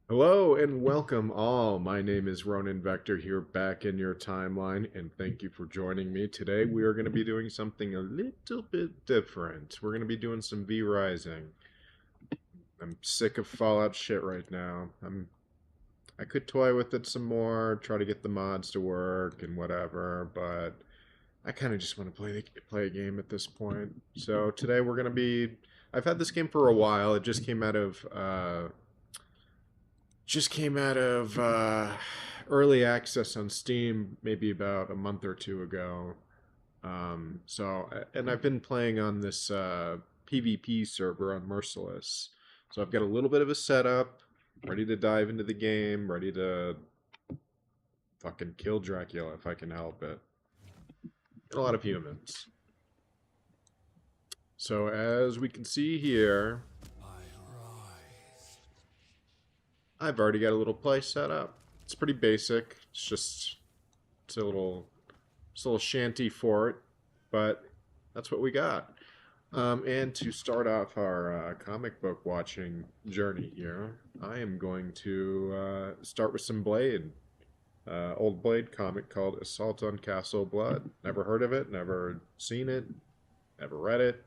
Hello and welcome all. My name is Ronan Vector here back in your timeline, and thank you for joining me. Today we are going to be doing something a little bit different. We're going to be doing some V Rising. I'm sick of Fallout shit right now. I could toy with it some more, try to get the mods to work and whatever, but I kind of just want to play a game at this point. So today we're going to be I've had this game for a while. It just came out of early access on Steam maybe about a month or two ago. And I've been playing on this PvP server on Merciless. So I've got a little bit of a setup, ready to dive into the game, ready to fucking kill Dracula if I can help it. And a lot of humans. So as we can see here, I've already got a little place set up. It's pretty basic. It's a little shanty fort, but that's what we got. And to start off our comic book watching journey here, I am going to start with some Blade. Old Blade comic called Assault on Castle Blood. Never heard of it, never seen it, never read it.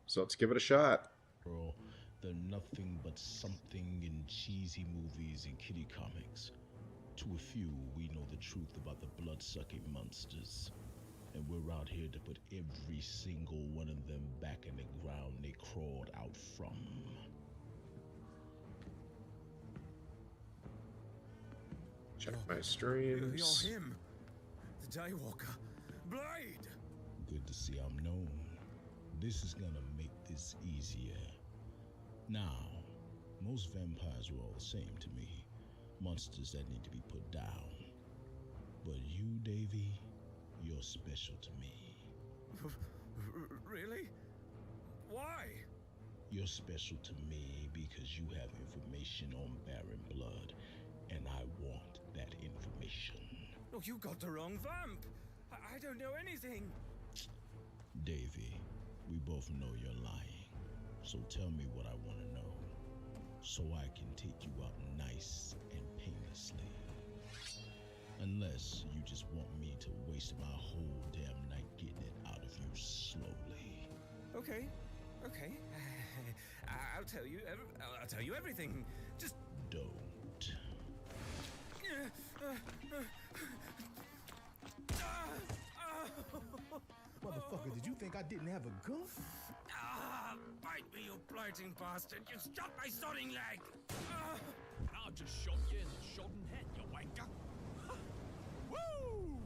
So let's give it a shot. Bro, they're nothing but something in cheesy movies and kiddie comics. To a few, we know the truth about the blood-sucking monsters. And we're out here to put every single one of them back in the ground they crawled out from. Check my streams. You're him, the Daywalker, Blade. Good to see I'm known. This is gonna make this easier. Now, most vampires were all the same to me. Monsters that need to be put down. But you, Davy, you're special to me. Really? Why? You're special to me because you have information on Baron Blood, and I want that information. Oh, you got the wrong vamp. I don't know anything. Davy, we both know you're lying. So tell me what I want to know, so I can take you out nice and painlessly. Unless you just want me to waste my whole damn night getting it out of you slowly. Okay. I'll tell you. I'll tell you everything. Just Don't. Motherfucker, did you think I didn't have a gun? Bite me, you blighting bastard! You shot my sodding leg. I'll just shot you in the shodden head, you wanker. Woo!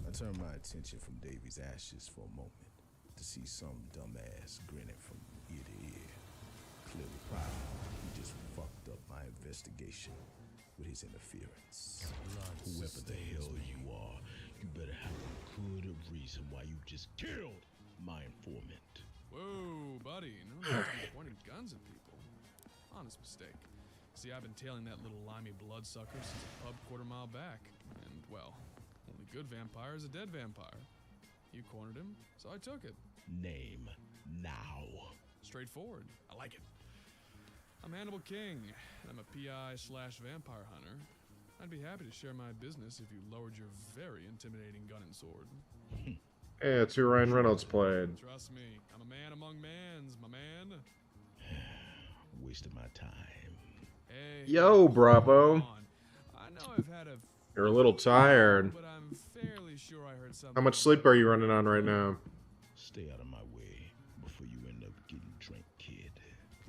I turned my attention from Davy's ashes for a moment to see some dumbass grinning from ear to ear. Clearly proud he just fucked up my investigation with his interference. Whoever the hell you are, you better have a good reason why you just killed my informant. Whoa, buddy, no need to be pointing guns at people. Honest mistake. See, I've been tailing that little limey bloodsucker since a pub quarter mile back. And, well, only good vampire is a dead vampire. You cornered him, so I took it. Name now. Straightforward. I like it. I'm Hannibal King, and I'm a PI/vampire hunter. I'd be happy to share my business if you lowered your very intimidating gun and sword. Hey, it's who Ryan Reynolds played. Trust me, I'm a man among mans, my man. Wasting my time. Hey, Yo, Bravo. come on. I know I've had a You're a little tired. but I'm fairly sure I heard something. How much sleep are you running on right now? Stay out of my way before you end up getting drank, kid.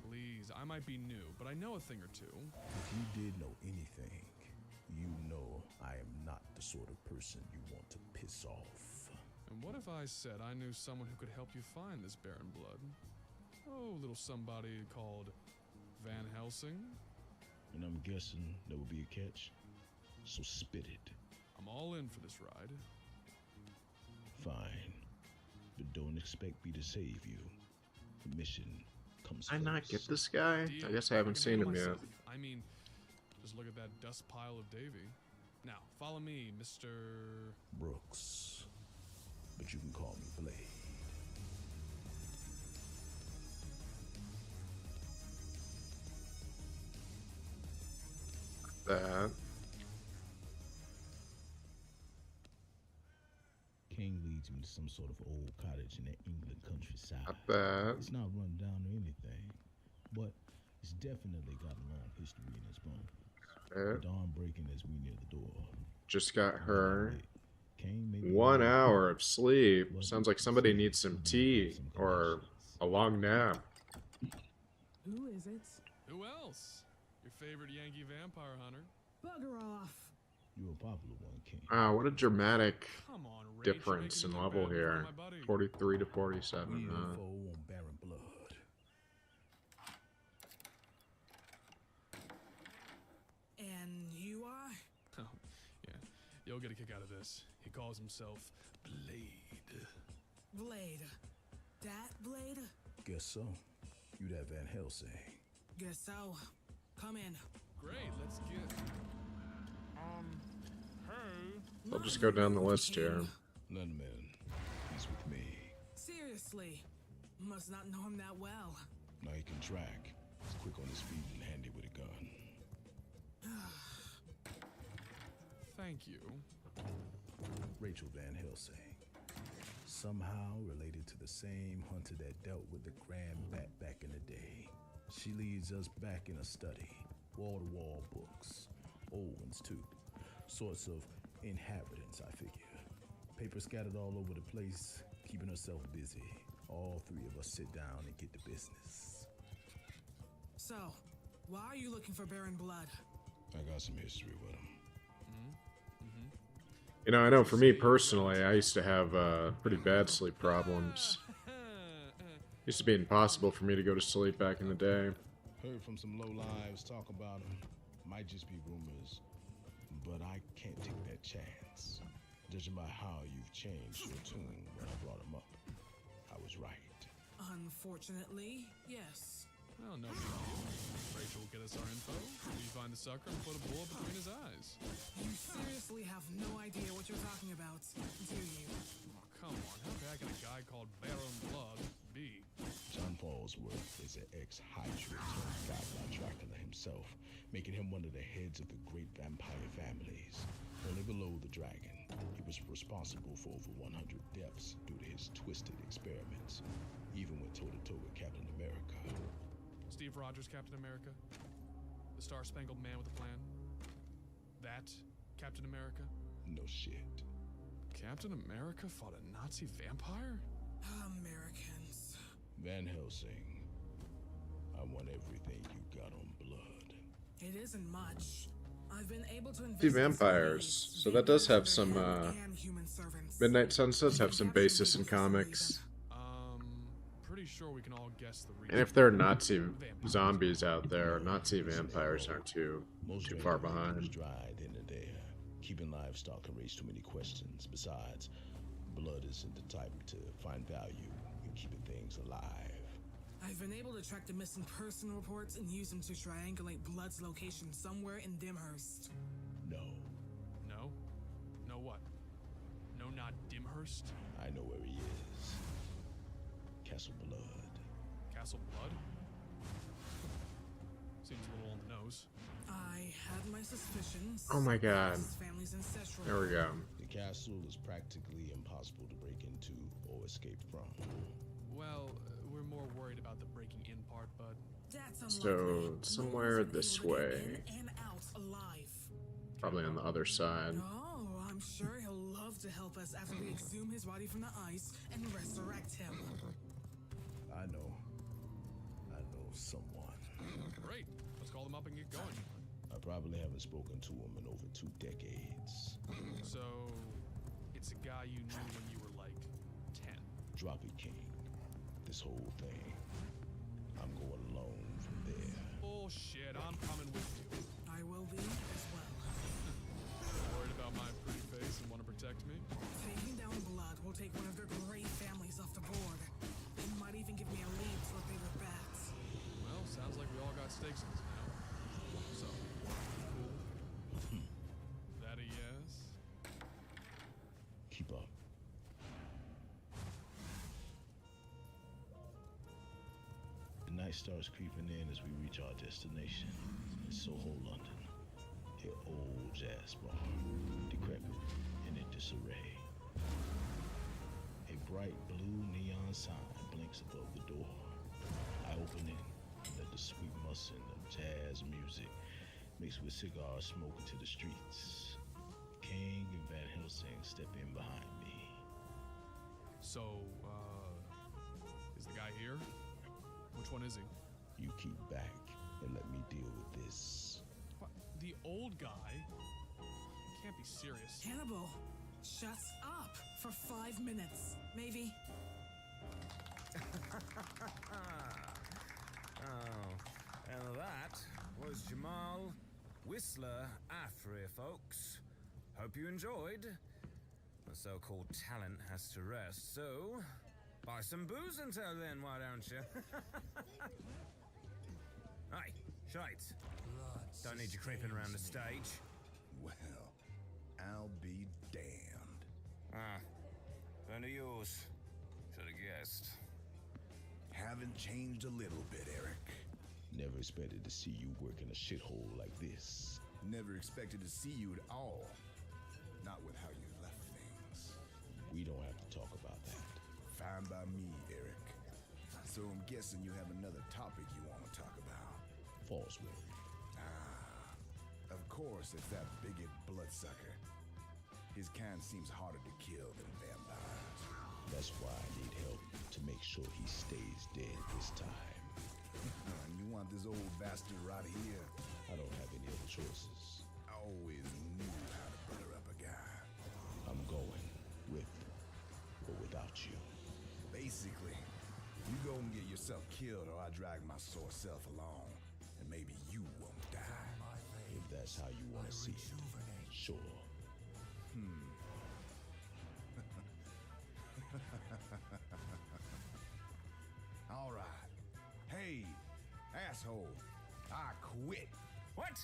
Please, I might be new, but I know a thing or two. If you did know anything, you know I am not the sort of person you want to piss off. And what if I said I knew someone who could help you find this Baron Blood? Oh, little somebody called Van Helsing? And I'm guessing there will be a catch. So spit it. I'm all in for this ride. Fine. But don't expect me to save you. The mission comes Did I not first. get this guy? Deal. I guess I haven't can seen handle him yet. myself. I mean, just look at that dust pile of Davy. Now, follow me, Mr. Brooks. But you can call me Blade. that. King leads me to some sort of old cottage in the England countryside. Got that. It's not run down or anything, but it's definitely got a long history in its bones. The dawn breaking as we near the door. Just got her. Kane may be 1 old, hour of sleep. but Sounds like somebody needs some tea or a long nap. Who is it? Who else? Your favorite Yankee vampire hunter. Bugger off. You're a popular one, King. Wow, what a dramatic Come on, Rach, difference you're in making me level look bad in here. front of my buddy. 43 to We 47. info on Baron Blood. And you are? Oh, yeah. You'll get a kick out of this. He calls himself Blade. Blade. That Blade? Guess so. You that Van Helsing. Guess so. Come in. Great, let's get... Hey. I'll just go down the list here. None man. He's with me. Seriously. Must not know him that well. Now he can track. He's quick on his feet and handy with a gun. Thank you. Rachel Van Helsing. Somehow related to the same hunter that dealt with the Grand Bat back in the day. She leads us back in a study. Wall-to-wall books. Old ones, too. Sorts of inhabitants, I figure. Paper scattered all over the place, keeping herself busy. All three of us sit down and get to business. So, why are you looking for Baron Blood? I got some history with him. You know, I know for me personally, I used to have pretty bad sleep problems. Used to be impossible for me to go to sleep back in the day. Heard from some low lives talk about him. Might just be rumors, but I can't take that chance. Judging by how you've changed your tune when I brought him up, I was right. Unfortunately, yes. Well, no big deal. Rachel will get us our info. We find the sucker and put a bullet between his eyes. You seriously have no idea what you're talking about, do you? Oh, come on. How bad can a guy called Baron Blood be? John Fallsworth is an ex-Hydra turned godlike Dracula himself, making him one of the heads of the great vampire families. Only below the dragon, he was responsible for over 100 deaths due to his twisted experiments. Even went toe-to-toe with Captain America. Steve Rogers, Captain America? The Star-Spangled Man with a Plan? That Captain America? No shit. Captain America fought a Nazi vampire? Americans. Van Helsing, I want everything you got on Blood. It isn't much. I've been able to See, vampires. So that does have some, Midnight Suns does have some basis in comics. Pretty sure we can all guess the reason. And if there are Nazi zombies out there, Nazi vampires aren't too far behind. Dried in the day. Keeping livestock can raise too many questions. Besides, Blood isn't the type to find value in keeping things alive. I've been able to track the missing person reports and use them to triangulate Blood's location somewhere in Dimhurst. No, No? No what? No, not Dimhurst? I know where he is. Castle Blood. Castle Blood? Seems a little on the nose. I had my suspicions. Oh my god. His family's ancestral. There we go. The castle is practically impossible to break into or escape from. Well, we're more worried about the breaking in part, but That's So, unlikely. somewhere No one's this been able to get way. in and out alive. Probably on the other side. Oh, I'm sure he'll love to help us after we exhume his body from the ice and resurrect him. I know someone. great. Let's call them up and get going. I probably haven't spoken to him in over 2 decades. So, it's a guy you knew when you were like 10. Drop it, King. This whole thing. I'm going alone from there. Bullshit, I'm coming with you. I will be as well. Worried about my pretty face and want to protect me? Taking down Blood will take one of their great families off the board. It might even give me a lead to a bigger bat. Well, sounds like we all got stakes in this now. So, cool. That a yes? Keep up. The night starts creeping in as we reach our destination. It's Soho, London. An old jazz bar, decrepit and in disarray. A bright blue neon sign blinks above the door. I open it and let the sweet musk of jazz music mixed with cigar smoke into the streets. King and Van Helsing step in behind me. So, is the guy here? Which one is he? You keep back and let me deal with this. What? The old guy? Can't be serious. Hannibal, shut up for 5 minutes, maybe. Oh, and that was Jamal Whistler Afri, folks. Hope you enjoyed. The so-called talent has to rest, so buy some booze until then, why don't you? Hey, Shades. Don't need you creeping around the stage. Well, I'll be damned. Ah, friend of yours. Should have guessed. Haven't changed a little bit, Eric. Never expected to see you work in a shithole like this. Never expected to see you at all. Not with how you left things. We don't have to talk about that. Fine by me, Eric. So I'm guessing you have another topic you want to talk about. False word. Of course, it's that bigot bloodsucker. His kind seems harder to kill than vampires. That's why I need help to make sure he stays dead this time. And you want this old bastard right here? I don't have any other choices. I always knew how to butter up a guy. I'm going with or without you. Basically, you go and get yourself killed or I drag my sore self along. And maybe you won't die. If that's how you want to see it. Sure. All right. Hey, asshole. I quit. What?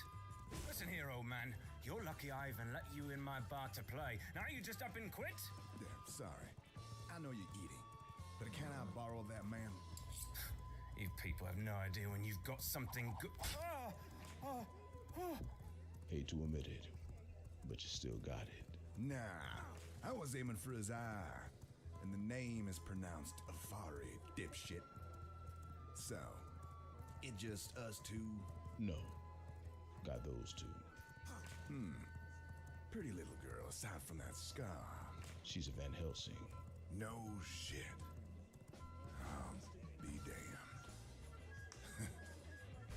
Listen here, old man. You're lucky I even let you in my bar to play. Now you just up and quit? Yeah, sorry. I know you're eating. But can I borrow that, man? You people have no idea when you've got something good. Hate to admit it, but you still got it. Nah, I was aiming for his eye. And the name is pronounced Afari, dipshit. So, it just us two? No. Got those two. Pretty little girl aside from that scar. She's a Van Helsing. No shit. I'll be damned.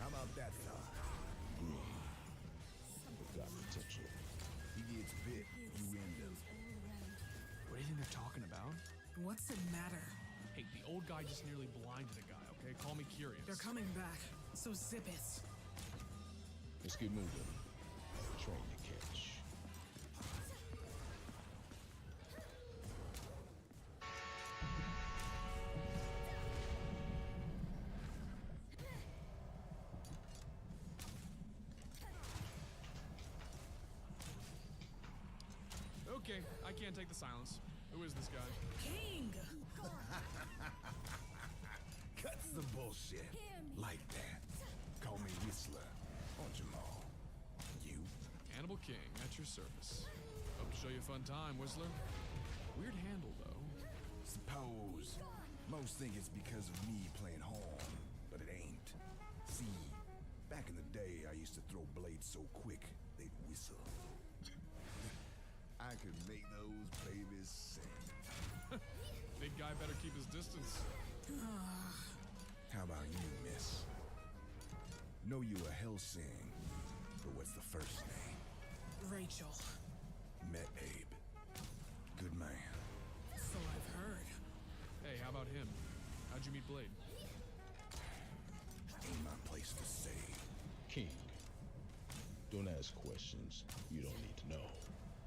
How about that fella? Green. But got potential. He gets bit, you end him. What do you think they're talking about? What's the matter? Hey, the old guy just nearly blinded a guy, okay? Call me curious. They're coming back, so zip it. Let's get moving. Train to catch. Okay, I can't take the silence. Who is this guy? King! Cuts the bullshit. Like that. Call me Whistler or Jamal. You? Hannibal King, at your service. Hope to show you a fun time, Whistler. Weird handle, though. Suppose. Most think it's because of me playing horn, but it ain't. See, back in the day, I used to throw blades so quick, they'd whistle. I could make those babies sing. Big guy better keep his distance. How about you, miss? Know you a Helsing, but what's the first name? Rachel. Met Abe. Good man. So I've heard. Hey, how about him? How'd you meet Blade? Ain't my place to say. King. Don't ask questions you don't need to know.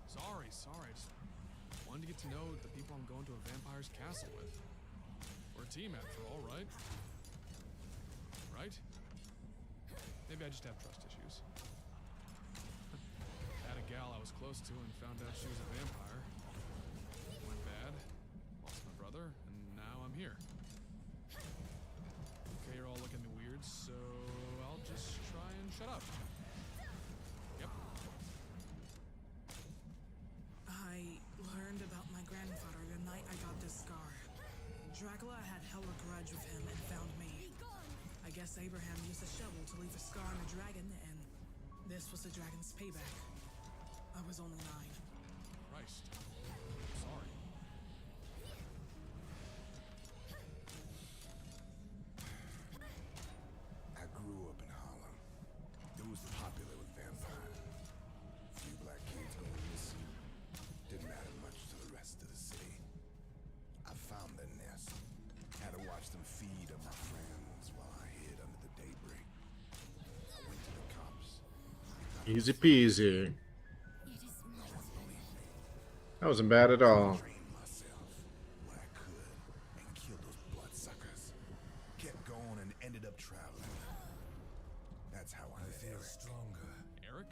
Sorry. Just wanted to get to know the people I'm going to a vampire's castle with. We're a team after all, right? Right? Maybe I just have trust issues. Had a gal I was close to and found out she was a vampire. Went bad. Lost my brother, and now I'm here. Okay, you're all looking at me weird, so I'll just try and shut up. Yep. guess Abraham used a shovel to leave a scar on the dragon, and this was the dragon's payback. I was only 9. Christ. Sorry. I grew up in Harlem. It was popular with vampires. Few black kids going missing. Didn't matter much to the rest of the city. I found their nest. Had to watch them feed on my friends while I hid under the daybreak. I went to the cops. Easy peasy. That wasn't bad at all. Trained myself what I could and killed those bloodsuckers. Kept going and ended up traveling. That's how I feel stronger. Eric?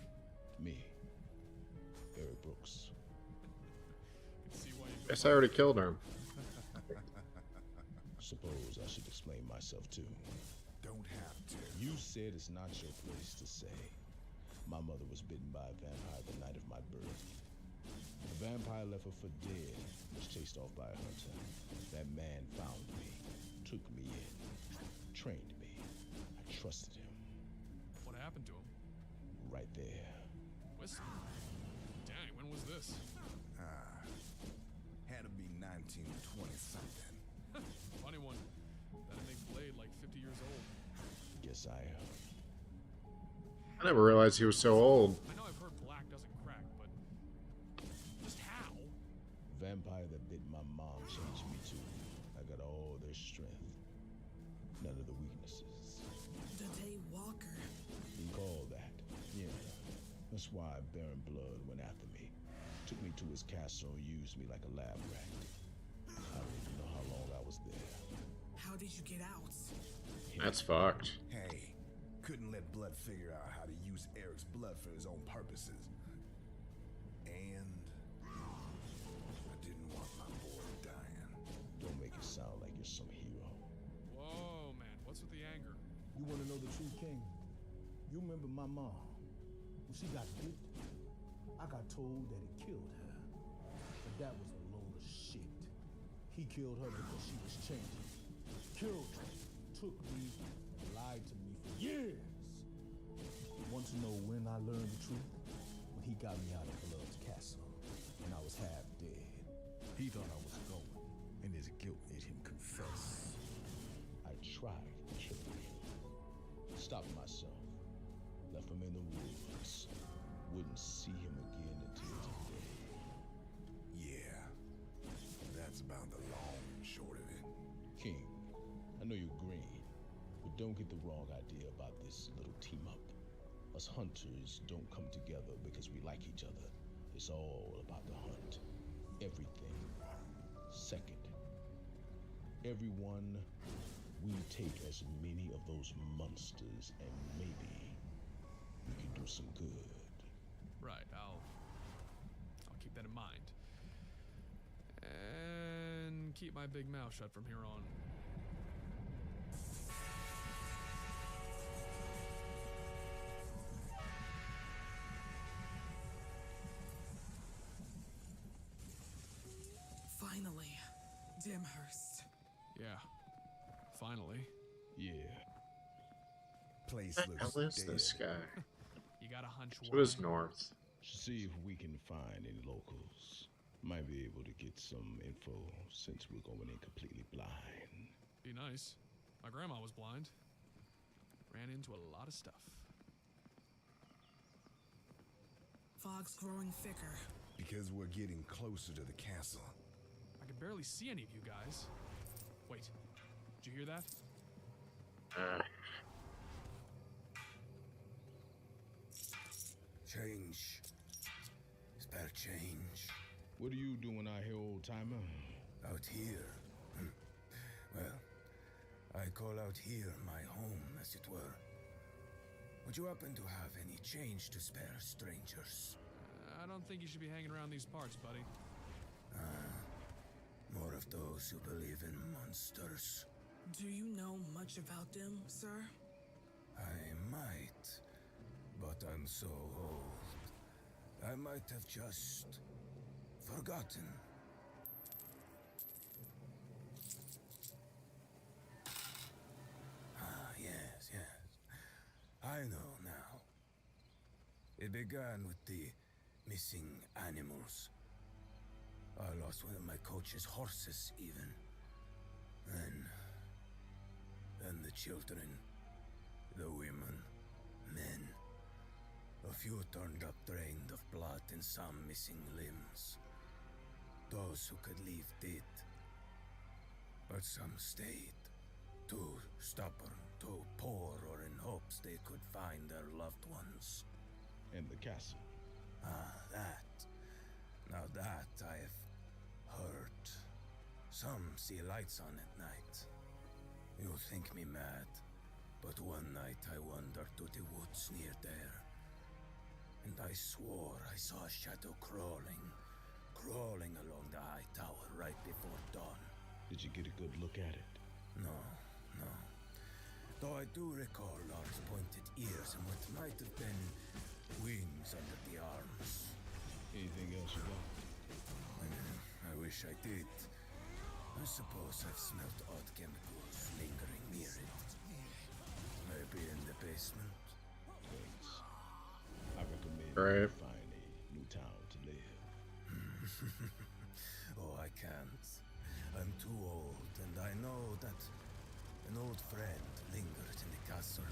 Me, Eric Brooks. Can see why you Guess I already killed her. Suppose I should explain myself too. Don't have to. You said it's not your place to say. My mother was bitten by a vampire the night of my birth. The vampire left her for dead, was chased off by a hunter. That man found me, took me in, trained me. I trusted him. What happened to him? Right there. Whistler. Dang, when was this? Had to be 1920 something. Funny one. That makes Blade like 50 years old. Yes, I am. I never realized he was so old. I know I've heard black doesn't crack, but just how? Vampire that bit my mom changed me too. I got all their strength. None of the weaknesses. The Day Walker. You can call that. Yeah. That's why Baron Blood went after me. Took me to his castle and used me like a lab rat. I don't even know how long I was there. How did you get out? That's fucked. Hey, couldn't let Blood figure out how to use Eric's blood for his own purposes. And I didn't want my boy dying. Don't make it sound like you're some hero. Whoa, man. What's with the anger? You want to know the truth, King? You remember my mom? When she got bit, I got told that it killed her. But that was a load of shit. He killed her because she was changing. Killed her, took me, and lied to me for years. Want to know when I learned the truth? When he got me out of Blood's castle, and I was half dead. He thought I was going, and his guilt made him confess. I tried to kill him. Stopped myself. Left him in the woods. Wouldn't see him again until today. Yeah, that's about the long and short of it. King, I know you're green, but don't get the wrong idea about this little team up. Us hunters don't come together because we like each other. It's all about the hunt. Everything. Second. Everyone, we take as many of those monsters and maybe we can do some good. Right, I'll keep that in mind. And keep my big mouth shut from here on. Finally, Dimhurst. Yeah. Finally. Yeah. Place What the hell looks is dead. this guy? You got a hunch So is North. See if we can find any locals. Might be able to get some info since we're going in completely blind. Be nice. My grandma was blind. Ran into a lot of stuff. Fog's growing thicker. Because we're getting closer to the castle. I can barely see any of you guys. Wait, did you hear that? Change. Spell change. What are you doing out here, old timer? Out here. Well, I call out here my home, as it were. Would you happen to have any change to spare, strangers? I don't think you should be hanging around these parts, buddy. More of those who believe in monsters. Do you know much about them, sir? I might, but I'm so old. I might have just forgotten. Ah, yes. It began with the missing animals. I lost one of my coach's horses, even. Then the children, the women, men. A few turned up drained of blood and some missing limbs. Those who could leave did. But some stayed. Too stubborn, too poor, or in hopes they could find their loved ones. And the castle. Ah, that. Now that I have heard. Some see lights on at night. You'll think me mad, but one night I wandered to the woods near there. And I swore I saw a shadow crawling along the high tower right before dawn. Did you get a good look at it? No. Though I do recall large pointed ears and what might have been wings under the arms. Anything else you got? I wish I did. I suppose I've smelt odd chemicals lingering near it. Maybe in the basement. Thanks. I recommend Right. you find a new town to live. Oh, I can't. I'm too old, and I know that an old friend lingers in the castle.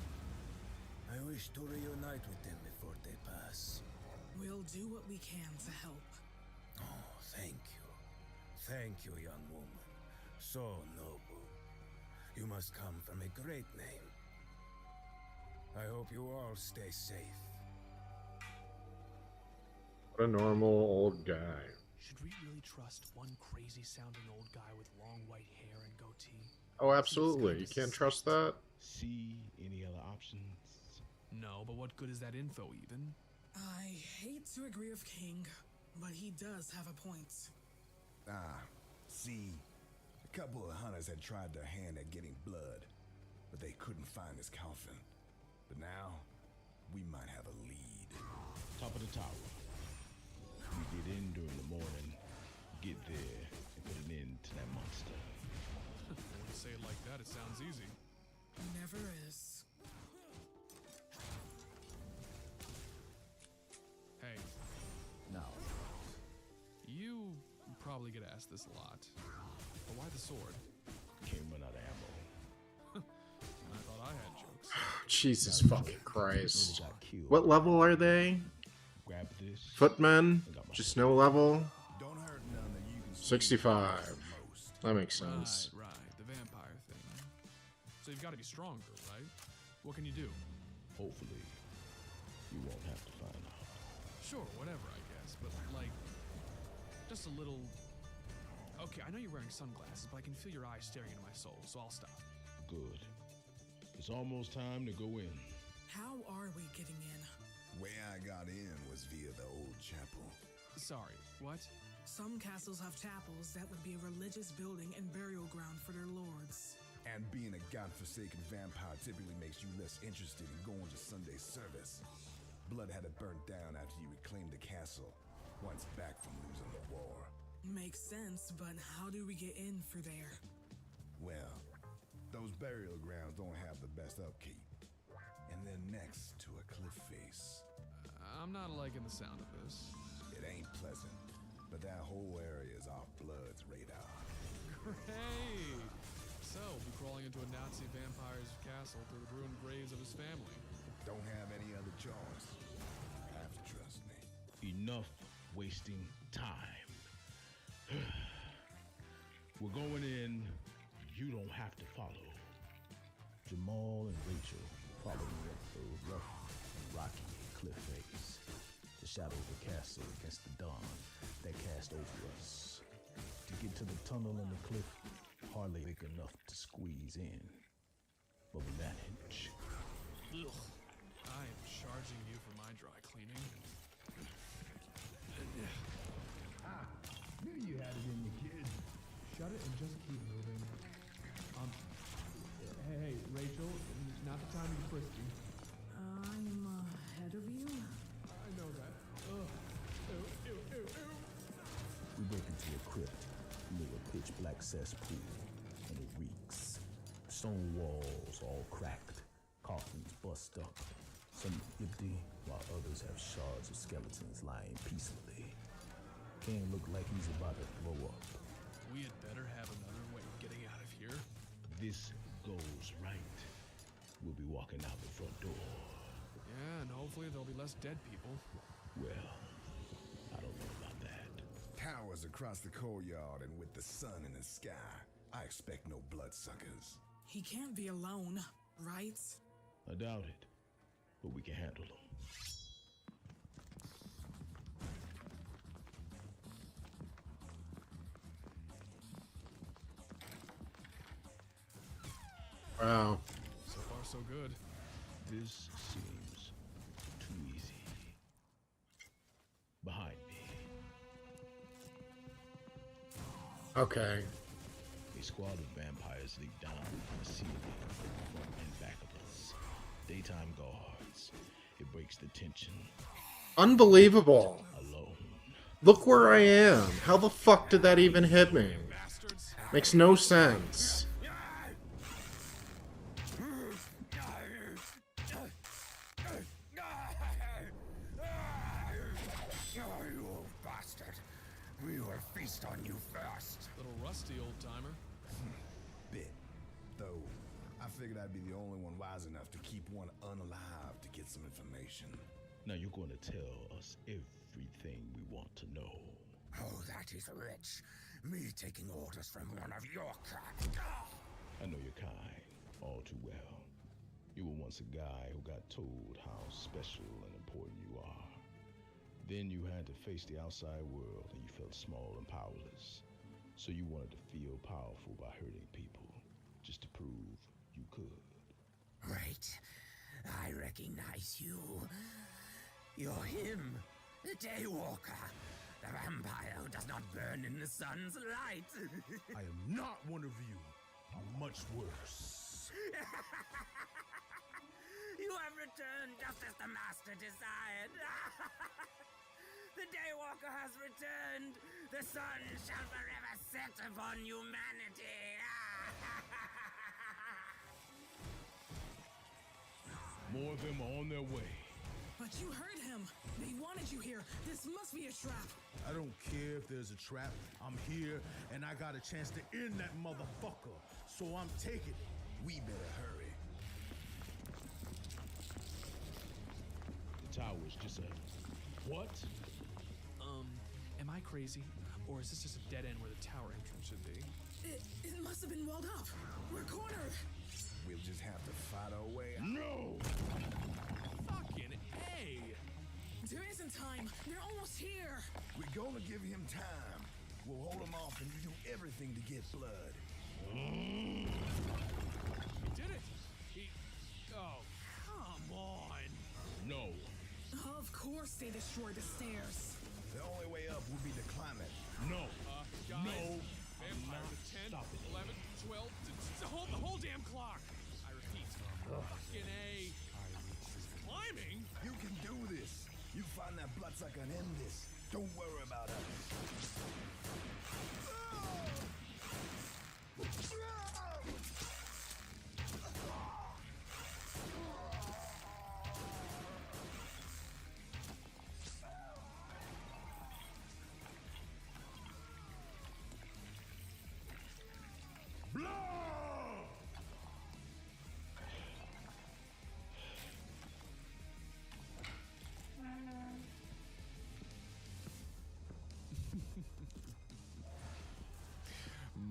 I wish to reunite with them before they pass. We'll do what we can to help. Oh, thank you. Thank you, young woman. So noble. You must come from a great name. I hope you all stay safe. What a normal old guy. Should we really trust one crazy-sounding old guy with long white hair and goatee? Oh, absolutely. You can't trust that? See any other options? No, but what good is that info even? I hate to agree with King, but he does have a point. See, a couple of hunters had tried their hand at getting blood, but they couldn't find his coffin. But now, we might have a lead. Top of the tower. We get in during the morning, get there, and put an end to that monster. When you say it like that, it sounds easy. Never is. Hey, Now, you probably get asked this a lot. But why the sword? Can't run out of ammo. I thought I had jokes. Jesus fucking Christ. Got killed. What level are they? Grab this. Footmen? Just no level? Don't hurt none that you can 65. most. That makes sense. Right, the vampire thing. So you've got to be stronger, right? What can you do? Hopefully, you won't have to find out. Sure, whatever, I guess. But, like, just a little... Okay, I know you're wearing sunglasses, but I can feel your eyes staring into my soul, so I'll stop. Good. It's almost time to go in. How are we getting in? Way I got in was via the old chapel. Sorry, what? Some castles have chapels that would be a religious building and burial ground for their lords. And being a godforsaken vampire typically makes you less interested in going to Sunday service. Blood had it burnt down after you reclaimed the castle, once back from losing the war. Makes sense, but how do we get in through there? Well, those burial grounds don't have the best upkeep. And they're next to a cliff face. I'm not liking the sound of this. It ain't pleasant, but that whole area is off Blood's radar. Hey! So, be crawling into a Nazi vampire's castle through the ruined graves of his family. Don't have any other choice. You have to trust me. Enough wasting time. We're going in. You don't have to follow. Jamal and Rachel follow me up the rough and rocky cliff face. The shadow of the castle against the dawn that cast over us. To get to the tunnel in the cliff, hardly big enough to squeeze in. But we manage. I am charging you for my dry cleaning. Knew you had it in you, kid. Shut it and just keep moving. Hey, Rachel, not the time to be frisky. I'm ahead of you? I know that. Ugh. Ew, ew, ew, ew. We break into a crypt near a pitch black cesspool, and it reeks. Stone walls all cracked, coffins bust up, Some empty, while others have shards of skeletons lying peacefully. Can't look like he's about to blow up. We had better have another way of getting out of here. This goes right. We'll be walking out the front door. Yeah, and hopefully there'll be less dead people. Well, I don't know about that. Towers across the courtyard, and with the sun in the sky, I expect no bloodsuckers. He can't be alone, right? I doubt it, but we can handle them. Wow. So far, so good. This seems too easy. Behind me, Okay. a squad of vampires leap down from the ceiling in front and back of us. Daytime guards. It breaks the tension. Unbelievable. Alone. Look where I am. How the fuck did that even hit me? Bastards. Makes no sense. Oh, you old bastard. We will feast on you first. Little rusty, old timer. Bit. Though, I figured I'd be the only one wise enough to keep one unalive to get some information. Now you're going to tell us everything we want to know. Oh, that is rich. Me taking orders from one of your kind. I know your kind all too well. You were once a guy who got told how special and important you are. Then you had to face the outside world and you felt small and powerless. So you wanted to feel powerful by hurting people, just to prove you could. Wait, I recognize you. You're him, the Daywalker, the vampire who does not burn in the sun's light. I am not one of you. I'm much worse. You have returned just as the Master desired. The Daywalker has returned. The sun shall forever set upon humanity. More of them are on their way. But you heard him. They wanted you here. This must be a trap. I don't care if there's a trap. I'm here, and I got a chance to end that motherfucker. So I'm taking it. We better hurry. The tower's just a... What? Am I crazy? Or is this just a dead end where the tower entrance should be? It must have been walled up. We're cornered. We'll just have to fight our way out. No! Fucking A! There isn't time. They're almost here. We're gonna give him time. We'll hold him off and you do everything to get blood. He did it! He... Oh, come on! No. Of course they destroyed the stairs. The only way up will be to climb it. No. Guys, No. vampires at 10, Stop it. 11, 12, hold the whole damn clock! I repeat, fucking A. Climbing? You can do this. You find that bloodsucker and end this. Don't worry about us.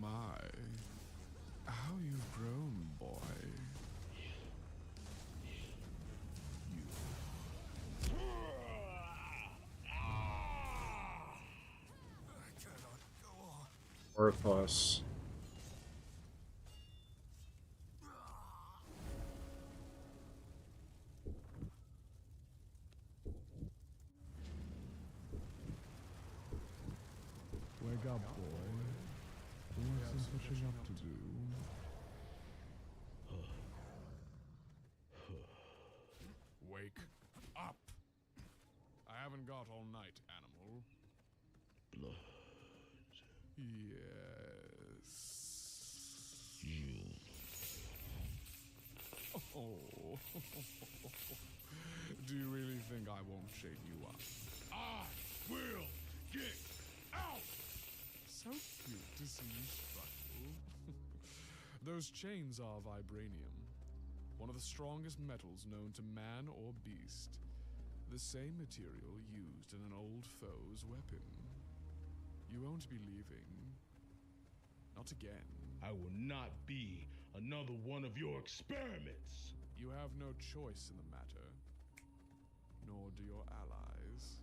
My, how you've grown, boy. Worthless. Wake up, boy. We have some pushing up to do. Wake up! I haven't got all night, animal. Blood. Yes. You. Oh. Do you really think I won't chain you up? I will get out! So cute to see you struggle. Those chains are vibranium, one of the strongest metals known to man or beast. The same material used in an old foe's weapon. You won't be leaving. Not again. I will not be another one of your experiments. You have no choice in the matter, nor do your allies.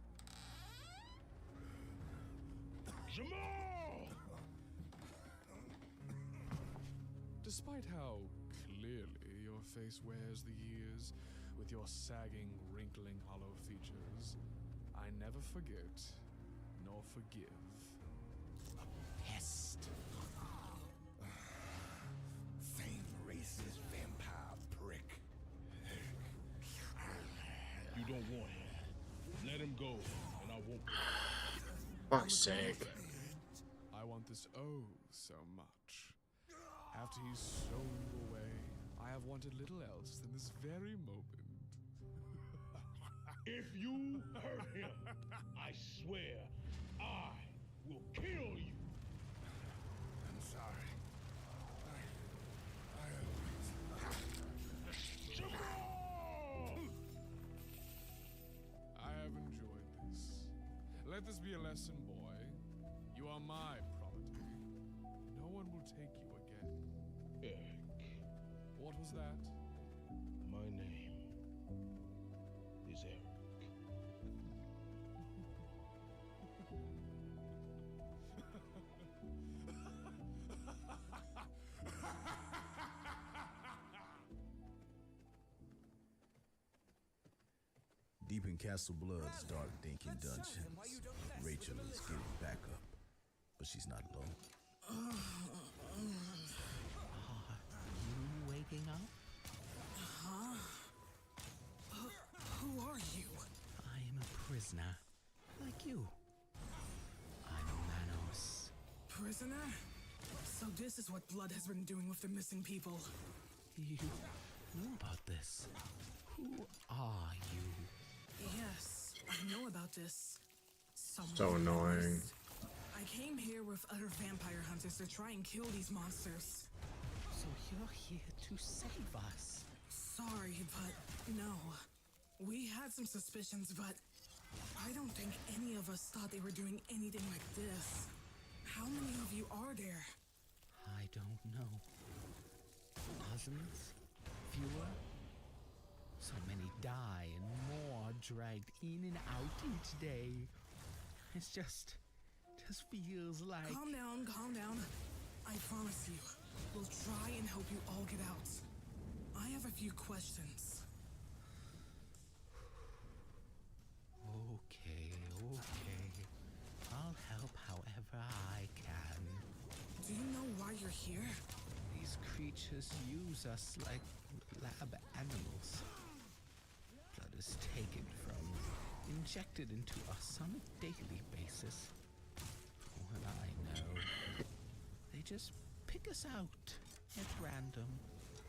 Jamal! Despite how clearly your face wears the years with your sagging, wrinkling, hollow features, I never forget nor forgive. Pest. Same racist vampire prick. You don't want him. Let him go, and I won't. Fuck's sake. I want this oh so much. After he's stolen you away, I have wanted little else than this very moment. If you hurt him, I swear I will kill you. I'm sorry. Jamal! I have enjoyed this. Let this be a lesson, boy. You are my property. No one will take you again. Eric, What was that? my name is Eric. Deep in Castle Blood's dark, dinky dungeons, Rachel is getting back up, but she's not alone. You waking up? Who are you? I am a prisoner, like you. I'm Manos. Prisoner? So this is what Blood has been doing with the missing people. You know about this? Who are you? Yes, I know about this. Someone So annoying. missed. I came here with other vampire hunters to try and kill these monsters. So you're here to save us? Sorry, but no. We had some suspicions, but I don't think any of us thought they were doing anything like this. How many of you are there? I don't know. Dozens? Fewer? So many die and more dragged in and out each day. It's just feels like... Calm down. I promise you, we'll try and help you all get out. I have a few questions. Okay. I'll help however I can. Do you know why you're here? These creatures use us like lab animals. Blood is taken from, injected into us on a daily basis. For what I know, they just pick us out at random.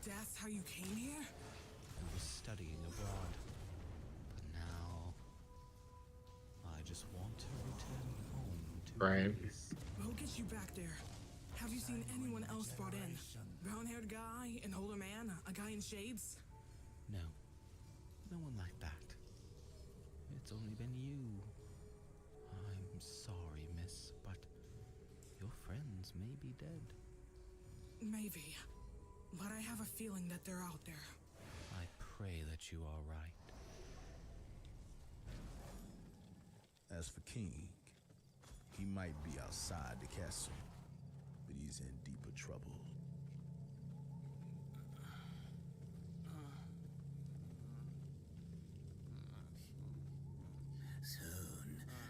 That's how you came here? I was studying abroad, but now I just want to return home to Right. peace. We'll get you back there. Have you seen anyone else brought in? Brown-haired guy, an older man, a guy in shades? No one like that. It's only been you. I'm sorry, miss, but your friends may be dead. Maybe. But I have a feeling that they're out there. I pray that you are right. As for King, he might be outside the castle, but he's in deeper trouble.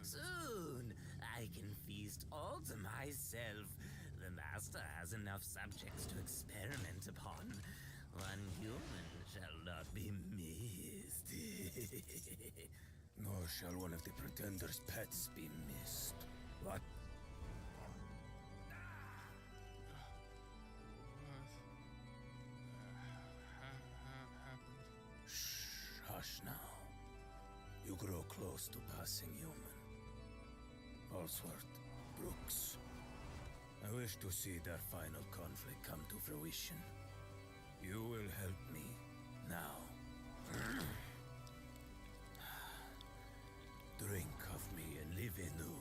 Soon, I can feast all to myself. The master has enough subjects to experiment upon. One human shall not be missed. Nor shall one of the Pretender's pets be missed. What? Happened. grow close to passing human. Falsworth, Brooks. I wish to see their final conflict come to fruition. You will help me now. Drink of me and live anew.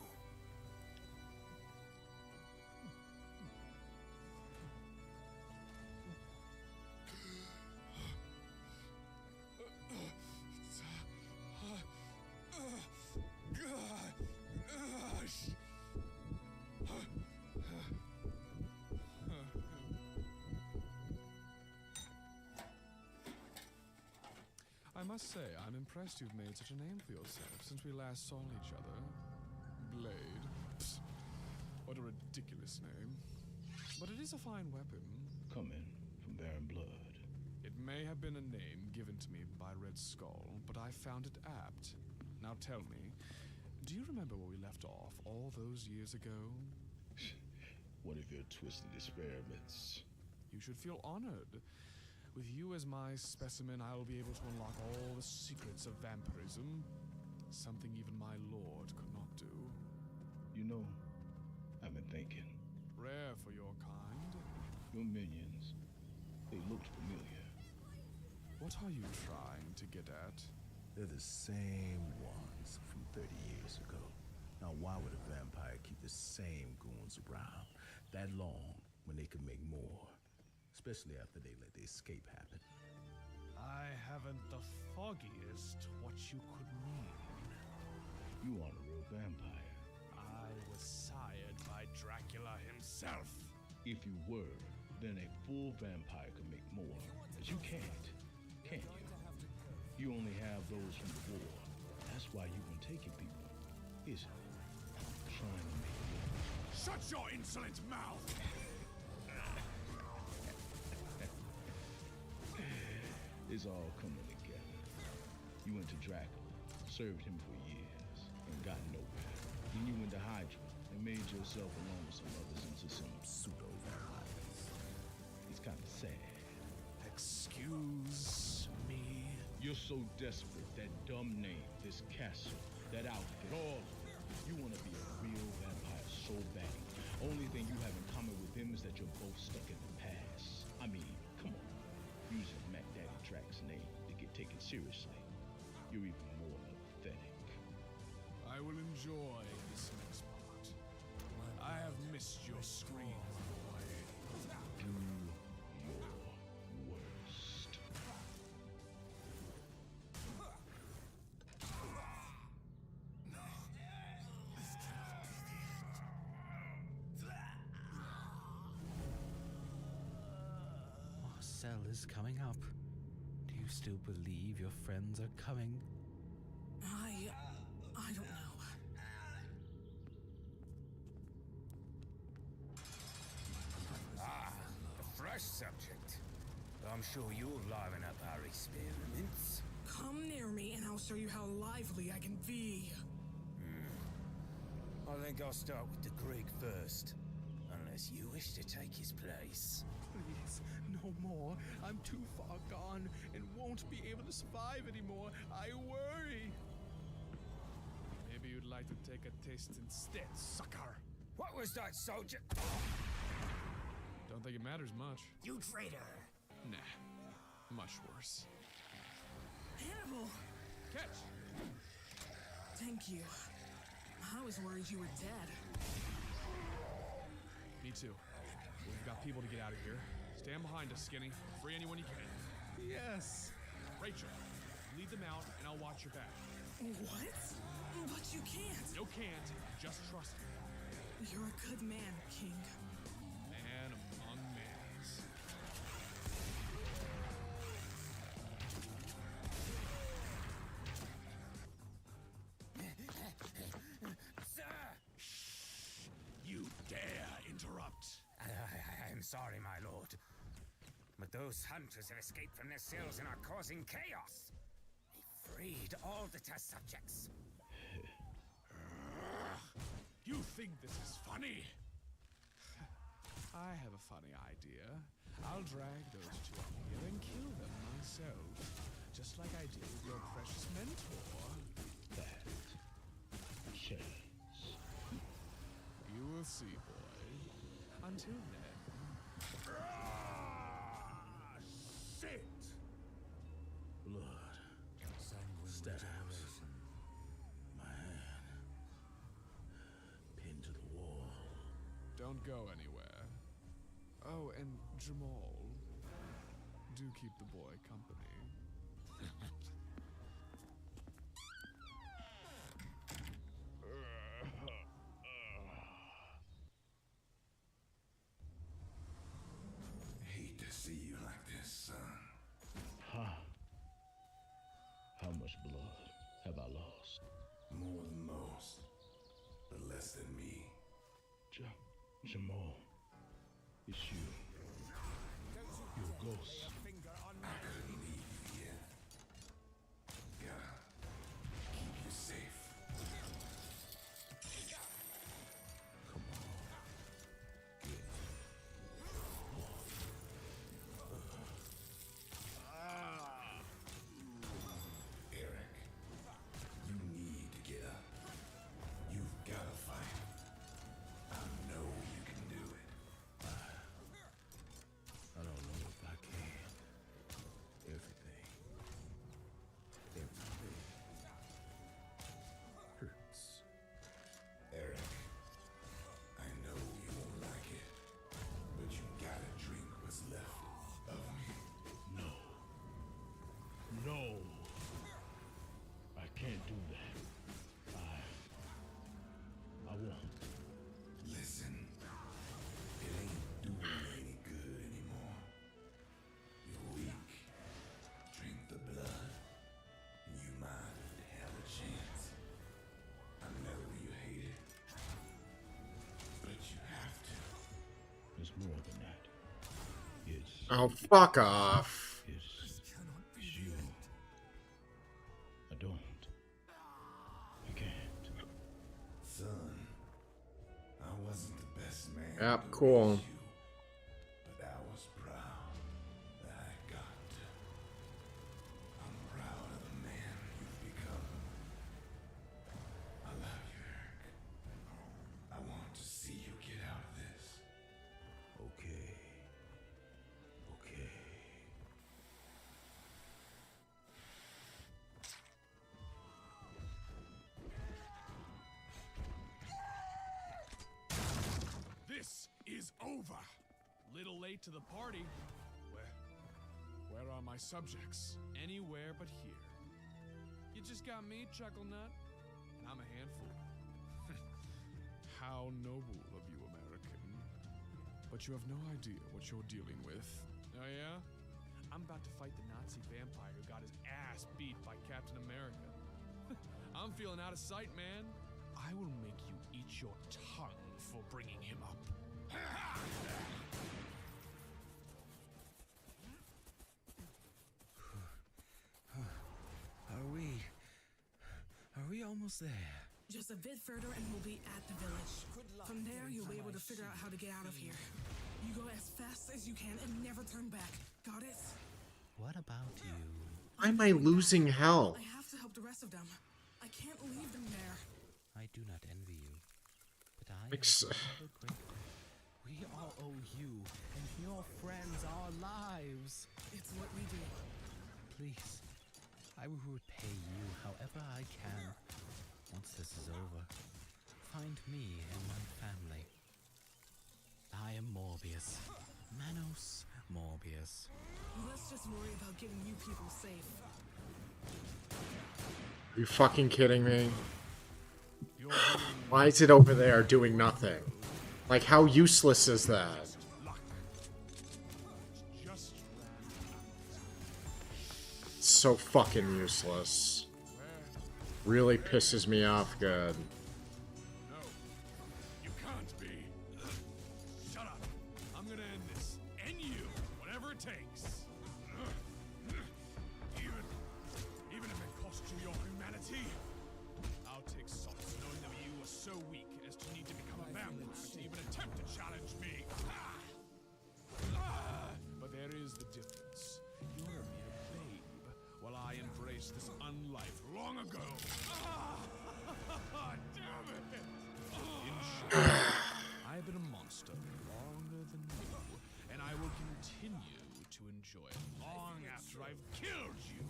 I must say, I'm impressed you've made such a name for yourself since we last saw each other. Blade. Psst. What a ridiculous name. But it is a fine weapon. Coming from Baron Blood. It may have been a name given to me by Red Skull, but I found it apt. Now tell me, do you remember where we left off all those years ago? One of your twisted experiments. You should feel honored. With you as my specimen, I will be able to unlock all the secrets of vampirism. Something even my lord could not do. You know, I've been thinking. Rare for your kind. Your minions, they looked familiar. What are you trying to get at? They're the same ones from 30 years ago. Now, why would a vampire keep the same goons around that long when they could make more? Especially after they let the escape happen. I haven't the foggiest what you could mean. You aren't a real vampire. I was sired by Dracula himself. If you were, then a full vampire could make more. But you can't, can you? You only have those from the war. That's why you've been taking people, isn't it? Trying to make more. Shut your insolent mouth! It's all coming together. You went to Dracula, served him for years, and got nowhere. Then you went to Hydra and made yourself along with some others into some pseudo-vampires. It's kind of sad. Excuse me? You're so desperate, that dumb name, this castle, that outfit, all of it. You want to be a real vampire so bad. Only thing you have in common with him is that you're both stuck in the past. I mean, come on. Using Matt Daddy Drax's name to get taken seriously. You're even more pathetic. I will enjoy this next part. I have missed your scream, boy. Do your worst. Marcel is coming up. Do you still believe your friends are coming? I don't know. Ah, a fresh subject. I'm sure you'll liven up our experiments. Come near me and I'll show you how lively I can be. I think I'll start with the Greek first. Unless you wish to take his place. Please, no more. I'm too far gone and won't be able to survive anymore. I worry. Maybe you'd like to take a taste instead, sucker. What was that, soldier? Don't think it matters much. You traitor! Nah, much worse. Hannibal! Catch! Thank you. I was worried you were dead. Me too. We've got people to get out of here. Stand behind us, Skinny. Free anyone you can. Yes. Rachel, lead them out and I'll watch your back. What? But you can't. No can't. Just trust me. You're a good man, King. Man among mans. Sir! You dare interrupt. I'm sorry, my lord. But those hunters have escaped from their cells and are causing chaos. They freed all the test subjects. You think this is funny? I have a funny idea. I'll drag those two up here and kill them myself. Just like I did with your precious mentor. change. You will see, boy. Until then. Shit! Blood. Stabs. My hand. Pinned to the wall. Don't go anywhere. Oh, and Jamal, do keep the boy company. Hate to see you like this, son. How much blood have I lost? More than most, but less than me. Jamal, it's you. You're a ghost. I couldn't leave you here. Gotta keep you safe. Come on. Get. Eric, you need to get up. You've got to fight. I know you can do it. I don't know if I can. Everything hurts. Eric, I know you won't like it, but you gotta drink what's left of me. No. I can't do that. I won't. Listen, it ain't doing me any good anymore. You're weak. Drink the blood, and you might have a chance. I know you hate it, but you have to. It's more than that. It's Oh, fuck off. it's you. I don't. I can't. Son, I wasn't the best man. Yep, to cool. raise you, but I was proud that I got to. I'm proud of the man you've become. I love you, Eric. I want to see you get out of this. Okay. Okay. This is over. Little late to the party. Where are my subjects? Anywhere but here. You just got me, Chucklenut, and I'm a handful. How noble of you, American. But you have no idea what you're dealing with. Oh yeah? I'm about to fight the Nazi vampire who got his ass beat by Captain America. I'm feeling out of sight, man. I will make you eat your tongue for bringing him up. Are we almost there? Just a bit further and we'll be at the village. From there, you'll be able to figure out how to get out of here. You go as fast as you can and never turn back. Got it? What about you? Why am I losing hell? I have to help the rest of them. I can't leave them there. I do not envy you, but I Ex- am ever grateful. We all owe you and your friends our lives. It's what we do. Please, I will repay you however I can. Once this is over, find me and my family. I am Morbius. Manos Morbius. Let's just worry about getting you people safe. Are you fucking kidding me? Why is it over there doing nothing? Like, how useless is that? So fucking useless. Really pisses me off good. No, you can't be. Shut up. I'm gonna end this. End you. Whatever it takes. Even if it costs you your humanity. I'll take solace knowing that you are so weak as to need to become a vampire to even attempt to challenge me. But there is the difference. You're a mere babe, while I embraced this unlife long ago. Damn I've been a monster longer than you, and I will continue to enjoy it long after I've killed you.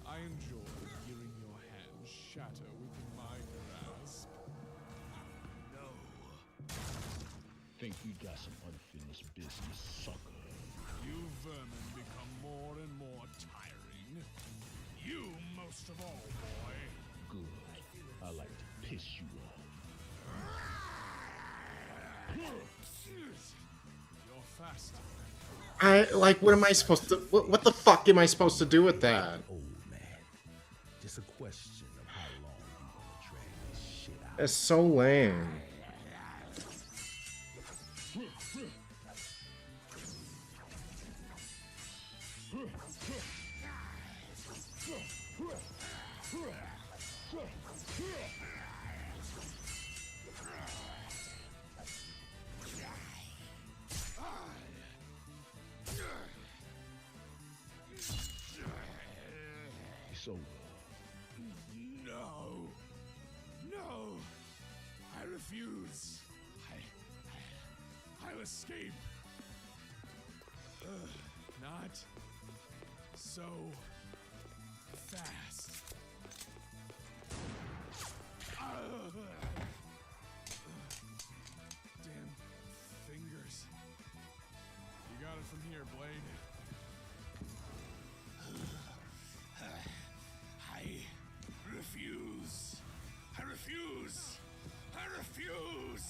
I enjoy hearing your hands shatter within my grasp. No. Think you got some unfinished business, sucker. You vermin become more and more tiring. You most of all, boy. Good. I like to piss you off. You're fast. What am I supposed to... What the fuck am I supposed to do with that? Old man. Just a question of how long you gonna drag this shit out. It's so lame. It's over. No. No. I refuse. I'll escape. Not so fast. Damn fingers. You got it from here, Blade. I refuse. I refuse. I refuse.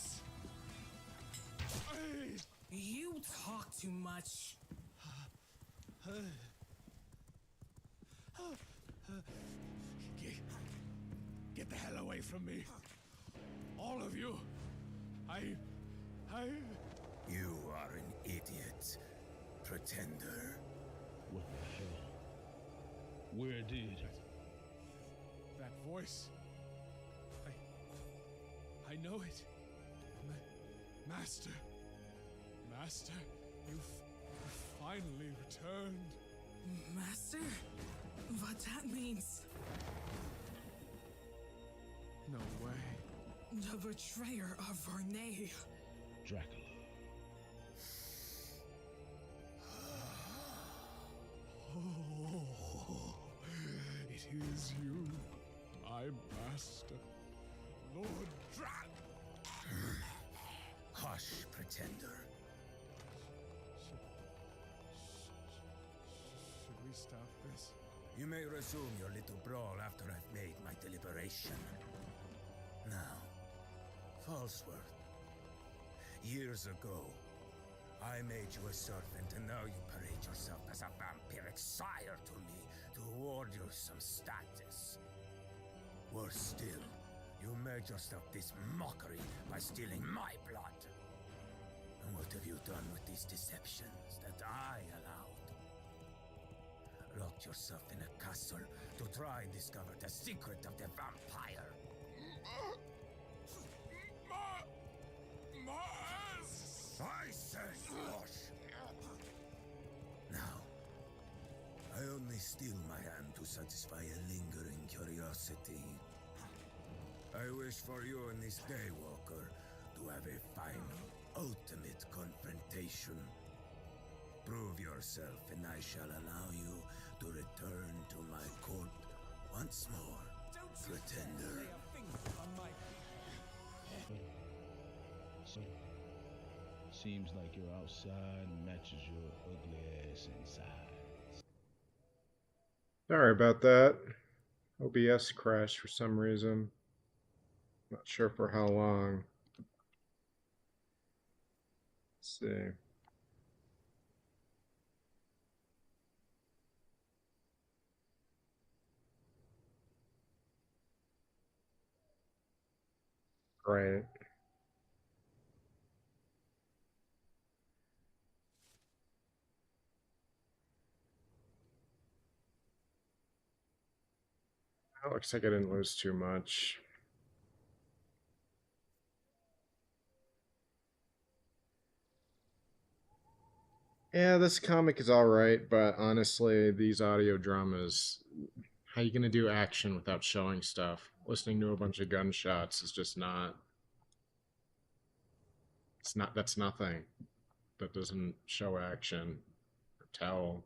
You talk too much. Get the hell away from me. All of you. You are an idiot, pretender. What the hell? Where did? That voice. I know it. Master. Master, you've finally returned. Master? What that means? No way. The betrayer of Vernay. Dracula. Oh, it is you, my master, Lord Drac. Hush, pretender. Should we stop this? You may resume your little brawl after I've made my deliberation. Now, Falsworth. Years ago, I made you a servant, and now you parade yourself as a vampiric sire to me to award you some status. Worse still, you made yourself this mockery by stealing my blood. And what have you done with these deceptions that I allowed? Locked yourself in a castle to try and discover the secret of the vampire. I said hush! Now, I only steal my hand to satisfy a lingering curiosity. I wish for you and this Daywalker to have a final, ultimate confrontation. Prove yourself and I shall allow you to return to my court once more, pretender. So, seems like your outside matches your ugly ass inside. Sorry about that. OBS crashed for some reason. Not sure for how long. Let's see. Great. That looks like I didn't lose too much. Yeah, this comic is alright, but honestly, these audio dramas, how you gonna do action without showing stuff? Listening to a bunch of gunshots is just not It's not. That's nothing. That doesn't show action or tell.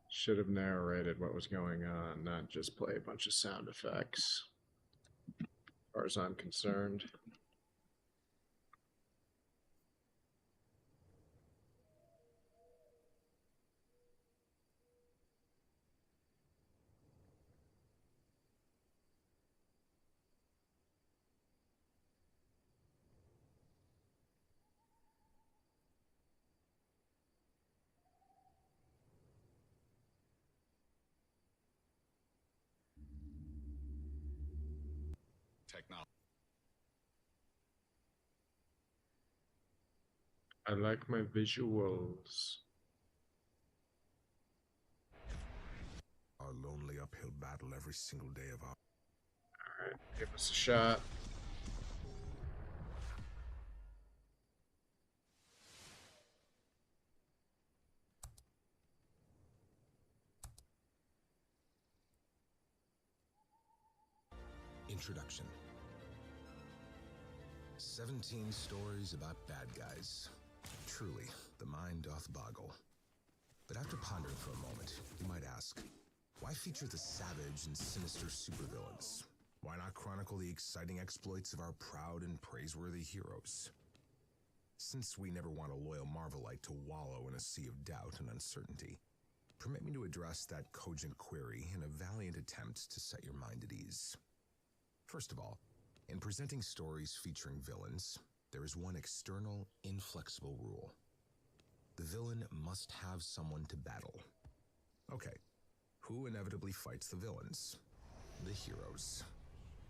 Should have narrated what was going on, not just play a bunch of sound effects. As far as I'm concerned. I like my visuals. Our lonely uphill battle every single day of our... Alright, give us a shot. Introduction. 17 stories about bad guys. Truly, the mind doth boggle. But after pondering for a moment, you might ask, why feature the savage and sinister supervillains? Why not chronicle the exciting exploits of our proud and praiseworthy heroes? Since we never want a loyal Marvelite to wallow in a sea of doubt and uncertainty, permit me to address that cogent query in a valiant attempt to set your mind at ease. First of all, in presenting stories featuring villains, there is one external, inflexible rule. The villain must have someone to battle. Okay, who inevitably fights the villains? The heroes.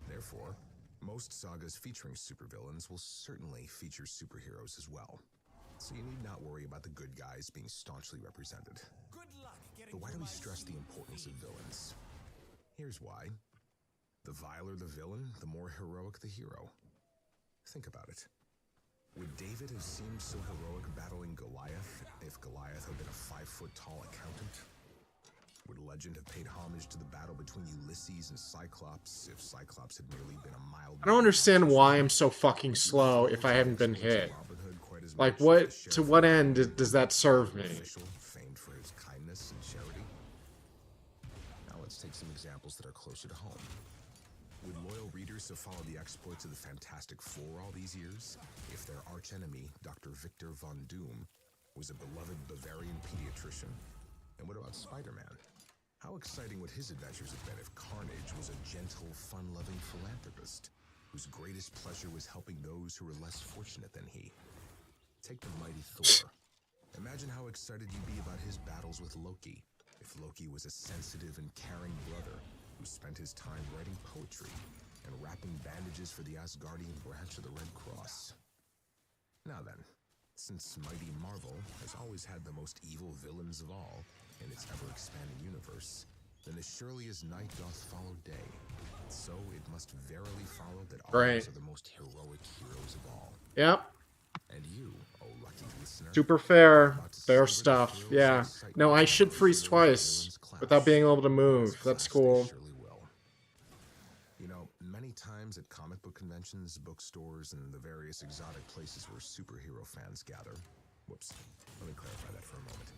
Therefore, most sagas featuring supervillains will certainly feature superheroes as well. So you need not worry about the good guys being staunchly represented. Good luck getting But why do we stress the importance of villains? Here's why. The viler the villain, the more heroic the hero. Think about it. Would David have seemed so heroic battling Goliath if Goliath had been a 5-foot-tall accountant? Would legend have paid homage to the battle between Ulysses and Cyclops if Cyclops had merely been a mild... I don't understand why I'm so fucking slow if I haven't been hit. Like, what, to what end does that serve me? Famed for his kindness and charity. Now let's take some examples that are closer to home. Would loyal readers have followed the exploits of the Fantastic Four all these years if their archenemy, Dr. Victor Von Doom, was a beloved Bavarian pediatrician? And what about Spider-Man? How exciting would his adventures have been if Carnage was a gentle, fun-loving philanthropist whose greatest pleasure was helping those who were less fortunate than he? Take the mighty Thor. Imagine how excited you'd be about his battles with Loki if Loki was a sensitive and caring brother who spent his time writing poetry and wrapping bandages for the Asgardian branch of the Red Cross. Now then, since mighty Marvel has always had the most evil villains of all in its ever-expanding universe, then as surely as night doth follow day, so it must verily follow that ours are the most heroic heroes of all. Yep. And you, oh lucky listener, super fair. Fair stuff. Yeah. No, I should freeze twice without being able to move. That's cool. You know, many times at comic book conventions, bookstores, and the various exotic places where superhero fans gather. Whoops. Let me clarify that for a moment.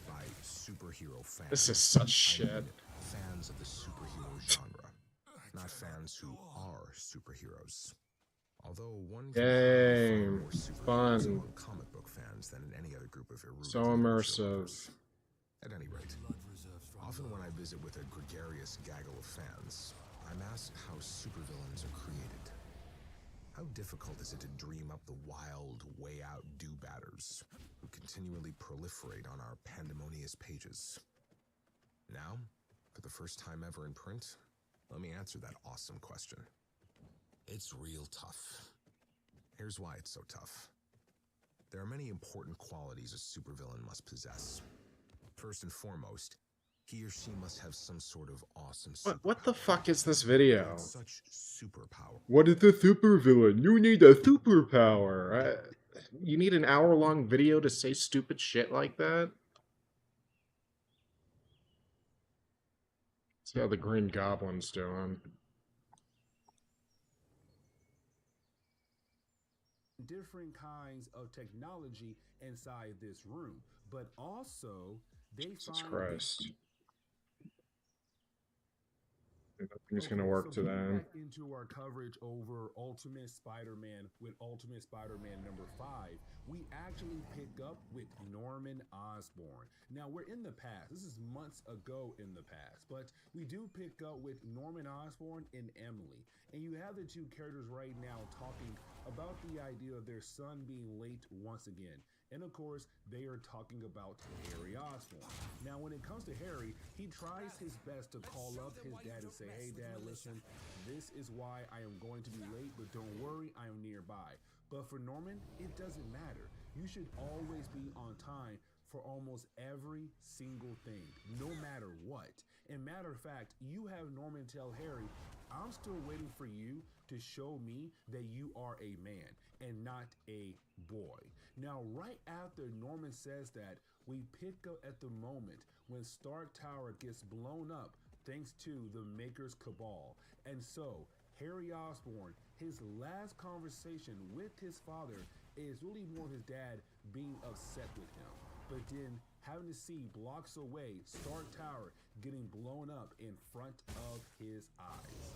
By superhero fans, this is such shit. Fans of the superhero genre, not fans who are superheroes. Although one game, fun, among comic book fans than in any other group of so immersive. At any rate, often when I visit with a gregarious gaggle of fans, I'm asked how supervillains are created. How difficult is it to dream up the wild, way-out do-batters who continually proliferate on our pandemonious pages? Now, for the first time ever in print, let me answer that awesome question. It's real tough. Here's why it's so tough. There are many important qualities a supervillain must possess. First and foremost, he or she must have some sort of awesome superpower. What the fuck is this video? Such superpower. What is the supervillain? You need a superpower. You need an hour-long video to say stupid shit like that? See how the Green Goblin's doing. different kinds of technology inside this room, but also they Jesus find Christ. Nothing's gonna Okay, work so getting today. back into our coverage over Ultimate Spider-Man with Ultimate Spider-Man number 5, we actually pick up with Norman Osborn. Now, we're in the past. This is months ago in the past, but we do pick up with Norman Osborn and Emily. And you have the two characters right now talking about the idea of their son being late once again. And of course, they are talking about Harry Osborn. Now, when it comes to Harry, he tries his best to call up his dad and say, hey, Dad, listen, this is why I am going to be late, but don't worry, I am nearby. But for Norman, it doesn't matter. You should always be on time for almost every single thing, no matter what. And matter of fact, you have Norman tell Harry, I'm still waiting for you to show me that you are a man and not a boy. Now, right after Norman says that, we pick up at the moment when Stark Tower gets blown up thanks to the Maker's Cabal. And so, Harry Osborn, his last conversation with his father is really more his dad being upset with him. But then having to see blocks away Stark Tower getting blown up in front of his eyes.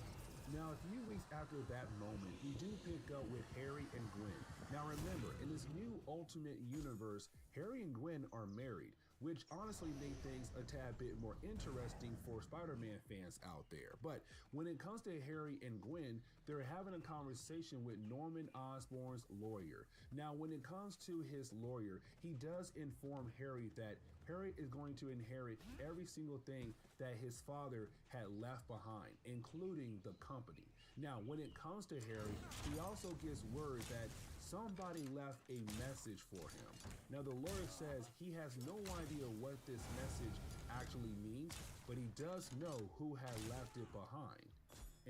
Now, a few weeks after that moment, we do pick up with Harry and Gwen. Now remember, in this new Ultimate Universe, Harry and Gwen are married, which honestly made things a tad bit more interesting for Spider-Man fans out there. But when it comes to Harry and Gwen, they're having a conversation with Norman Osborn's lawyer. Now, when it comes to his lawyer, he does inform Harry that Harry is going to inherit every single thing that his father had left behind, including the company. Now, when it comes to Harry, he also gives word that somebody left a message for him. Now, the lawyer says he has no idea what this message actually means, but he does know who had left it behind.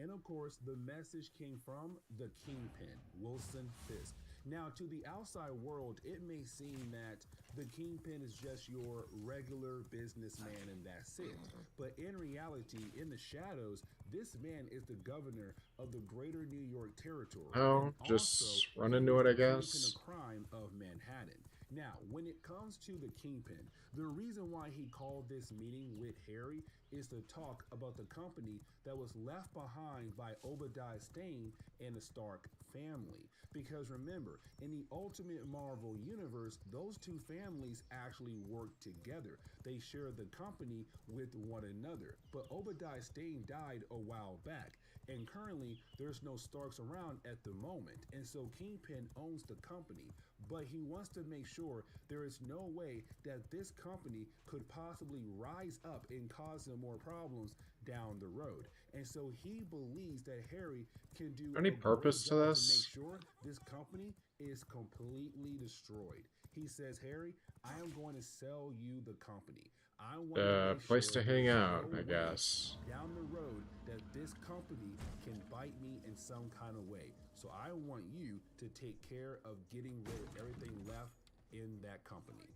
And of course, the message came from the Kingpin, Wilson Fisk. Now, to the outside world, it may seem that the Kingpin is just your regular businessman and that's it. But in reality, in the shadows, this man is the governor of the greater New York territory. Oh, And also, just run he into is it, the I Kingpin guess. of crime of Manhattan. Now, when it comes to the Kingpin, the reason why he called this meeting with Harry is to talk about the company that was left behind by Obadiah Stane and the Stark family. Because remember, in the Ultimate Marvel universe, those two families actually work together. They share the company with one another. But Obadiah Stane died a while back, and currently there's no Starks around at the moment. And so Kingpin owns the company, but he wants to make sure there is no way that this company could possibly rise up and cause them more problems down the road. And so he believes that Harry can do Any a great purpose to job to make this? sure this company is completely destroyed. He says, Harry, I am going to sell you the company. I want to make Place sure to there hang is out, no I way guess. down the road that this company can bite me in some kind of way. So I want you to take care of getting rid of everything left in that company.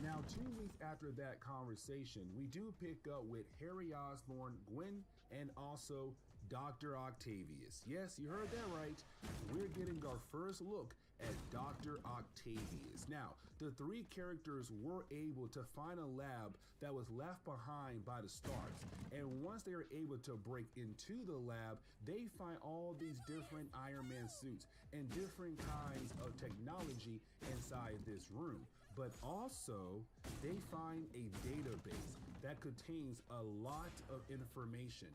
Now, 2 weeks after that conversation, we do pick up with Harry Osborn, Gwen, and also Dr. Octavius. Yes, you heard that right. We're getting our first look at Dr. Octavius. Now, the three characters were able to find a lab that was left behind by the Starks. And once they are able to break into the lab, they find all these different Iron Man suits and different kinds of technology inside this room. But also, they find a database that contains a lot of information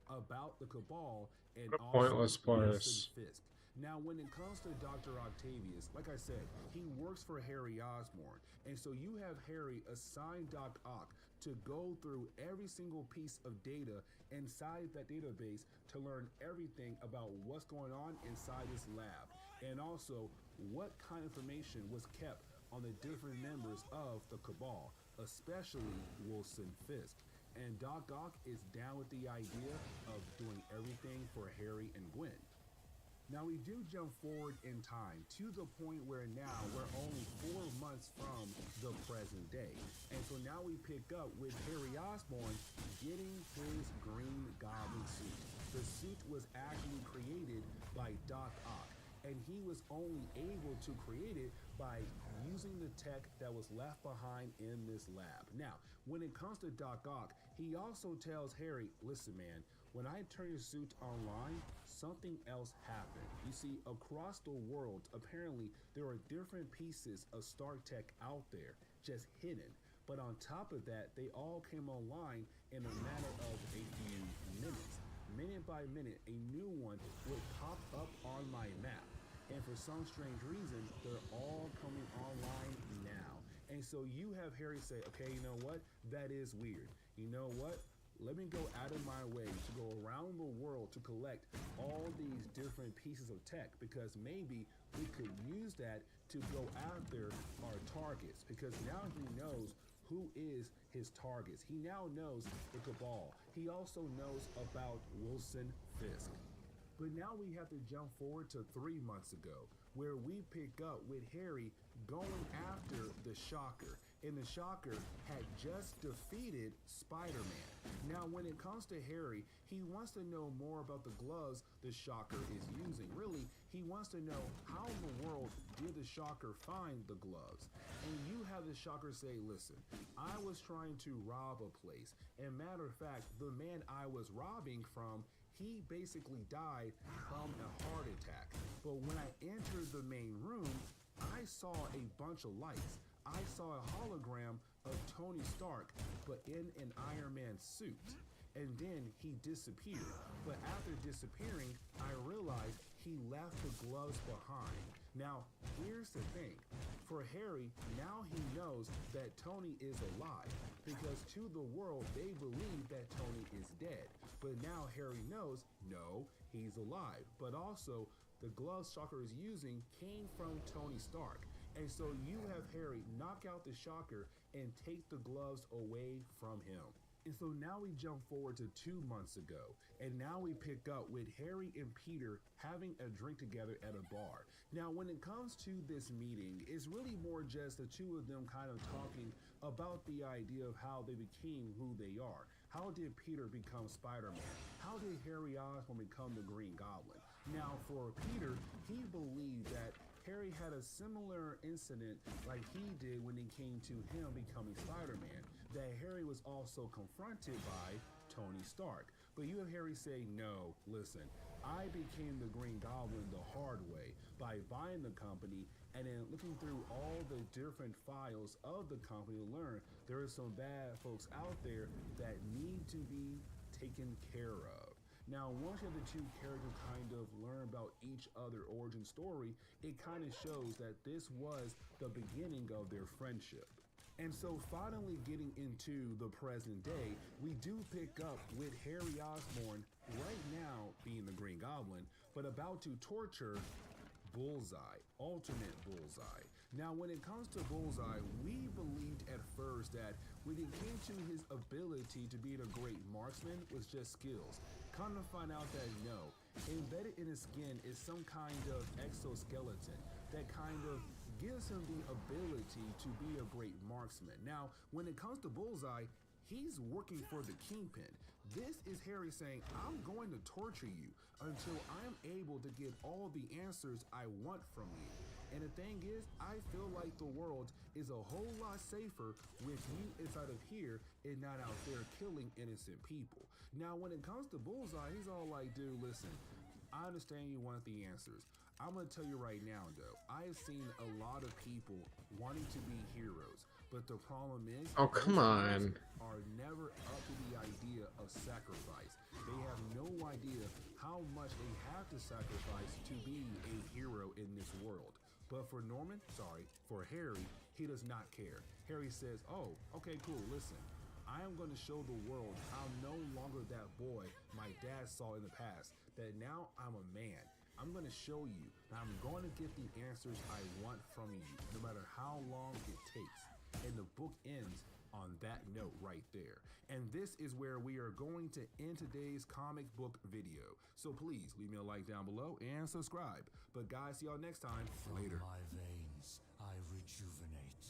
about the Cabal and What a also pointless Wilson place. Fisk. Now, when it comes to Dr. Octavius, like I said, he works for Harry Osborn. And so you have Harry assign Doc Ock to go through every single piece of data inside that database to learn everything about what's going on inside this lab. And also, what kind of information was kept on the different members of the Cabal, especially Wilson Fisk. And Doc Ock is down with the idea of doing everything for Harry and Gwen. Now we do jump forward in time to the point where now we're only 4 months from the present day. And so now we pick up with Harry Osborn getting his Green Goblin suit. The suit was actually created by Doc Ock. and he was only able to create it by using the tech that was left behind in this lab. Now, when it comes to Doc Ock, he also tells Harry, listen man, when I turn your suit online, something else happened. You see, across the world, apparently there are different pieces of Stark tech out there, just hidden. But on top of that, they all came online in a matter of a few minutes. Minute by minute, a new one would pop up on my map. And for some strange reason, they're all coming online now. And so you have Harry say, okay, you know what? That is weird. You know what? Let me go out of my way to go around the world to collect all these different pieces of tech, because maybe we could use that to go after our targets, because now he knows who is his targets. He now knows the Cabal. He also knows about Wilson Fisk. But now we have to jump forward to 3 months ago, where we pick up with Harry going after the Shocker. And the Shocker had just defeated Spider-Man. Now, when it comes to Harry, he wants to know more about the gloves the Shocker is using. Really, he wants to know how in the world did the Shocker find the gloves. And you have the Shocker say, listen, I was trying to rob a place. And matter of fact, the man I was robbing from, he basically died from a heart attack. But when I entered the main room, I saw a bunch of lights. I saw a hologram of Tony Stark, but in an Iron Man suit. And then he disappeared. But after disappearing, I realized he left the gloves behind. Now, here's the thing. For Harry, now he knows that Tony is alive, because to the world, they believe that Tony is dead. But now Harry knows, no, he's alive. But also, the gloves Shocker is using came from Tony Stark. And so you have Harry knock out the Shocker and take the gloves away from him. And so now we jump forward to 2 months ago, and now we pick up with Harry and Peter having a drink together at a bar. Now, when it comes to this meeting, it's really more just the two of them kind of talking about the idea of how they became who they are. How did Peter become Spider-Man? How did Harry Osborn become the Green Goblin? Now, for Peter, he believed that Harry had a similar incident like he did when it came to him becoming Spider-Man, that Harry was also confronted by Tony Stark. But you have Harry say, no, listen, I became the Green Goblin the hard way by buying the company and then looking through all the different files of the company to learn there are some bad folks out there that need to be taken care of. Now, once you have the two characters kind of learn about each other origin story, it kind of shows that this was the beginning of their friendship. And so finally getting into the present day, we do pick up with Harry Osborn right now being the Green Goblin, but about to torture Bullseye, ultimate Bullseye. Now, when it comes to Bullseye, we believed at first that when it came to his ability to be a great marksman was just skills. Come to find out that no, embedded in his skin is some kind of exoskeleton that kind of gives him the ability to be a great marksman. Now, when it comes to Bullseye, he's working for the Kingpin. This is Harry saying, I'm going to torture you until I'm able to get all the answers I want from you. And the thing is, I feel like the world is a whole lot safer with you inside of here and not out there killing innocent people. Now, when it comes to Bullseye, he's all like, dude, listen, I understand you want the answers. I'm gonna tell you right now though, I've seen a lot of people wanting to be heroes, but the problem is, oh come on, are never up to the idea of sacrifice. They have no idea how much they have to sacrifice to be a hero in this world. But for for Harry, he does not care. Harry says, oh, okay, cool, listen. I am going to show the world I'm no longer that boy my dad saw in the past, that now I'm a man. I'm going to show you, and I'm going to get the answers I want from you, no matter how long it takes. And the book ends on that note right there. And this is where we are going to end today's comic book video. So please leave me a like down below and subscribe. But guys, see y'all next time. Later. From my veins, I rejuvenate.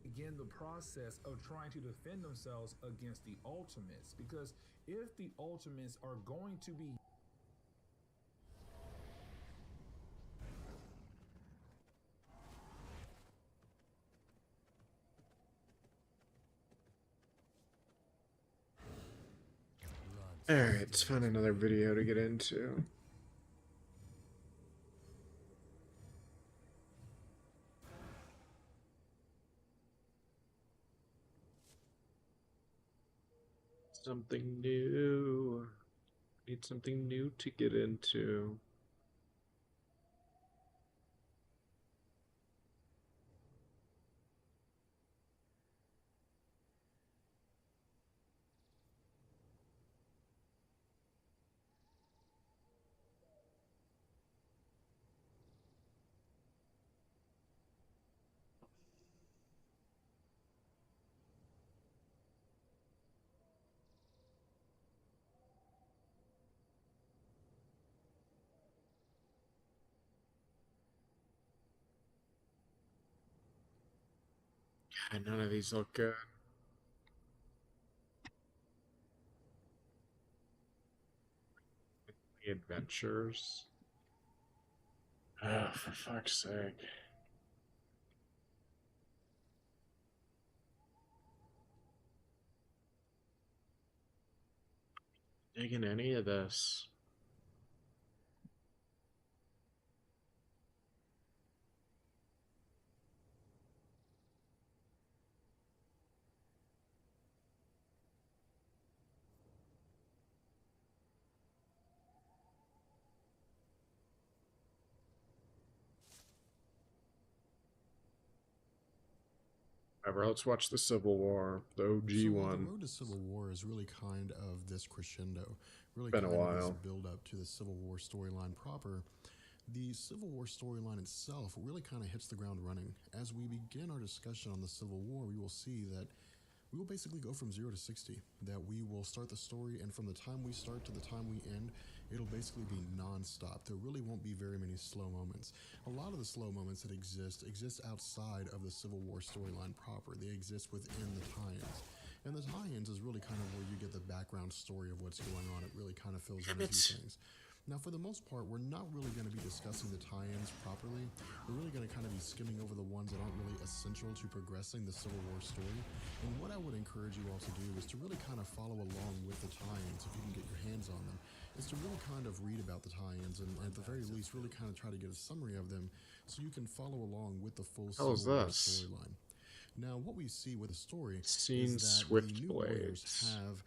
Begin the process of trying to defend themselves against the Ultimates, because if the Ultimates are going to be Alright, let's find another video to get into. Something new. Need something new to get into. God, none of these look good. The adventures. Oh, for fuck's sake. Digging any of this. Whatever, let's watch the Civil War, the OG while one. The road to Civil War is really kind of this crescendo, really Been a kind of this while. build up to the Civil War storyline proper. The Civil War storyline itself really kind of hits the ground running. As we begin our discussion on the Civil War, we will see that we will basically go from 0 to 60, that we will start the story, and from the time we start to the time we end, it'll basically be non-stop. There really won't be very many slow moments. A lot of the slow moments that exist outside of the Civil War storyline proper. They exist within the tie-ins. And the tie-ins is really kind of where you get the background story of what's going on. It really kind of fills in a few things. Now, for the most part, we're not really going to be discussing the tie-ins properly. We're really going to kind of be skimming over the ones that aren't really essential to progressing the Civil War story. And what I would encourage you all to do is to really kind of follow along with the tie-ins, if you can get your hands on them, is to really kind of read about the tie-ins and at the very least really kind of try to get a summary of them so you can follow along with the full Civil War storyline. Now, what we see with the story Seen is that Swift the new warriors Blades. have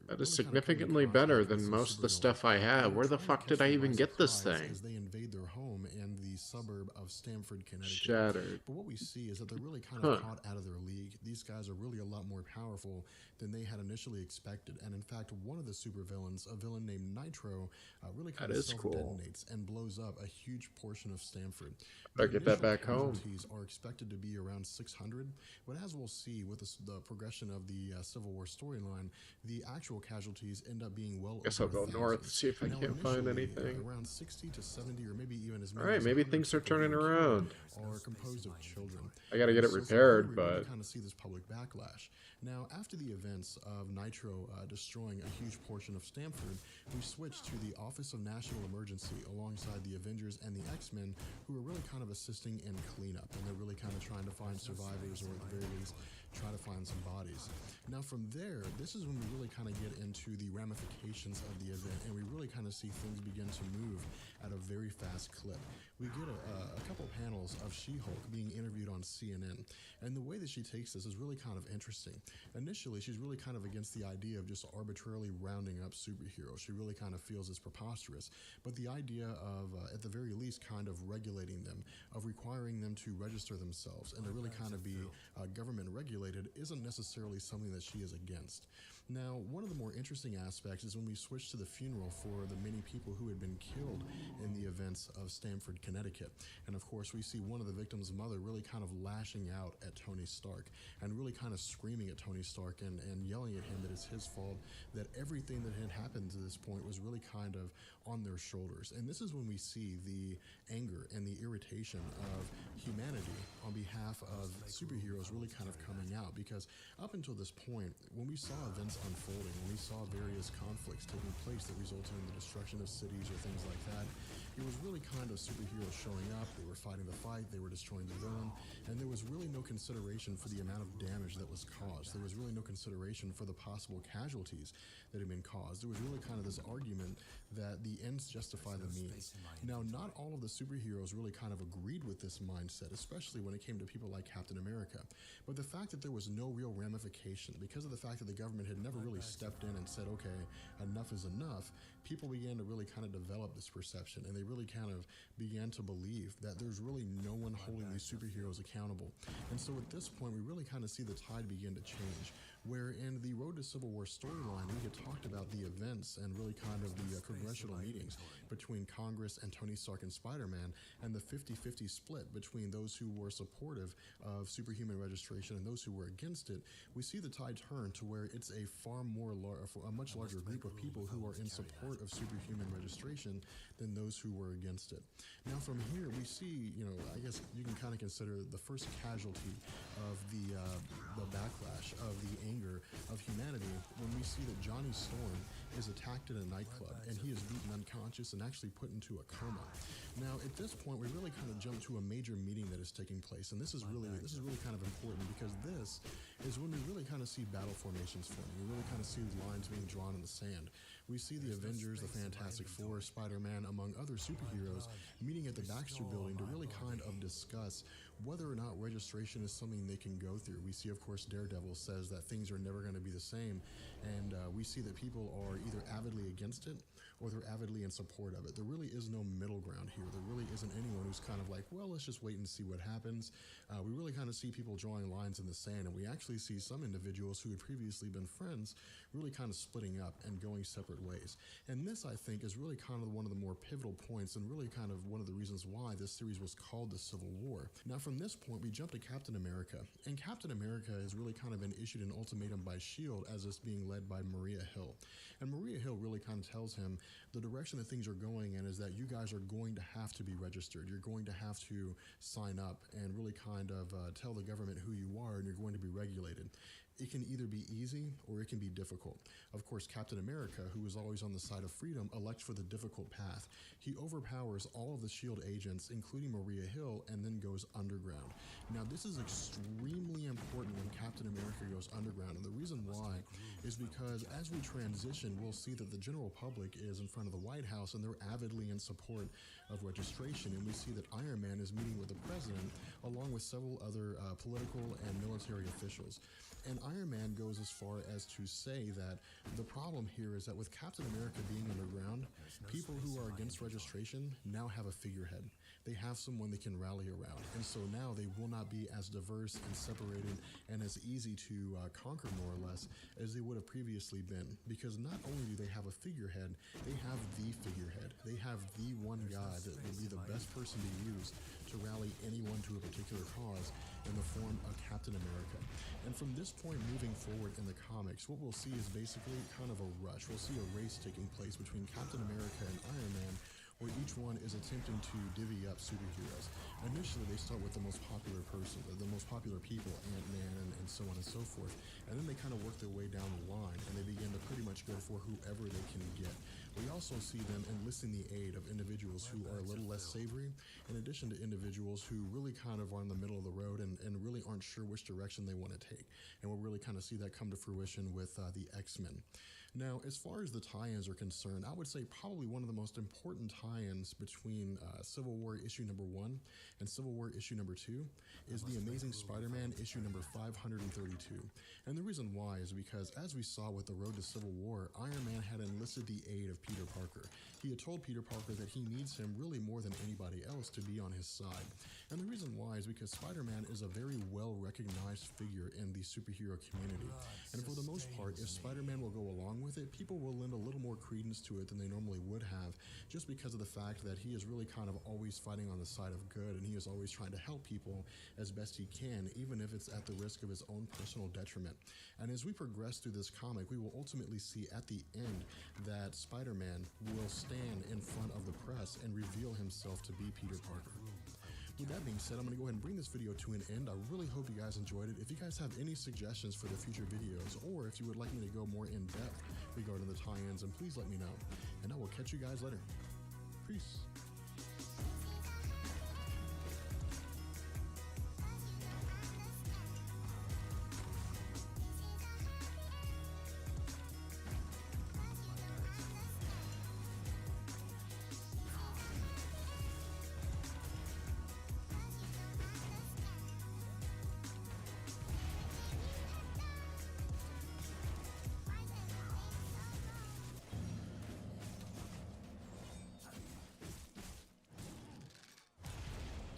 That is significantly better than most of the stuff I have. Where the fuck did I even get this thing? As they invade their home in the suburb of Stamford, Connecticut. Shattered. But what we see is that they're really kind of caught out of their league. These guys are really a lot more powerful than they had initially expected. And in fact, one of the supervillains, a villain named Nitro, really kind of self-detonates and blows up a huge portion of Stamford. Better get that back home. Casualties are expected to be around 600, but as we'll see with the progression of the Civil War storyline, the actual casualties end up being well Guess I'll go north, see if I can't find anything. Around 60 to 70, or maybe even as many. Alright, maybe things are turning around. Are composed of children. I gotta get it repaired, but kind of see this public backlash. Now, after the events of Nitro destroying a huge portion of Stamford, we switch to the Office of National Emergency alongside the Avengers and the X-Men, who are really kind of assisting in cleanup, and they're really kind of trying to find survivors, or at the very least try to find some bodies. Now from there, this is when we really kind of get into the ramifications of the event, and we really kind of see things begin to move at a very fast clip. We get a couple panels of She-Hulk being interviewed on CNN, and the way that she takes this is really kind of interesting. Initially, she's really kind of against the idea of just arbitrarily rounding up superheroes. She really kind of feels it's preposterous, but the idea of, at the very least, kind of regulating them, of requiring them to register themselves, and to really kind of be government regulated isn't necessarily something that she is against. Now, one of the more interesting aspects is when we switch to the funeral for the many people who had been killed in the events of Stamford, Connecticut. And of course, we see one of the victims' mother really kind of lashing out at Tony Stark and really kind of screaming at Tony Stark and yelling at him that it's his fault, that everything that had happened to this point was really kind of on their shoulders. And this is when we see the anger and the irritation of humanity on behalf of superheroes really kind of coming out, because up until this point, when we saw events unfolding, when we saw various conflicts taking place that resulted in the destruction of cities or things like that, It was really kind of superheroes showing up, they were fighting the fight, they were destroying the villain, and there was really no consideration for the amount of damage that was caused. There was really no consideration for the possible casualties that had been caused. There was really kind of this argument that the ends justify the means. Now, not all of the superheroes really kind of agreed with this mindset, especially when it came to people like Captain America. But the fact that there was no real ramification, because of the fact that the government had never really stepped in and said, okay, enough is enough, people began to really kind of develop this perception, and they really kind of began to believe that there's really no one holding these superheroes accountable. And so at this point, we really kind of see the tide begin to change, where in the Road to Civil War storyline, we had talked about the events and really kind of the congressional meetings between Congress and Tony Stark and Spider-Man, and the 50-50 split between those who were supportive of superhuman registration and those who were against it. We see the tide turn to where it's a a much larger group of people who are in support of superhuman registration than those who were against it. Now from here, we see, I guess you can kind of consider the first casualty of the backlash, of the anger of humanity, when we see that Johnny Storm is attacked in a nightclub and he is beaten unconscious and actually put into a coma. Now at this point, we really kind of jump to a major meeting that is taking place, and this is really kind of important, because this is when we really kind of see battle formations forming. We really kind of see lines being drawn in the sand. We see the Avengers, the Fantastic Four, Spider-Man, among other superheroes, meeting at the Baxter Building to really kind of discuss whether or not registration is something they can go through. We see, of course, Daredevil says that things are never going to be the same, and we see that people are either avidly against it or they're avidly in support of it. There really is no middle ground here. There really isn't anyone who's kind of like, well, let's just wait and see what happens. We really kind of see people drawing lines in the sand, and we actually see some individuals who had previously been friends really kind of splitting up and going separate ways. And this, I think, is really kind of one of the more pivotal points, and really kind of one of the reasons why this series was called the Civil War. Now, from this point, we jump to Captain America, and Captain America has really kind of been issued an ultimatum by S.H.I.E.L.D. as it's being led by Maria Hill. And Maria Hill really kind of tells him the direction that things are going in is that you guys are going to have to be registered. You're going to have to sign up and really kind of tell the government who you are, and you're going to be regulated. It can either be easy or it can be difficult. Of course, Captain America, who is always on the side of freedom, elects for the difficult path. He overpowers all of the S.H.I.E.L.D. agents, including Maria Hill, and then goes underground. Now, this is extremely important when Captain America goes underground, and the reason why is because as we transition, we'll see that the general public is in front of the White House, and they're avidly in support of registration, and we see that Iron Man is meeting with the president, along with several other political and military officials. And Iron Man goes as far as to say that the problem here is that with Captain America being underground, people who are against registration now have a figurehead. They have someone they can rally around. And so now they will not be as diverse and separated and as easy to conquer, more or less, as they would have previously been. Because not only do they have a figurehead, they have the figurehead. They have the one guy that will be the best person to use to rally anyone to a particular cause in the form of Captain America. And from this point moving forward in the comics, what we'll see is basically kind of a rush. We'll see a race taking place between Captain America and Iron Man, where each one is attempting to divvy up superheroes. Initially, they start with the most popular person, the most popular people, Ant-Man and so on and so forth. And then they kind of work their way down the line, and they begin to pretty much go for whoever they can get. We also see them enlisting the aid of individuals who are a little less savory, in addition to individuals who really kind of are in the middle of the road and really aren't sure which direction they want to take. And we'll really kind of see that come to fruition with the X-Men. Now, as far as the tie-ins are concerned, I would say probably one of the most important tie-ins between Civil War issue number 1 and Civil War issue number 2 is the Amazing Spider-Man issue number 532. And the reason why is because, as we saw with the Road to Civil War, Iron Man had enlisted the aid of Peter Parker. He had told Peter Parker that he needs him really more than anybody else to be on his side. And the reason why is because Spider-Man is a very well-recognized figure in the superhero community. And for the most part, if Spider-Man will go along with it, people will lend a little more credence to it than they normally would have, just because of the fact that he is really kind of always fighting on the side of good, and he is always trying to help people as best he can, even if it's at the risk of his own personal detriment. And as we progress through this comic, we will ultimately see at the end that Spider-Man will stand in front of the press and reveal himself to be Peter Parker. With that being said, I'm going to go ahead and bring this video to an end. I really hope you guys enjoyed it. If you guys have any suggestions for the future videos, or if you would like me to go more in depth regarding the tie-ins, then please let me know. And I will catch you guys later. Peace.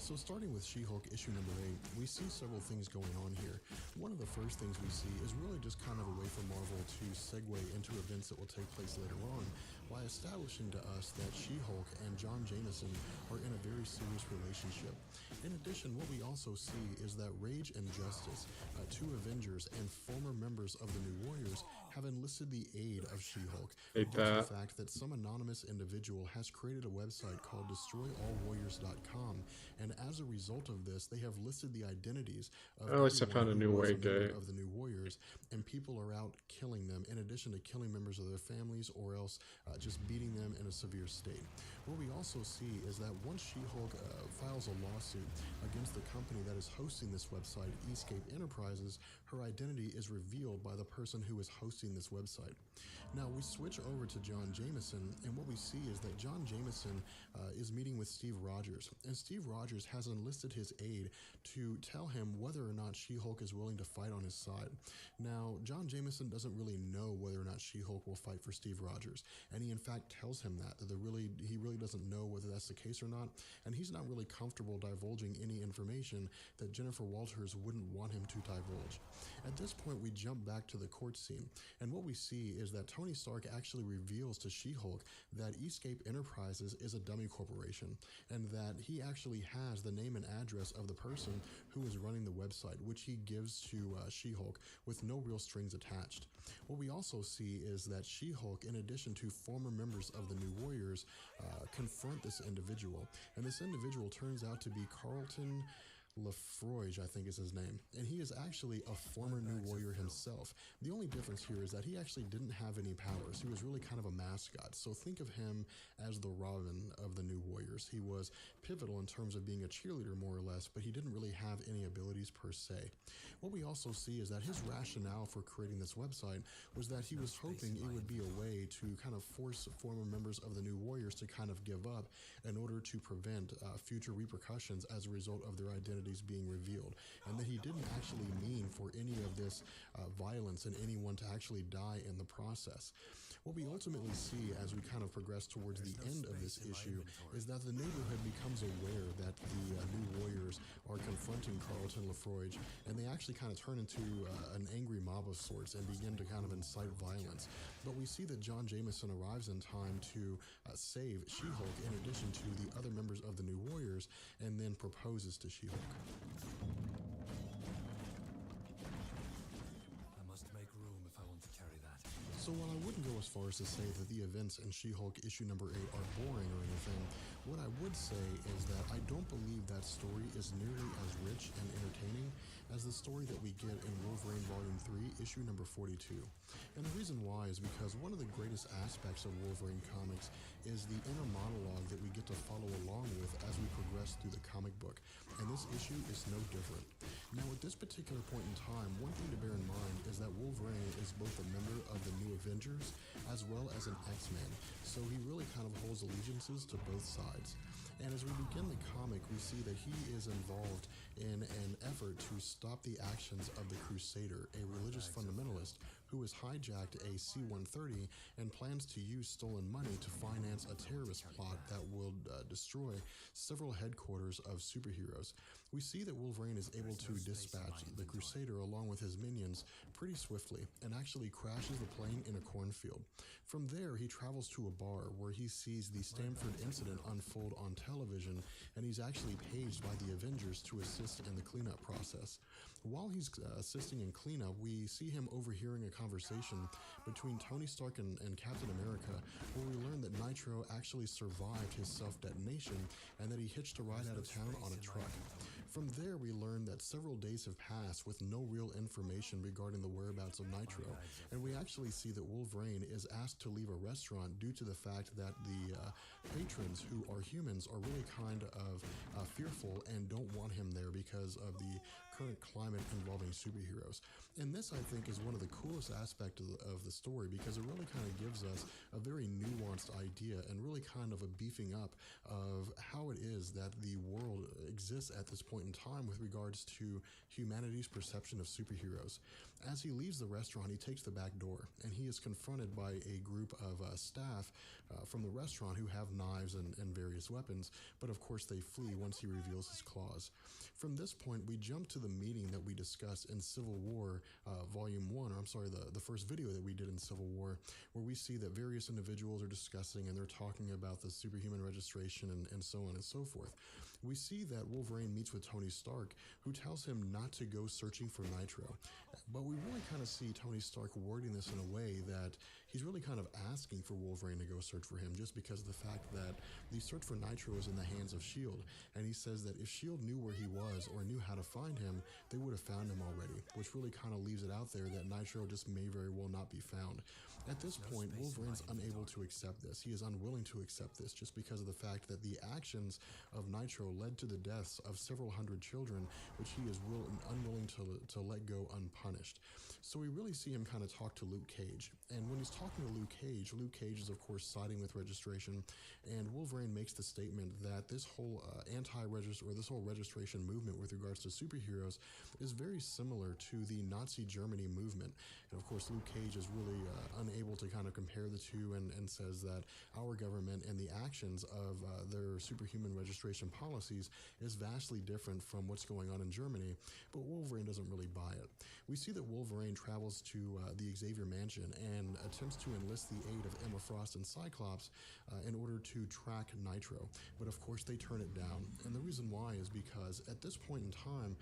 So starting with She-Hulk issue number 8, we see several things going on here. One of the first things we see is really just kind of a way for Marvel to segue into events that will take place later on by establishing to us that She-Hulk and John Jameson are in a very serious relationship. In addition, what we also see is that Rage and Justice, two Avengers and former members of the New Warriors, have enlisted the aid of She-Hulk due to the fact that some anonymous individual has created a website called DestroyAllWarriors.com, and as a result of this, they have listed the identities of At least I found a new way, Gay. of the New Warriors, and people are out killing them, in addition to killing members of their families or else just beating them in a severe state. What we also see is that once She-Hulk files a lawsuit against the company that is hosting this website, Escape Enterprises, her identity is revealed by the person who is hosting this website. Now we switch over to John Jameson, and what we see is that John Jameson is meeting with Steve Rogers, and Steve Rogers has enlisted his aide to tell him whether or not She-Hulk is willing to fight on his side. Now, John Jameson doesn't really know whether or not She-Hulk will fight for Steve Rogers, and he in fact tells him that he really doesn't know whether that's the case or not, and he's not really comfortable divulging any information that Jennifer Walters wouldn't want him to divulge. At this point, we jump back to the court scene, and what we see is that Tony Stark actually reveals to She-Hulk that Escape Enterprises is a dummy corporation, and that he actually has the name and address of the person who is running the website, which he gives to She-Hulk with no real strings attached. What we also see is that She-Hulk, in addition to former members of the New Warriors, confront this individual, and this individual turns out to be Carlton Lafroige, I think is his name, and he is actually a former New Warrior himself. The only difference here is that he actually didn't have any powers. He was really kind of a mascot, so think of him as the Robin of the New Warriors. He was pivotal in terms of being a cheerleader, more or less, but he didn't really have any abilities per se. What we also see is that his rationale for creating this website was that he was hoping it would be a way to kind of force former members of the New Warriors to kind of give up in order to prevent future repercussions as a result of their identities being revealed, and that he didn't actually mean for any of this violence and anyone to actually die in the process. What we ultimately see as we kind of progress towards the end of this issue is that the neighborhood becomes aware that the New Warriors are confronting Carlton Lafroige, and they actually kind of turn into an angry mob of sorts and begin to kind of incite violence. But we see that John Jameson arrives in time to save She-Hulk in addition to the other members of the New Warriors, and then proposes to She-Hulk. So while I wouldn't go as far as to say that the events in She-Hulk issue number 8 are boring or anything, what I would say is that I don't believe that story is nearly as rich and entertaining as the story that we get in Wolverine Volume 3, issue number 42. And the reason why is because one of the greatest aspects of Wolverine comics is the inner monologue that we get to follow along with as we progress through the comic book, and this issue is no different. Now at this particular point in time, one thing to bear in mind is that Wolverine is both a member of the New Avengers as well as an X-Man, so he really kind of holds allegiances to both sides. And as we begin the comic, we see that he is involved in an effort to stop the actions of the Crusader, a religious fundamentalist who has hijacked a C-130 and plans to use stolen money to finance a terrorist plot that will destroy several headquarters of superheroes. We see that Wolverine is able to dispatch the Crusader along with his minions pretty swiftly and actually crashes the plane in a cornfield. From there, he travels to a bar where he sees the Stamford incident unfold on television, and he's actually paged by the Avengers to assist in the cleanup process. While he's assisting in cleanup, we see him overhearing a conversation between Tony Stark and Captain America, where we learn that Nitro actually survived his self-detonation and that he hitched a ride out of town on a truck. From there, we learn that several days have passed with no real information regarding the whereabouts of Nitro, and we actually see that Wolverine is asked to leave a restaurant due to the fact that the patrons, who are humans, are really kind of fearful and don't want him there because of the current climate involving superheroes. And this, I think, is one of the coolest aspects of the story, because it really kind of gives us a very nuanced idea and really kind of a beefing up of how it is that the world exists at this point in time with regards to humanity's perception of superheroes. As he leaves the restaurant, he takes the back door, and he is confronted by a group of staff from the restaurant who have knives and various weapons, but of course they flee once he reveals his claws. From this point, we jump to the meeting that we discussed in Civil War Volume 1, or I'm sorry, the first video that we did in Civil War, where we see that various individuals are discussing and they're talking about the superhuman registration and so on and so forth. We see that Wolverine meets with Tony Stark, who tells him not to go searching for Nitro. But we really kind of see Tony Stark wording this in a way that he's really kind of asking for Wolverine to go search for him, just because of the fact that the search for Nitro is in the hands of S.H.I.E.L.D. And he says that if S.H.I.E.L.D. knew where he was or knew how to find him, they would have found him already, which really kind of leaves it out there that Nitro just may very well not be found. At this point, Wolverine's unable to accept this. He is unwilling to accept this just because of the fact that the actions of Nitro led to the deaths of several hundred children, which he is unwilling to let go unpunished. So we really see him kind of talk to Luke Cage. And when he's talking to Luke Cage is of course siding with registration, and Wolverine makes the statement that this whole this whole registration movement with regards to superheroes is very similar to the Nazi Germany movement. And of course, Luke Cage is really unable to kind of compare the two and says that our government and the actions of their superhuman registration policies is vastly different from what's going on in Germany, but Wolverine doesn't really buy it. We see that Wolverine travels to the Xavier Mansion and attempts to enlist the aid of Emma Frost and Cyclops in order to track Nitro, but of course they turn it down. And the reason why is because at this point in time,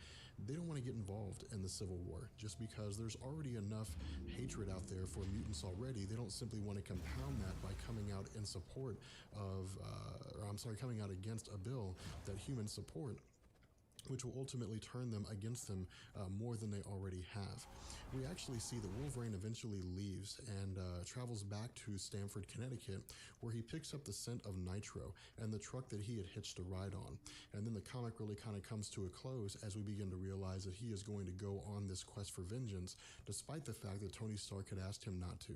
they don't want to get involved in the Civil War, just because there's already enough hatred out there for mutants already. They don't simply want to compound that by coming out in support of, coming out against a bill that humans support, which will ultimately turn them against them more than they already have. We actually see that Wolverine eventually leaves and travels back to Stamford, Connecticut, where he picks up the scent of Nitro and the truck that he had hitched a ride on. And then the comic really kind of comes to a close as we begin to realize that he is going to go on this quest for vengeance, despite the fact that Tony Stark had asked him not to.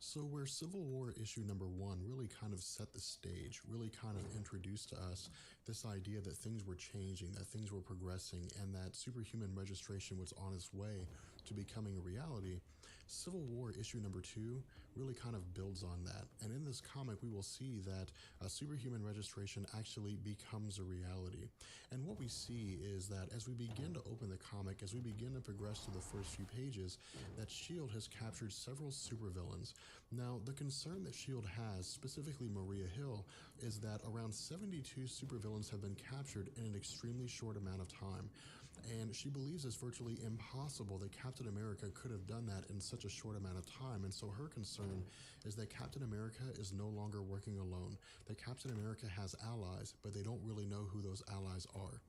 So where Civil War issue number 1 really kind of set the stage, really kind of introduced to us this idea that things were changing, that things were progressing, and that superhuman registration was on its way to becoming a reality, Civil War issue number 2 really kind of builds on that. And in this comic, we will see that superhuman registration actually becomes a reality. And what we see is that as we begin to open the comic, as we begin to progress to the first few pages, that S.H.I.E.L.D. has captured several supervillains. Now, the concern that S.H.I.E.L.D. has, specifically Maria Hill, is that around 72 supervillains have been captured in an extremely short amount of time. And she believes it's virtually impossible that Captain America could have done that in such a short amount of time. And so her concern is that Captain America is no longer working alone, that Captain America has allies, but they don't really know who those allies are.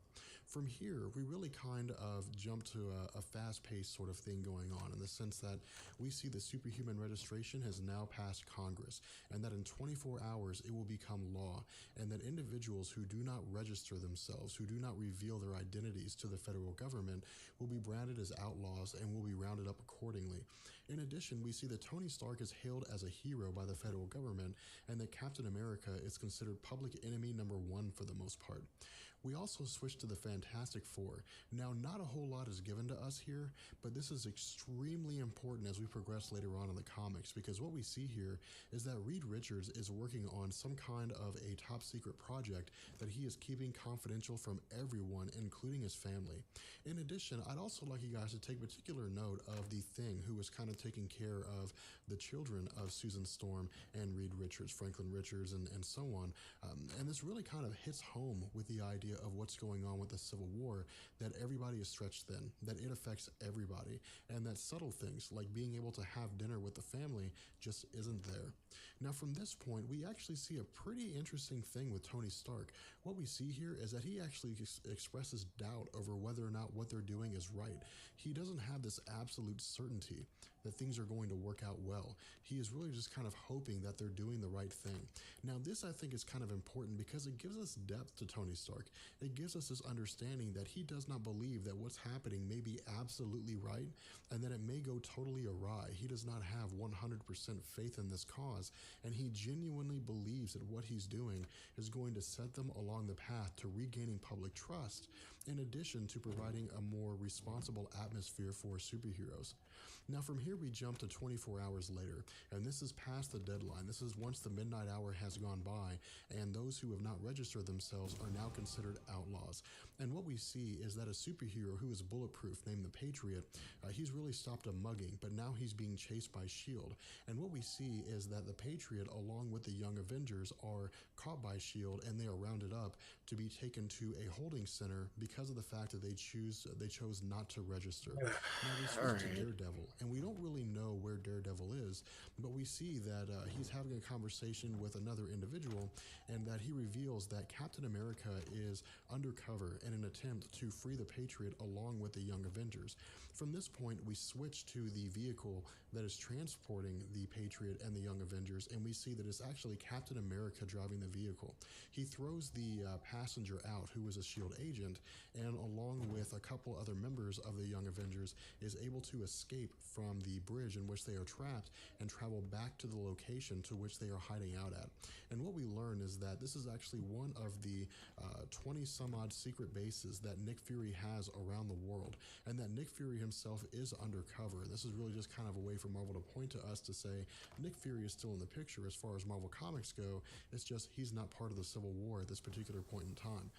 From here, we really kind of jump to a fast-paced sort of thing going on, in the sense that we see the superhuman registration has now passed Congress, and that in 24 hours it will become law, and that individuals who do not register themselves, who do not reveal their identities to the federal government, will be branded as outlaws and will be rounded up accordingly. In addition, we see that Tony Stark is hailed as a hero by the federal government, and that Captain America is considered public enemy number 1 for the most part. We also switch to the Fantastic Four. Now, not a whole lot is given to us here, but this is extremely important as we progress later on in the comics, because what we see here is that Reed Richards is working on some kind of a top secret project that he is keeping confidential from everyone, including his family. In addition, I'd also like you guys to take particular note of the Thing, who was kind of taking care of the children of Susan Storm and Reed Richards, Franklin Richards, and so on. And this really kind of hits home with the idea of what's going on with the Civil War, that everybody is stretched thin, that it affects everybody, and that subtle things like being able to have dinner with the family just isn't there. Now, from this point, we actually see a pretty interesting thing with Tony Stark. What we see here is that he actually expresses doubt over whether or not what they're doing is right. He doesn't have this absolute certainty that things are going to work out well. He is really just kind of hoping that they're doing the right thing. Now, this I think is kind of important because it gives us depth to Tony Stark. It gives us this understanding that he does not believe that what's happening may be absolutely right and that it may go totally awry. He does not have 100% faith in this cause, and he genuinely believes that what he's doing is going to set them along the path to regaining public trust, in addition to providing a more responsible atmosphere for superheroes. Now from here we jump to 24 hours later, and this is past the deadline. This is once the midnight hour has gone by, and those who have not registered themselves are now considered outlaws. And what we see is that a superhero who is bulletproof named the Patriot, he's really stopped a mugging, but now he's being chased by S.H.I.E.L.D. And what we see is that the Patriot, along with the Young Avengers, are caught by S.H.I.E.L.D. and they are rounded up to be taken to a holding center because of the fact that they chose not to register. Now we switch to Daredevil, and we don't really know where Daredevil is, but we see that he's having a conversation with another individual, and that he reveals that Captain America is undercover in an attempt to free the Patriot along with the Young Avengers. From this point, we switch to the vehicle that is transporting the Patriot and the Young Avengers, and we see that it's actually Captain America driving the vehicle. He throws the passenger out, who is a S.H.I.E.L.D. agent, and along with a couple other members of the Young Avengers, is able to escape from the bridge in which they are trapped and travel back to the location to which they are hiding out at. And what we learn is that this is actually one of the 20 some odd secret bases that Nick Fury has around the world, and that Nick Fury himself is undercover. This is really just kind of a way for Marvel to point to us to say Nick Fury is still in the picture as far as Marvel Comics go. It's just he's not part of the Civil War at this particular point in time.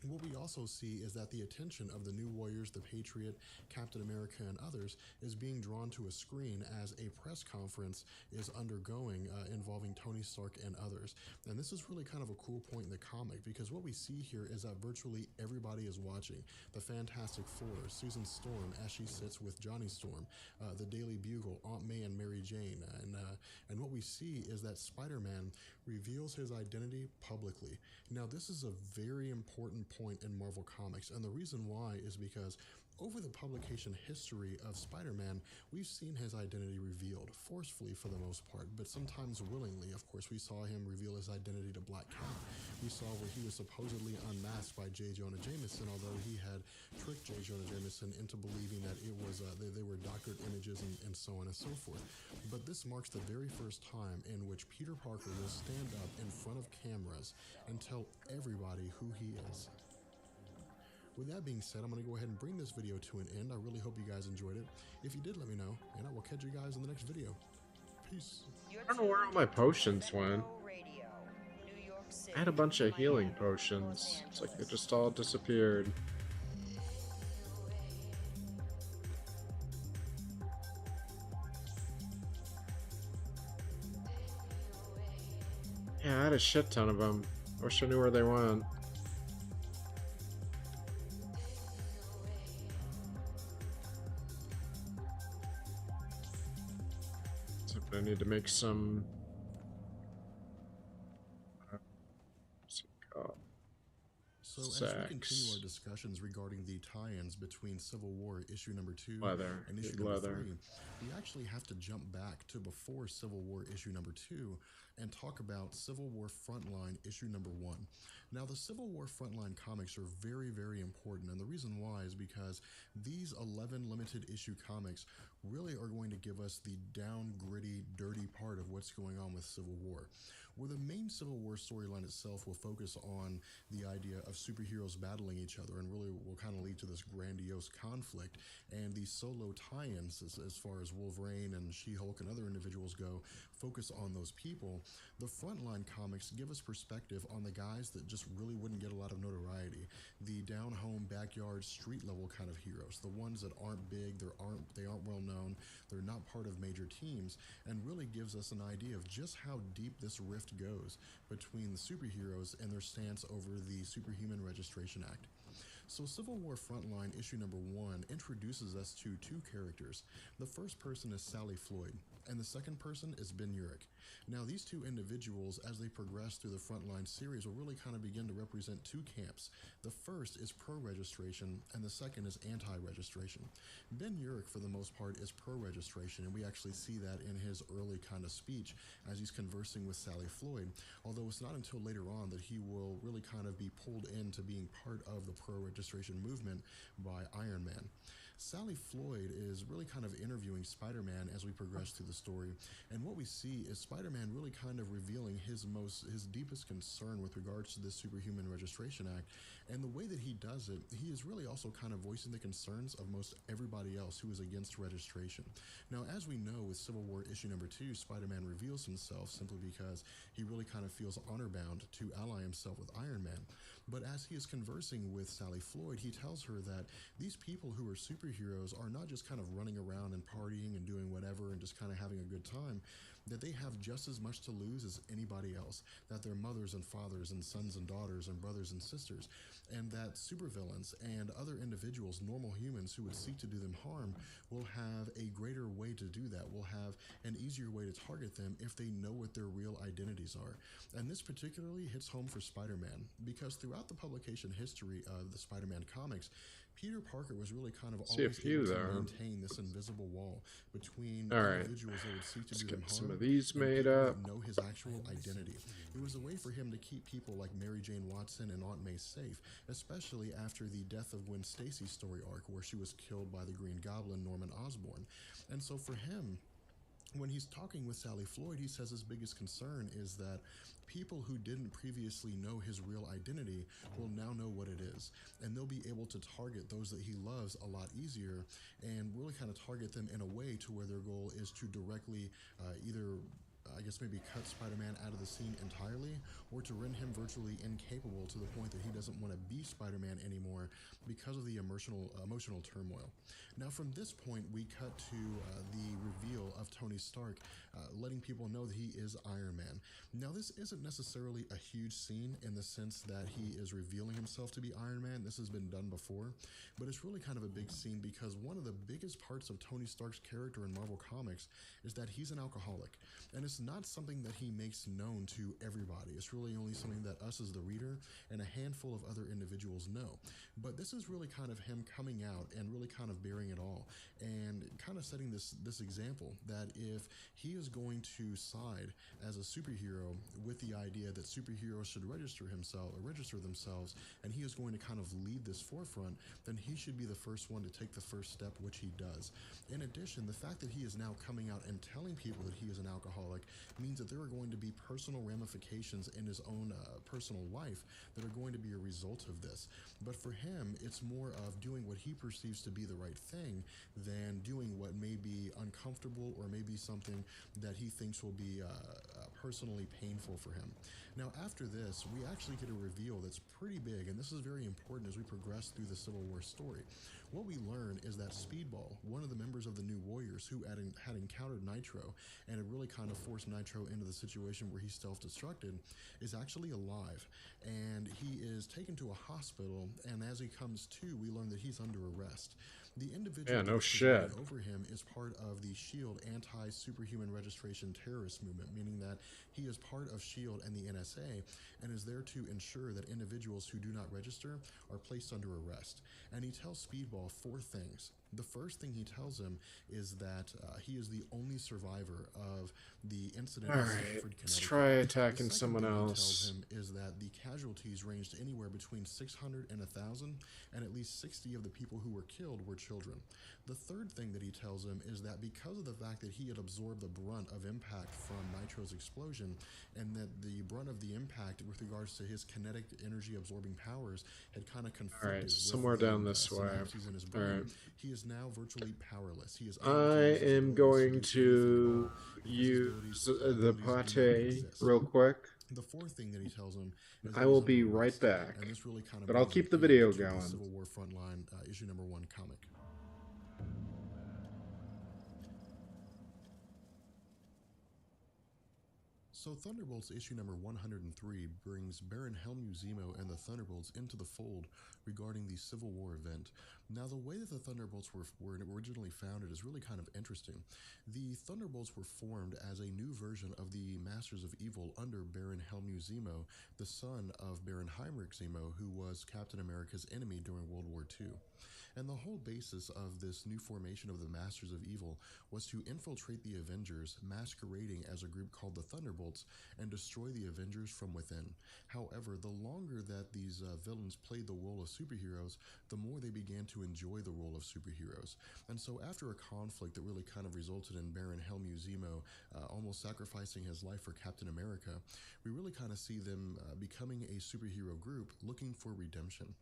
What we also see is that the attention of the New Warriors, the Patriot, Captain America, and others is being drawn to a screen as a press conference is undergoing involving Tony Stark and others. And this is really kind of a cool point in the comic, because what we see here is that virtually everybody is watching. The Fantastic Four, Susan Storm as she sits with Johnny Storm, the Daily Bugle, Aunt May and Mary Jane, and what we see is that Spider-Man reveals his identity publicly. Now this is a very important point in Marvel Comics, and the reason why is because over the publication history of Spider-Man, we've seen his identity revealed, forcefully for the most part, but sometimes willingly. Of course, we saw him reveal his identity to Black Cat. We saw where he was supposedly unmasked by J. Jonah Jameson, although he had tricked J. Jonah Jameson into believing that it was they were doctored images and so on and so forth. But this marks the very first time in which Peter Parker will stand up in front of cameras and tell everybody who he is. With that being said, I'm going to go ahead and bring this video to an end. I really hope you guys enjoyed it. If you did, let me know, and I will catch you guys in the next video. Peace. I don't know where all my potions went. I had a bunch of healing potions. It's like they just all disappeared. Yeah, I had a shit ton of them. I wish I knew where they went. I need to make some. What's it called? So as we continue our discussions regarding the tie-ins between Civil War issue number 2 and issue number 3, we actually have to jump back to before Civil War issue number 2 and talk about Civil War Frontline issue number 1. Now the Civil War Frontline comics are very, very important, and the reason why is because these 11 limited issue comics really are going to give us the down, gritty, dirty part of what's going on with Civil War. Where the main Civil War storyline itself will focus on the idea of superheroes battling each other and really will kind of lead to this grandiose conflict, and the solo tie-ins as far as Wolverine and She-Hulk and other individuals go focus on those people. The Frontline comics give us perspective on the guys that just really wouldn't get a lot of notoriety, the down-home, backyard, street-level kind of heroes, the ones that aren't big, they aren't well-known, they're not part of major teams, and really gives us an idea of just how deep this rift goes between the superheroes and their stance over the Superhuman Registration Act. So Civil War Frontline issue number 1 introduces us to two characters. The first person is Sally Floyd, and the second person is Ben Urich. Now these two individuals, as they progress through the Frontline series, will really kind of begin to represent two camps. The first is pro-registration, and the second is anti-registration. Ben Urich, for the most part, is pro-registration, and we actually see that in his early kind of speech as he's conversing with Sally Floyd, although it's not until later on that he will really kind of be pulled into being part of the pro-registration movement by Iron Man. Sally Floyd is really kind of interviewing Spider-Man as we progress through the story, and what we see is Spider-Man really kind of revealing his deepest concern with regards to this Superhuman Registration Act, and the way that he does it, he is really also kind of voicing the concerns of most everybody else who is against registration. Now, as we know with Civil War issue number 2, Spider-Man reveals himself simply because he really kind of feels honor-bound to ally himself with Iron Man. But as he is conversing with Sally Floyd, he tells her that these people who are superheroes are not just kind of running around and partying and doing whatever and just kind of having a good time, that they have just as much to lose as anybody else, that they're mothers and fathers and sons and daughters and brothers and sisters, and that supervillains and other individuals, normal humans who would seek to do them harm, will have a greater way to do that, will have an easier way to target them if they know what their real identities are. And this particularly hits home for Spider-Man, because throughout the publication history of the Spider-Man comics, Peter Parker was really kind of always able to maintain this invisible wall between individuals that would seek to do them harm some of these made and people up. that know his actual identity. It was a way for him to keep people like Mary Jane Watson and Aunt May safe, especially after the death of Gwen Stacy's story arc where she was killed by the Green Goblin, Norman Osborn. And so for him, when he's talking with Sally Floyd, he says his biggest concern is that people who didn't previously know his real identity will now know what it is, and they'll be able to target those that he loves a lot easier and really kind of target them in a way to where their goal is to directly either I guess maybe cut Spider-Man out of the scene entirely, or to render him virtually incapable to the point that he doesn't want to be Spider-Man anymore because of the emotional turmoil. Now from this point, we cut to the reveal of Tony Stark, letting people know that he is Iron Man. Now this isn't necessarily a huge scene in the sense that he is revealing himself to be Iron Man. This has been done before, but it's really kind of a big scene because one of the biggest parts of Tony Stark's character in Marvel Comics is that he's an alcoholic, and it's not something that he makes known to everybody. It's really only something that us as the reader and a handful of other individuals know. But this is really kind of him coming out and really kind of bearing it all and kind of setting this example that if he is going to side as a superhero with the idea that superheroes should register themselves, and he is going to kind of lead this forefront, then he should be the first one to take the first step, which he does. In addition, the fact that he is now coming out and telling people that he is an alcoholic means that there are going to be personal ramifications in his own personal life that are going to be a result of this. But for him, it's more of doing what he perceives to be the right thing than doing what may be uncomfortable or maybe something that he thinks will be personally painful for him. Now, after this, we actually get a reveal that's pretty big, and this is very important as we progress through the Civil War story. What we learn is that Speedball, one of the members of the New Warriors who had encountered Nitro and had really kind of forced Nitro into the situation where he self-destructed, is actually alive, and he is taken to a hospital, and as he comes to, we learn that he's under arrest. The individual that's over him is part of the SHIELD anti-superhuman registration terrorist movement, meaning that he is part of SHIELD and the NSA and is there to ensure that individuals who do not register are placed under arrest. And he tells Speedball 4 things. The first thing he tells him is that he is the only survivor of the incident in Stamford, Connecticut. Let's try attacking someone else. The second thing he tells him is that the casualties ranged anywhere between 600 and 1,000, and at least 60 of the people who were killed were children. The third thing that he tells him is that because of the fact that he had absorbed the brunt of impact from Nitro's explosion, and that the brunt of the impact with regards to his kinetic energy absorbing powers had kind of conflicted with somewhere down this way. In his brain, he is now virtually powerless. He is I am going to use the pate real quick. The fourth thing that he tells him is I will be right back, and this really kind of but I'll keep the video the going. Civil War Frontline issue number 1 comic. So Thunderbolts issue number 103 brings Baron Helmu Zemo and the Thunderbolts into the fold regarding the Civil War event. Now, the way that the Thunderbolts were originally founded is really kind of interesting. The Thunderbolts were formed as a new version of the Masters of Evil under Baron Helmu Zemo, the son of Baron Heinrich Zemo, who was Captain America's enemy during World War II. And the whole basis of this new formation of the Masters of Evil was to infiltrate the Avengers, masquerading as a group called the Thunderbolts, and destroy the Avengers from within. However, the longer that these villains played the role of superheroes, the more they began to enjoy the role of superheroes. And so after a conflict that really kind of resulted in Baron Helmut Zemo almost sacrificing his life for Captain America, we really kind of see them becoming a superhero group looking for redemption.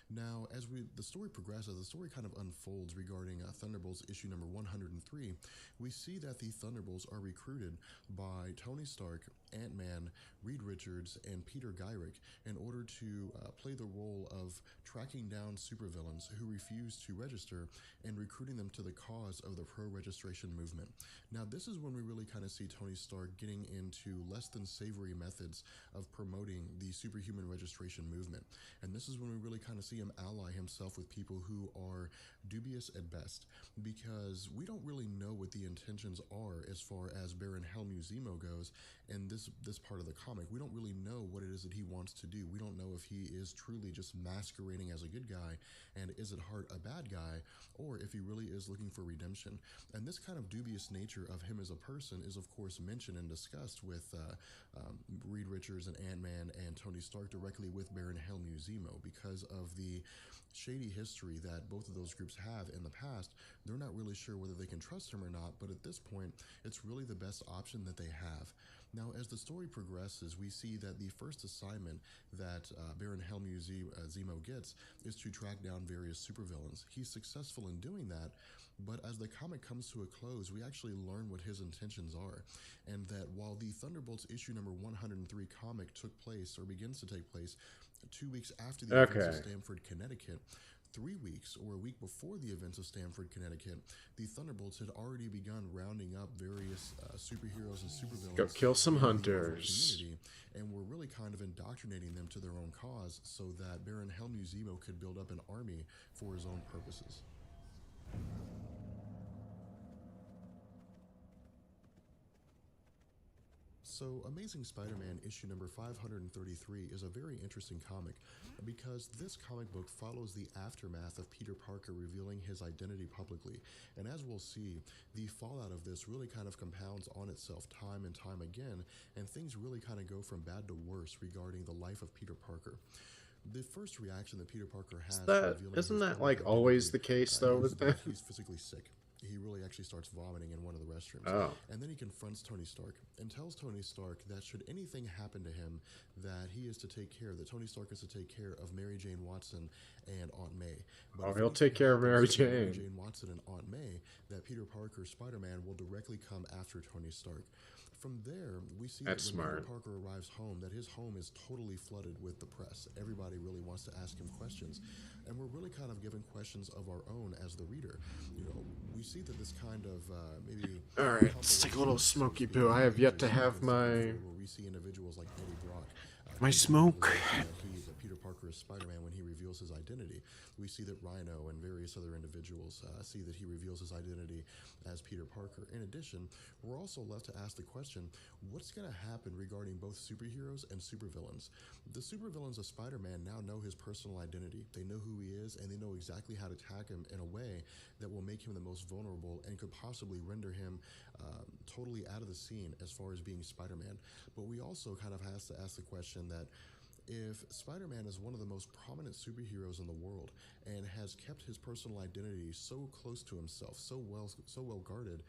Now, as the story progresses, the story kind of unfolds regarding Thunderbolts issue number 103. We see that the Thunderbolts are recruited by Tony Stark, Ant-Man, Reed Richards, and Peter Gyrick in order to play the role of tracking down supervillains who refuse to register and recruiting them to the cause of the pro-registration movement. Now, this is when we really kind of see Tony Stark getting into less than savory methods of promoting the superhuman registration movement. And this is when we really kind of see him ally himself with people who are dubious at best, because we don't really know what the intentions are as far as Baron Helmut Zemo goes in this part of the comic. We don't really know what it is that he wants to do. We don't know if he is truly just masquerading as a good guy and is at heart a bad guy, or if he really is looking for redemption. And this kind of dubious nature of him as a person is of course mentioned and discussed with Reed Richards and Ant-Man and Tony Stark directly with Baron Helmut Zemo. Because of the shady history that both of those groups have in the past, they're not really sure whether they can trust him or not, but at this point it's really the best option that they have. Now, as the story progresses, we see that the first assignment that Baron Helmut Zemo gets is to track down various supervillains. He's successful in doing that, but as the comic comes to a close, we actually learn what his intentions are, and that while the Thunderbolts issue number 103 comic took place, or begins to take place, 2 weeks after the events of Stamford, Connecticut, 3 weeks or a week before the events of Stamford, Connecticut, the Thunderbolts had already begun rounding up various superheroes and supervillains. Go kill some hunters. And were really kind of indoctrinating them to their own cause so that Baron Helmut Zemo could build up an army for his own purposes. So, Amazing Spider-Man issue number 533 is a very interesting comic because this comic book follows the aftermath of Peter Parker revealing his identity publicly. And as we'll see, the fallout of this really kind of compounds on itself time and time again, and things really kind of go from bad to worse regarding the life of Peter Parker. The first reaction that Peter Parker has isn't that like always the case though with that? He's physically sick. He really actually starts vomiting in one of the restrooms. Oh. And then he confronts Tony Stark and tells Tony Stark that should anything happen to him, that he is to take care, that Tony Stark is to take care of Mary Jane Watson and Aunt May. But he'll take care of Mary Jane. Mary Jane Watson and Aunt May, that Peter Parker, Spider-Man, will directly come after Tony Stark. From there, we see that when Peter Parker arrives home, that his home is totally flooded with the press. Everybody really wants to ask him questions, and we're really kind of given questions of our own as the reader. You know, we see that this kind of maybe. All right, let's take a little smoky poo. I have yet to have my. We see individuals like Eddie Brock. My smoke. Peter Parker is Spider-Man when he reveals his identity. We see that Rhino and various other individuals see that he reveals his identity as Peter Parker. In addition, we're also left to ask the question, what's going to happen regarding both superheroes and supervillains? The supervillains of Spider-Man now know his personal identity. They know who he is, and they know exactly how to attack him in a way that will make him the most vulnerable and could possibly render him totally out of the scene as far as being Spider-Man. But we also kind of have to ask the question that if Spider-Man is one of the most prominent superheroes in the world and has kept his personal identity so close to himself, so well guarded,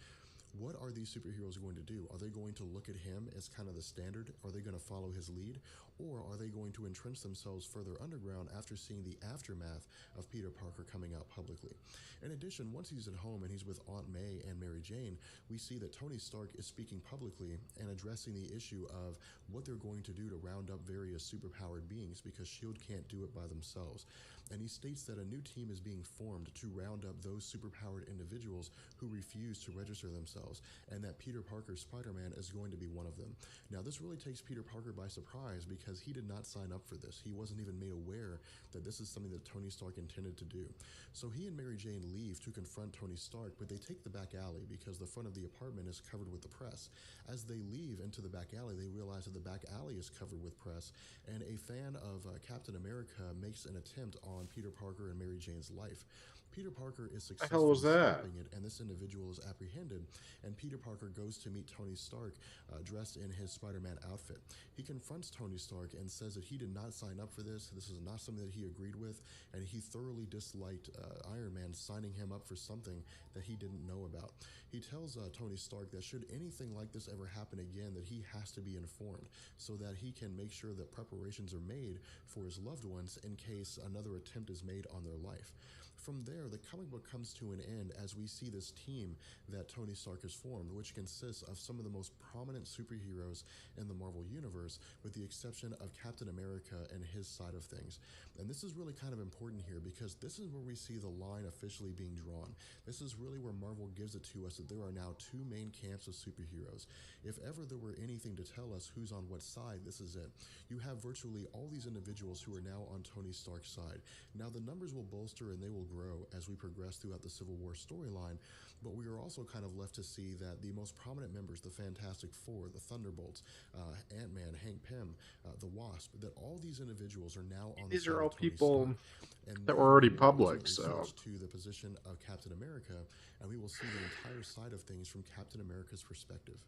what are these superheroes going to do? Are they going to look at him as kind of the standard? Are they going to follow his lead? Or are they going to entrench themselves further underground after seeing the aftermath of Peter Parker coming out publicly? In addition, once he's at home and he's with Aunt May and Mary Jane, we see that Tony Stark is speaking publicly and addressing the issue of what they're going to do to round up various superpowered beings because S.H.I.E.L.D. can't do it by themselves. And he states that a new team is being formed to round up those superpowered individuals who refuse to register themselves, and that Peter Parker, Spider-Man, is going to be one of them. Now, this really takes Peter Parker by surprise because he did not sign up for this. He wasn't even made aware that this is something that Tony Stark intended to do. So he and Mary Jane leave to confront Tony Stark, but they take the back alley because the front of the apartment is covered with the press. As they leave into the back alley, they realize that the back alley is covered with press, and a fan of Captain America makes an attempt on on Peter Parker and Mary Jane's life. Peter Parker is The hell was successfully that? stopping it, and this individual is apprehended, and Peter Parker goes to meet Tony Stark dressed in his Spider-Man outfit. He confronts Tony Stark and says that he did not sign up for this. This is not something that he agreed with, and he thoroughly disliked Iron Man signing him up for something that he didn't know about. He tells Tony Stark that should anything like this ever happen again, that he has to be informed so that he can make sure that preparations are made for his loved ones in case another attempt is made on their life. From there, the comic book comes to an end as we see this team that Tony Stark has formed, which consists of some of the most prominent superheroes in the Marvel Universe, with the exception of Captain America and his side of things. And this is really kind of important here because this is where we see the line officially being drawn. This is really where Marvel gives it to us that there are now two main camps of superheroes. If ever there were anything to tell us who's on what side, this is it. You have virtually all these individuals who are now on Tony Stark's side. Now the numbers will bolster and they will grow as we progress throughout the Civil War storyline, but we are also kind of left to see that the most prominent members, the Fantastic Four, the Thunderbolts, Ant-Man, Hank Pym, the Wasp, that all these individuals are now on These the are side all of Tony people Stark. And that they were already will public, ultimately so switch to the position of Captain America, and we will see the entire side of things from Captain America's perspective.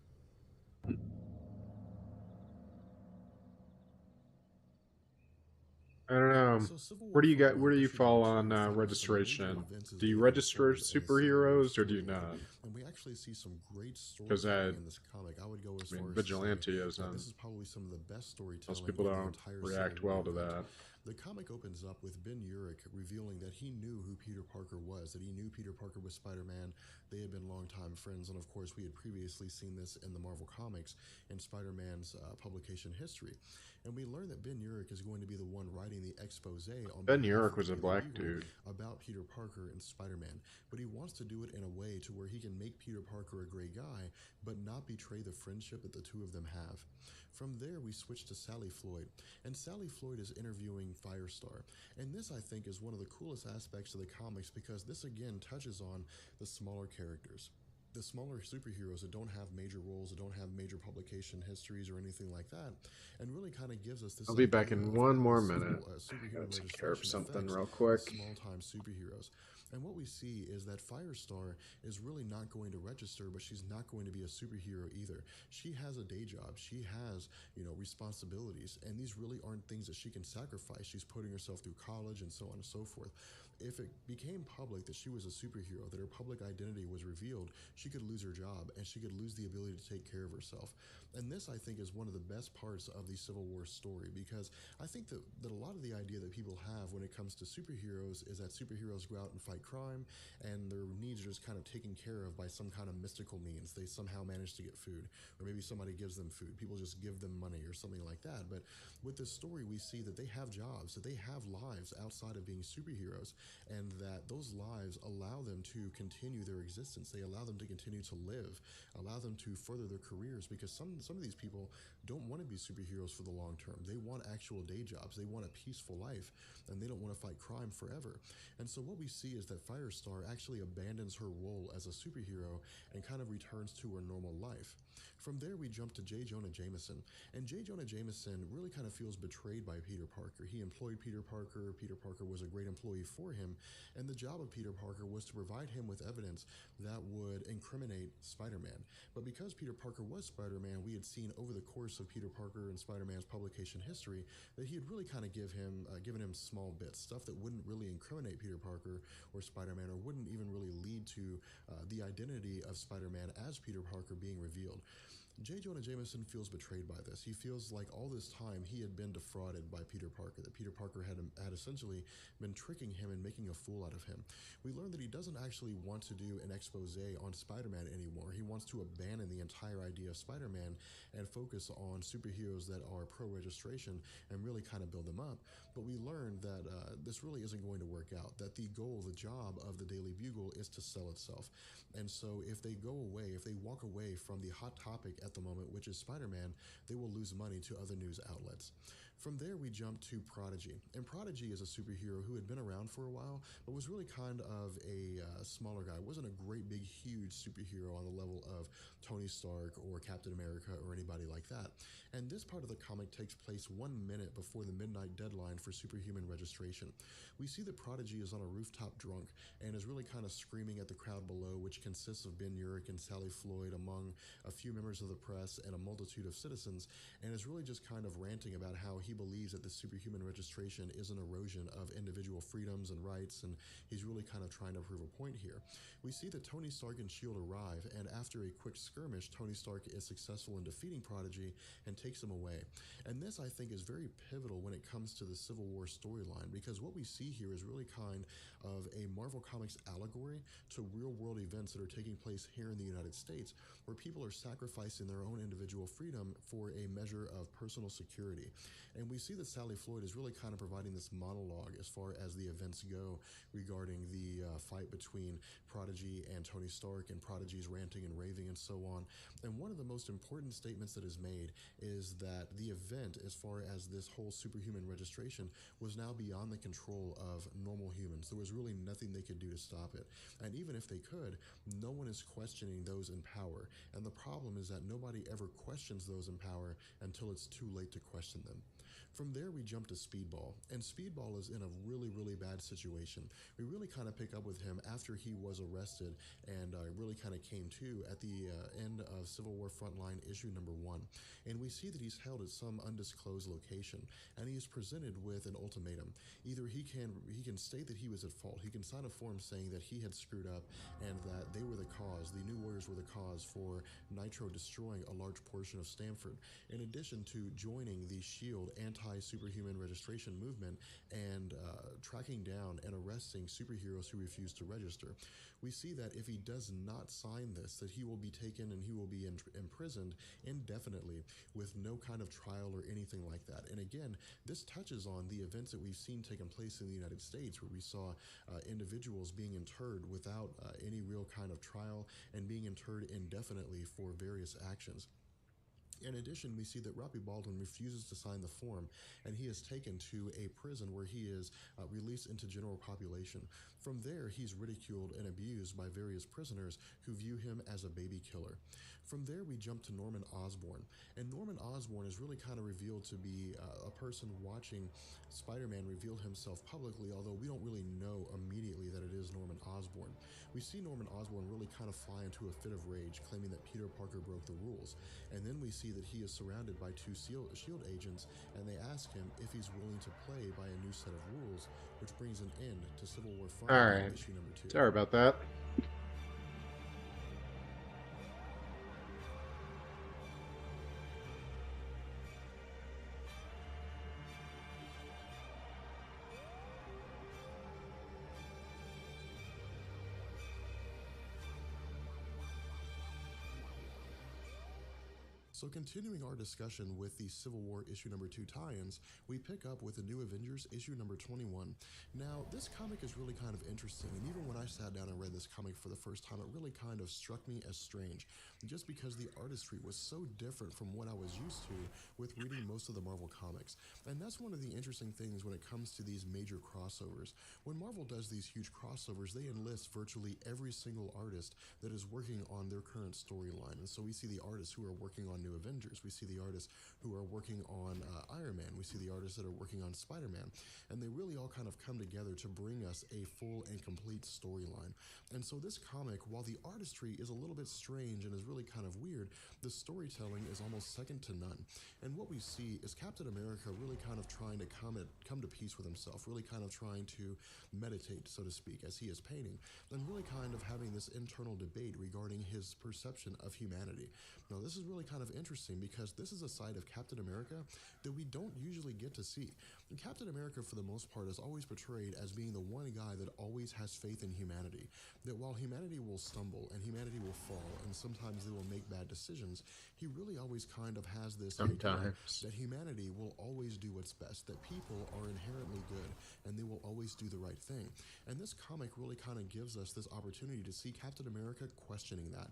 I don't know. So Civil Where War do you Part get? 1 Where do you issued fall number 2 on follows the major registration? events as Do you they register unfold in a Civil War superheroes or do you storyline. not? And we actually see some great Because storytelling in this comic. I would go as far as to say vigilanteism. this is probably some of the best storytelling Most people in the don't entire react Civil War well to event. that. The comic opens up with Ben Urich revealing that he knew who Peter Parker was, that he knew Peter Parker was Spider-Man. They had been longtime friends, and of course we had previously seen this in the Marvel Comics in Spider-Man's publication history. And we learn that Ben Urich is going to be the one writing the expose on Ben behalf Urich of was a Daily black Bugle dude. about Peter Parker and Spider-Man, but he wants to do it in a way to where he can make Peter Parker a great guy, but not betray the friendship that the two of them have. From there, we switch to Sally Floyd, and Sally Floyd is interviewing Firestar. And this, I think, is one of the coolest aspects of the comics because this again touches on the smaller characters. The smaller superheroes that don't have major roles, that don't have major publication histories or anything like that, and really kind of gives us this. I'll be back idea in of one how more the civil, minute. superhero Gotta take care of registration something affects real quick. small-time superheroes. And what we see is that Firestar is really not going to register, but she's not going to be a superhero either. She has a day job. She has, responsibilities, and these really aren't things that she can sacrifice. She's putting herself through college and so on and so forth. If it became public that she was a superhero, that her public identity was revealed, she could lose her job and she could lose the ability to take care of herself. And this, I think, is one of the best parts of the Civil War story because I think that a lot of the idea that people have when it comes to superheroes is that superheroes go out and fight crime and their needs are just kind of taken care of by some kind of mystical means. They somehow manage to get food, or maybe somebody gives them food. People just give them money or something like that. But with this story, we see that they have jobs, that they have lives outside of being superheroes, and that those lives allow them to continue their existence. They allow them to continue to live, allow them to further their careers, because some of these people don't want to be superheroes for the long term. They want actual day jobs. They want a peaceful life, and they don't want to fight crime forever. And so what we see is that Firestar actually abandons her role as a superhero and kind of returns to her normal life. From there, we jump to J. Jonah Jameson. And J. Jonah Jameson really kind of feels betrayed by Peter Parker. He employed Peter Parker. Peter Parker was a great employee for him. And the job of Peter Parker was to provide him with evidence that would incriminate Spider-Man. But because Peter Parker was Spider-Man, we had seen over the course of Peter Parker and Spider-Man's publication history that he had really kind of given him small bits, stuff that wouldn't really incriminate Peter Parker or Spider-Man, or wouldn't even really lead to the identity of Spider-Man as Peter Parker being revealed. J. Jonah Jameson feels betrayed by this. He feels like all this time he had been defrauded by Peter Parker, that Peter Parker had essentially been tricking him and making a fool out of him. We learn that he doesn't actually want to do an expose on Spider-Man anymore. He wants to abandon the entire idea of Spider-Man and focus on superheroes that are pro-registration and really kind of build them up. But we learn that this really isn't going to work out, that the goal, the job of the Daily Bugle is to sell itself. And so if they go away, if they walk away from the hot topic at the moment, which is Spider-Man, they will lose money to other news outlets. From there, we jump to Prodigy. And Prodigy is a superhero who had been around for a while, but was really kind of a smaller guy. Wasn't a great, big, huge superhero on the level of Tony Stark or Captain America or anybody like that. And this part of the comic takes place 1 minute before the midnight deadline for superhuman registration. We see that Prodigy is on a rooftop drunk and is really kind of screaming at the crowd below, which consists of Ben Urich and Sally Floyd, among a few members of the press and a multitude of citizens, and is really just kind of ranting about how he believes that the superhuman registration is an erosion of individual freedoms and rights, and he's really kind of trying to prove a point here. We see that Tony Stark and S.H.I.E.L.D. arrive, and after a quick skirmish, Tony Stark is successful in defeating Prodigy and takes him away. And this, I think, is very pivotal when it comes to the Civil War storyline, because what we see here is really kind of a Marvel Comics allegory to real-world events that are taking place here in the United States, where people are sacrificing their own individual freedom for a measure of personal security. And we see that Sally Floyd is really kind of providing this monologue as far as the events go regarding the fight between Prodigy and Tony Stark, and Prodigy's ranting and raving and so on. And one of the most important statements that is made is that the event, as far as this whole superhuman registration, was now beyond the control of normal humans. There was really nothing they could do to stop it. And even if they could, no one is questioning those in power. And the problem is that nobody ever questions those in power until it's too late to question them. From there, we jump to Speedball, and Speedball is in a really, really bad situation. We really kind of pick up with him after he was arrested and really kind of came to at the end of Civil War Frontline issue number 1. And we see that he's held at some undisclosed location, and he is presented with an ultimatum. Either he can state that he was at fault, he can sign a form saying that he had screwed up and that they were the cause, the New Warriors were the cause for Nitro destroying a large portion of Stamford, in addition to joining the S.H.I.E.L.D. anti-superhuman registration movement and tracking down and arresting superheroes who refuse to register. We see that if he does not sign this, that he will be taken and he will be imprisoned indefinitely with no kind of trial or anything like that. And again, this touches on the events that we've seen taking place in the United States, where we saw individuals being interred without any real kind of trial and being interred indefinitely for various actions. In addition, we see that Robbie Baldwin refuses to sign the form, and he is taken to a prison where he is released into general population. From there, he's ridiculed and abused by various prisoners who view him as a baby killer. From there, we jump to Norman Osborn, and Norman Osborn is really kind of revealed to be a person watching Spider-Man reveal himself publicly, although we don't really know immediately that it is Norman Osborn. We see Norman Osborn really kind of fly into a fit of rage, claiming that Peter Parker broke the rules, and then we see that he is surrounded by 2 S.H.I.E.L.D. agents, and they ask him if he's willing to play by a new set of rules, which brings an end to Civil War Frontline issue number 2. Sorry about that. So continuing our discussion with the Civil War issue number 2 tie-ins, we pick up with the New Avengers issue number 21. Now, this comic is really kind of interesting, and even when I sat down and read this comic for the first time, it really kind of struck me as strange, just because the artistry was so different from what I was used to with reading most of the Marvel comics. And that's one of the interesting things when it comes to these major crossovers. When Marvel does these huge crossovers, they enlist virtually every single artist that is working on their current storyline. And so we see the artists who are working on New Avengers, we see the artists who are working on Iron Man, we see the artists that are working on Spider-Man, and they really all kind of come together to bring us a full and complete storyline. And so this comic, while the artistry is a little bit strange and is really kind of weird, the storytelling is almost second to none. And what we see is Captain America really kind of trying to come to peace with himself, really kind of trying to meditate, so to speak, as he is painting, and really kind of having this internal debate regarding his perception of humanity. Now, this is really kind of interesting because this is a side of Captain America that we don't usually get to see. And Captain America, for the most part, is always portrayed as being the one guy that always has faith in humanity. That while humanity will stumble and humanity will fall, and sometimes they will make bad decisions, he really always kind of has this idea Sometimes. that humanity will always do what's best, that people are inherently good, and they will always do the right thing. And this comic really kind of gives us this opportunity to see Captain America questioning that.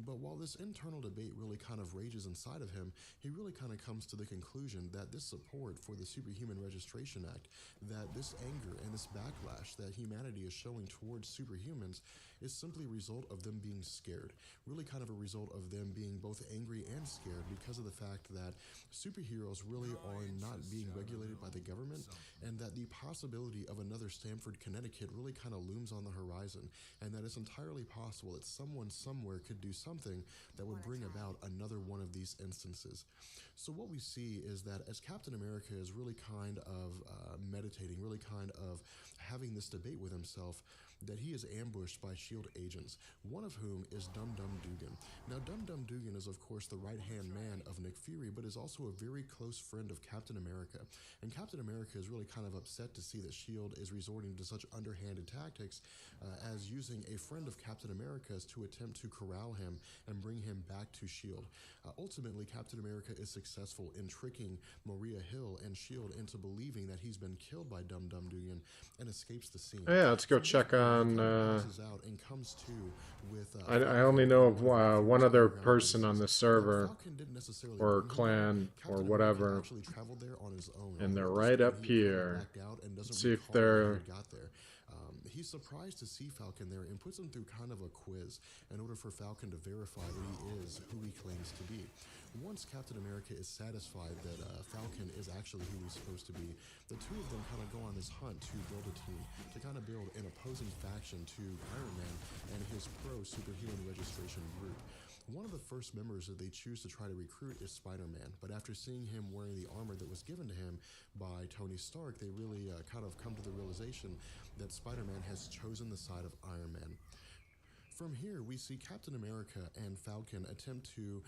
But while this internal debate really kind of rages inside of him, he really kind of comes to the conclusion that this support for the Superhuman Registration Act, that this anger and this backlash that humanity is showing towards superhumans is simply a result of them being scared. Really kind of a result of them being both angry and scared because of the fact that superheroes really are not being regulated by the government, and that the possibility of another Stamford, Connecticut really kind of looms on the horizon, and that it's entirely possible that someone somewhere could do something that would bring about another one of these instances. So what we see is that as Captain America is really kind of meditating, really kind of having this debate with himself, that he is ambushed by S.H.I.E.L.D. agents, one of whom is Dum-Dum Dugan. Now, Dum-Dum Dugan is, of course, the right-hand man of Nick Fury, but is also a very close friend of Captain America. And Captain America is really kind of upset to see that S.H.I.E.L.D. is resorting to such underhanded tactics as using a friend of Captain America's to attempt to corral him and bring him back to S.H.I.E.L.D. Ultimately, Captain America is successful in tricking Maria Hill and S.H.I.E.L.D. into believing that he's been killed by Dum-Dum Dugan and escapes the scene. Yeah, let's go check on. Out and comes to with, I only know of one other person on the server, or clan, or whatever, and they're right up here. Let's see if they're. He's surprised to see Falcon there and puts him through kind of a quiz in order for Falcon to verify that he is who he claims to be. Once Captain America is satisfied that Falcon is actually who he's supposed to be, the two of them kind of go on this hunt to build a team, to kind of build an opposing faction to Iron Man and his pro-superhuman registration group. One of the first members that they choose to try to recruit is Spider-Man, but after seeing him wearing the armor that was given to him by Tony Stark, they really kind of come to the realization that Spider-Man has chosen the side of Iron Man. From here, we see Captain America and Falcon attempt to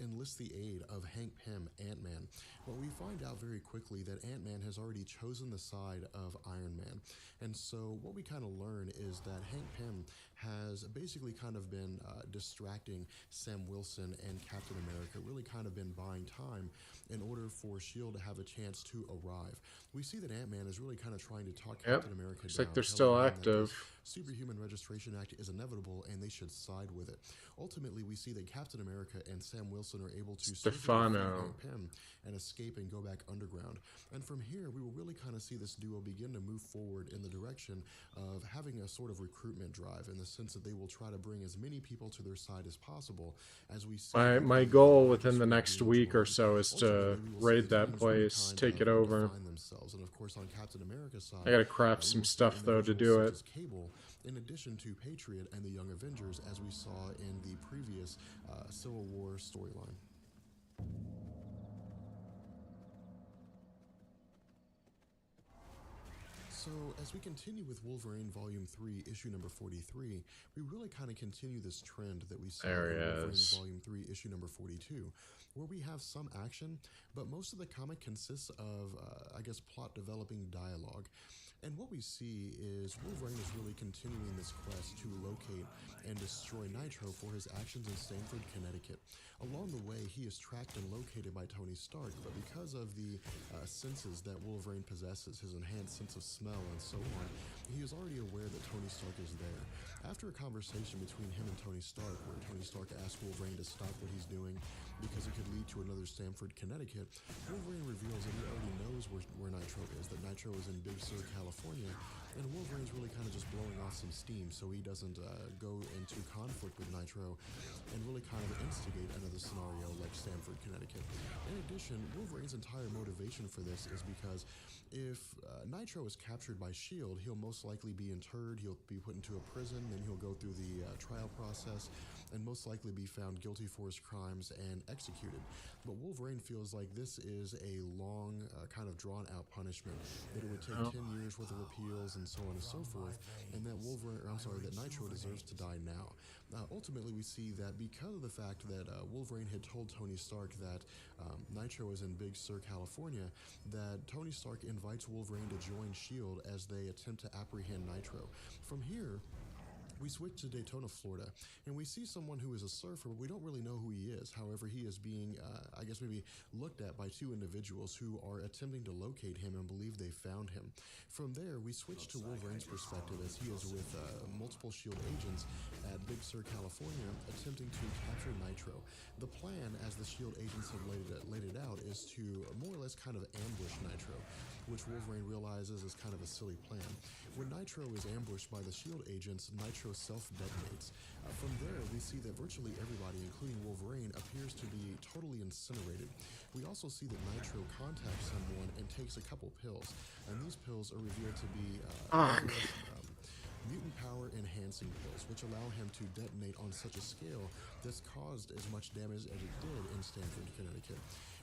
enlist the aid of Hank Pym, Ant-Man. But we find out very quickly that Ant-Man has already chosen the side of Iron Man. And so what we kind of learn is that Hank Pym has basically kind of been distracting Sam Wilson and Captain America, really kind of been buying time in order for S.H.I.E.L.D. to have a chance to arrive. We see that Ant-Man is really kind of trying to talk Captain America looks down. like they're still active. Superhuman Registration Act is inevitable and they should side with it. Ultimately, we see that Captain America and Sam Wilson are able to Stefano Pym and escape and go back underground. And from here, we will really kind of see this duo begin to move forward in the direction of having a sort of recruitment drive, in the sense that they will try to bring as many people to their side as possible. As we see, my goal within the next week or so is to raid that place, take it over. And of course, on Captain America's side, I gotta craft some stuff though to do it. Cable, in addition to Patriot and the Young Avengers, as we saw in the previous Civil War storyline. So, as we continue with Wolverine Volume 3, issue number 43, we really kind of continue this trend that we saw in Wolverine Volume 3, issue number 42, where we have some action, but most of the comic consists of, I guess, plot-developing dialogue. And what we see is Wolverine is really continuing this quest to locate and destroy Nitro for his actions in Stamford, Connecticut. Along the way, he is tracked and located by Tony Stark, but because of the senses that Wolverine possesses, his enhanced sense of smell and so on, he is already aware that Tony Stark is there. After a conversation between him and Tony Stark, where Tony Stark asks Wolverine to stop what he's doing because it could lead to another Stamford, Connecticut, Wolverine reveals that he already knows where Nitro is, that Nitro is in Big Sur, California, and Wolverine's really kind of just blowing off some steam so he doesn't go into conflict with Nitro and really kind of instigate another scenario like Stamford, Connecticut. In addition, Wolverine's entire motivation for this is because if Nitro is captured by S.H.I.E.L.D., he'll most likely be interred, he'll be put into a prison, then he'll go through the trial process, and most likely be found guilty for his crimes and executed. But Wolverine feels like this is a long, kind of drawn-out punishment, that it would take 10 years worth of appeals and so on and so forth, and that that Nitro deserves to die now. Ultimately, we see that because of the fact that Wolverine had told Tony Stark that Nitro is in Big Sur, California, that Tony Stark invites Wolverine to join S.H.I.E.L.D. as they attempt to apprehend Nitro. From here, we switch to Daytona, Florida, and we see someone who is a surfer, but we don't really know who he is. However, he is being, I guess maybe looked at by two individuals who are attempting to locate him and believe they found him. From there, we switch to Wolverine's perspective as he is with multiple S.H.I.E.L.D. agents at Big Sur, California, attempting to capture Nitro. The plan, as the S.H.I.E.L.D. agents have laid it out, is to more or less kind of ambush Nitro, which Wolverine realizes is kind of a silly plan. When Nitro is ambushed by the S.H.I.E.L.D. agents, Nitro self-detonates. From there, we see that virtually everybody, including Wolverine, appears to be totally incinerated. We also see that Nitro contacts someone and takes a couple pills, and these pills are revealed to be mutant power enhancing pills, which allow him to detonate on such a scale that's caused as much damage as it did in Stamford, Connecticut.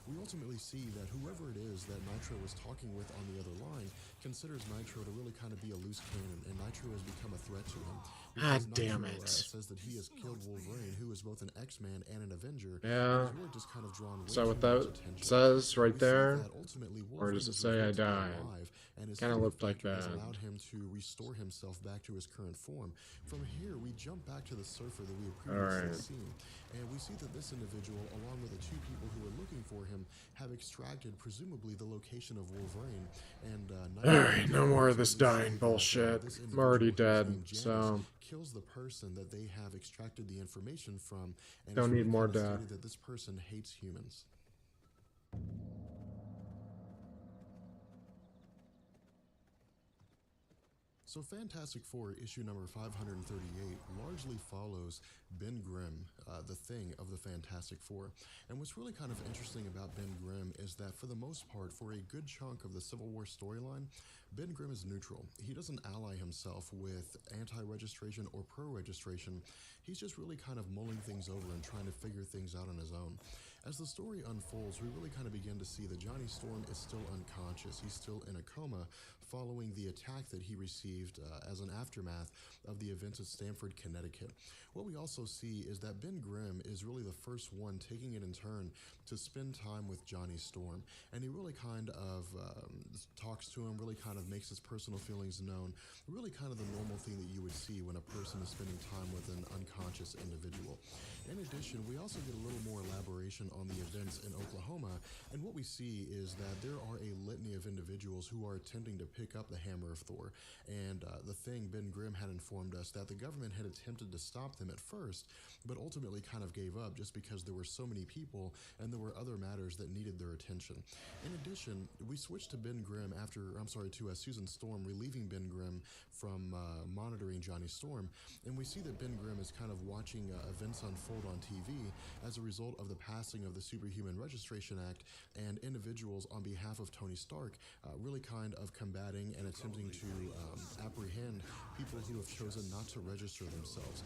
We ultimately see that whoever it is that Nitro was talking with on the other line considers Nitro to really kind of be a loose cannon, and Nitro has become a threat to him. God Because damn Nitro it. says that he has killed Wolverine, who is both an X-Man and an Avenger. Yeah. And he's really just kind of drawn way Is that what too much that attention. says right We see there? that ultimately Or Wolverine does it is say I revealed to be died? alive, and his Kind of fight looked like factor has that. allowed him to restore himself back to his current form. From here, we jump back to the surfer that we have previously Alright. seen, and we see that this individual, along with the two people who are looking for him, have extracted presumably the location of Wolverine. And Alright, no more of this dying bullshit. I'm already dead, so kills the person that they have extracted the information from, and don't it's need really more kind of death. stated that this person hates humans. So Fantastic Four issue number 538 largely follows Ben Grimm, the Thing of the Fantastic Four. And what's really kind of interesting about Ben Grimm is that for the most part, for a good chunk of the Civil War storyline, Ben Grimm is neutral. He doesn't ally himself with anti-registration or pro-registration. He's just really kind of mulling things over and trying to figure things out on his own. As the story unfolds, we really kind of begin to see that Johnny Storm is still unconscious. He's still in a coma following the attack that he received as an aftermath of the events at Stamford, Connecticut. What we also see is that Ben Grimm is really the first one taking it in turn to spend time with Johnny Storm. And he really kind of talks to him, really kind of makes his personal feelings known, really kind of the normal thing that you would see when a person is spending time with an unconscious individual. In addition, we also get a little more elaboration on the events in Oklahoma, and what we see is that there are a litany of individuals who are attempting to pick up the Hammer of Thor, and the Thing, Ben Grimm, had informed us that the government had attempted to stop them at first, but ultimately kind of gave up just because there were so many people and there were other matters that needed their attention. In addition, we switched to Susan Storm, relieving Ben Grimm from monitoring Johnny Storm, and we see that Ben Grimm is kind of watching events unfold on TV as a result of the passing of the Superhuman Registration Act, and individuals on behalf of Tony Stark really kind of combating and attempting to apprehend people who have chosen not to register themselves.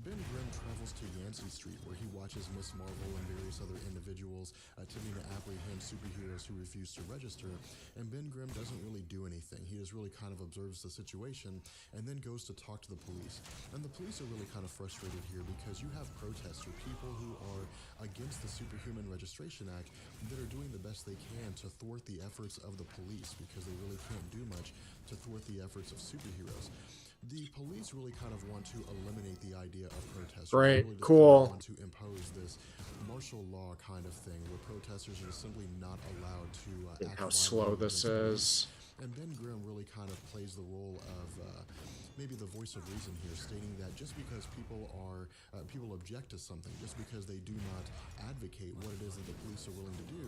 Ben Grimm travels to Yancey Street, where he watches Miss Marvel and various other individuals attempting to apprehend superheroes who refuse to register, and Ben Grimm doesn't really do anything. He just really kind of observes the situation and then goes to talk to the police. And the police are really kind of frustrated here because you have protesters, people who are against the Superhuman Registration Act, that are doing the best they can to thwart the efforts of the police, because they really can't do much to thwart the efforts of superheroes. The police really kind of want to eliminate the idea of protesters. Right, They really cool. want to impose this martial law kind of thing, where protesters are simply not allowed to act How slow violently this against police. is. And Ben Grimm really kind of plays the role of maybe the voice of reason here, stating that just because people object to something, just because they do not advocate what it is that the police are willing to do,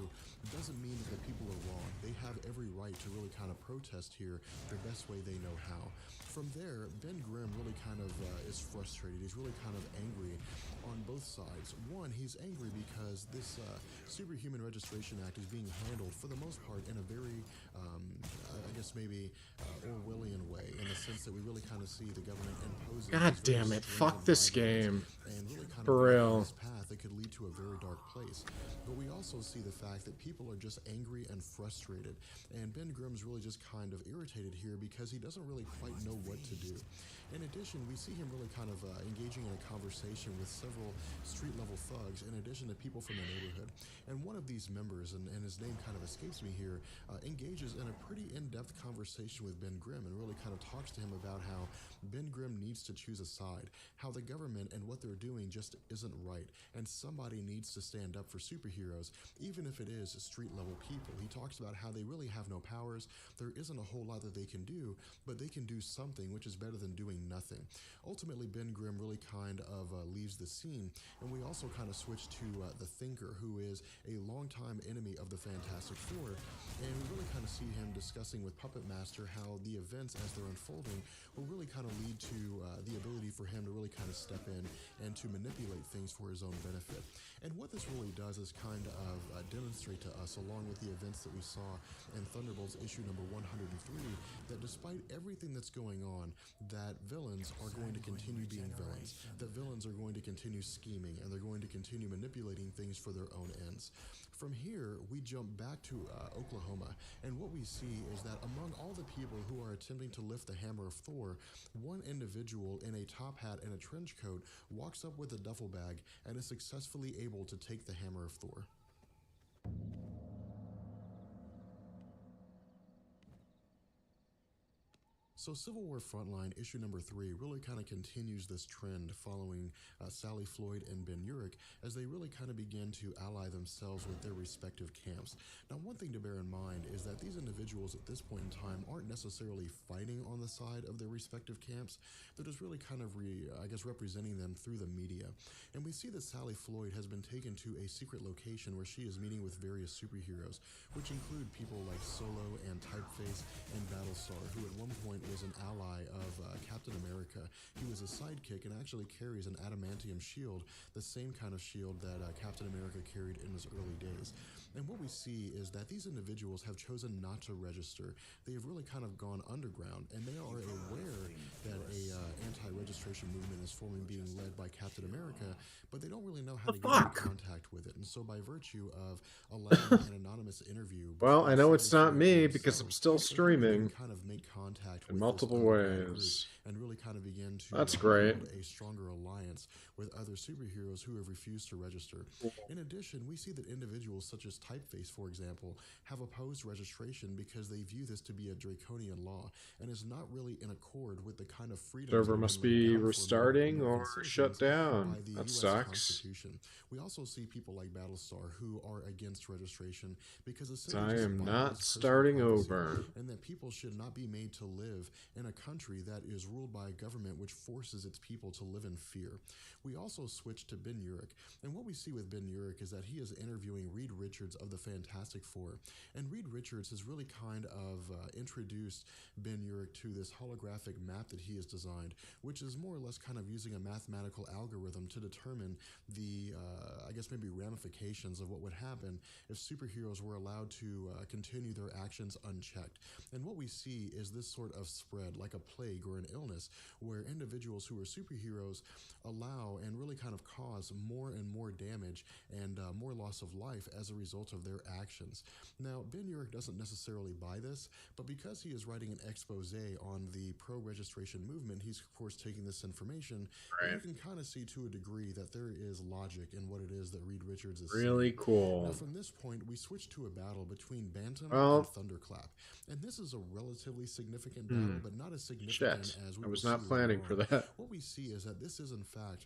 doesn't mean that the people are wrong. They have every right to really kind of protest here the best way they know how. From there, Ben Grimm really kind of is frustrated. He's really kind of angry on both sides. One, he's angry because this Superhuman Registration Act is being handled, for the most part, in a very, I guess maybe Orwellian way, in the sense that we really kind of see the government imposing. God these very damn it! stringent Fuck this guidelines game. and really kind For of going real. this path that could lead to a very dark place. But we also see the fact that people are just angry and frustrated, and Ben Grimm's really just kind of irritated here because he doesn't really quite know what to do. In addition, we see him really kind of engaging in a conversation with several street-level thugs, in addition to people from the neighborhood. And one of these members, and his name kind of escapes me here, engages in a pretty in-depth conversation with Ben Grimm and really kind of talks to him about how Ben Grimm needs to choose a side, how the government and what they're doing just isn't right, and somebody needs to stand up for superheroes, even if it is street-level people. He talks about how they really have no powers, there isn't a whole lot that they can do, but they can do something, which is better than doing nothing. Ultimately, Ben Grimm really kind of leaves the scene, and we also kind of switch to the Thinker, who is a longtime enemy of the Fantastic Four, and we really kind of see him discussing with Puppet Master how the events as they're unfolding will really kind of lead to the ability for him to really kind of step in and to manipulate things for his own benefit. And what this really does is kind of demonstrate to us, along with the events that we saw in Thunderbolts issue number 103, that despite everything that's going on, that villains are going to continue being villains, that villains are going to continue scheming, and they're going to continue manipulating things for their own ends. From here, we jump back to Oklahoma, and what we see is that among all the people who are attempting to lift the hammer of Thor, one individual in a top hat and a trench coat walks up with a duffel bag and is successfully able to take the hammer of Thor. So Civil War Frontline, issue number 3, really kind of continues this trend following Sally Floyd and Ben Urich as they really kind of begin to ally themselves with their respective camps. Now, one thing to bear in mind is that these individuals at this point in time aren't necessarily fighting on the side of their respective camps. They're just really kind of, representing them through the media. And we see that Sally Floyd has been taken to a secret location where she is meeting with various superheroes, which include people like Solo and Typeface and Battlestar, who at one point was an ally of Captain America. He was a sidekick and actually carries an adamantium shield, the same kind of shield that Captain America carried in his early days. And what we see is that these individuals have chosen not to register. They have really kind of gone underground, and they are aware that a anti-registration movement is forming, being led by Captain America, but they don't really know how to get into contact with it. And so by virtue of allowing an anonymous interview... Well, I know it's not me because I'm still themselves, streaming kind of make contact in with multiple this underground ways. group and really kind of begin to That's great. build a stronger alliance with other superheroes who have refused to register. In addition, we see that individuals such as Typeface, for example, have opposed registration because they view this to be a draconian law and is not really in accord with the kind of freedom Server must be restarting or shut down. by the That US sucks. Constitution. We also see people like Battlestar who are against registration because essentially I just am violates not personal starting privacy, over. and that people should not be made to live in a country that is ruled by a government which forces its people to live in fear. We also switch to Ben Urich, and what we see with Ben Urich is that he is interviewing Reed Richards of the Fantastic Four, and Reed Richards has really kind of introduced Ben Urich to this holographic map that he has designed, which is more or less kind of using a mathematical algorithm to determine the, maybe ramifications of what would happen if superheroes were allowed to continue their actions unchecked. And what we see is this sort of spread, like a plague or an illness, where individuals who are superheroes allow and really kind of cause more and more damage and more loss of life as a result of their actions. Now, Ben Urich doesn't necessarily buy this, but because he is writing an expose on the pro-registration movement, he's of course taking this information, and you can kind of see to a degree that there is logic in what it is that Reed Richards is Really saying. cool. Now, from this point, we switch to a battle between Bantam Well, and Thunderclap, and this is a relatively significant battle, but not as significant Shit. as we I will was see not later planning on. for that. What we see is that this is in fact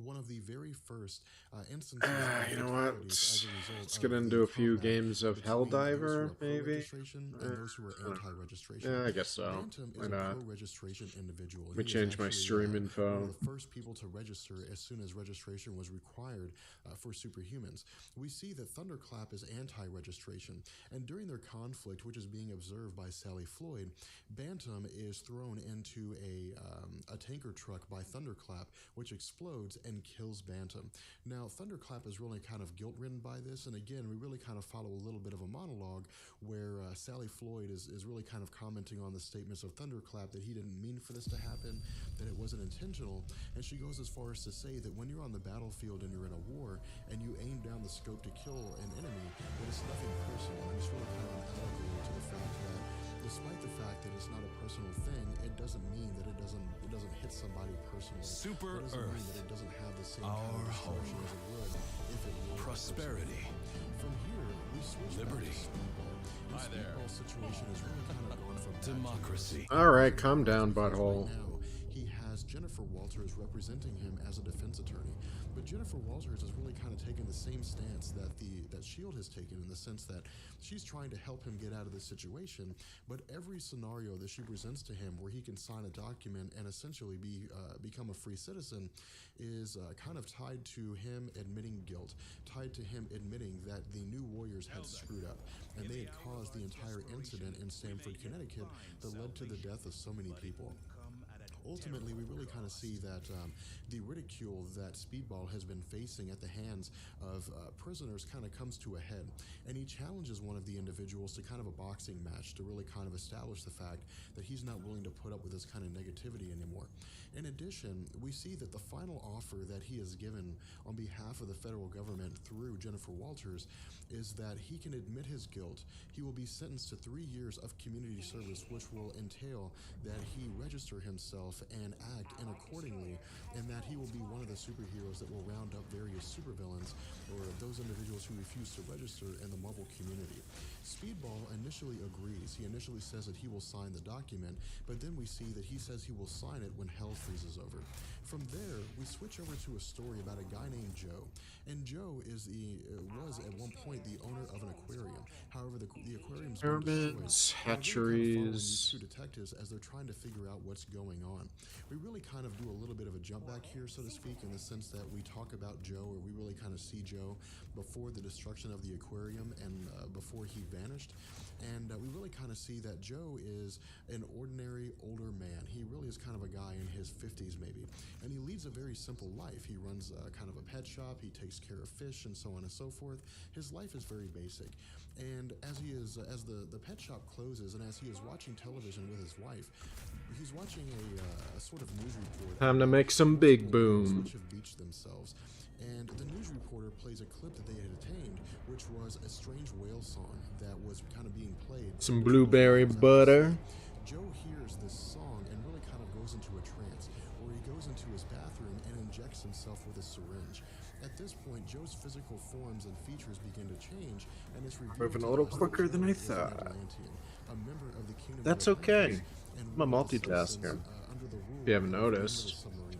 one of the very first instances of You know what? fatalities as a result Let's of get the into a few combat games of between those who Helldiver, are maybe? pro-registration and those who are anti-registration. Yeah, I guess so. Bantam Why is a not? pro-registration individual. Let me He is change my actually, stream one info. of the first people to register as soon as registration was required for superhumans. We see that Thunderclap is anti-registration, and during their conflict, which is being observed by Sally Floyd, Bantam is thrown into a tanker truck by Thunderclap, which explodes and kills Bantam. Now, Thunderclap is really kind of guilt-ridden by this, and again, we really kind of follow a little bit of a monologue where Sally Floyd is really kind of commenting on the statements of Thunderclap that he didn't mean for this to happen, that it wasn't intentional, and she goes as far as to say that when you're on the battlefield and you're in a war and you aim down the scope to kill an enemy, that it's nothing personal, and it's really kind of an allegory to the fact that despite the fact that it's not a personal thing, it doesn't mean that it doesn't hit somebody personally. Super it doesn't Earth, mean that it doesn't have the same kind our of destruction home. as it would if it were Prosperity. personal. From here, we switch Liberty. back to Speedball. The Hi there. Speedball situation is really kind of going from Democracy. All right, calm down, butthole. Right now, he has Jennifer Walters representing him as a defense attorney. But Jennifer Walters is really kind of taking the same stance that S.H.I.E.L.D. has taken, in the sense that she's trying to help him get out of this situation, but every scenario that she presents to him where he can sign a document and essentially become a free citizen is kind of tied to him admitting guilt, tied to him admitting that the New Warriors had screwed up, and they had caused the entire incident in Stamford, Connecticut that led to the death of so many people. Ultimately, we really kind of see that the ridicule that Speedball has been facing at the hands of prisoners kind of comes to a head, and he challenges one of the individuals to kind of a boxing match to really kind of establish the fact that he's not willing to put up with this kind of negativity anymore. In addition, we see that the final offer that he has given on behalf of the federal government through Jennifer Walters is that he can admit his guilt. He will be sentenced to 3 years of community service, which will entail that he register himself and act in accordingly, and that he will be one of the superheroes that will round up various supervillains or those individuals who refuse to register in the Marvel community. Speedball initially agrees. He initially says that he will sign the document, but then we see that he says he will sign it when hell freezes over. From there, we switch over to a story about a guy named Joe. And Joe was at one point the owner of an aquarium. However, the aquarium's been destroyed. Pyramids, And we're really kind of following these hatcheries. two detectives as they're trying to figure out what's going on. We really kind of do a little bit of a jump back here, so to speak, in the sense that we talk about Joe, or we really kind of see Joe before the destruction of the aquarium and before he vanished. And we really kind of see that Joe is an ordinary older man. He really is kind of a guy in his 50s maybe. And he leads a very simple life. He runs kind of a pet shop, he takes care of fish and so on and so forth. His life is very basic. And as the pet shop closes and as he is watching television with his wife, he's watching a sort of news report. Time to make some big boom. Which have beached themselves. And the news reporter plays a clip that they had obtained, which was a strange whale song that was kind of being played. Some blueberry butter. Joe hears this song and really kind of goes into a trance, where he goes into his bathroom and injects himself with a syringe. At this point, Joe's physical forms and features begin to change, and it's revealed Moving to a little us that quicker than Joe I is an thought. Atlantean, a member of the Kingdom That's of okay. Atlantis, and I'm a one of the multitasker. citizens, under the rule If you haven't of the noticed. Little Submariner.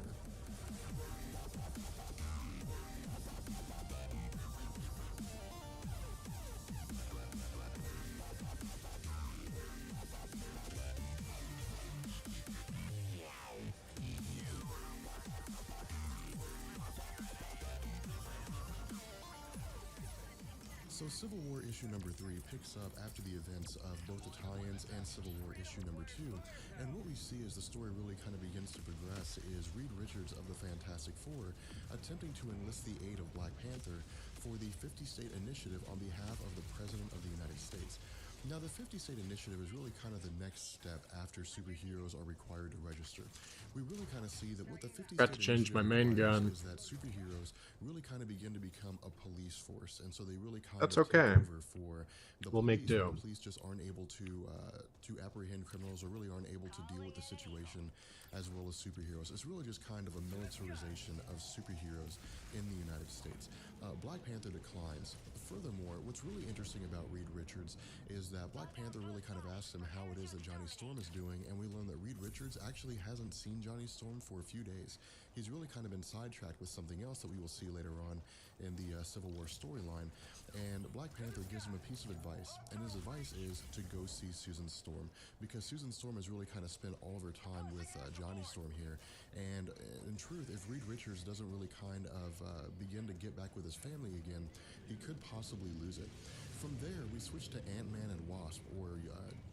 So Civil War issue number 3 picks up after the events of both the tie-ins and Civil War issue number 2, and what we see as the story really kind of begins to progress is Reed Richards of the Fantastic Four attempting to enlist the aid of Black Panther for the 50-state initiative on behalf of the President of the United States. Now, the 50-state initiative is really kind of the next step after superheroes are required to register. We really kind of see that what the 50-state Got to change my main gun. is that superheroes really kind of begin to become a police force, and so they really kind That's of okay. take over for the We'll make police. do. The police just aren't able to apprehend criminals, or really aren't able to deal with the situation as well as superheroes. It's really just kind of a militarization of superheroes in the United States. Black Panther declines. Furthermore, what's really interesting about Reed Richards is that Black Panther really kind of asks him how it is that Johnny Storm is doing, and we learn that Reed Richards actually hasn't seen Johnny Storm for a few days. He's really kind of been sidetracked with something else that we will see later on in the Civil War storyline, and Black Panther gives him a piece of advice, and his advice is to go see Susan Storm, because Susan Storm has really kind of spent all of her time with Johnny Storm here, and in truth, if Reed Richards doesn't really kind of begin to get back with his family again, he could possibly lose it. From there, we switch to Ant-Man and Wasp, or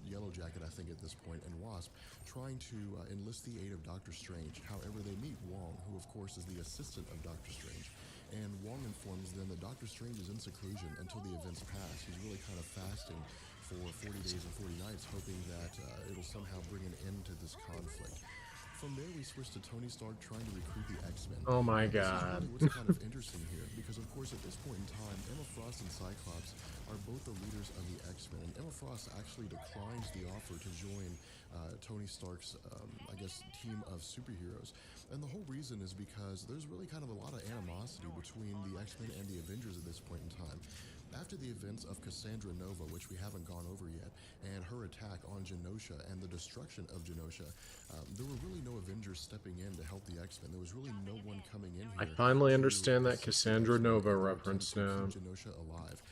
Yellow Jacket, I think at this point, and Wasp, trying to enlist the aid of Doctor Strange. However, they meet Wong, who of course, is the assistant of Doctor Strange. And Wong informs them that Doctor Strange is in seclusion until the events pass. He's really kind of fasting for 40 days and 40 nights, hoping that it'll somehow bring an end to this conflict. From there, we switch to Tony Stark trying to recruit the X-Men. Oh my This is god. really what's kind of interesting here, because of course at this point in time, Emma Frost and Cyclops are both the leaders of the X-Men, and Emma Frost actually declines the offer to join Tony Stark's, I guess, team of superheroes. And the whole reason is because there's really kind of a lot of animosity between the X-Men and the Avengers at this point in time. After the events of Cassandra Nova, which we haven't gone over yet, and her attack on Genosha and the destruction of Genosha, there were really no Avengers stepping in to help the X-Men. There was really no one coming in here. I finally to understand that assist the Cassandra X-Men Nova in their reference attempt to now. keep Genosha alive.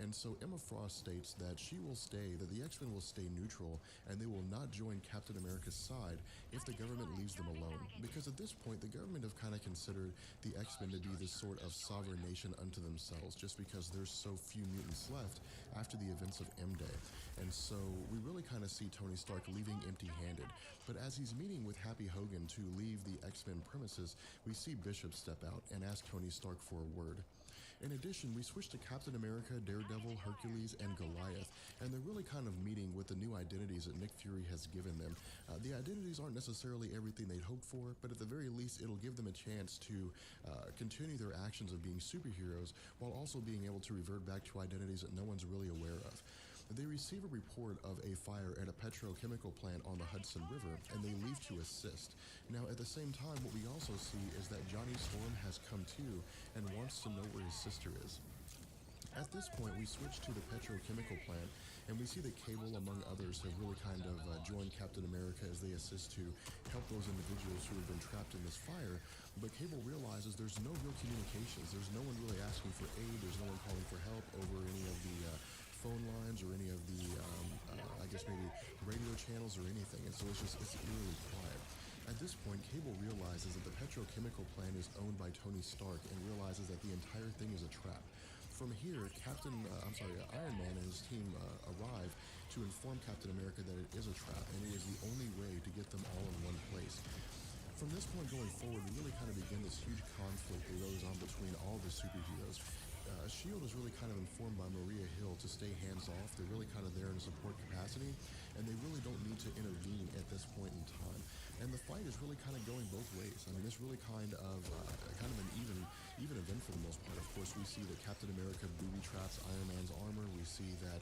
And so Emma Frost states that she will stay, that the X-Men will stay neutral, and they will not join Captain America's side if the government leaves them alone. Because at this point, the government have kind of considered the X-Men to be this sort of sovereign nation unto themselves, just because there's so few mutants left after the events of M-Day. And so we really kind of see Tony Stark leaving empty-handed. But as he's meeting with Happy Hogan to leave the X-Men premises, we see Bishop step out and ask Tony Stark for a word. In addition, we switch to Captain America, Daredevil, Hercules, and Goliath, and they're really kind of meeting with the new identities that Nick Fury has given them. The identities aren't necessarily everything they'd hoped for, but at the very least, it'll give them a chance to continue their actions of being superheroes, while also being able to revert back to identities that no one's really aware of. They receive a report of a fire at a petrochemical plant on the Hudson River, and they leave to assist. Now, at the same time, what we also see is that Johnny Storm has come to and wants to know where his sister is. At this point, we switch to the petrochemical plant, and we see that Cable, among others, have really kind of joined Captain America as they assist to help those individuals who have been trapped in this fire. But Cable realizes there's no real communications. There's no one really asking for aid. There's no one calling for help over any of the phone lines or any of the, I guess maybe radio channels or anything. And so it's really quiet. At this point, Cable realizes that the petrochemical plant is owned by Tony Stark and realizes that the entire thing is a trap. From here, Iron Man and his team arrive to inform Captain America that it is a trap and it is the only way to get them all in one place. From this point going forward, we really kind of begin this huge conflict that goes on between all the superheroes. S.H.I.E.L.D. is really kind of informed by Maria Hill to stay hands-off. They're really kind of there in a support capacity, and they really don't need to intervene at this point in time. And the fight is really kind of going both ways. I mean, it's really kind of an even event for the most part. Of course, we see that Captain America booby traps Iron Man's armor. We see that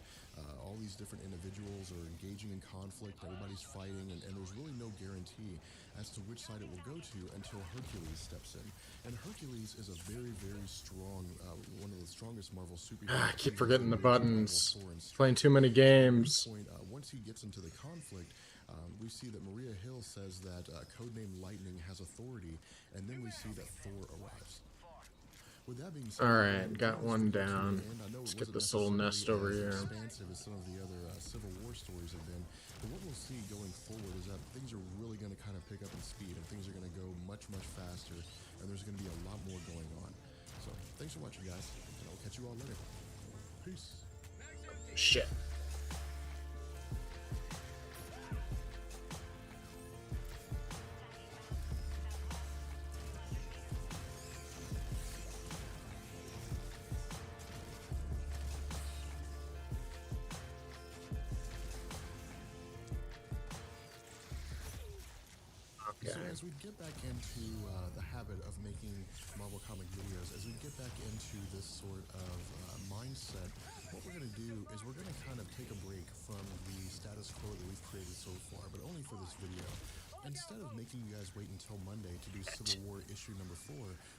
all these different individuals are engaging in conflict. Everybody's fighting, and there's really no guarantee as to which side it will go to until Hercules steps in. And Hercules is a very, very strong, one of the strongest Marvel superheroes. I keep forgetting the buttons. Playing too many games. Once he gets into the conflict, we see that Maria Hill says that codename Lightning has authority, and then we see that Thor arrives. With that being said, alright, got one down. Let's get this little nest over here. Expansive as some of the other Civil War stories have been, but what we'll see going forward is that things are really going to kind of pick up in speed, and things are going to go much, much faster, and there's going to be a lot more going on. So, thanks for watching, guys, and I'll catch you all later. Peace. Shit. So as we get back into the habit of making Marvel comic videos, as we get back into this sort of mindset, what we're going to do is we're going to kind of take a break from the status quo that we've created so far, but only for this video. Instead of making you guys wait until Monday to do Civil War issue number 4,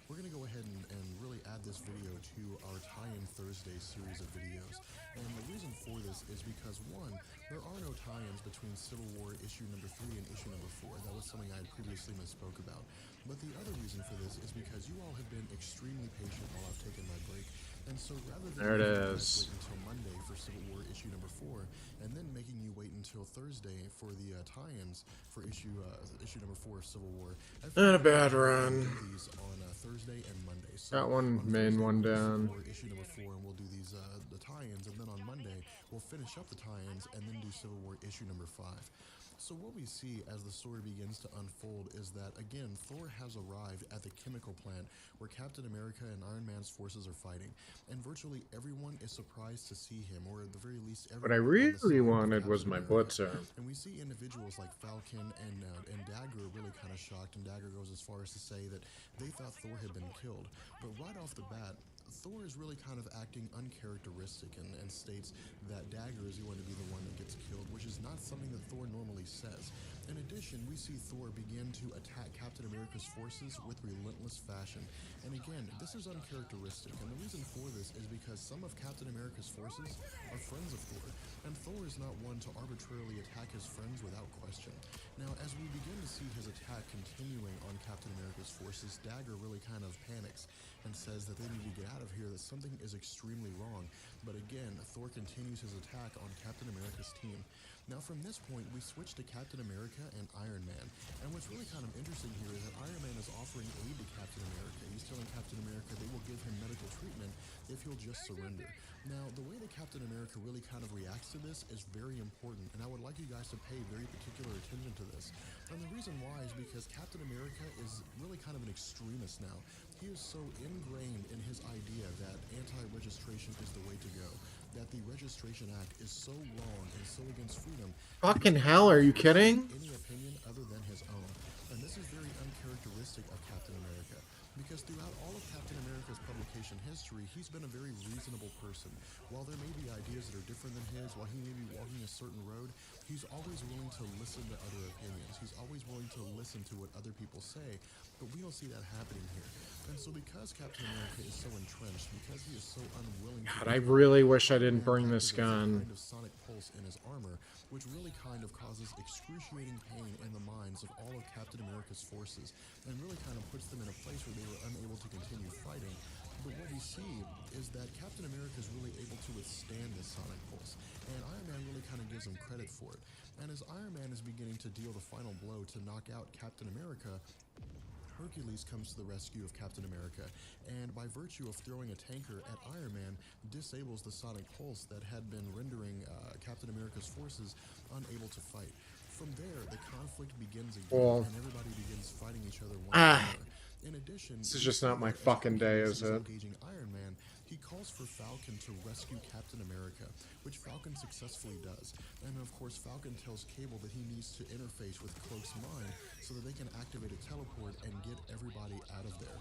we're going to go ahead and really add this video to our Tie-In Thursday series of videos. And the reason for this is because, one, there are no tie-ins between Civil War issue number 3 and issue number 4. That was something I had previously misspoke about. But the other reason for this is because you all have been extremely patient while I've taken my break. And so rather than there it is. is. Wait until Monday for Civil War issue number 4, and then making you wait until Thursday for the tie-ins for issue number 4 of Civil War. Not a bad run. These on Thursday and Monday. So got one main one down. Issue number 4, and we'll do these the tie-ins, and then on Monday we'll finish up the tie-ins and then do Civil War issue number 5. So what we see as the story begins to unfold is that, again, Thor has arrived at the chemical plant where Captain America and Iron Man's forces are fighting, and virtually everyone is surprised to see him, or at the very least What I everyone on the really side of wanted was Captain my America. blitzer. And we see individuals like Falcon and Dagger really kind of shocked, and Dagger goes as far as to say that they thought Thor had been killed. But right off the bat, Thor is really kind of acting uncharacteristic and states that Dagger is going to be the one that gets killed, which is not something that Thor normally says. In addition, we see Thor begin to attack Captain America's forces with relentless fashion. And again, this is uncharacteristic, and the reason for this is because some of Captain America's forces are friends of Thor, and Thor is not one to arbitrarily attack his friends without question. Now, as we begin to see his attack continuing on Captain America's forces, Dagger really kind of panics and says that they need to get out of here, that something is extremely wrong. But again, Thor continues his attack on Captain America's team. Now from this point, we switch to Captain America and Iron Man. And what's really kind of interesting here is that Iron Man is offering aid to Captain America. He's telling Captain America they will give him medical treatment if he'll just surrender. Now, the way that Captain America really kind of reacts to this is very important, and I would like you guys to pay very particular attention to this. And the reason why is because Captain America is really kind of an extremist now. He is so ingrained in his idea that anti-registration is the way to go, that the Registration Act is so wrong and so against freedom. Fucking hell, are you kidding? Any opinion other than his own. And this is very uncharacteristic of Captain America, because throughout all of Captain America's publication history, he's been a very reasonable person. While there may be ideas that are different than his, while he may be walking a certain road, he's always willing to listen to other opinions. He's always willing to listen to what other people say, but we don't see that happening here. And so because Captain America is so entrenched, because he is so unwilling to... God, I really wish I didn't bring this gun. ...kind of sonic pulse in his armor, which really kind of causes excruciating pain in the minds of all of Captain America's forces, and really kind of puts them in a place where they were unable to continue fighting. But what we see is that Captain America is really able to withstand this sonic pulse, and Iron Man really kind of gives him credit for it. And as Iron Man is beginning to deal the final blow to knock out Captain America, Hercules comes to the rescue of Captain America, and by virtue of throwing a tanker at Iron Man, disables the sonic pulse that had been rendering Captain America's forces unable to fight. From there, the conflict begins again, and everybody begins fighting each other once more. In addition, this is just not my fucking day, is it? Engaging Iron Man, he calls for Falcon to rescue Captain America, which Falcon successfully does. And of course, Falcon tells Cable that he needs to interface with Cloak's mind so that they can activate a teleport and get everybody out of there.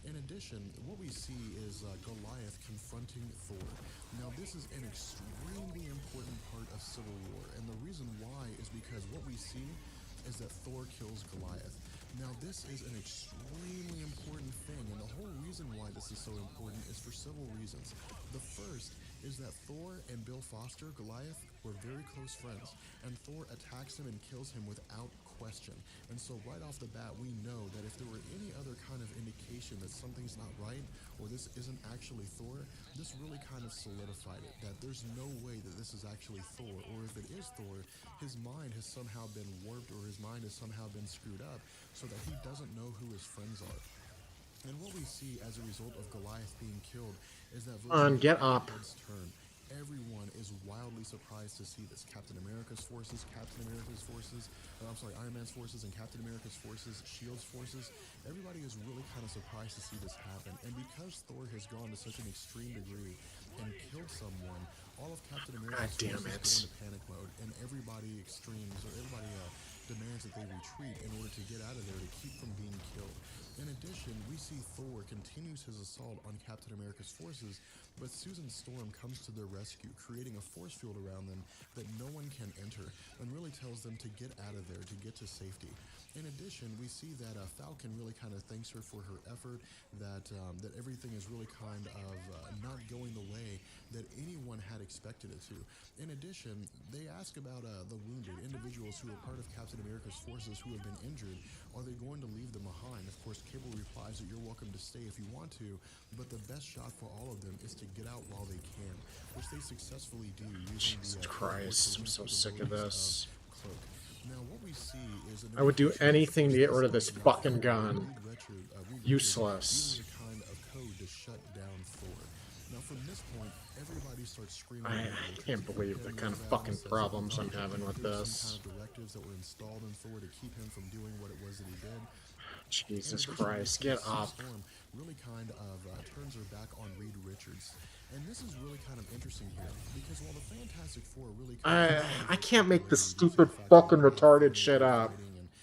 In addition, what we see is Goliath confronting Thor. Now, this is an extremely important part of Civil War, and the reason why is because what we see is that Thor kills Goliath. Now, this is an extremely important thing, and the whole reason why this is so important is for several reasons. The first is that Thor and Bill Foster, Goliath, were very close friends, and Thor attacks him and kills him without question. And so right off the bat, we know that if there were any other kind of indication that something's not right, or this isn't actually Thor, this really kind of solidified it, that there's no way that this is actually Thor, or if it is Thor, his mind has somehow been warped, or his mind has somehow been screwed up, so that he doesn't know who his friends are. And what we see as a result of Goliath being killed is that get up. Turn. Everyone is wildly surprised to see this. Captain America's forces, Iron Man's forces, and Captain America's forces, S.H.I.E.L.D.'s forces. Everybody is really kind of surprised to see this happen. And because Thor has gone to such an extreme degree and killed someone, all of Captain America's forces go into panic mode, and everybody demands that they retreat in order to get out of there to keep from being killed. In addition, we see Thor continues his assault on Captain America's forces, but Susan Storm comes to their rescue, creating a force field around them that no one can enter, and really tells them to get out of there, to get to safety. In addition, we see that Falcon really kind of thanks her for her effort, that everything is really kind of not going the way that anyone had expected it to. In addition, they ask about the wounded individuals who are part of Captain America's forces who have been injured. Are they going to leave them behind? Of course, Cable replies that you're welcome to stay if you want to, but the best shot for all of them is to get out while they can, which they successfully do. Jesus Christ, I'm so sick of this. Cloak. Now, what we see is I would do anything to get rid of this fucking gun. Useless. Kind of code to shut down Thor. Now, from this point, everybody starts screaming. I can't believe the kind of fucking problems I'm having with There were this. some kind of directives that were installed in Thor to keep him from doing what it was that he did. Jesus Christ, get up. Storm really kind of turns her back on Reed Richards. And this is really kind of interesting here, because while the Fantastic Four really I can't make this stupid fucking retarded shit up.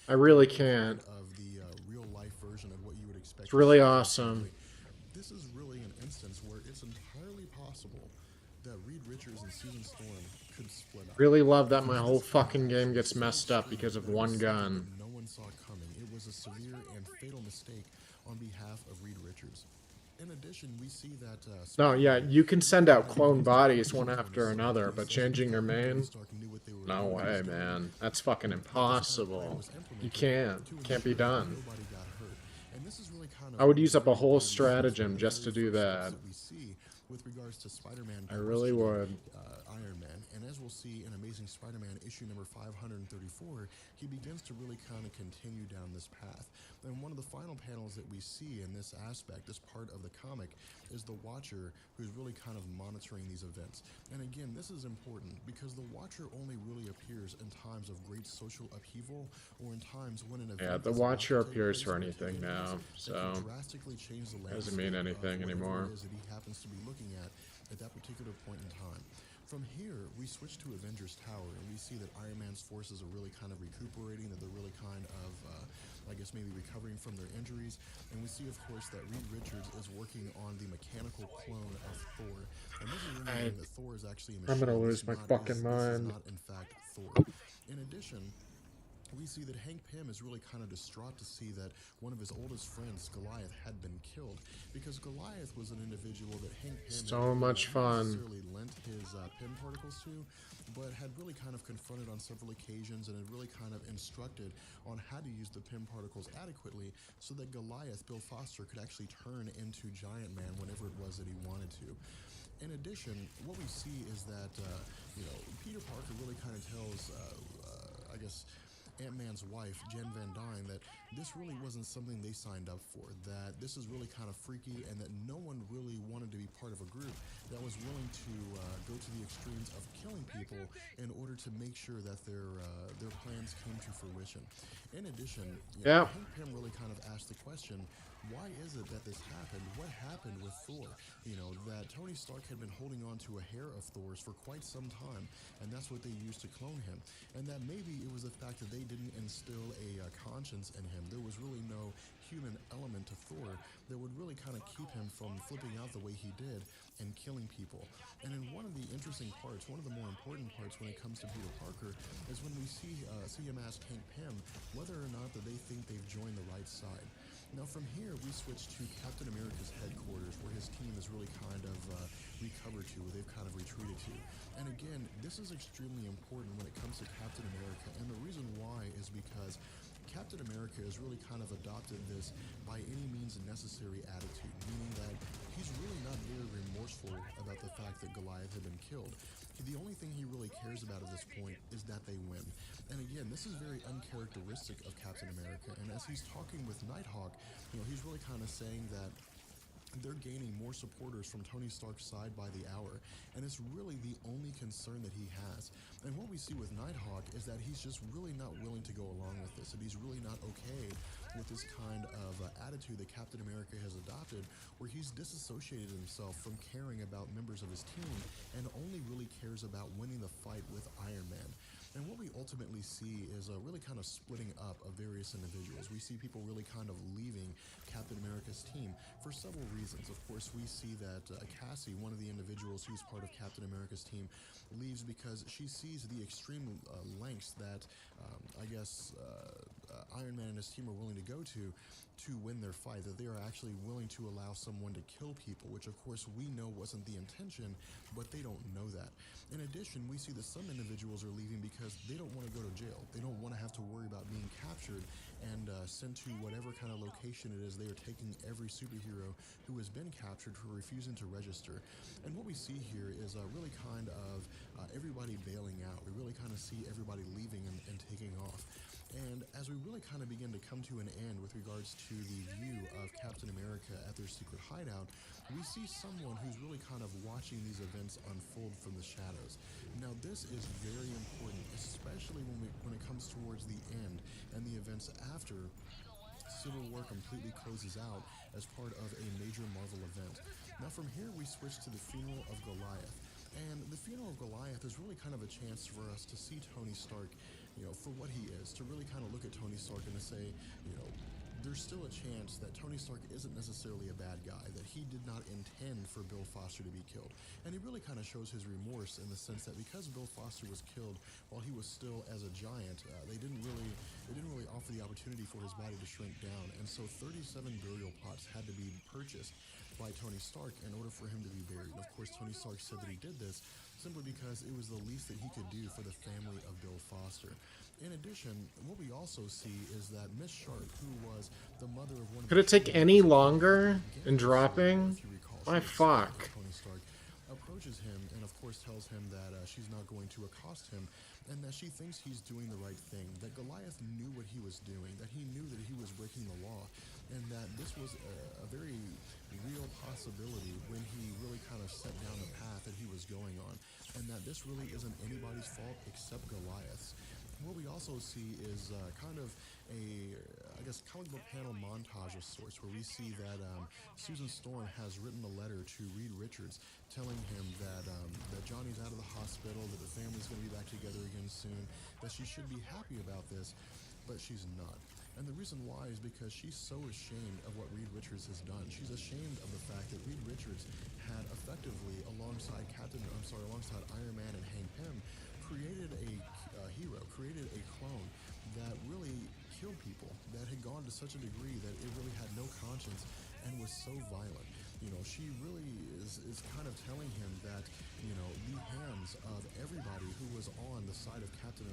I really can't. Of the real life version of what you would expect. It's really awesome. This is really an instance where it's entirely possible that Reed Richards and Susan Storm could split up. Really love that my whole fucking game gets messed up because of one gun. No one saw coming. It was a severe and fatal mistake on behalf of Reed Richards. In addition, we see that... No, yeah, you can send out clone bodies one after another, but changing your main? No way, man. That's fucking impossible. You can't. Can't be done. I would use up a whole stratagem just to do that. With regards to Spider-Man, I really would. Iron Man, and as we'll see in Amazing Spider-Man issue number 534, he begins to really kind of continue down this path. And one of the final panels that we see in this aspect, this part of the comic, is the Watcher, who's really kind of monitoring these events. And again, this is important because the Watcher only really appears in times of great social upheaval or in times when an event... Yeah, the Watcher appears for anything now, so doesn't mean anything anymore. That he happens to be looking at that particular point in time. From here, we switch to Avengers Tower, and we see that Iron Man's forces are really kind of recuperating, that they're really kind of, I guess, maybe recovering from their injuries. And we see, of course, that Reed Richards is working on the mechanical clone of Thor. And this is remembering that Thor is actually a machine. I'm gonna lose my fucking mind. This is not, in fact, Thor. In addition, we see that Hank Pym is really kind of distraught to see that one of his oldest friends, Goliath, had been killed, because Goliath was an individual that Hank Pym so much fun. necessarily lent his Pym particles to, but had really kind of confronted on several occasions and had really kind of instructed on how to use the Pym particles adequately so that Goliath, Bill Foster, could actually turn into Giant Man whenever it was that he wanted to. In addition, what we see is that, Peter Parker really kind of tells, I guess, Ant-Man's wife, Jen Van Dyne, that this really wasn't something they signed up for, that this is really kind of freaky, and that no one really wanted to be part of a group that was willing to go to the extremes of killing people in order to make sure that their plans came to fruition. In addition, Hank Pym really kind of asked the question, why is it that this happened? What happened with Thor? That Tony Stark had been holding on to a hair of Thor's for quite some time, and that's what they used to clone him. And that maybe it was the fact that they didn't instill a conscience in him. There was really no human element to Thor that would really kind of keep him from flipping out the way he did and killing people. And in one of the interesting parts, one of the more important parts when it comes to Peter Parker, is when we see him ask Hank Pym whether or not that they think they've joined the right side. Now from here, we switch to Captain America's headquarters, where his team is really kind of recovered to, where they've kind of retreated to. And again, this is extremely important when it comes to Captain America, and the reason why is because Captain America has really kind of adopted this by any means necessary attitude, meaning that he's really not very remorseful about the fact that Goliath had been killed. The only thing he really cares about at this point is that they win. And again, this is very uncharacteristic of Captain America. And as he's talking with Nighthawk, he's really kind of saying that they're gaining more supporters from Tony Stark's side by the hour, and it's really the only concern that he has. And what we see with Nighthawk is that he's just really not willing to go along with this, and he's really not okay with this kind of attitude that Captain America has adopted, where he's disassociated himself from caring about members of his team and only really cares about winning the fight with Iron Man. And what we ultimately see is a really kind of splitting up of various individuals. We see people really kind of leaving Captain America's team for several reasons. Of course, we see that Cassie, one of the individuals who's part of Captain America's team, leaves because she sees the extreme lengths that, Iron Man and his team are willing to go to win their fight, that they are actually willing to allow someone to kill people, which of course we know wasn't the intention, but they don't know that. In addition, we see that some individuals are leaving because they don't want to go to jail. They don't want to have to worry about being captured and sent to whatever kind of location it is they are taking every superhero who has been captured for refusing to register. And what we see here is really kind of everybody bailing out. We really kind of see everybody leaving and taking off. And as we really kind of begin to come to an end with regards to the view of Captain America America at their secret hideout, we see someone who's really kind of watching these events unfold from the shadows. Now, this is very important, especially when it comes towards the end and the events after Civil War completely closes out as part of a major Marvel event. Now from here we switch to the funeral of Goliath. And the funeral of Goliath is really kind of a chance for us to see Tony Stark, for what he is, to really kind of look at Tony Stark and to say, there's still a chance that Tony Stark isn't necessarily a bad guy, that he did not intend for Bill Foster to be killed. And he really kind of shows his remorse in the sense that because Bill Foster was killed while he was still as a giant, they didn't really offer the opportunity for his body to shrink down. And so 37 burial plots had to be purchased by Tony Stark in order for him to be buried. And of course, Tony Stark said that he did this simply because it was the least that he could do for the family of Bill Foster. In addition, what we also see is that Miss Sharp, who was the mother of one of Could it take any longer in dropping? My fuck. Tony Stark approaches him and of course tells him that she's not going to accost him and that she thinks he's doing the right thing, that Goliath knew what he was doing, that he knew that he was breaking the law, and that this was a very real possibility when he really kind of set down the path that he was going on, and that this really isn't anybody's fault except Goliath's. What we also see is kind of comic book panel montage of sorts, where we see that Susan Storm has written a letter to Reed Richards telling him that Johnny's out of the hospital, that the family's going to be back together again soon, that she should be happy about this, but she's not. And the reason why is because she's so ashamed of what Reed Richards has done. She's ashamed of the fact that Reed Richards had effectively, alongside Iron Man and Hank Pym, created a hero, created a clone that really killed people, that had gone to such a degree that it really had no conscience and was so violent. She really is kind of telling him that, the hands of everybody who was on the side of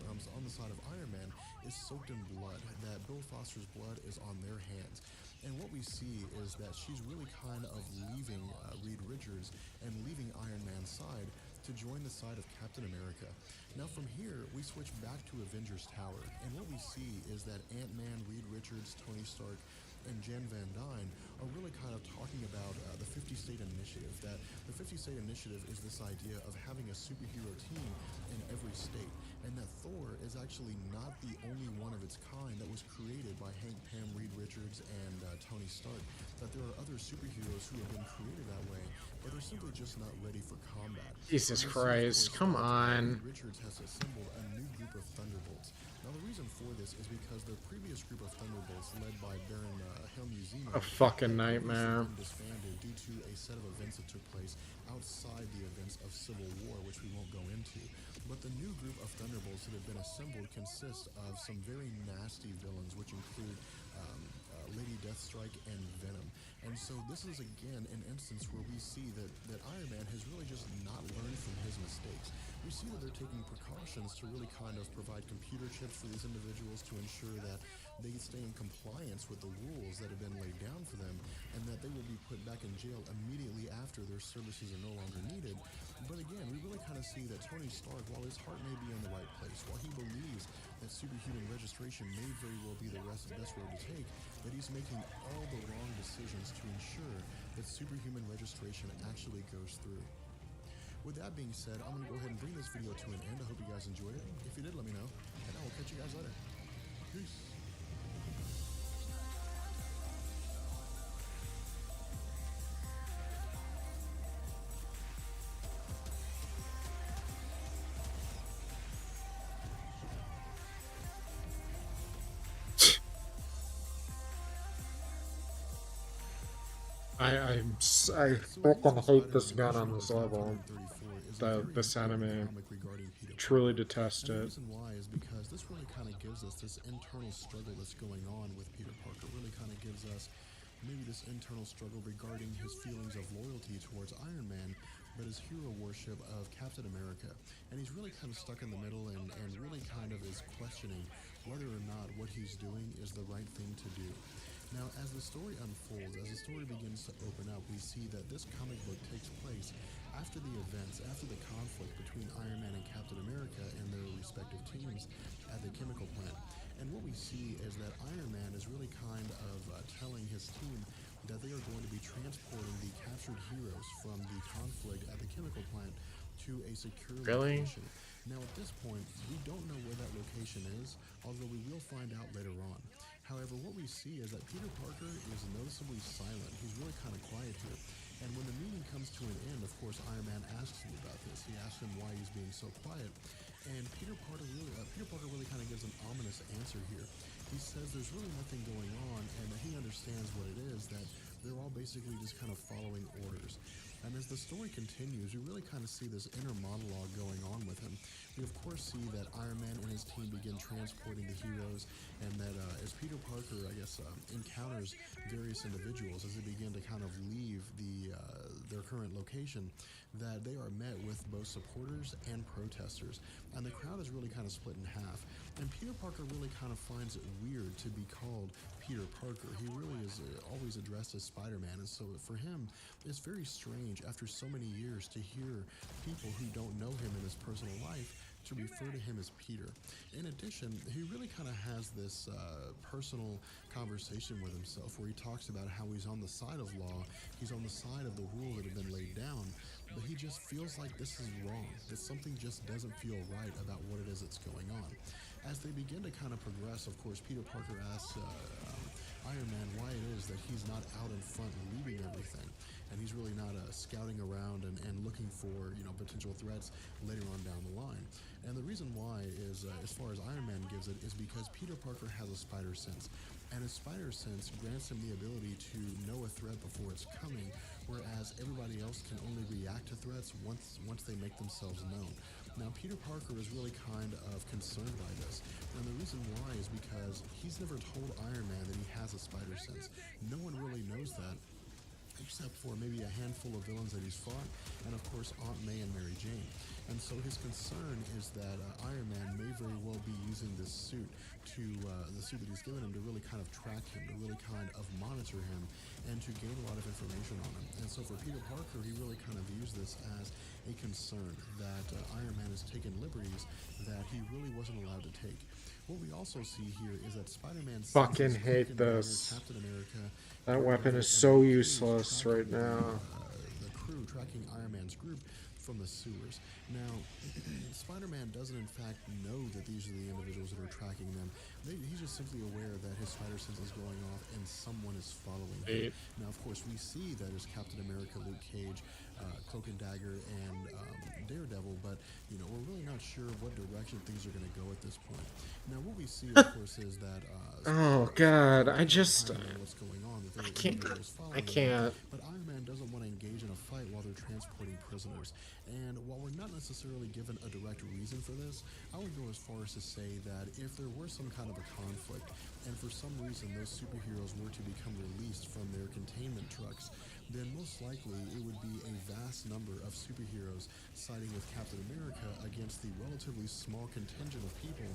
on the side of Iron Man is soaked in blood, that Bill Foster's blood is on their hands. And what we see is that she's really kind of leaving Reed Richards and leaving Iron Man's side to join the side of Captain America. Now from here, we switch back to Avengers Tower, and what we see is that Ant-Man, Reed Richards, Tony Stark, and Jen Van Dyne are really kind of talking about the 50-state initiative, that the 50-state initiative is this idea of having a superhero team in every state, and that Thor is actually not the only one of its kind that was created by Hank Pym, Reed Richards, and Tony Stark, that there are other superheroes who have been created that way, but they're simply just not ready for combat. Jesus Christ, come on. Reed Richards has assembled a new group of Thunderbolts. Now the reason for this is because the previous group of Thunderbolts, led by Baron Helmut Zemo, A fucking nightmare. disbanded due to a set of events that took place outside the events of Civil War, which we won't go into. But the new group of Thunderbolts that have been assembled consist of some very nasty villains, which include Lady Deathstrike and Venom. And so this is again an instance where we see that Iron Man has really just not learned from his mistakes. We see that they're taking precautions to really kind of provide computer chips for these individuals to ensure that they stay in compliance with the rules that have been laid down for them, and that they will be put back in jail immediately after their services are no longer needed. But again, we really kind of see that Tony Stark, while his heart may be in the right place, while he believes that superhuman registration may very well be the best road to take, that he's making all the wrong decisions to ensure that superhuman registration actually goes through. With that being said, I'm going to go ahead and bring this video to an end. I hope you guys enjoyed it. If you did, let me know, and I will catch you guys later. Peace. I fucking hate this gun on this level. This anime. Truly detest And the it. reason why is because this really kind of gives us this internal struggle that's going on with Peter Parker. Really kind of gives us maybe this internal struggle regarding his feelings of loyalty towards Iron Man, but his hero worship of Captain America. And he's really kind of stuck in the middle and really kind of is questioning whether or not what he's doing is the right thing to do. Now, as the story unfolds, as the story begins to open up, we see that this comic book takes place after the events, after the conflict between Iron Man and Captain America and their respective teams at the chemical plant. And what we see is that Iron Man is really kind of telling his team that that they are going to be transporting the captured heroes from the conflict at the chemical plant to a secure location. Now at this point, we don't know where that location is, although we will find out later on. However, what we see is that Peter Parker is noticeably silent. He's really kind of quiet here. And when the meeting comes to an end, of course, Iron Man asks him about this. He asks him why he's being so quiet. And Peter Parker really kind of gives an ominous answer here. He says there's really nothing going on and that he understands what it is, that they're all basically just kind of following orders. And as the story continues, we really kind of see this inner monologue going on with him. We of course see that Iron Man and his team begin transporting the heroes, and that as Peter Parker, encounters various individuals as they begin to kind of leave their current location, that they are met with both supporters and protesters, and the crowd is really kind of split in half. And Peter Parker really kind of finds it weird to be called Peter Parker. He really is always addressed as Spider-Man, and so for him, it's very strange after so many years to hear people who don't know him in his personal life to refer to him as Peter. In addition, he really kind of has this personal conversation with himself where he talks about how he's on the side of law, he's on the side of the rules that have been laid down, but he just feels like this is wrong, that something just doesn't feel right about what it is that's going on. As they begin to kind of progress, of course, Peter Parker asks Iron Man why it is that he's not out in front leading everything, and he's really not scouting around and looking for potential threats later on down the line. And the reason why is, as far as Iron Man gives it, is because Peter Parker has a spider sense, and his spider sense grants him the ability to know a threat before it's coming, whereas everybody else can only react to threats once they make themselves known. Now, Peter Parker is really kind of concerned by this, and the reason why is because he's never told Iron Man that he has a spider sense. No one really knows that, except for maybe a handful of villains that he's fought, and of course Aunt May and Mary Jane. And so his concern is that Iron Man may very well be using this suit the suit that he's given him to really kind of track him, to really kind of monitor him, and to gain a lot of information on him. And so for Peter Parker, he really kind of views this as a concern that Iron Man has taken liberties that he really wasn't allowed to take. What we also see here is that Spider-Man fucking hate this. Captain America. That weapon is so useless right now. The crew tracking Iron Man's group from the sewers. Now, Spider-Man doesn't in fact know that these are the individuals that are tracking them. He's just simply aware that his spider sense is going off and someone is following him. Now, of course, we see that as Captain America, Luke Cage, Cloak and Dagger, and Daredevil, but we're really not sure what direction things are going to go at this point. Now, what we see, of course, is that oh God, I can't. But Iron Man doesn't want to engage in a fight while they're transporting prisoners. And while we're not necessarily given a direct reason for this, I would go as far as to say that if there were some kind of a conflict, and for some reason those superheroes were to become released from their containment trucks, then most likely it would be a vast number of superheroes siding with Captain America against the relatively small contingent of people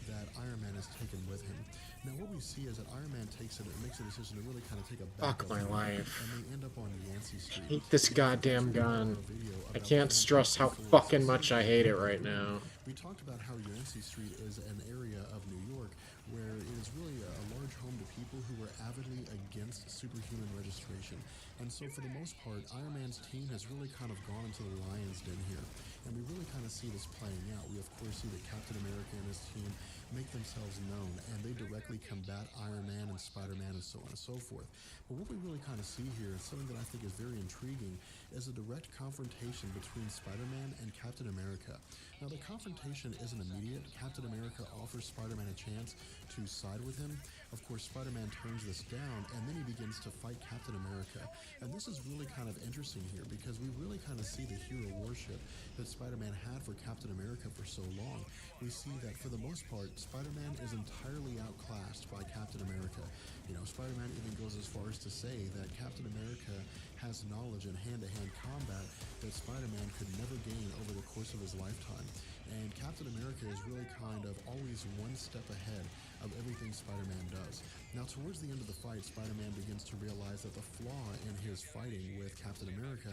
that Iron Man has taken with him. Now what we see is that Iron Man makes a decision to really kind of take a back Fuck my life. and they end up on Yancey Street. I hate this goddamn gun. I can't stress how fucking much I hate it right now. We talked about how Yancey Street is an area of New York where it is really a large home to people who were avidly against superhuman registration. And so for the most part, Iron Man's team has really kind of gone into the lion's den here. And we really kind of see this playing out. We of course see that Captain America and his team make themselves known, and they directly combat Iron Man and Spider-Man and so on and so forth. But what we really kind of see here is something that I think is very intriguing, is a direct confrontation between Spider-Man and Captain America. Now the confrontation isn't immediate. Captain America offers Spider-Man a chance to side with him. Of course, Spider-Man turns this down, and then he begins to fight Captain America. And this is really kind of interesting here, because we really kind of see the hero worship that Spider-Man had for Captain America for so long. We see that for the most part, Spider-Man is entirely outclassed by Captain America. Spider-Man even goes as far as to say that Captain America has knowledge in hand-to-hand combat that Spider-Man could never gain over the course of his lifetime. And Captain America is really kind of always one step ahead of everything Spider-Man does. Now, towards the end of the fight, Spider-Man begins begins to realize that the flaw in his fighting with Captain America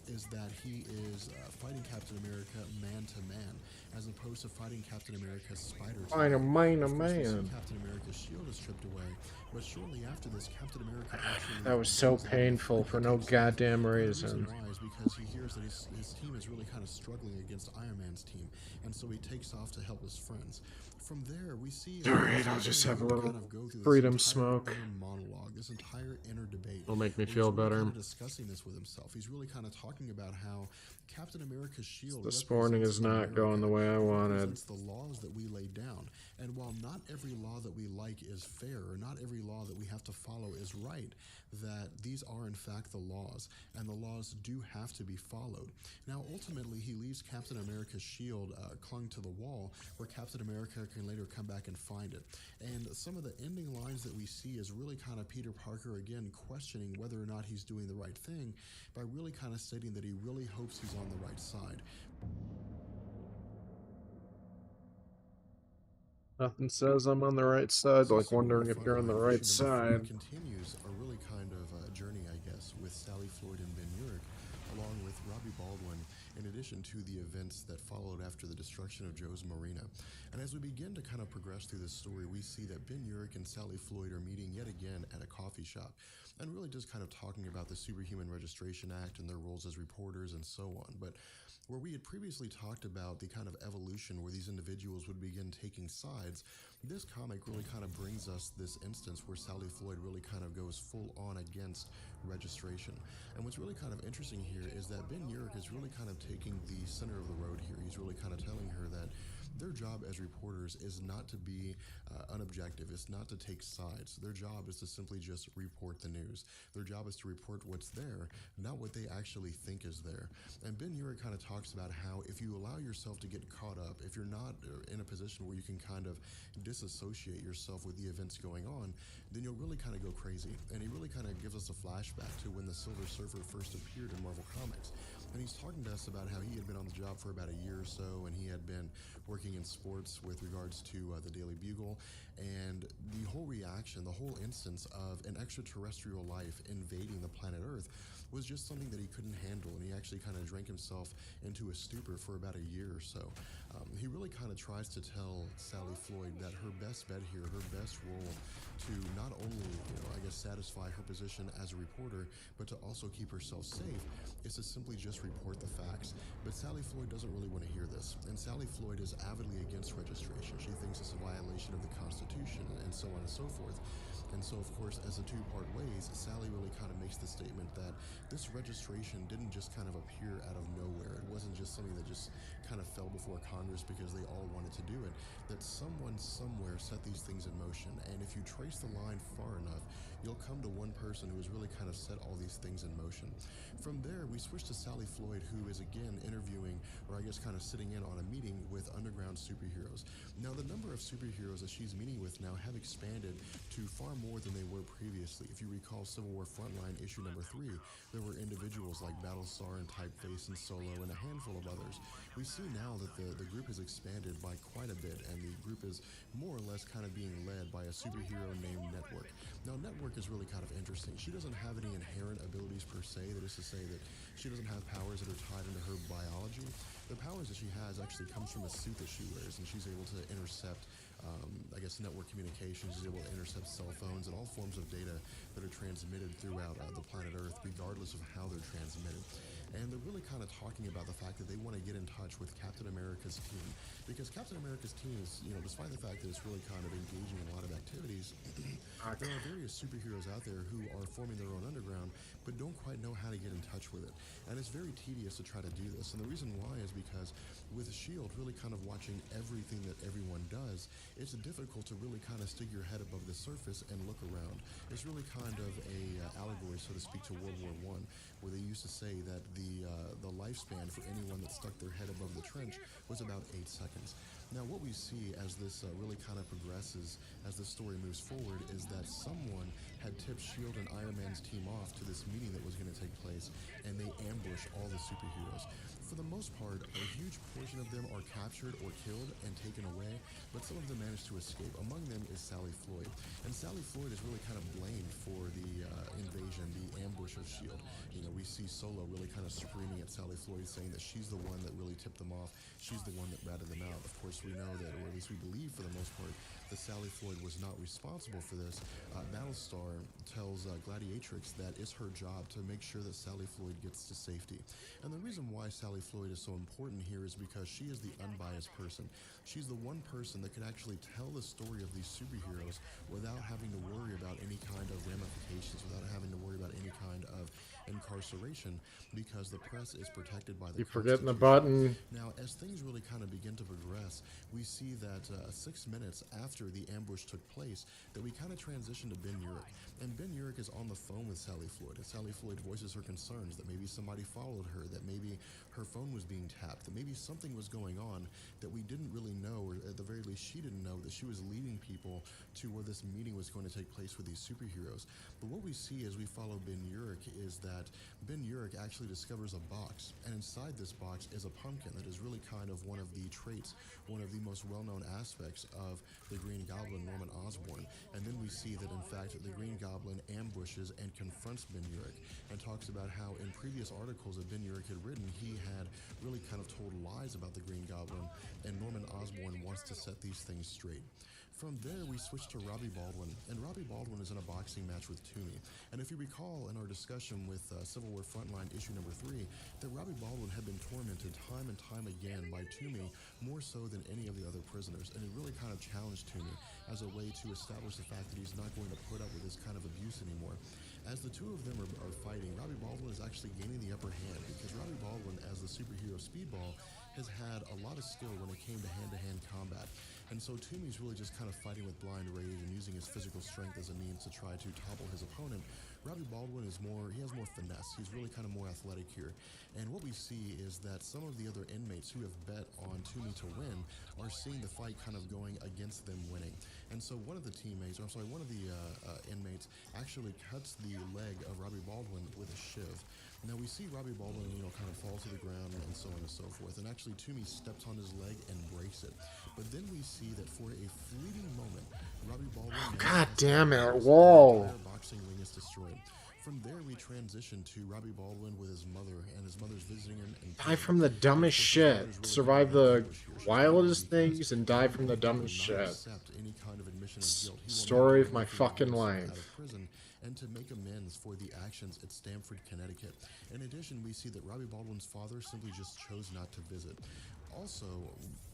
is that he is fighting Captain America man to man, as opposed to fighting Captain America spider to Find a man, a Of course, we see man. Captain America's shield is stripped away, but shortly after this, Captain America actually That was so goes out in a painful fight for that no takes off. goddamn And the reason reason. why is because he hears that his team is really kind of struggling against Iron Man's team, and so he takes off to help his friends. From there, we see Alright, I'll just have a little kind of go through this freedom entire smoke. inner monologue, this entire inner debate. It'll make me where feel he's really better. kind of discussing this with himself. He's really kind of talking about how Captain America's shield This morning is not going the way I wanted. represents the laws that we lay down. And while not every law that we like is fair, or not every law that we have to follow is right, that these are in fact the laws, and the laws do have to be followed. Now, ultimately, he leaves Captain America's shield clung to the wall, where Captain America can later come back and find it. And some of the ending lines that we see is really kind of Peter Parker again questioning whether or not he's doing the right thing, by really kind of stating that he really hopes he's on the right side. Nothing says I'm on the right side, like So wondering if Final you're on the Issue right number 4 side. continues a really kind of journey, I guess, with Sally Floyd and Ben Urich, along with Robbie Baldwin, in addition to the events that followed after the destruction of Joe's Marina. And as we begin to kind of progress through this story, we see that Ben Urich and Sally Floyd are meeting yet again at a coffee shop, and really just kind of talking about the Superhuman Registration Act and their roles as reporters and so on. But where we had previously talked about the kind of evolution where these individuals would begin taking sides, this comic really kind of brings us this instance where Sally Floyd really kind of goes full on against registration. And what's really kind of interesting here is that Ben Urich is really kind of taking the center of the road here. He's really kind of telling her that their job as reporters is not to be unobjective. It's not to take sides. Their job is to simply just report the news. Their job is to report what's there, not what they actually think is there. And Ben Urich kind of talks about how if you allow yourself to get caught up, if you're not in a position where you can kind of disassociate yourself with the events going on, then you'll really kind of go crazy. And he really kind of gives us a flashback to when the Silver Surfer first appeared in Marvel Comics. And he's talking to us about how he had been on the job for about a year or so, and he had been working in sports with regards to the Daily Bugle, and the whole reaction, the whole instance of an extraterrestrial life invading the planet Earth was just something that he couldn't handle, and he actually kind of drank himself into a stupor for about a year or so. He really kind of tries to tell Sally Floyd that her best bet here, her best role to not only, I guess, satisfy her position as a reporter, but to also keep herself safe, is to simply just report the facts. But Sally Floyd doesn't really want to hear this, and Sally Floyd is avidly against registration. She thinks it's a violation of the Constitution, and so on and so forth. And so, of course, as the two part ways, Sally really kind of makes the statement that this registration didn't just kind of appear out of nowhere. It wasn't just something that just kind of fell before Congress because they all wanted to do it. That someone somewhere set these things in motion. And if you trace the line far enough, you'll come to one person who has really kind of set all these things in motion. From there, we switch to Sally Floyd, who is again interviewing, or I guess kind of sitting in on a meeting with underground superheroes. Now, the number of superheroes that she's meeting with now have expanded to far more than they were previously. If you recall Civil War Frontline issue number 3, there were individuals like Battlestar and Typeface and Solo and a handful of others. We see now that the group has expanded by quite a bit, and the group is more or less kind of being led by a superhero named Network. Now, Network is really kind of interesting. She doesn't have any inherent abilities per se. That is to say that she doesn't have powers that are tied into her biology. The powers that she has actually comes from a suit that she wears, and she's able to intercept I guess network communications. She's able to intercept cell phones and all forms of data that are transmitted throughout the planet Earth, regardless of how they're transmitted. And they're really kind of talking about the fact that they want to get in touch with Captain America's team, because Captain America's team is, despite the fact that it's really kind of engaging in a lot of activities, there are various superheroes out there who are forming their own underground, but don't quite know how to get in touch with it. And it's very tedious to try to do this. And the reason why is because with S.H.I.E.L.D. really kind of watching everything that everyone does, it's difficult to really kind of stick your head above the surface and look around. It's really kind of a allegory, so to speak, to World War I, where they used to say that the lifespan for anyone that stuck their head above the trench was about 8 seconds. Now, what we see as this really kind of progresses, as the story moves forward, is that someone had tipped S.H.I.E.L.D. and Iron Man's team off to this meeting that was going to take place place, and they ambush all the superheroes. For the most part, a huge portion of them are captured or killed and taken away, but some of them manage to escape. Among them is Sally Floyd. And Sally Floyd is really kind of blamed for the invasion, the ambush of S.H.I.E.L.D. You know, we see Solo really kind of screaming at Sally Floyd, saying that she's the one that really tipped them off. She's the one that ratted them out. Of course, we know that, or at least we believe for the most part, that Sally Floyd was not responsible for this. Battlestar tells Gladiatrix that it's her job to make sure that Sally Floyd gets to safety. And the reason why Sally Floyd is so important here is because she is the unbiased person. She's the one person that can actually tell the story of these superheroes without having to worry about any kind of ramifications, without having to worry about any kind of incarceration, because the press is protected by the Keep forgetting the Constitution. button. Now, as things really kind of begin to progress, we see that 6 minutes after the ambush took place, that we kind of transition to Ben Urich. And Ben Urich is on the phone with Sally Floyd, and Sally Floyd voices her concerns that maybe somebody followed her, that maybe her phone was being tapped, that maybe something was going on that we didn't really know, or at the very least she didn't know, that she was leading people to where this meeting was going to take place with these superheroes. But what we see as we follow Ben Urich is that Ben Urich actually discovers a box, and inside this box is a pumpkin that is really kind of one of the traits, one of the most well-known aspects of the Green Goblin, Norman Osborn. And then we see that in fact the Green Goblin ambushes and confronts Ben Urich, and talks about how in previous articles that Ben Urich had written, he had really kind of told lies about the Green Goblin, and Norman Osborn wants to set these things straight. From there, we switch to Robbie Baldwin, and Robbie Baldwin is in a boxing match with Toomey. And if you recall in our discussion with Civil War Frontline issue number 3, that Robbie Baldwin had been tormented time and time again by Toomey, more so than any of the other prisoners, and it really kind of challenged Toomey as a way to establish the fact that he's not going to put up with this kind of abuse anymore. As the two of them are fighting, Robbie Baldwin is actually gaining the upper hand, because Robbie Baldwin, as the superhero Speedball, has had a lot of skill when it came to hand-to-hand combat. And so Toomey's really just kind of fighting with blind rage and using his physical strength as a means to try to topple his opponent. Robbie Baldwin is he has more finesse. He's really kind of more athletic here. And what we see is that some of the other inmates who have bet on Toomey to win are seeing the fight kind of going against them winning. And so one of the inmates actually cuts the leg of Robbie Baldwin with a shiv. Now we see Robbie Baldwin, kind of fall to the ground and so on and so forth. And actually Toomey steps on his leg and breaks it. But then we see that for a fleeting moment, Robbie Baldwin... Oh, God damn it. Whoa. The boxing ring is destroyed. From there, we transition to Robbie Baldwin with his mother, and his mother's visiting him. And die from the dumbest shit. Survive the wildest things and die from the dumbest shit. Story of my fucking life. And to make amends for the actions at Stamford, Connecticut. In addition, we see that Robbie Baldwin's father simply just chose not to visit. Also,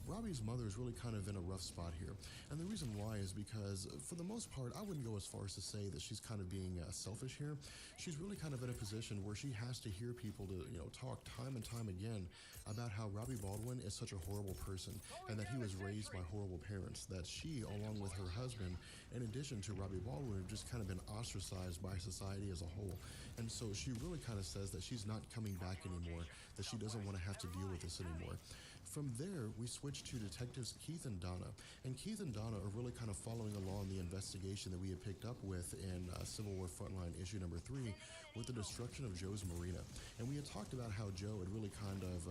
Robbie's mother is really kind of in a rough spot here. And the reason why is because, for the most part, I wouldn't go as far as to say that she's kind of being selfish here. She's really kind of in a position where she has to hear people to, talk time and time again about how Robbie Baldwin is such a horrible person, and that he was raised by horrible parents, that she, along with her husband, in addition to Robbie Baldwin, have just kind of been ostracized by society as a whole. And so she really kind of says that she's not coming back anymore, that she doesn't want to have to deal with this anymore. From there, we switch to Detectives Keith and Donna. And Keith and Donna are really kind of following along the investigation that we had picked up with in Civil War Frontline issue number 3 with the destruction of Joe's Marina. And we had talked about how Joe had really kind of,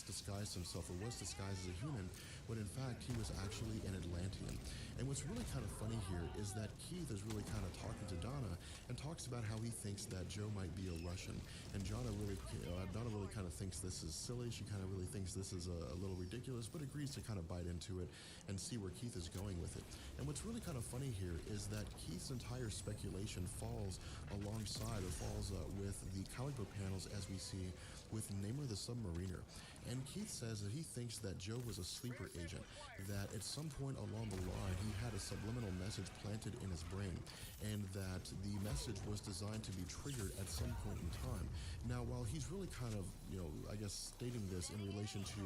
disguised himself, or was disguised as a human, when in fact he was actually an Atlantean. And what's really kind of funny here is that Keith is really kind of talking to Donna and talks about how he thinks that Joe might be a Russian. And Donna really kind of thinks this is silly. She kind of really thinks this is a little ridiculous, but agrees to kind of bite into it and see where Keith is going with it. And what's really kind of funny here is that Keith's entire speculation falls alongside, or falls with the comic book panels as we see with Namor the Submariner. And Keith says that he thinks that Joe was a sleeper agent, that at some point along the line he had a subliminal message planted in his brain, and that the message was designed to be triggered at some point in time. Now, while he's really kind of I guess stating this in relation to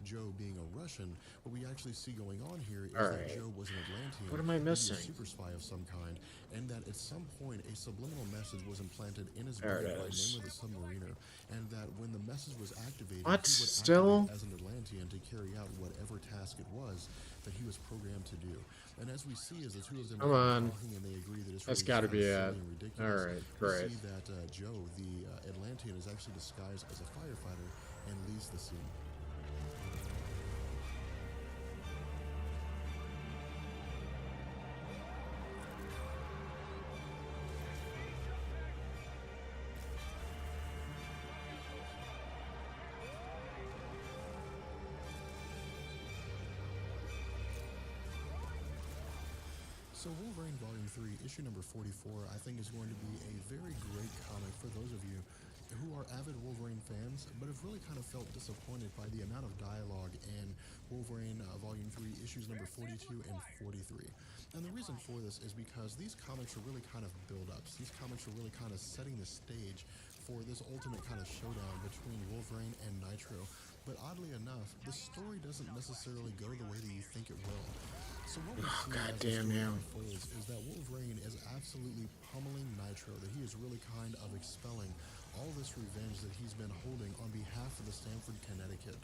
Joe being a Russian. What we actually see going on here is that Joe was an Atlantean. What am I missing? A super spy of some kind, and that at some point a subliminal message was implanted in his There brain it by is. name of the Submariner, and that when the message was activated, What? he would Still? activate as an Atlantean to carry out whatever task it was that he was programmed to do. And as we see, as the two of them Come on. talking, and they agree that it's That's really gotta kind be of it. silly and ridiculous. Alright, great. We see that Joe, the Atlantean, is actually disguised as a firefighter and leaves the scene. So Wolverine Volume 3, issue number 44, I think is going to be a very great comic for those of you who are avid Wolverine fans, but have really kind of felt disappointed by the amount of dialogue in Wolverine Volume 3, issues number 42 and 43. And the reason for this is because these comics are really kind of build-ups. These comics are really kind of setting the stage for this ultimate kind of showdown between Wolverine and Nitro. But oddly enough, the story doesn't necessarily go the way that you think it will. So what we see as the story unfolds is that Wolverine is absolutely pummeling Nitro, that he is really kind of expelling all this revenge that he's been holding on behalf of the Stamford, Connecticut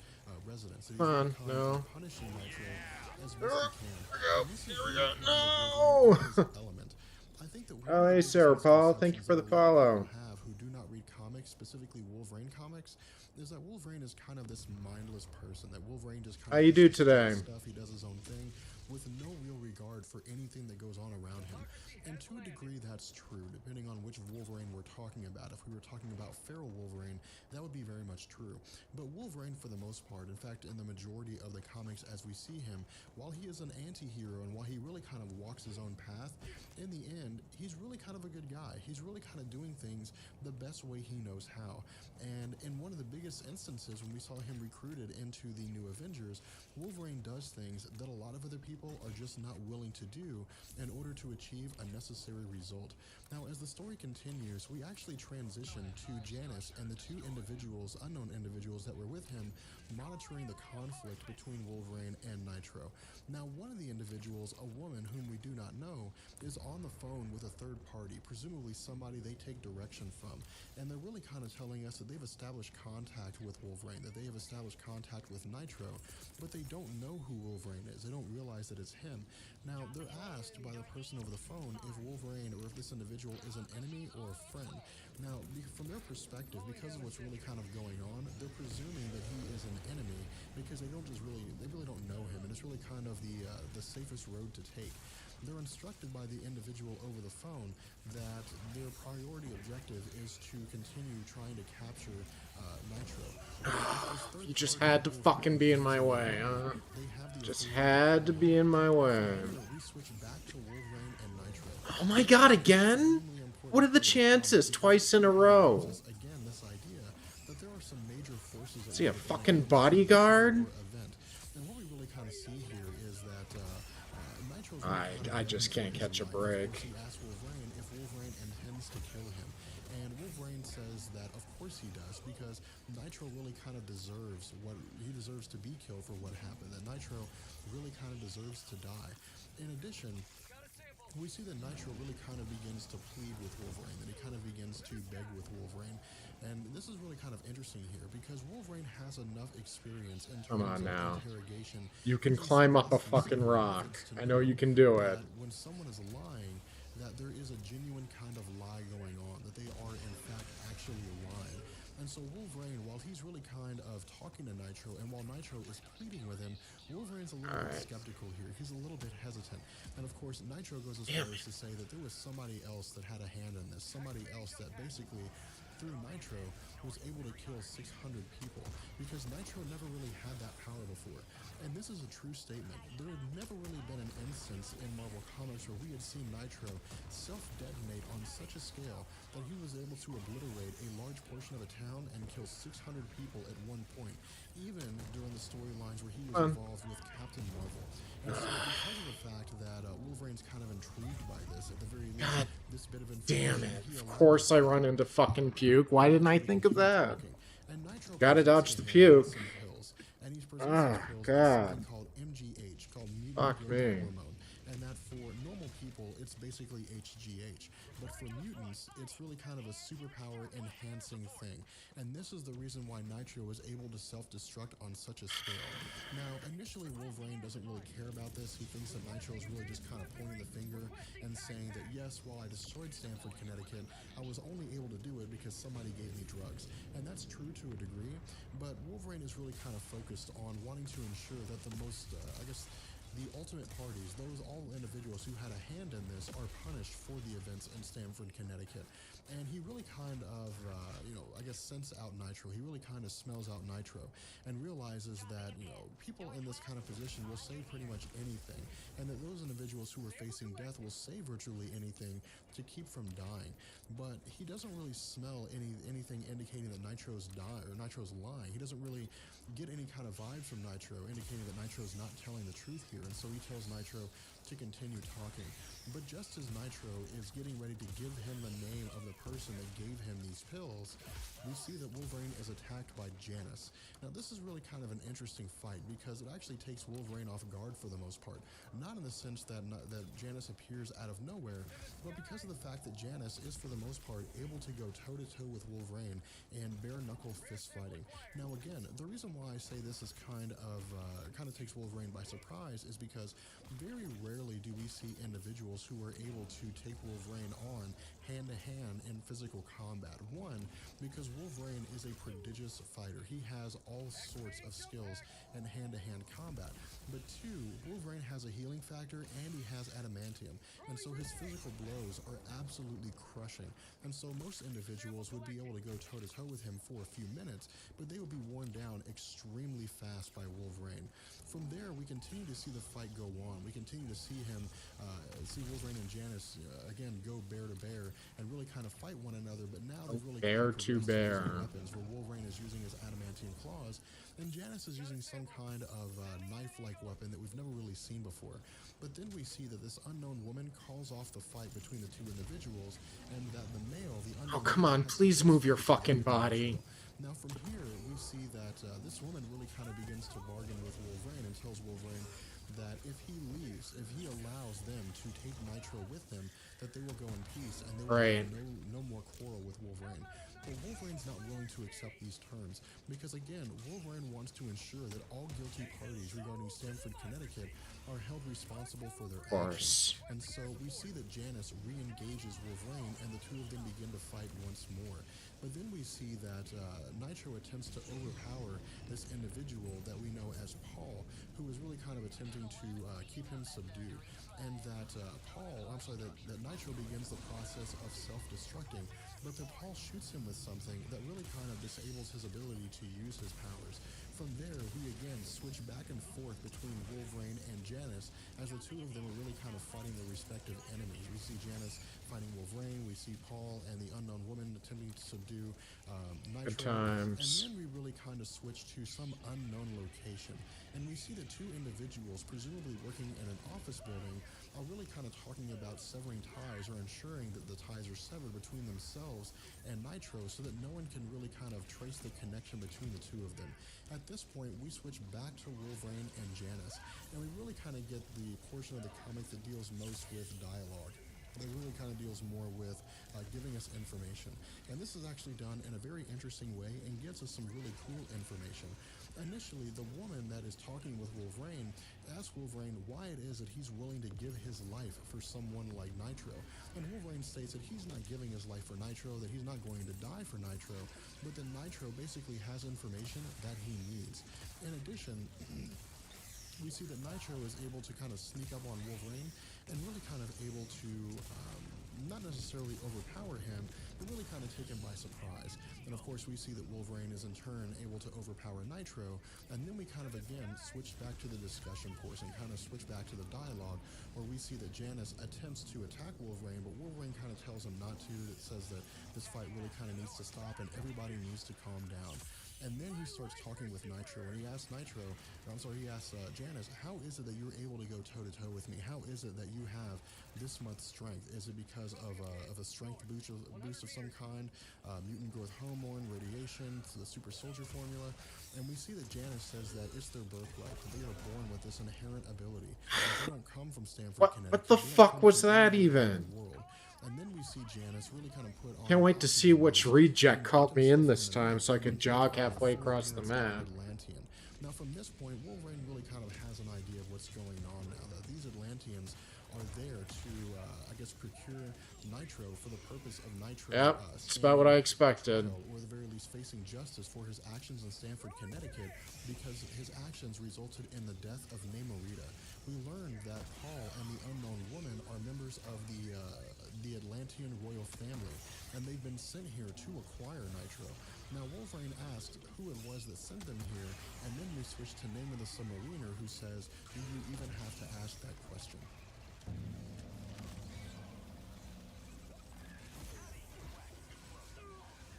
residents. That he's Come on, really no. punishing Nitro as best he can. Here we go. No! Element. I think that Oh, hey, Sarah Paul. Thank you for the follow. Who do not read comics, specifically Wolverine comics, is that Wolverine is kind of this mindless person. That Wolverine just kind How of you do does his today? Stuff. He does his own thing with no real regard for anything that goes on around him. And to a degree, that's true, depending on which Wolverine we're talking about. If we were talking about feral Wolverine, that would be very much true. But Wolverine, for the most part, in fact, in the majority of the comics as we see him, while he is an anti-hero and while he really kind of walks his own path, in the end, he's really kind of a good guy. He's really kind of doing things the best way he knows how. And in one of the biggest instances, when we saw him recruited into the New Avengers, Wolverine does things that a lot of other people are just not willing to do in order to achieve a necessary result. Now, as the story continues, we actually transition to Janice and the two individuals, unknown individuals that were with him, monitoring the conflict between Wolverine and Nitro. Now, one of the individuals, a woman whom we do not know, is on the phone with a third party, presumably somebody they take direction from. And they're really kind of telling us that they've established contact with Wolverine, that they have established contact with Nitro, but they don't know who Wolverine is. They don't realize that it's him. Now, they're asked by the person over the phone if Wolverine or if this individual is an enemy or a friend. Now, from their perspective, because of what's really kind of going on, they're presuming that he is an enemy because they really don't know him, and it's really kind of the safest road to take. They're instructed by the individual over the phone that their priority objective is to continue trying to capture Nitro. You just had to fucking be in my way, huh? Just had to be in my way. Oh my god, again? What are the chances? Twice in a row. Is he a fucking bodyguard? I just can't catch a break. He asks Wolverine if Wolverine intends to kill him. And Wolverine says that of course he does, because Nitro really kind of deserves to be killed for what happened. That Nitro really kind of deserves to die. In addition, we see that Nitro really kind of begins to plead with Wolverine, that he kind of begins to beg with Wolverine. And this is really kind of interesting here, because Wolverine has enough experience in terms of interrogation. You can climb up a fucking rock. I know you can do it. When someone is lying, that there is a genuine kind of lie going on, that they are in fact actually lying. And so Wolverine, while he's really kind of talking to Nitro, and while Nitro is pleading with him, Wolverine's a little bit skeptical here. He's a little bit hesitant. And of course, Nitro goes as far as to say that there was somebody else that had a hand in this, somebody else that basically, through Nitro, was able to kill 600 people, because Nitro never really had that power before. And this is a true statement. There had never really been an instance in Marvel Comics where we had seen Nitro self-detonate on such a scale that he was able to obliterate a large portion of a town and kill 600 people at one point, even during the storylines where he was involved with Captain Marvel. And so because of the fact that Wolverine's kind of intrigued by this, at the very least, this bit of information... Damn it. Of course I run into fucking puke. Why didn't I think of that? And Nitro Gotta presents dodge to the him puke. some pills, and he presents Oh, these pills with God. something called MGH, called mutant Fuck growth me. hormone, and that for normal people it's basically HGH, but for mutants it's really kind of a superpower enhancing thing, and this is the reason why Nitro was able to self-destruct on such a scale. Now, initially Wolverine doesn't really care about this. He thinks that Nitro is really just kind of pointing the finger and saying that yes, while I destroyed Stamford, Connecticut, I was only able to do it because somebody gave me drugs, and that's true to a degree, but Wolverine is really kind of focused on wanting to ensure that the most, the ultimate parties, those all individuals who had a hand in this, are punished for the events in Stamford, Connecticut. And he really kind of, scents out Nitro. He really kind of smells out Nitro and realizes that, people in this kind of position will say pretty much anything, and that those individuals who are facing death will say virtually anything to keep from dying. But he doesn't really smell anything indicating that Nitro's lying. He doesn't really get any kind of vibe from Nitro indicating that Nitro's not telling the truth here, and so he tells Nitro to continue talking. But just as Nitro is getting ready to give him the name of the person that gave him these pills, we see that Wolverine is attacked by Janice. Now this is really kind of an interesting fight because it actually takes Wolverine off guard for the most part. Not in the sense that Janice appears out of nowhere, but because of the fact that Janice is for the most part able to go toe-to-toe with Wolverine and bare-knuckle fist fighting. Now again, the reason why I say this is kind of takes Wolverine by surprise is because very rarely do we see individuals who are able to take Wolverine on hand-to-hand in physical combat. One, because Wolverine is a prodigious fighter. He has all sorts of skills in hand-to-hand combat. But two, Wolverine has a healing factor and he has adamantium, and so his physical blows are absolutely crushing. And so most individuals would be able to go toe-to-toe with him for a few minutes, but they would be worn down extremely fast by Wolverine. From there, we continue to see the fight go on. We continue to see see Wolverine and Janice again go bear to bear and really kind of fight one another. But now they've really Bear kind of to progressed bear. using weapons, where Wolverine is using his adamantium claws, and Janice is using some kind of knife-like weapon that we've never really seen before. But then we see that this unknown woman calls off the fight between the two individuals, and that the male, the unknown. Oh, come on, please move your fucking body. Now from here, we see that this woman really kind of begins to bargain with Wolverine and tells Wolverine that if he leaves, if he allows them to take Nitro with them, that they will go in peace and they will have no more quarrel with Wolverine. But Wolverine's not willing to accept these terms because, again, Wolverine wants to ensure that all guilty parties regarding Stamford, Connecticut are held responsible for their actions. And so we see that Janice re-engages Wolverine and the two of them begin to fight once more. But then we see that Nitro attempts to overpower this individual that we know as Paul, who is really kind of attempting to keep him subdued. And that that Nitro begins the process of self-destructing, but that Paul shoots him with something that really kind of disables his ability to use his powers. From there, we again switch back and forth between Wolverine and Janice as the two of them are really kind of fighting their respective enemies. We see Janice fighting Wolverine, we see Paul and the unknown woman attempting to subdue Nitro. Good times. And then we really kind of switch to some unknown location. And we see the two individuals, presumably working in an office building, are really kind of talking about severing ties or ensuring that the ties are severed between themselves and Nitro so that no one can really kind of trace the connection between the two of them. At this point, we switch back to Wolverine and Janice, and we really kind of get the portion of the comic that deals most with dialogue. It really kind of deals more with giving us information. And this is actually done in a very interesting way and gives us some really cool information. Initially, the woman that is talking with Wolverine asks Wolverine why it is that he's willing to give his life for someone like Nitro. And Wolverine states that he's not giving his life for Nitro, that he's not going to die for Nitro, but that Nitro basically has information that he needs. In addition, we see that Nitro is able to kind of sneak up on Wolverine and really kind of able to not necessarily overpower him, but really kind of take him by surprise. And of course, we see that Wolverine is in turn able to overpower Nitro, and then we kind of again switch back to the discussion portion, kind of switch back to the dialogue, where we see that Janice attempts to attack Wolverine, but Wolverine kind of tells him not to. It says that this fight really kind of needs to stop and everybody needs to calm down. And then he starts talking with Nitro, and he asks Janice, how is it that you're able to go toe-to-toe with me? How is it that you have this much strength? Is it because of a strength boost of some kind, mutant growth hormone, radiation? mutation to the super soldier formula, and we see that Janice says that it's their birthright, that they are born with this inherent ability. They don't come from Stanford, What the fuck was that even? World. And then we see Janice really kind of put on. Can't wait to see which reject called me in this time so I could jog halfway across the map. Atlantean. Now, from this point, Wolverine really kind of has an idea of what's going on now. That these Atlanteans are there to, I guess, procure Nitro for the purpose of Nitro. Yep, it's about what I expected. Or at the very least facing justice for his actions in Stamford, Connecticut, because his actions resulted in the death of Namorita. We learned that Paul and the Unknown Woman are members of the Atlantean royal family, and they've been sent here to acquire Nitro. Now, Wolverine asked who it was that sent them here, and then we switch to Namor the Submariner, who says, do you even have to ask that question?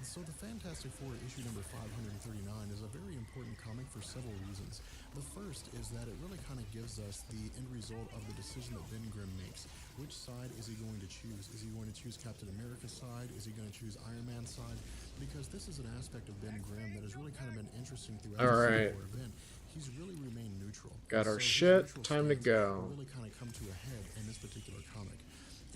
So the Fantastic Four issue number 539 is a very important comic for several reasons. The first is that it really kind of gives us the end result of the decision that Ben Grimm makes. Which side is he going to choose? Is he going to choose Captain America's side? Is he going to choose Iron Man's side? Because this is an aspect of Ben Grimm that has really kind of been interesting throughout the Civil War event. He's really remained neutral. Got our shit. Time to go. Really kind of come to a head in this particular comic.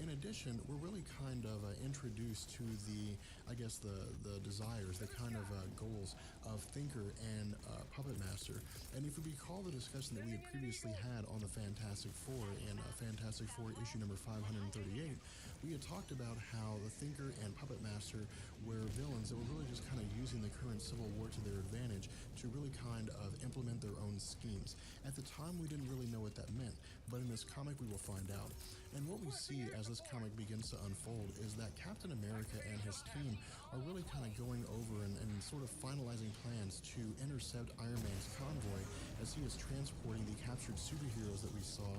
In addition, we're really kind of introduced to the, I guess, the desires, the kind of goals of Thinker and Puppet Master. And if we recall the discussion that we had previously had on the Fantastic Four in Fantastic Four issue number 538, we had talked about how the Thinker and Puppet Master were villains that were really just kind of using the current Civil War to their advantage to really kind of implement their own schemes. At the time, we didn't really know what that meant, but in this comic, we will find out. And what we see as this comic begins to unfold is that Captain America and his team are really kind of going over and sort of finalizing plans to intercept Iron Man's convoy as he is transporting the captured superheroes that we saw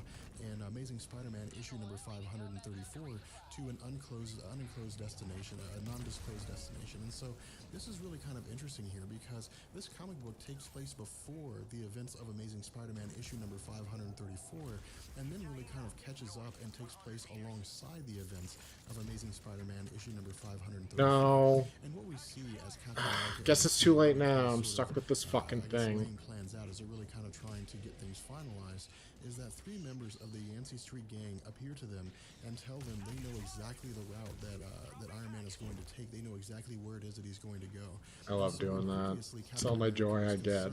in Amazing Spider-Man issue number 534 to an unenclosed destination, a non-disclosed destination. And so this is really kind of interesting here because this comic book takes place before the events of Amazing Spider-Man issue number 534, and then really kind of catches up and takes place alongside the events of Amazing Spider-Man issue number 534. No. And what we see as Captain America... Guess it's too late now. I'm stuck with this fucking thing. ...plans out as they're really kind of trying to get things finalized is that 3 members of the Yancey Street gang appear to them and tell them they know exactly the route that Iron Man is going to take. They know exactly where it is that he's going to go. I love doing that. It's all my joy I get.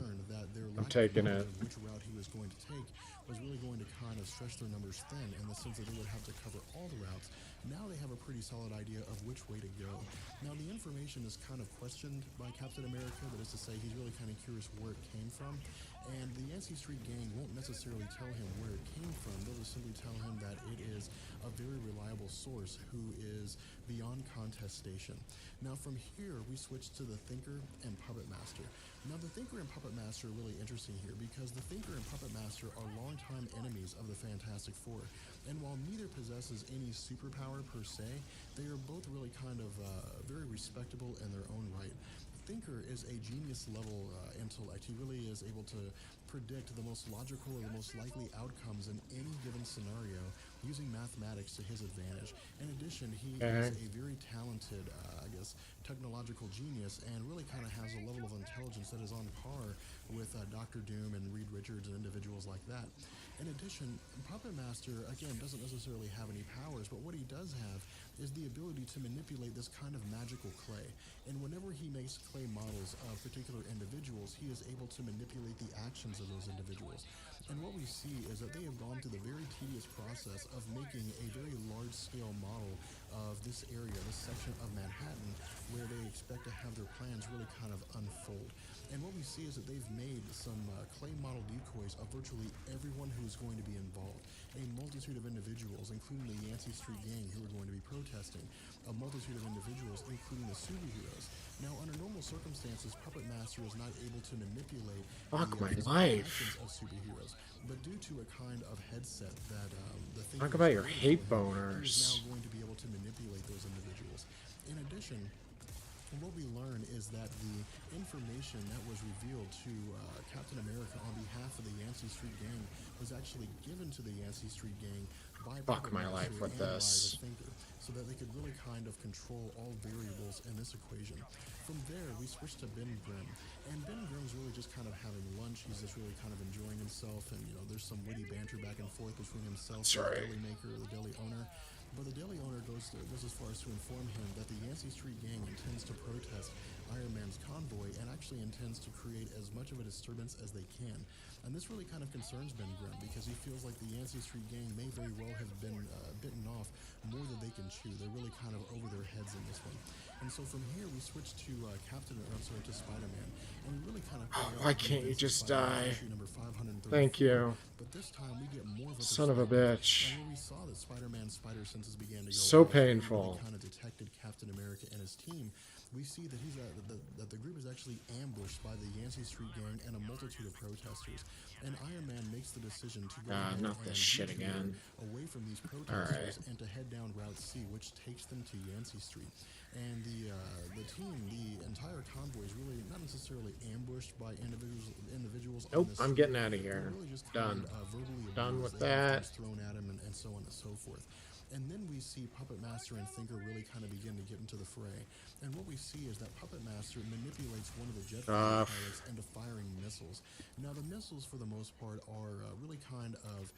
I'm taking it. Which route he was going to take was really going to kind of stretch their numbers thin in the sense that they would have to cover all the routes. Now they have a pretty solid idea of which way to go. Now the information is kind of questioned by Captain America, that is to say he's really kind of curious where it came from. And the Yancey Street gang won't necessarily tell him where it came from. They'll just simply tell him that it is a very reliable source who is beyond contestation. Now from here, we switch to the Thinker and Puppet Master. Now the Thinker and Puppet Master are really interesting here because the Thinker and Puppet Master are longtime enemies of the Fantastic Four. And while neither possesses any superpower per se, they are both really kind of very respectable in their own right. Thinker is a genius level intellect. He really is able to predict the most logical or the most likely outcomes in any given scenario using mathematics to his advantage. In addition, he is a very talented, technological genius and really kind of has a level of intelligence that is on par with Dr. Doom and Reed Richards and individuals like that. In addition, Puppet Master, again, doesn't necessarily have any powers, but what he does have is the ability to manipulate this kind of magical clay. And whenever he makes clay models of particular individuals, he is able to manipulate the actions of those individuals. And what we see is that they have gone through the very tedious process of making a very large-scale model of this area, this section of Manhattan, where they expect to have their plans really kind of unfold. And what we see is that they've made some clay model decoys of virtually everyone who's going to be involved. A multitude of individuals, including the Yancey Street gang who are going to be protesting. A multitude of individuals, including the superheroes. Now, under normal circumstances, Puppet Master is not able to manipulate the actions of superheroes. But due to a kind of headset that the Talk about your hate boners. Is now going to be able to manipulate those individuals. In addition, what we learn is that the information that was revealed to Captain America on behalf of the Yancey Street gang was actually given to the Yancey Street gang by fuck Puppet my Master life with and by this. the Thinker, so that they could really kind of control all variables in this equation. From there, we switch to Ben Grimm, and Ben Grimm's really just kind of having lunch. He's just really kind of enjoying himself, and you know, there's some witty banter back and forth between himself That's and right. the deli maker, the deli owner. But the deli owner goes as far as to inform him that the Yancey Street gang intends to protest Iron Man's convoy and actually intends to create as much of a disturbance as they can. And this really kind of concerns Ben Grimm because he feels like the Yancey Street gang may very well have been bitten off more than they can chew. They're really kind of over their heads in this one. And so from here we switch to to Spider-Man, and we really kind of. Why can't you just die? Number 534. Thank you. But this time we get more of a Son of a bitch. and when we saw that Spider-Man's spider senses began to go So off, and painful. really kind of detected Captain America and his team. We see that that the group is actually ambushed by the Yancey Street gang and a multitude of protesters. And Iron Man makes the decision to go ahead not and this shit again. away from these protesters and to head down Route C, which takes them to Yancey Street. And the team, the entire convoy is really not necessarily ambushed by individuals. Nope, on this I'm street. getting out of here. They're really just Done. verbally Done abused. with They have that. things thrown at him and so on and so forth. And then we see Puppet Master and Thinker really kind of begin to get into the fray. And what we see is that Puppet Master manipulates one of the jet pilots into firing missiles. Now, the missiles, for the most part, are really kind of,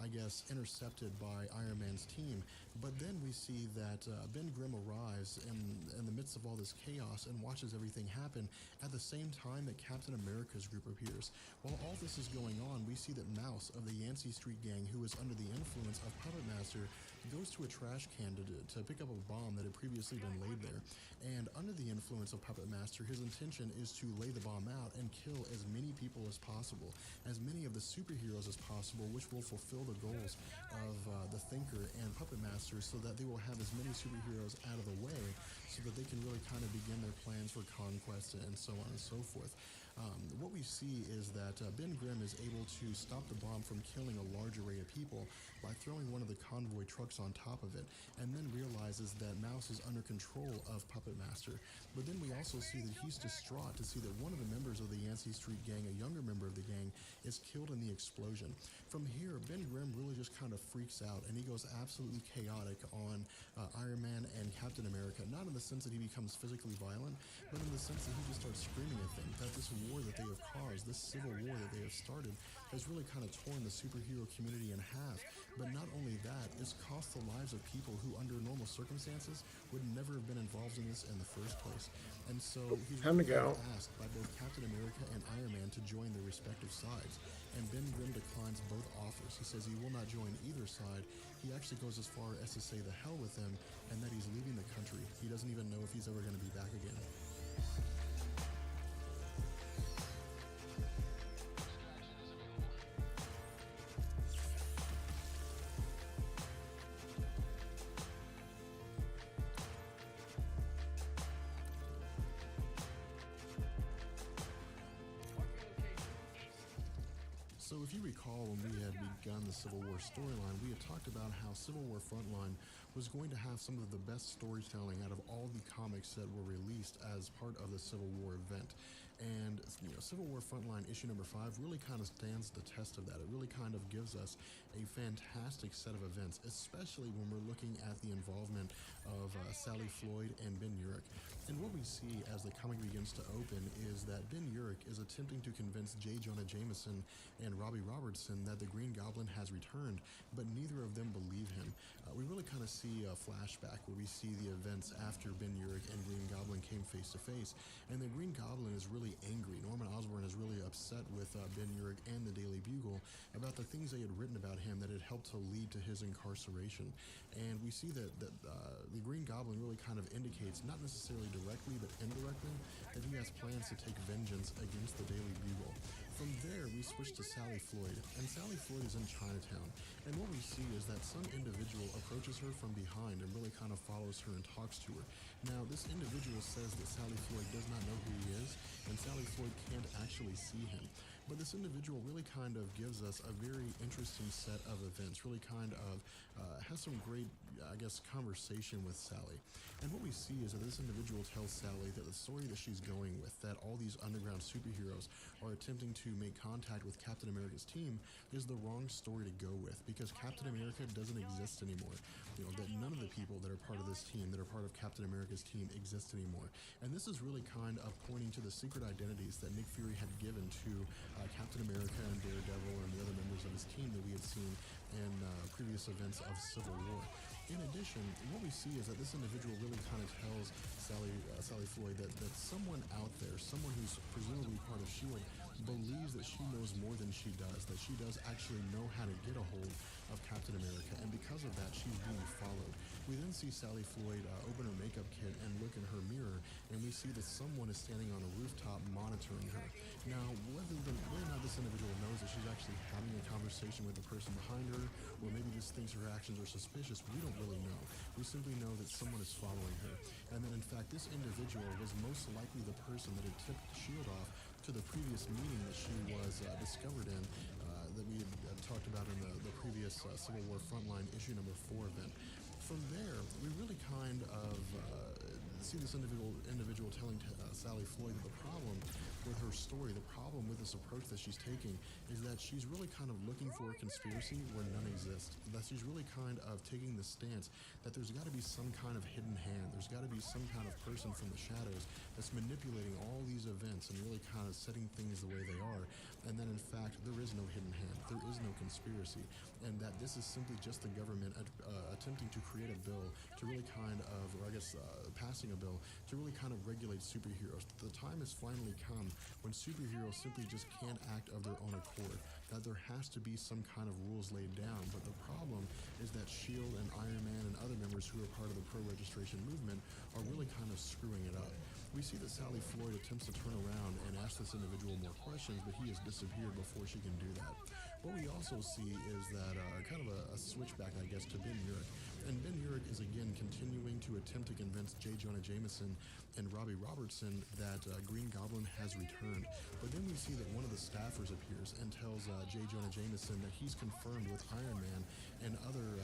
I guess, intercepted by Iron Man's team. But then we see that Ben Grimm arrives in the midst of all this chaos and watches everything happen at the same time that Captain America's group appears. While all this is going on, we see that Mouse of the Yancey Street gang, who is under the influence of Puppet Master, goes to a trash can to pick up a bomb that had previously been laid there. And under the influence of Puppet Master, his intention is to lay the bomb out and kill as many people as possible, as many of the superheroes as possible, which will fulfill the goals of the Thinker and Puppet Master, so that they will have as many superheroes out of the way so that they can really kind of begin their plans for conquest and so on and so forth. What we see is that Ben Grimm is able to stop the bomb from killing a large array of people by throwing one of the convoy trucks on top of it, and then realizes that Mouse is under control of Puppet Master. But then we also see that he's distraught to see that one of the members of the Yancey Street gang, a younger member of the gang, is killed in the explosion. From here, Ben Grimm really just kind of freaks out, and he goes absolutely chaotic on Iron Man and Captain America, not in the sense that he becomes physically violent, but in the sense that he just starts screaming at them, that this war that they have caused, this civil war that they have started, has really kind of torn the superhero community in half. But not only that, it's cost the lives of people who, under normal circumstances, would never have been involved in this in the first place. And so he's Time to really go. asked by both Captain America and Iron Man to join their respective sides. And Ben Grimm declines both offers. He says he will not join either side. He actually goes as far as to say the hell with them and that he's leaving the country. He doesn't even know if he's ever going to be back again. So if you recall, when we had begun the Civil War storyline, we had talked about how Civil War Frontline was going to have some of the best storytelling out of all the comics that were released as part of the Civil War event. And Civil War Frontline issue number 5 really kind of stands the test of that. It really kind of gives us a fantastic set of events, especially when we're looking at the involvement of Sally Floyd and Ben Urich. And what we see as the comic begins to open is that Ben Urich is attempting to convince J. Jonah Jameson and Robbie Robertson that the Green Goblin has returned, but neither of them believe him. We really kind of see a flashback where we see the events after Ben Urich and Green Goblin came face to face, and the Green Goblin is really angry. Norman Osborn is really upset with Ben Urich and the Daily Bugle about the things they had written about him that had helped to lead to his incarceration. And we see that the Green Goblin really kind of indicates, not necessarily directly but indirectly, that he has plans to take vengeance against the Daily Bugle. From there, we switch to Sally Floyd, and Sally Floyd is in Chinatown. And what we see is that some individual approaches her from behind and really kind of follows her and talks to her. Now, this individual says that Sally Floyd does not know who he is, and Sally Floyd can't actually see him. But this individual really kind of gives us a very interesting set of events, really kind of has some great I guess, conversation with Sally. And what we see is that this individual tells Sally that the story that she's going with, that all these underground superheroes are attempting to make contact with Captain America's team, is the wrong story to go with, because Captain America doesn't exist anymore. You know, that none of the people that are part of this team, that are part of Captain America's team, exist anymore. And this is really kind of pointing to the secret identities that Nick Fury had given to Captain America and Daredevil and the other members of his team that we had seen in previous events of Civil War. In addition, what we see is that this individual really kind of tells Sally Floyd that someone out there, someone who's presumably part of S.H.I.E.L.D., believes that she knows more than she does, that she does actually know how to get a hold of Captain America, and because of that, she's being followed. We then see Sally Floyd open her makeup kit and look in her mirror, and we see that someone is standing on a rooftop monitoring her. Now, whether or not this individual knows that she's actually having a conversation with the person behind her, or maybe just thinks her actions are suspicious, we don't really know. We simply know that someone is following her, and that in fact this individual was most likely the person that had tipped S.H.I.E.L.D. off to the previous meeting that she was discovered in, that we had talked about in the previous Civil War Frontline issue number 4 event. From there, we really kind of see this individual telling Sally Floyd that the problem with her story, the problem with this approach that she's taking, is that she's really kind of looking for a conspiracy where none exists. That she's really kind of taking the stance that there's got to be some kind of hidden hand. There's got to be some kind of person from the shadows that's manipulating all these events and really kind of setting things the way they are. And then in fact, there is no hidden hand. There is no conspiracy. And that this is simply just the government attempting to create a bill to really kind of, or I guess passing a bill to really kind of regulate superheroes. The time has finally come when superheroes simply just can't act of their own accord, that there has to be some kind of rules laid down. But the problem is that S.H.I.E.L.D. and Iron Man and other members who are part of the pro-registration movement are really kind of screwing it up. We see that Sally Floyd attempts to turn around and ask this individual more questions, but he has disappeared before she can do that. What we also see is that kind of a switchback, I guess, to Ben Urich. And Ben Urich is again continuing to attempt to convince J. Jonah Jameson and Robbie Robertson that Green Goblin has returned. But then we see that one of the staffers appears and tells J. Jonah Jameson that he's confirmed with Iron Man and other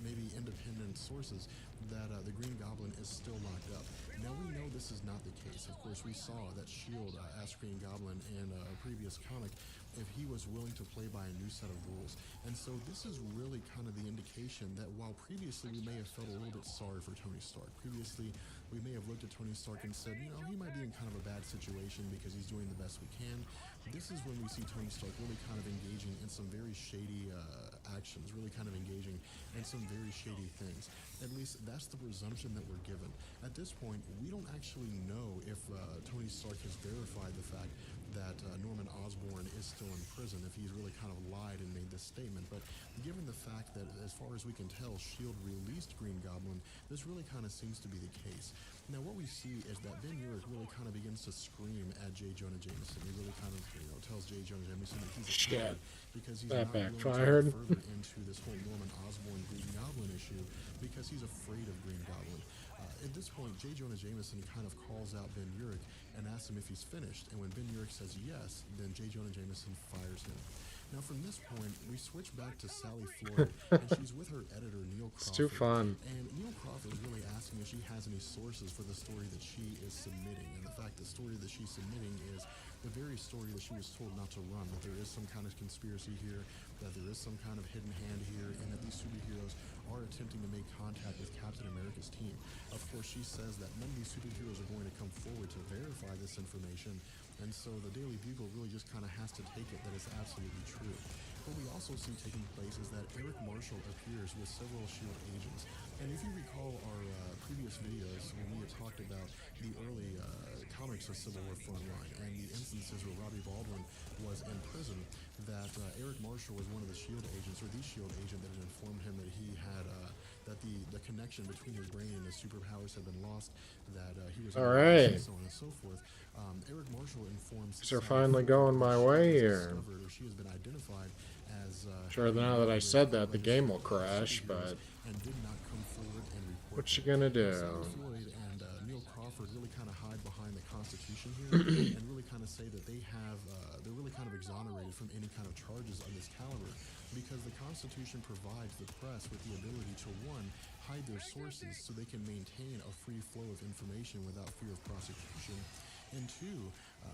maybe independent sources that the Green Goblin is still locked up. Now we know this is not the case. Of course, we saw that S.H.I.E.L.D. asked Green Goblin in a previous comic if he was willing to play by a new set of rules. And so this is really kind of the indication that while previously we may have felt a little bit sorry for Tony Stark, previously we may have looked at Tony Stark and said, you know, he might be in kind of a bad situation because he's doing the best we can. This is when we see Tony Stark really kind of engaging in some very shady actions, really kind of engaging in some very shady things. At least that's the presumption that we're given. At this point, we don't actually know if Tony Stark has verified the fact that Norman Osborn is still in prison, if he's really kind of lied and made this statement. But given the fact that, as far as we can tell, S.H.I.E.L.D. released Green Goblin, this really kind of seems to be the case. Now, what we see is that Ben Urich really kind of begins to scream at J. Jonah Jameson. He really kind of, tells J. Jonah Jameson that he's a coward because he's not willing to go further into this whole Norman Osborn Green Goblin issue because he's afraid of Green Goblin. At this point, J. Jonah Jameson kind of calls out Ben Urich and asks him if he's finished. And when Ben Urich says yes, then J. Jonah Jameson fires him. Now, from this point, we switch back to Sally Floyd, and she's with her editor, Neil Crawford. It's too fun. And Neil Crawford is really asking if she has any sources for the story that she is submitting. And the fact the story that she's submitting is the very story that she was told not to run, that there is some kind of conspiracy here, that there is some kind of hidden hand here, and that these superheroes are attempting to make contact with Captain America's team. Of course, she says that none of these superheroes are going to come forward to verify this information, and so the Daily Bugle really just kind of has to take it that it's absolutely true. What we also see taking place is that Eric Marshall appears with several S.H.I.E.L.D. agents. And if you recall our previous videos when we had talked about the early comics of Civil War Frontline and the instances where Robbie Baldwin was in prison, that Eric Marshall was one of the S.H.I.E.L.D. agents, or the S.H.I.E.L.D. agent that had informed him that he had, that the connection between his brain and his superpowers had been lost, that he was... All right. And so on and so forth. Eric Marshall informs... These are finally going my way here. She has been identified as... Sure, now that I said that, the game will crash, but... And did not come forward and report. What you gonna do? Sally Floyd and Neil Crawford really kind of hide behind the Constitution Constitution here and really kind of say that they're really kind of exonerated from any kind of charges of this caliber because the Constitution provides the press with the ability to, one, hide their sources so they can maintain a free flow of information without fear of prosecution, and two,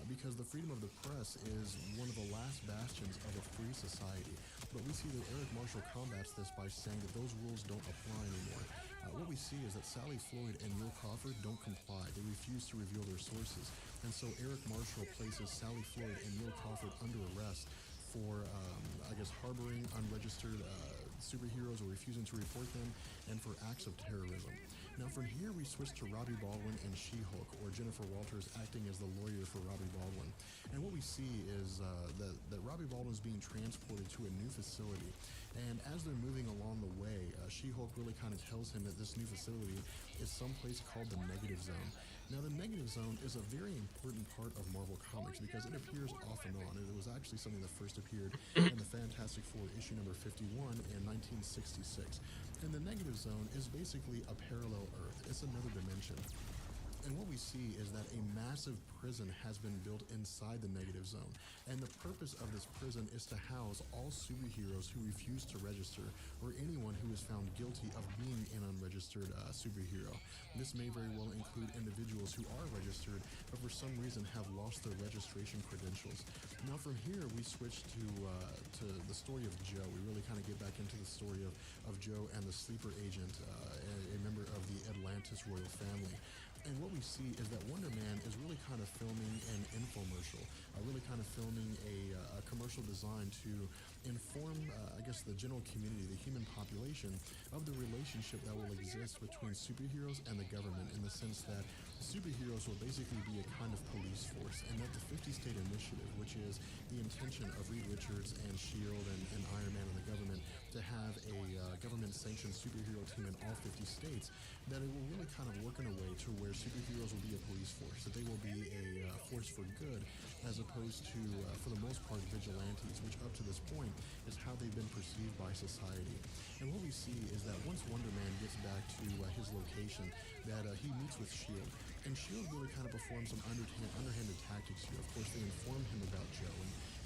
because the freedom of the press is one of the last bastions of a free society. But we see that Eric Marshall combats this by saying that those rules don't apply anymore. What we see is that Sally Floyd and Neil Crawford don't comply. They refuse to reveal their sources. And so Eric Marshall places Sally Floyd and Neil Crawford under arrest for, harboring unregistered superheroes or refusing to report them, and for acts of terrorism. Now from here we switch to Robbie Baldwin and She-Hulk, or Jennifer Walters acting as the lawyer for Robbie Baldwin. And what we see is that Robbie Baldwin is being transported to a new facility. And as they're moving along the way, She-Hulk really kind of tells him that this new facility is someplace called the Negative Zone. Now, the Negative Zone is a very important part of Marvel Comics because it appears off and on. It was actually something that first appeared in the Fantastic Four issue number 51 in 1966. And the Negative Zone is basically a parallel Earth. It's another dimension. And what we see is that a massive prison has been built inside the Negative Zone. And the purpose of this prison is to house all superheroes who refuse to register, or anyone who is found guilty of being an unregistered superhero. This may very well include individuals who are registered, but for some reason have lost their registration credentials. Now from here, we switch to the story of Joe. We really kind of get back into the story of Joe and the sleeper agent, a member of the Atlantis royal family. And what we see is that Wonder Man is really kind of filming an infomercial, really kind of filming a commercial designed to inform, the general community, the human population, of the relationship that will exist between superheroes and the government, in the sense that superheroes will basically be a kind of police force, and that the 50-state initiative, which is the intention of Reed Richards and S.H.I.E.L.D. and Iron Man and the government to have a government-sanctioned superhero team in all 50 states, that it will really kind of work in a way to where superheroes will be a police force, that they will be a force for good, as opposed to, for the most part, vigilantes, which up to this point is how they've been perceived by society. And what we see is that once Wonder Man gets back to his location, that he meets with S.H.I.E.L.D. And S.H.I.E.L.D. really kind of performs some underhanded tactics here. Of course, they inform him about Joe,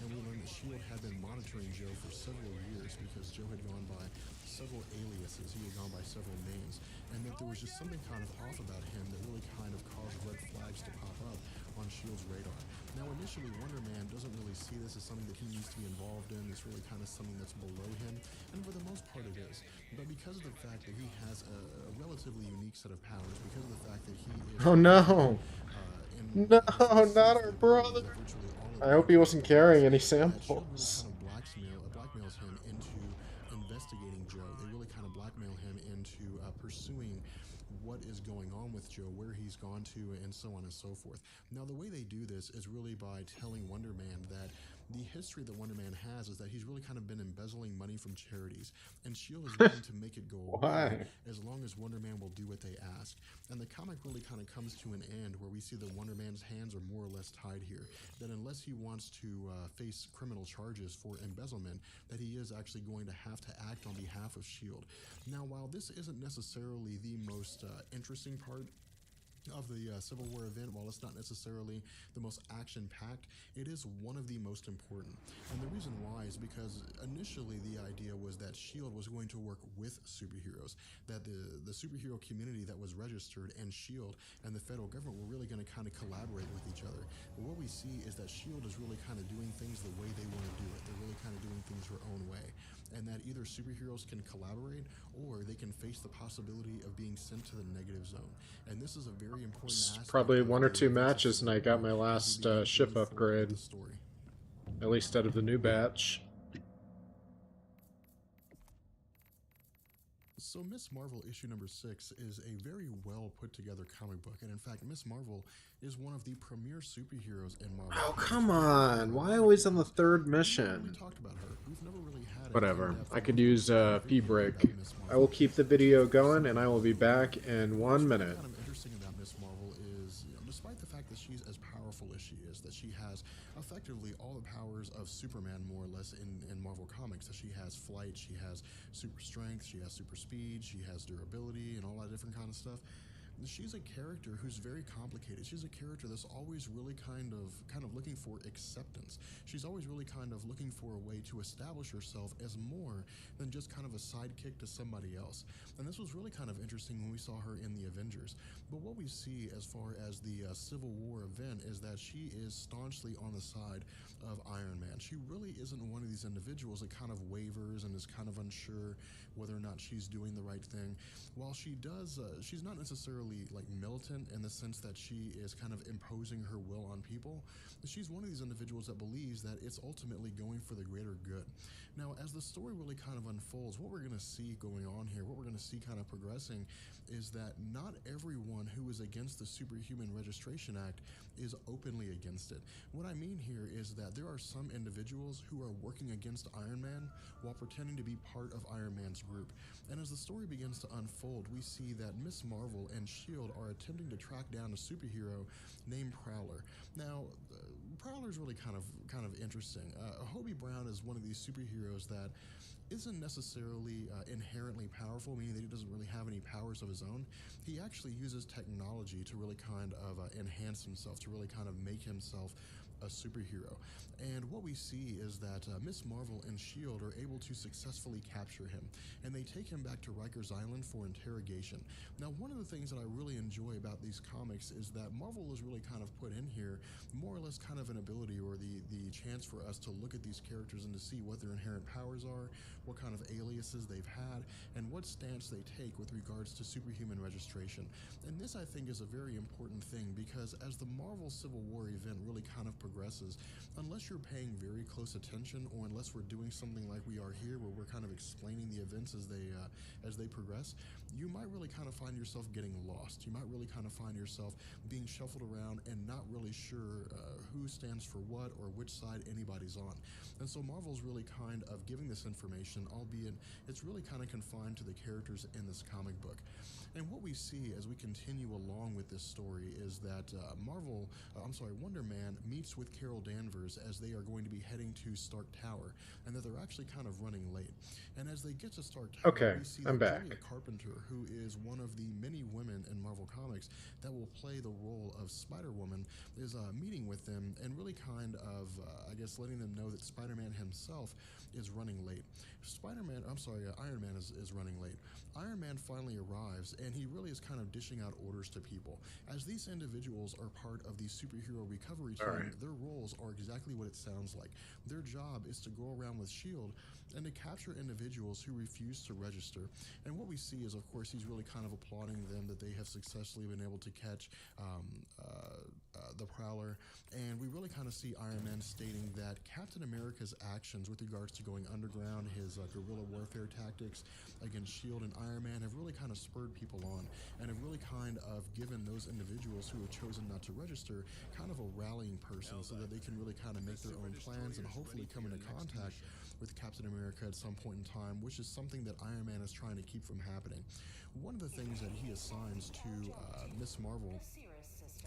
and we learn that S.H.I.E.L.D. had been monitoring Joe for several years because Joe had gone by several aliases, he had gone by several names, and that there was just something kind of off about him that really kind of caused red flags to pop up on S.H.I.E.L.D.'s radar. Now initially, Wonder Man doesn't really see this as something that he needs to be involved in. It's really kind of something that's below him, and for the most part it is. But because of the fact that he has a relatively unique set of powers, because of the fact that he is... Oh no! No, not our brother! I hope he wasn't carrying any samples. Blackmails him into investigating Joe. They really kind of blackmail him into pursuing what is going on with Joe, where he's gone to, and so on and so forth. Now, the way they do this is really by telling Wonder Man that the history that Wonder Man has is that he's really kind of been embezzling money from charities, and S.H.I.E.L.D. is willing to make it go away as long as Wonder Man will do what they ask. And the comic really kind of comes to an end where we see that Wonder Man's hands are more or less tied here, that unless he wants to face criminal charges for embezzlement, that he is actually going to have to act on behalf of S.H.I.E.L.D. Now, while this isn't necessarily the most interesting part of the Civil War event, while it's not necessarily the most action-packed, it is one of the most important. And the reason why is because initially the idea was that S.H.I.E.L.D. was going to work with superheroes, that the superhero community that was registered and S.H.I.E.L.D. and the federal government were really going to kind of collaborate with each other. But what we see is that S.H.I.E.L.D. is really kind of doing things the way they want to do it. They're really kind of doing things their own way. And that either superheroes can collaborate or they can face the possibility of being sent to the Negative Zone. And this is a very important aspect. Probably one or two matches and I got my last ship upgrade. At least out of the new batch. So Miss Marvel issue number 6 is a very well put together comic book, and in fact Miss Marvel is one of the premier superheroes in Marvel. Oh, come on! Why always on the third mission? We talked about her. We've never really had whatever. I could use a pee break. I will keep the video going and I will be back in 1 minute. What's kind of interesting about Miss Marvel is, despite the fact that she's as powerful as she is, that she has effectively all the powers of Superman more or less in Marvel Comics, that she has flight, she has super strength, she has super speed, she has durability, and all that different kind of stuff. she's a character who's very complicated. She's a character that's always really kind of looking for acceptance. She's always really kind of looking for a way to establish herself as more than just kind of a sidekick to somebody else. And this was really kind of interesting when we saw her in the Avengers. But what we see as far as the Civil War event is that she is staunchly on the side of Iron Man. She really isn't one of these individuals that kind of wavers and is kind of unsure whether or not she's doing the right thing. While she does, she's not necessarily like militant in the sense that she is kind of imposing her will on people. She's one of these individuals that believes that it's ultimately going for the greater good. Now, as the story really kind of unfolds, what we're going to see going on here, what we're going to see kind of progressing, is that not everyone who is against the Superhuman Registration Act is openly against it. What I mean here is that there are some individuals who are working against Iron Man while pretending to be part of Iron Man's group. And as the story begins to unfold, we see that Miss Marvel and S.H.I.E.L.D. are attempting to track down a superhero named Prowler. Now, Prowler is really kind of interesting. Hobie Brown is one of these superheroes that isn't necessarily inherently powerful, meaning that he doesn't really have any powers of his own. He actually uses technology to really kind of enhance himself, to really kind of make himself a superhero. And what we see is that Miss Marvel and S.H.I.E.L.D. are able to successfully capture him, and they take him back to Rikers Island for interrogation. Now, one of the things that I really enjoy about these comics is that Marvel has really kind of put in here more or less kind of an ability or the chance for us to look at these characters and to see what their inherent powers are, what kind of aliases they've had, and what stance they take with regards to superhuman registration. And this, I think, is a very important thing because as the Marvel Civil War event really kind of progresses, unless you're paying very close attention or unless we're doing something like we are here where we're kind of explaining the events as they progress, you might really kind of find yourself getting lost. You might really kind of find yourself being shuffled around and not really sure who stands for what or which side anybody's on. And so Marvel's really kind of giving this information, albeit it's really kind of confined to the characters in this comic book. And what we see as we continue along with this story is that Wonder Man meets with Carol Danvers as they are going to be heading to Stark Tower, and that they're actually kind of running late. And as they get to Stark Tower, Okay, we see I'm that back. Julia Carpenter, who is one of the many women in Marvel Comics that will play the role of Spider-Woman, is meeting with them and really kind of, letting them know that Spider-Man himself is running late. Iron Man is running late. Iron Man finally arrives, and he really is kind of dishing out orders to people. As these individuals are part of the superhero recovery team, their roles are exactly what it sounds like. Their job is to go around with S.H.I.E.L.D. and to capture individuals who refuse to register. And what we see is, of course, he's really kind of applauding them that they have successfully been able to catch the Prowler. And we really kind of see Iron Man stating that Captain America's actions with regards to going underground, his guerrilla warfare tactics against S.H.I.E.L.D. and Iron Man have really kind of spurred people on and have really kind of given those individuals who have chosen not to register kind of a rallying person so that they can really kind of make their own plans and hopefully come into contact with Captain America at some point in time, which is something that Iron Man is trying to keep from happening. One of the things that he assigns to Miss Marvel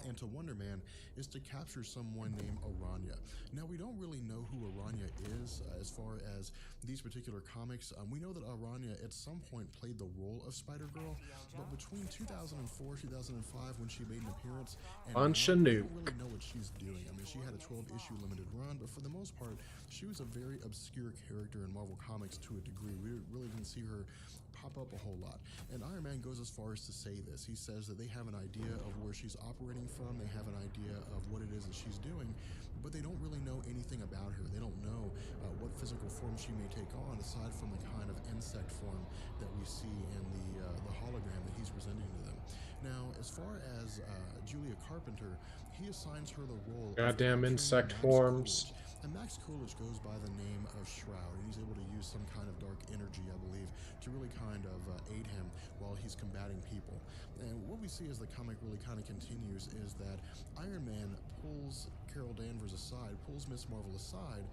and to Wonder Man is to capture someone named Aranya. Now, we don't really know who Aranya is as far as these particular comics. We know that Aranya at some point played the role of Spider-Girl, but between 2004, 2005, when she made an appearance, and now, we don't really know what she's doing. I mean, she had a 12-issue limited run, but for the most part, she was a very obscure character in Marvel Comics to a degree. We really didn't see her pop up a whole lot. And Iron Man goes as far as to say this. He says that they have an idea of where she's operating from, they have an idea of what it is that she's doing, but they don't really know anything about her. They don't know what physical form she may take on aside from the kind of insect form that we see in the hologram that he's presenting to them. Now, as far as Julia Carpenter, he assigns her the role Goddamn of insect Max forms. Coolidge. And Max Coolidge goes by the name of Shroud, and he's able to use some kind of dark energy, I believe, to really kind of aid him while he's combating people. And what we see as the comic really kind of continues is that Iron Man pulls Carol Danvers aside, pulls Miss Marvel aside,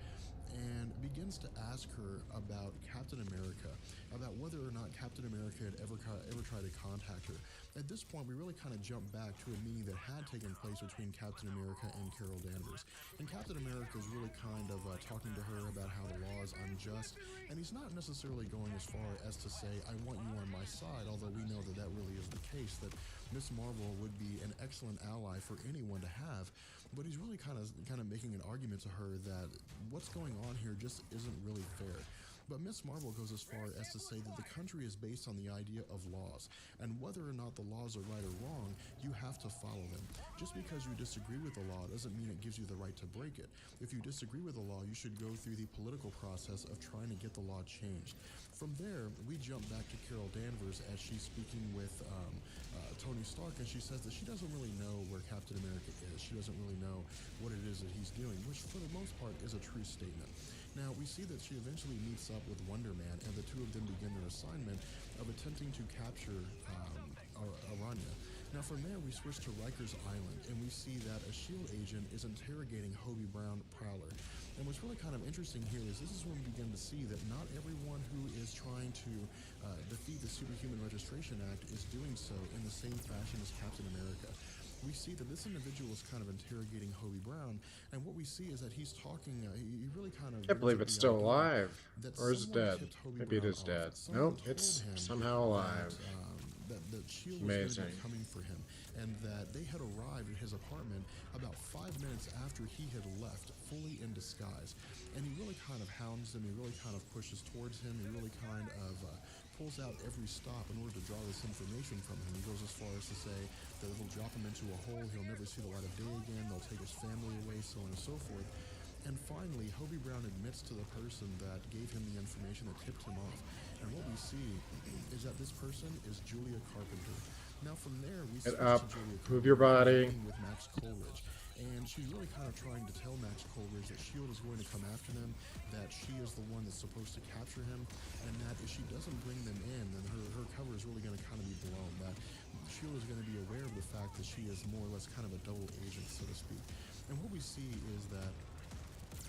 and begins to ask her about Captain America, about whether or not Captain America had ever tried to contact her. At this point, we really kind of jump back to a meeting that had taken place between Captain America and Carol Danvers. And Captain America is really kind of talking to her about how the law is unjust, and he's not necessarily going as far as to say, I want you on my side, although we know that that really is the case, that Miss Marvel would be an excellent ally for anyone to have. But he's really kind of making an argument to her that what's going on here just isn't really fair. But Miss Marvel goes as far as to say that the country is based on the idea of laws, and whether or not the laws are right or wrong, you have to follow them. Just because you disagree with the law doesn't mean it gives you the right to break it. If you disagree with the law, you should go through the political process of trying to get the law changed. From there, we jump back to Carol Danvers as she's speaking with Tony Stark, and she says that she doesn't really know where Captain America is. She doesn't really know what it is that he's doing, which for the most part is a true statement. Now, we see that she eventually meets up with Wonder Man, and the two of them begin their assignment of attempting to capture Aranya. Now, from there, we switch to Rikers Island, and we see that a S.H.I.E.L.D. agent is interrogating Hobie Brown Prowler. And what's really kind of interesting here is this is when we begin to see that not everyone who is trying to defeat the Superhuman Registration Act is doing so in the same fashion as Captain America. We see that this individual is kind of interrogating Hobie Brown, and what we see is that he's talking, he really kind of... I can't believe it's still alive. Or is it dead? Maybe it is dead. Nope, it's somehow alive. That S.H.I.E.L.D. was going to Amazing. be coming for him, and that they had arrived at his apartment about 5 minutes after he had left, fully in disguise. And he really kind of hounds him, he really kind of pushes towards him, he really kind of pulls out every stop in order to draw this information from him. He goes as far as to say that it'll drop him into a hole, he'll never see the light of day again, they'll take his family away, so on and so forth. And finally, Hobie Brown admits to the person that gave him the information that tipped him off. And what we see is that this person is Julia Carpenter. Now from there, we switch to Julia Carpenter. Move your body. With Max Coleridge. And she's really kind of trying to tell Max Coleridge that S.H.I.E.L.D. is going to come after them, that she is the one that's supposed to capture him, and that if she doesn't bring them in, then her cover is really going to kind of be blown, that S.H.I.E.L.D. is going to be aware of the fact that she is more or less kind of a double agent, so to speak. And what we see is that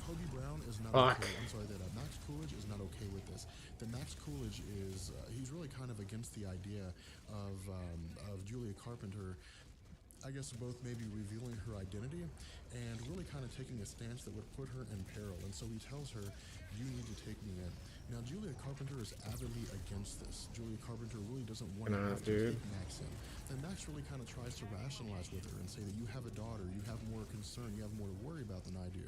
Hobie Brown is not okay. I'm sorry, that Max Coolidge is not okay with this. That Max Coolidge is, he's really kind of against the idea of Julia Carpenter, I guess, both maybe revealing her identity and really kind of taking a stance that would put her in peril. And so he tells her, you need to take me in. Now, Julia Carpenter is avidly against this. Julia Carpenter really doesn't want to have to take Max in. And Max really kind of tries to rationalize with her and say that you have a daughter, you have more concern, you have more to worry about than I do.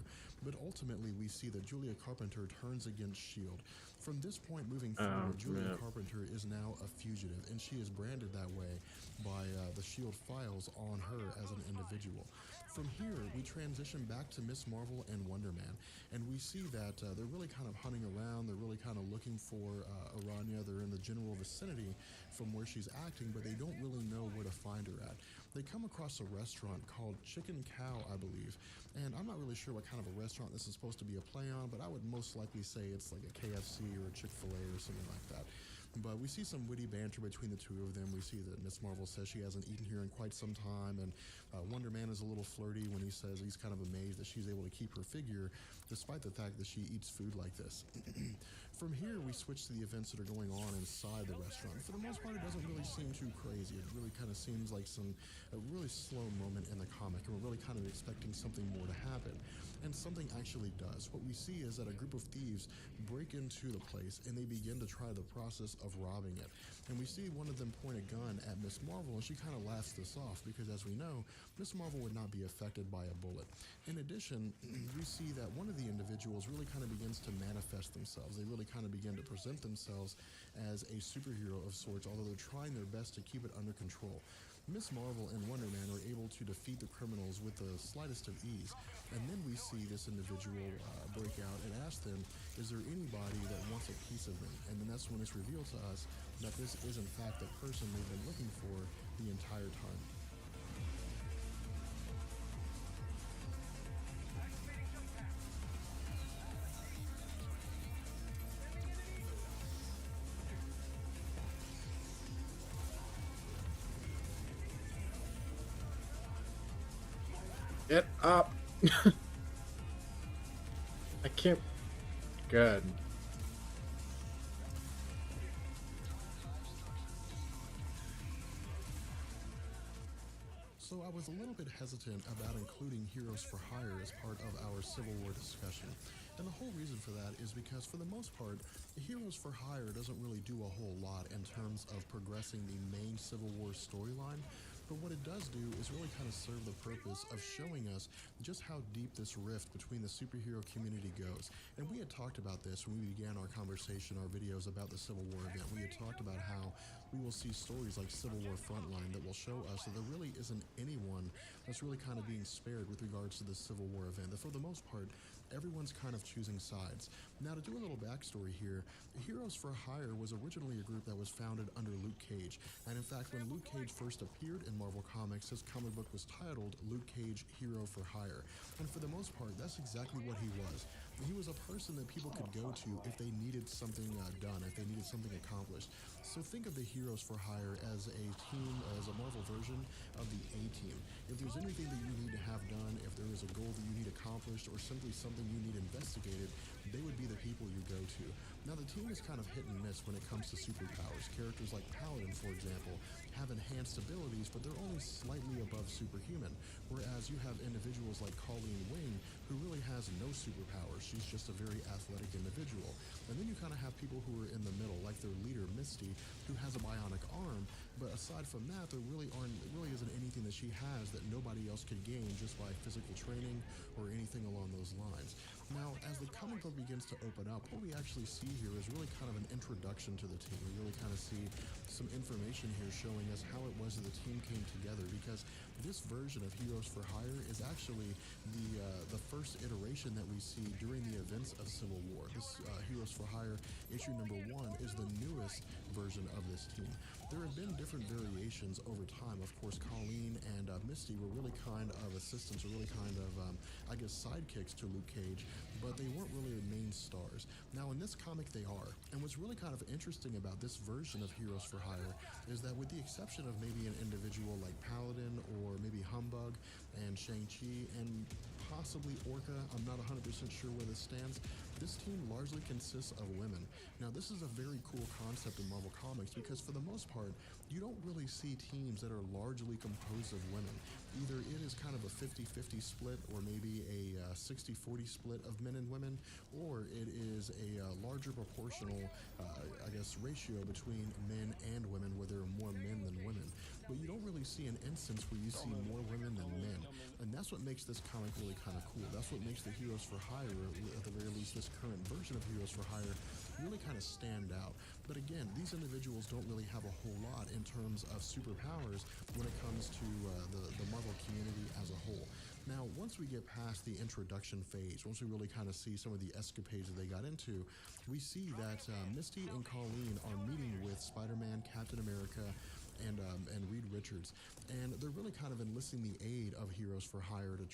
But ultimately, we see that Julia Carpenter turns against S.H.I.E.L.D. From this point moving forward, Julia Carpenter is now a fugitive, and she is branded that way by the S.H.I.E.L.D. files on her as an individual. From here, we transition back to Miss Marvel and Wonder Man, and we see that they're really kind of hunting around, they're really kind of looking for Aranya, they're in the general vicinity from where she's acting, but they don't really know where to find her at. They come across a restaurant called Chicken Cow, I believe, and I'm not really sure what kind of a restaurant this is supposed to be a play on, but I would most likely say it's like a KFC or a Chick-fil-A or something like that. But we see some witty banter between the two of them. We see that Miss Marvel says she hasn't eaten here in quite some time, and Wonder Man is a little flirty when he says he's kind of amazed that she's able to keep her figure despite the fact that she eats food like this. From here, we switch to the events that are going on inside the restaurant. For the most part, it doesn't really seem too crazy. It really kind of seems like a really slow moment in the comic, and we're really kind of expecting something more to happen. And something actually does. What we see is that a group of thieves break into the place, and they begin to try the process of robbing it. And we see one of them point a gun at Miss Marvel, and she kind of laughs this off, because as we know, Miss Marvel would not be affected by a bullet. In addition, we see that one of the individuals really kind of begins to manifest themselves. They really kind of begin to present themselves as a superhero of sorts, although they're trying their best to keep it under control. Miss Marvel and Wonder Man are able to defeat the criminals with the slightest of ease, and then we see this individual break out and ask them, is there anybody that wants a piece of me? And then that's when it's revealed to us that this is in fact the person they've been looking for the entire time. Get up! I can't Good. So I was a little bit hesitant about including Heroes for Hire as part of our Civil War discussion. And the whole reason for that is because for the most part, Heroes for Hire doesn't really do a whole lot in terms of progressing the main Civil War storyline. But what it does do is really kind of serve the purpose of showing us just how deep this rift between the superhero community goes. And we had talked about this when we began our conversation, our videos about the Civil War event. We had talked about how we will see stories like Civil War Frontline that will show us that there really isn't anyone that's really kind of being spared with regards to the Civil War event. That for the most part, everyone's kind of choosing sides. Now, to do a little backstory here, Heroes for Hire was originally a group that was founded under Luke Cage. And in fact, when Luke Cage first appeared in Marvel Comics, his comic book was titled Luke Cage Hero for Hire. And for the most part, that's exactly what he was. He was a person that people could go to if they needed something done, if they needed something accomplished. So think of the Heroes for Hire as a team, as a Marvel version of the A-Team. If there's anything that you need to have done, if there is a goal that you need accomplished, or simply something you need investigated, they would be the people you go to. Now, the team is kind of hit and miss when it comes to superpowers. Characters like Paladin, for example, have enhanced abilities, but they're only slightly above superhuman, whereas you have individuals like Colleen Wing, who really has no superpowers. She's just a very athletic individual. And then you kind of have people who are in the middle, like their leader, Misty, who has a bionic arm, but aside from that, there really isn't anything that she has that nobody else could gain just by physical training or anything along those lines. Now, as the comic book begins to open up, what we actually see here is really kind of an introduction to the team. We really kind of see some information here showing us how it was that the team came together, because this version of Heroes for Hire is actually the first iteration that we see during the events of Civil War. This Heroes for Hire issue number 1 is the newest version of this team. There have been different variations over time. Of course, Colleen and Misty were really kind of assistants, or really kind of, I guess, sidekicks to Luke Cage, but they weren't really main stars. Now, in this comic, they are. And what's really kind of interesting about this version of Heroes for Hire is that, with the exception of maybe an individual like Paladin, or maybe Humbug and Shang-Chi, and possibly Orca, I'm not 100% sure where this stands, this team largely consists of women. Now, this is a very cool concept in Marvel Comics, because for the most part, you don't really see teams that are largely composed of women. Either it is kind of a 50-50 split, or maybe a 60-40 split of men and women, or it is a larger proportional, I guess, ratio between men and women, where there are more men than women. But you don't really see an instance where you see more women than men. And that's what makes this comic really kind of cool. That's what makes the Heroes for Hire, at the very least this current version of Heroes for Hire, really kind of stand out. But again, these individuals don't really have a whole lot in terms of superpowers when it comes to the Marvel community as a whole. Now, once we get past the introduction phase, once we really kind of see some of the escapades that they got into, we see that Misty and Colleen are meeting with Spider-Man, Captain America, and Reed Richards, and they're really kind of enlisting the aid of Heroes for Hire to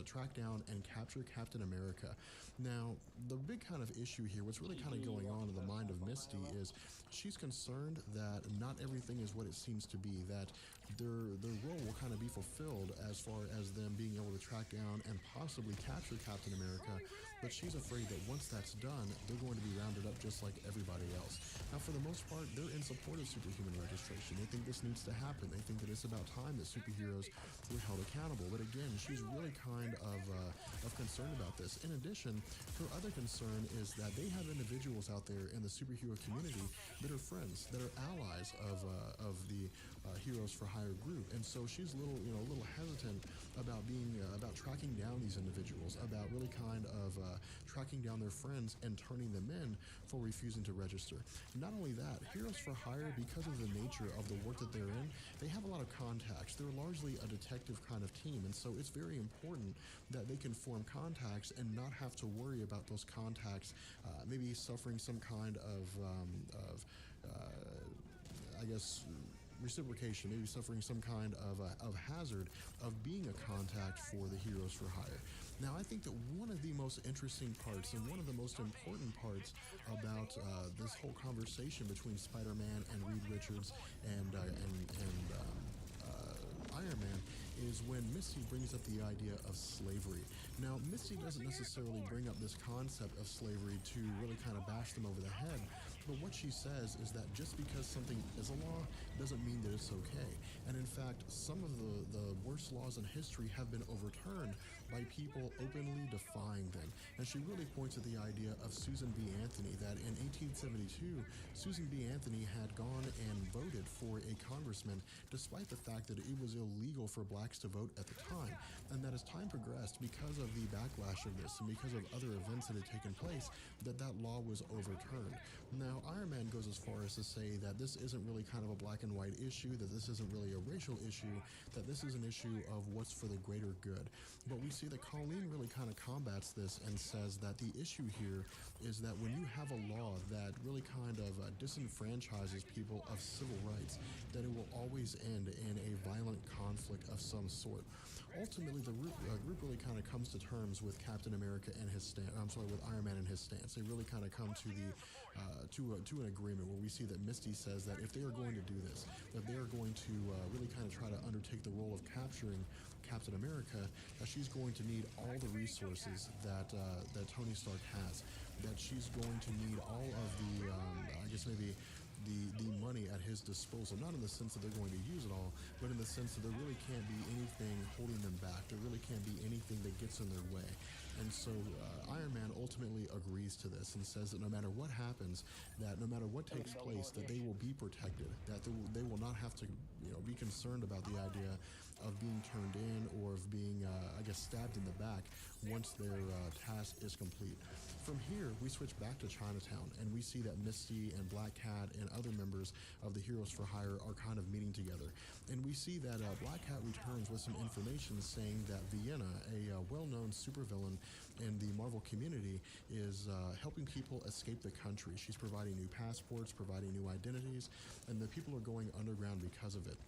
track down and capture Captain America. Now, the big kind of issue here, what's really kind of going on in the mind of Misty, is she's concerned that not everything is what it seems to be, that their role will kind of be fulfilled as far as them being able to track down and possibly capture Captain America, but she's afraid that once that's done, they're going to be rounded up just like everybody else. Now, for the most part, they're in support of superhuman registration. They think this needs to happen. They think that it's about time that superheroes were held accountable. But again, she's really kind of concerned about this. In addition, her other concern is that they have individuals out there in the superhero community that are friends, that are allies of the Heroes for Hire group, and so she's a little hesitant about about tracking down these individuals, about really kind of tracking down their friends and turning them in for refusing to register. Not only that, Heroes for Hire, because of the nature of the work that they're in, they have a lot of contacts. They're largely a detective kind of team, and so it's very important that they can form contacts and not have to worry about those contacts maybe suffering some kind of I guess, reciprocation, maybe suffering some kind of hazard of being a contact for the Heroes for Hire. Now, I think that one of the most interesting parts and one of the most important parts about this whole conversation between Spider-Man and Reed Richards and Iron Man is when Misty brings up the idea of slavery. Now, Misty doesn't necessarily bring up this concept of slavery to really kind of bash them over the head, but what she says is that just because something is a law doesn't mean that it's okay. And in fact, some of the worst laws in history have been overturned by people openly defying them. And she really points at the idea of Susan B. Anthony, that in 1872, Susan B. Anthony had gone and voted for a congressman despite the fact that it was illegal for blacks to vote at the time. And that as time progressed, because of the backlash of this and because of other events that had taken place, that law was overturned. Now, Iron Man goes as far as to say that this isn't really kind of a black and white issue, that this isn't really a racial issue, that this is an issue of what's for the greater good. But we see that Colleen really kind of combats this and says that the issue here is that when you have a law that really kind of disenfranchises people of civil rights, that it will always end in a violent conflict of some sort. Ultimately, the group really kind of comes to terms with Captain America and his stance. I'm sorry, with Iron Man and his stance. They really kind of come to the to an agreement where we see that Misty says that if they are going to do this, that they are going to really kind of try to undertake the role of capturing Captain America, that she's going to need all the resources that Tony Stark has. That she's going to need all of the, I guess maybe the money at his disposal, not in the sense that they're going to use it all, but in the sense that there really can't be anything holding them back. There really can't be anything that gets in their way. And so Iron Man ultimately agrees to this and says that no matter what happens, that no matter what takes place, that they will be protected, that they will not have to, be concerned about the idea of being turned in or of being, I guess, stabbed in the back once their task is complete. From here, we switch back to Chinatown, and we see that Misty and Black Cat and other members of the Heroes for Hire are kind of meeting together. And we see that Black Cat returns with some information saying that Vienna, a well-known supervillain in the Marvel community, is helping people escape the country. She's providing new passports, providing new identities, and the people are going underground because of it.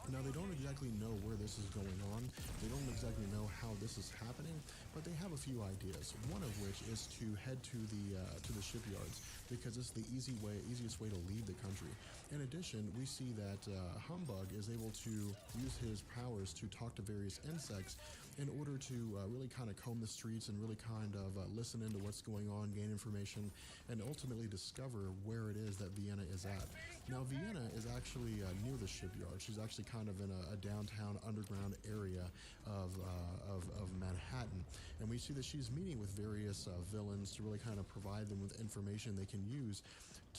Now, they don't exactly know where this is going on. They don't exactly know how this is happening, but they have a few ideas. One of which is to head to the shipyards because it's the easiest way to leave the country. In addition, we see that Humbug is able to use his powers to talk to various insects in order to really kind of comb the streets and really kind of listen into what's going on, gain information, and ultimately discover where it is that Vienna is at. Now, Vienna is actually near the shipyard. She's actually kind of in a downtown underground area of Manhattan. And we see that she's meeting with various villains to really kind of provide them with information they can use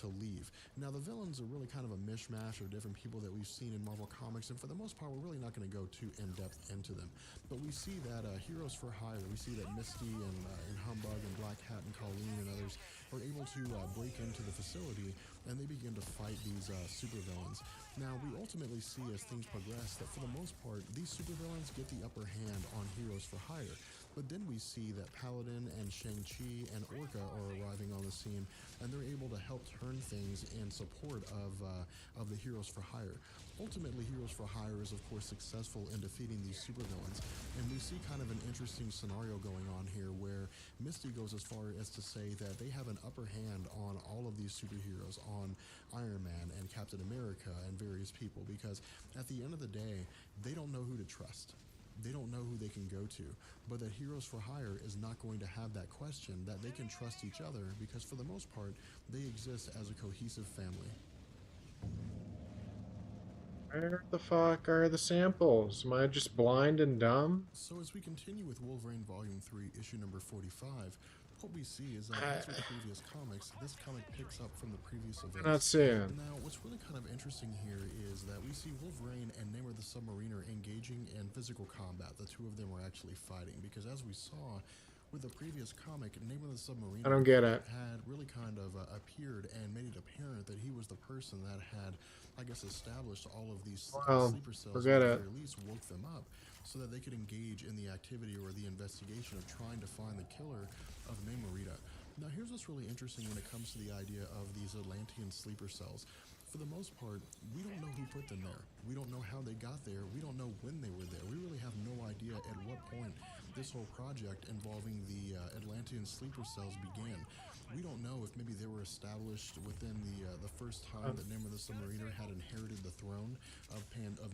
to leave. Now, the villains are really kind of a mishmash of different people that we've seen in Marvel Comics, and for the most part, we're really not going to go too in-depth into them. But we see that Heroes for Hire, we see that Misty and Humbug and Black Cat and Colleen and others are able to break into the facility, and they begin to fight these supervillains. Now, we ultimately see as things progress that for the most part, these supervillains get the upper hand on Heroes for Hire. But then we see that Paladin and Shang-Chi and Orca are arriving on the scene, and they're able to help turn things in support of the Heroes for Hire. Ultimately, Heroes for Hire is, of course, successful in defeating these supervillains, and we see kind of an interesting scenario going on here where Misty goes as far as to say that they have an upper hand on all of these superheroes, on Iron Man and Captain America and various people, because at the end of the day, they don't know who to trust. They don't know who they can go to, but that Heroes for Hire is not going to have that question, that they can trust each other because for the most part, they exist as a cohesive family. Where the fuck are the samples? Am I just blind and dumb? So as we continue with Wolverine Volume 3, issue number 45, what we see is that as with previous comics, this comic picks up from the previous events. Not seeing. Now, what's really kind of interesting here is that we see Wolverine and Namor the Submariner engaging in physical combat. The two of them are actually fighting, because as we saw with the previous comic, Namor the Submariner I don't get it. had really kind of appeared and made it apparent that he was the person that had, I guess, established all of these sleeper cells, forget or it. at least woke them up so that they could engage in the activity or the investigation of trying to find the killer of Namorita. Now, here's what's really interesting when it comes to the idea of these Atlantean sleeper cells. For the most part, we don't know who put them there. We don't know how they got there. We don't know when they were there. We really have no idea at what point this whole project involving the Atlantean sleeper cells began. We don't know if maybe they were established within the first time that Namor the Submariner had inherited the throne of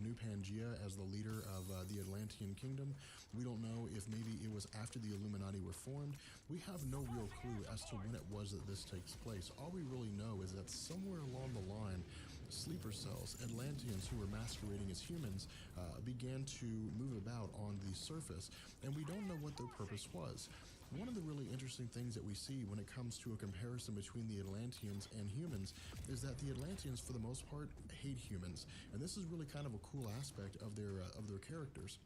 New Pangea as the leader of the Atlantean kingdom. We don't know if maybe it was after the Illuminati were formed, we have no real clue as to when it was that this takes place. All we really know is that somewhere along the line, sleeper cells, Atlanteans who were masquerading as humans, began to move about on the surface, and we don't know what their purpose was. One of the really interesting things that we see when it comes to a comparison between the Atlanteans and humans is that the Atlanteans, for the most part, hate humans, and this is really kind of a cool aspect of their characters.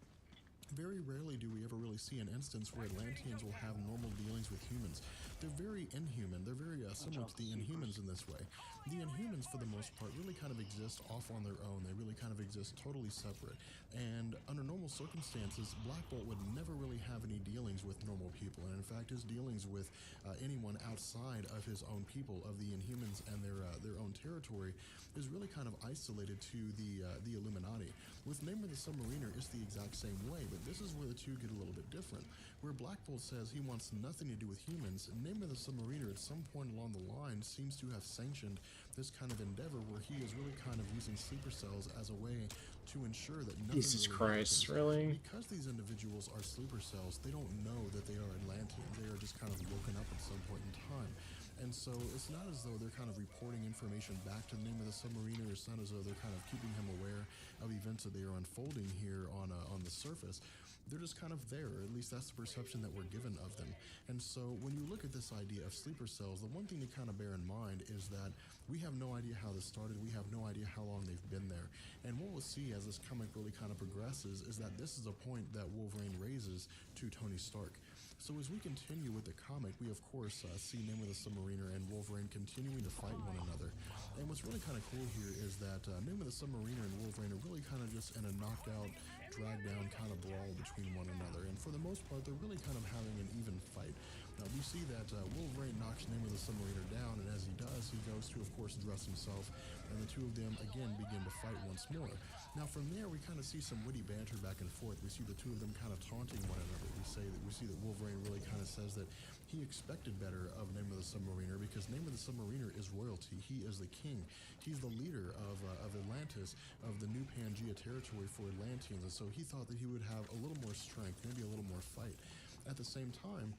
Very rarely do we ever really see an instance where Atlanteans will have normal dealings with humans. They're very inhuman. They're very similar to the Inhumans in this way. The Inhumans, for the most part, really kind of exist off on their own. They really kind of exist totally separate. And under normal circumstances, Black Bolt would never really have any dealings with normal people. And in fact, his dealings with anyone outside of his own people, of the Inhumans and their own territory, is really kind of isolated to the Illuminati. With Namor the Submariner, it's the exact same way, but this is where the two get a little bit different. Where Black Bolt says he wants nothing to do with humans, Namor the Submariner at some point along the line seems to have sanctioned this kind of endeavor where he is really kind of using sleeper cells as a way to ensure that nothing Jesus really Christ, happens. really? Because these individuals are sleeper cells, they don't know that they are Atlanteans. They are just kind of woken up at some point in time. And so it's not as though they're kind of reporting information back to the Namor the Submariner. It's not as though they're kind of keeping him aware of events that they are unfolding here on the surface. They're just kind of there, or at least that's the perception that we're given of them. And so when you look at this idea of sleeper cells, the one thing to kind of bear in mind is that we have no idea how this started. We have no idea how long they've been there. And what we'll see as this comic really kind of progresses is that this is a point that Wolverine raises to Tony Stark. So as we continue with the comic, we of course see Namor the Submariner and Wolverine continuing to fight one another. And what's really kind of cool here is that Namor the Submariner and Wolverine are really kind of just in a knockout, drag down kind of brawl between one another. And for the most part, they're really kind of having an even fight. Now we see that Wolverine knocks Namor the Submariner down, and as he does, he goes to, of course, dress himself, and the two of them again begin to fight once more. Now from there, we kind of see some witty banter back and forth. We see the two of them kind of taunting one another. We see that Wolverine really kind of says that he expected better of Namor the Submariner because Namor the Submariner is royalty. He is the king. He's the leader of Atlantis, of the new Pangea territory for Atlanteans, and so he thought that he would have a little more strength, maybe a little more fight. At the same time,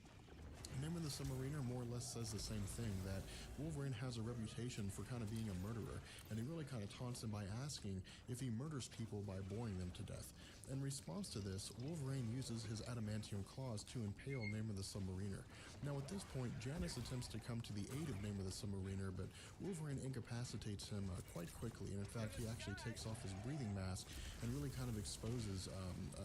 Namor the Submariner more or less says the same thing, that Wolverine has a reputation for kind of being a murderer, and he really kind of taunts him by asking if he murders people by boring them to death. In response to this, Wolverine uses his adamantium claws to impale Namor the Submariner. Now at this point, Janus attempts to come to the aid of Namor the Submariner, but Wolverine incapacitates him quite quickly, and in fact he actually takes off his breathing mask and really kind of exposes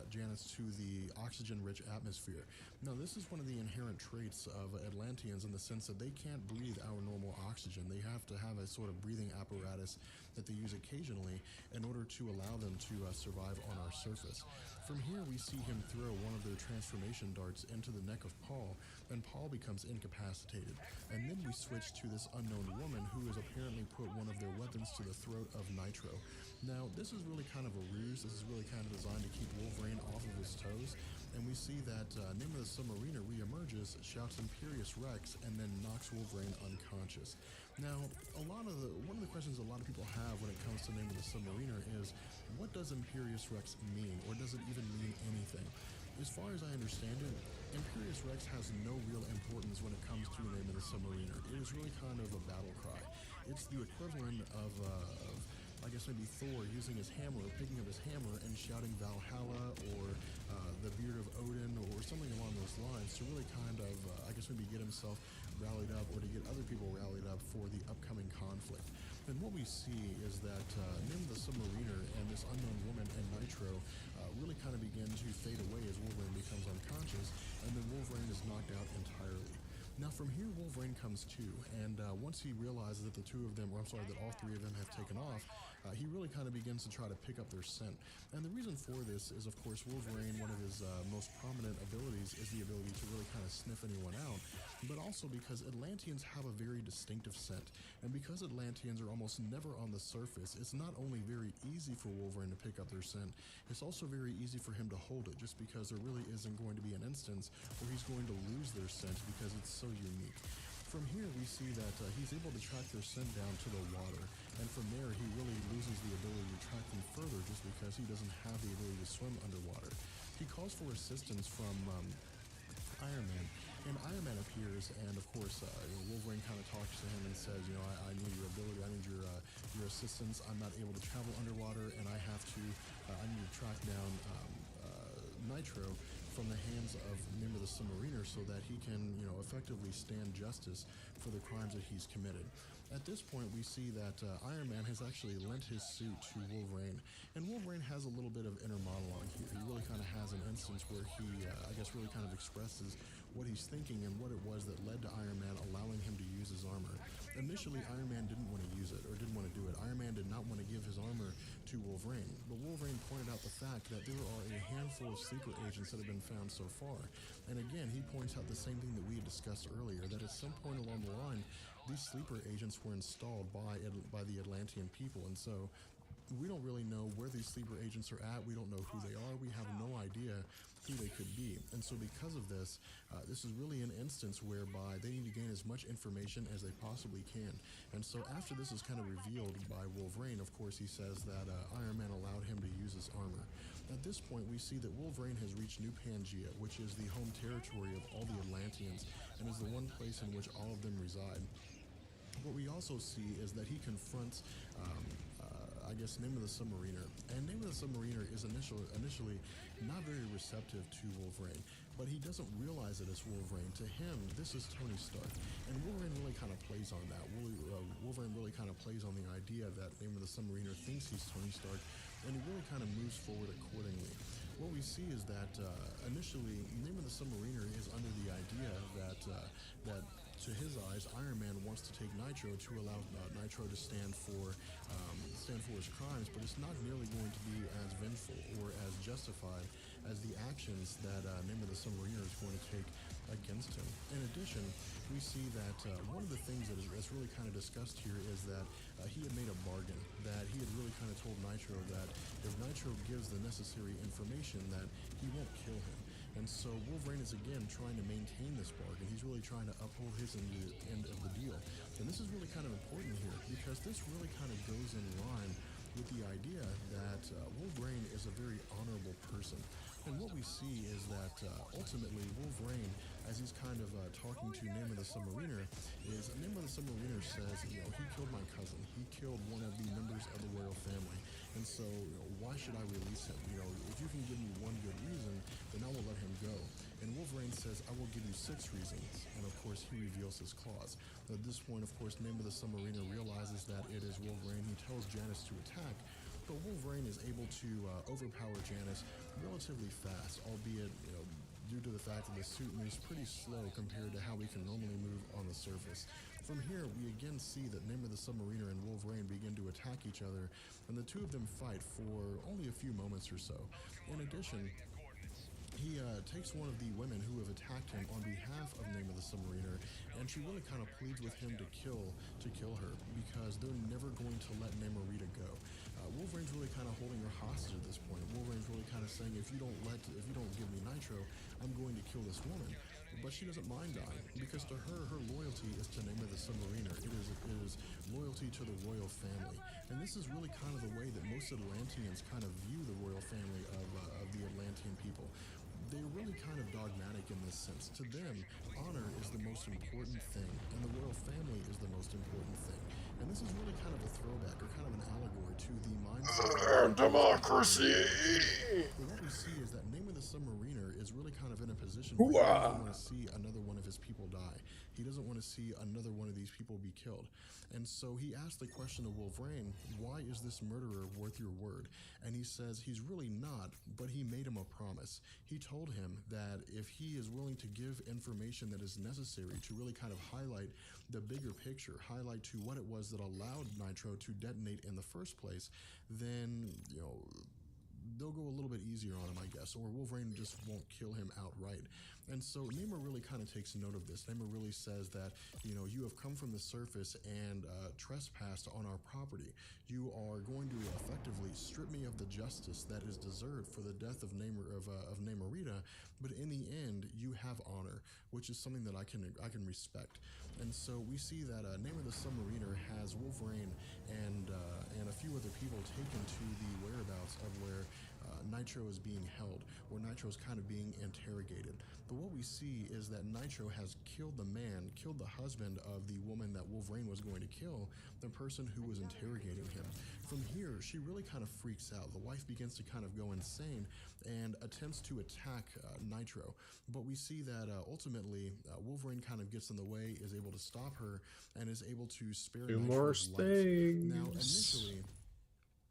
Janus to the oxygen-rich atmosphere. Now this is one of the inherent traits of Atlanteans in the sense that they can't breathe our normal oxygen. They have to have a sort of breathing apparatus that they use occasionally in order to allow them to survive on our surface. From here we see him throw one of their transformation darts into the neck of Paul, and Paul becomes incapacitated. And then we switch to this unknown woman who has apparently put one of their weapons to the throat of Nitro. Now this is really kind of a ruse. This is really kind of designed to keep Wolverine off of his toes. And we see that Namor the Submariner reemerges, shouts Imperious Rex, and then knocks Wolverine unconscious. Now, one of the questions a lot of people have when it comes to Namor the Submariner is, what does Imperious Rex mean, or does it even mean anything? As far as I understand it, Imperious Rex has no real importance when it comes to Namor the Submariner. It is really kind of a battle cry. It's the equivalent of I guess maybe Thor using his hammer, or picking up his hammer and shouting Valhalla, or the Beard of Odin, or something along those lines to really kind of, I guess maybe get himself rallied up, or to get other people rallied up for the upcoming conflict. And what we see is that Namor the Submariner and this unknown woman and Nitro really kind of begin to fade away as Wolverine becomes unconscious, and then Wolverine is knocked out entirely. Now from here, Wolverine comes to, and once he realizes that the two of them, or I'm sorry, that all three of them have taken off, he really kind of begins to try to pick up their scent. And the reason for this is, of course, Wolverine, one of his most prominent abilities is the ability to really kind of sniff anyone out, but also because Atlanteans have a very distinctive scent. And because Atlanteans are almost never on the surface, it's not only very easy for Wolverine to pick up their scent, it's also very easy for him to hold it, just because there really isn't going to be an instance where he's going to lose their scent because it's so unique. From here, we see that he's able to track their scent down to the water, and from there, he really loses the ability to track them further just because he doesn't have the ability to swim underwater. He calls for assistance from appears, and of course, Wolverine kind of talks to him and says, I need your ability, I need your assistance. I'm not able to travel underwater, and I need to track down Nitro from the hands of Nimr the Submariner so that he can, effectively stand justice for the crimes that he's committed. At this point, we see that Iron Man has actually lent his suit to Wolverine, and Wolverine has a little bit of inner monologue here. He really kind of has an instance where he, really kind of expresses what he's thinking and what it was that led to Iron Man allowing him to use his armor. Initially, Iron Man didn't want to use it, or didn't want to do it. Iron Man did not want to give his armor to Wolverine, but Wolverine pointed out the fact that there are a handful of sleeper agents that have been found so far. And again, he points out the same thing that we had discussed earlier, that at some point along the line, these sleeper agents were installed by the Atlantean people, and so we don't really know where these sleeper agents are at. We don't know who they are. We have no idea who they could be. And so because of this, this is really an instance whereby they need to gain as much information as they possibly can. And so after this is kind of revealed by Wolverine, of course, he says that Iron Man allowed him to use his armor. At this point, we see that Wolverine has reached New Pangaea, which is the home territory of all the Atlanteans, and is the one place in which all of them reside. What we also see is that he confronts, Nimr the Submariner. And Nimr the Submariner is initially not very receptive to Wolverine, but he doesn't realize it as Wolverine. To him, this is Tony Stark. And Wolverine really kind of plays on that. Wolverine really kind of plays on the idea that Nimr the Submariner thinks he's Tony Stark, and he really kind of moves forward accordingly. What we see is that initially, Nimr the Submariner is under the idea that to his eyes, Iron Man wants to take Nitro to allow Nitro to stand for his crimes, but it's not nearly going to be as vengeful or as justified as the actions that Nimr the Submariner is going to take against him. In addition, we see that one of the things that's really kind of discussed here is that he had made a bargain, that he had really kind of told Nitro that if Nitro gives the necessary information, that he won't kill him. And so Wolverine is again trying to maintain this bargain. He's really trying to uphold his end of the deal. And this is really kind of important here because this really kind of goes in line with the idea that Wolverine is a very honorable person. And what we see is that ultimately Wolverine, as he's kind of talking to Nimr the Submariner, is Nimr the Submariner says, he killed my cousin. He killed one of the members of the royal family. And so, why should I release him? If you can give me one good reason, then I will let him go. And Wolverine says, I will give you 6 reasons. And of course, he reveals his clause. At this point, of course, Nimr the Submariner realizes that it is Wolverine. He tells Janice to attack, but Wolverine is able to overpower Janice relatively fast, albeit, due to the fact that the suit moves pretty slow compared to how we can normally move on the surface. From here, we again see that Nimr the Submariner and Wolverine begin to attack each other, and the two of them fight for only a few moments or so. In addition, he takes one of the women who have attacked him on behalf of Nimr the Submariner, and she really kind of pleads with him to kill her because they're never going to let Namorita go. Wolverine's really kind of holding her hostage at this point. Wolverine's really kind of saying, if you don't give me Nitro, I'm going to kill this woman. But she doesn't mind dying because to her loyalty is to Nimr the Submariner. It is loyalty to the royal family, and this is really kind of the way that most Atlanteans kind of view the royal family of the Atlantean people. They're really kind of dogmatic in this sense. To them, honor is the most important thing, and the royal family is the most important thing. And this is really kind of a throwback or kind of an allegory to the mindset. Democracy! But what we see is that Nimr the Submariner is really kind of in a position where he doesn't want to see another one of his people die. He doesn't want to see another one of these people be killed. And so he asked the question to Wolverine, why is this murderer worth your word? And he says he's really not, but he made him a promise. He told him that if he is willing to give information that is necessary to really kind of highlight the bigger picture, highlight to what it was that allowed Nitro to detonate in the first place, then, they'll go a little bit easier on him, I guess, or Wolverine just won't kill him outright. And so Namor really kind of takes note of this. Namor really says that, you have come from the surface and trespassed on our property. You are going to effectively strip me of the justice that is deserved for the death of Namorita, but in the end, you have honor, which is something that I can respect. And so we see that Namor the Submariner has Wolverine and a few other people taken to the whereabouts of where Nitro is being held, or Nitro is kind of being interrogated. But what we see is that Nitro has killed the man, killed the husband of the woman that Wolverine was going to kill, the person who was interrogating him. From here, she really kind of freaks out. The wife begins to kind of go insane and attempts to attack Nitro. But we see that ultimately Wolverine kind of gets in the way, is able to stop her, and is able to spare Do Nitro's more life. things. Now, initially,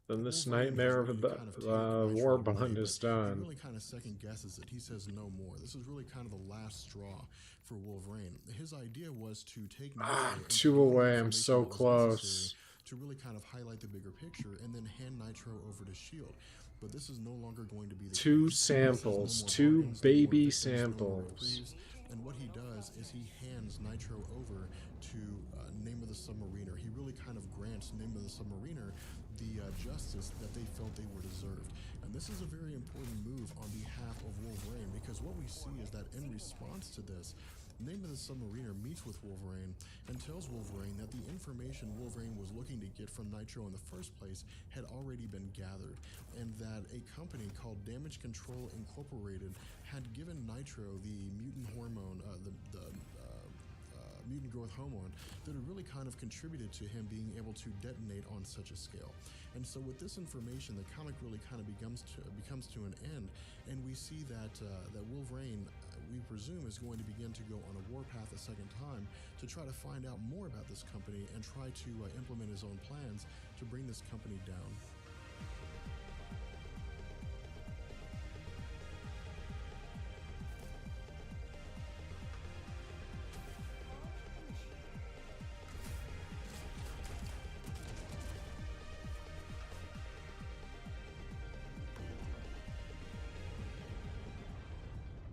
Then this Wolverine nightmare is of really the kind of take war Nitro away, bond is but done. He really kind of second guesses it. He says no more. This is really kind of the last straw for Wolverine. His idea was to take Nitro and to 2 get all the away. I'm information so that was close. necessary to really kind of highlight the bigger picture and then hand Nitro over to S.H.I.E.L.D. But this is no longer going to be the 2 case. samples, He says 2 no more bardens, no more baby victims, no more samples. reprieves. And what he does is he hands Nitro over to Name of the Submariner. He really kind of grants Name of the Submariner the justice that they felt they were deserved. And this is a very important move on behalf of Wolverine, because what we see is that in response to this, Name of the Submariner meets with Wolverine and tells Wolverine that the information Wolverine was looking to get from Nitro in the first place had already been gathered, and that a company called Damage Control Incorporated had given Nitro the mutant hormone, mutant growth hormone that had really kind of contributed to him being able to detonate on such a scale. And so with this information, the comic really kind of becomes to an end, and we see that that Wolverine, we presume, is going to begin to go on a warpath a second time to try to find out more about this company and try to implement his own plans to bring this company down.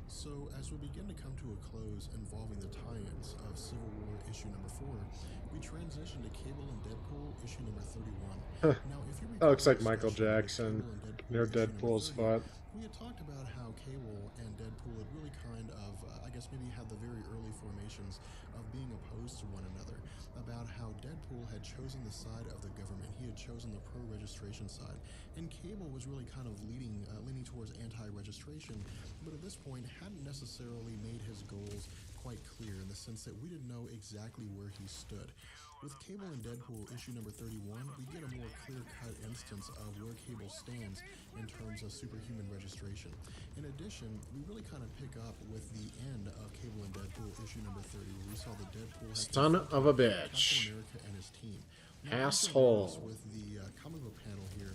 So, as we begin to come to a close involving the tie-ins of Civil War issue number 4, we transition to Cable and Deadpool issue number 31. Now, if you That recall looks like our Michael discussion with Jackson Cable and Deadpool near issue number Deadpool's 30, spot. we had talked about how Cable and Deadpool had really kind of, I guess maybe had the very early formations of being opposed to one another, about how Deadpool had chosen the side of the government. He had chosen the pro-registration side, and Cable was really kind of leaning towards anti-registration, but at this point hadn't necessarily made his goals quite clear, in the sense that we didn't know exactly where he stood. With Cable and Deadpool issue number 31, we get a more clear-cut instance of where Cable stands in terms of superhuman registration. In addition, we really kind of pick up with the end of Cable and Deadpool issue number 30, where we saw that Deadpool had Son of a Captain bitch. America and his team. Now, Asshole. with the comic book panel here,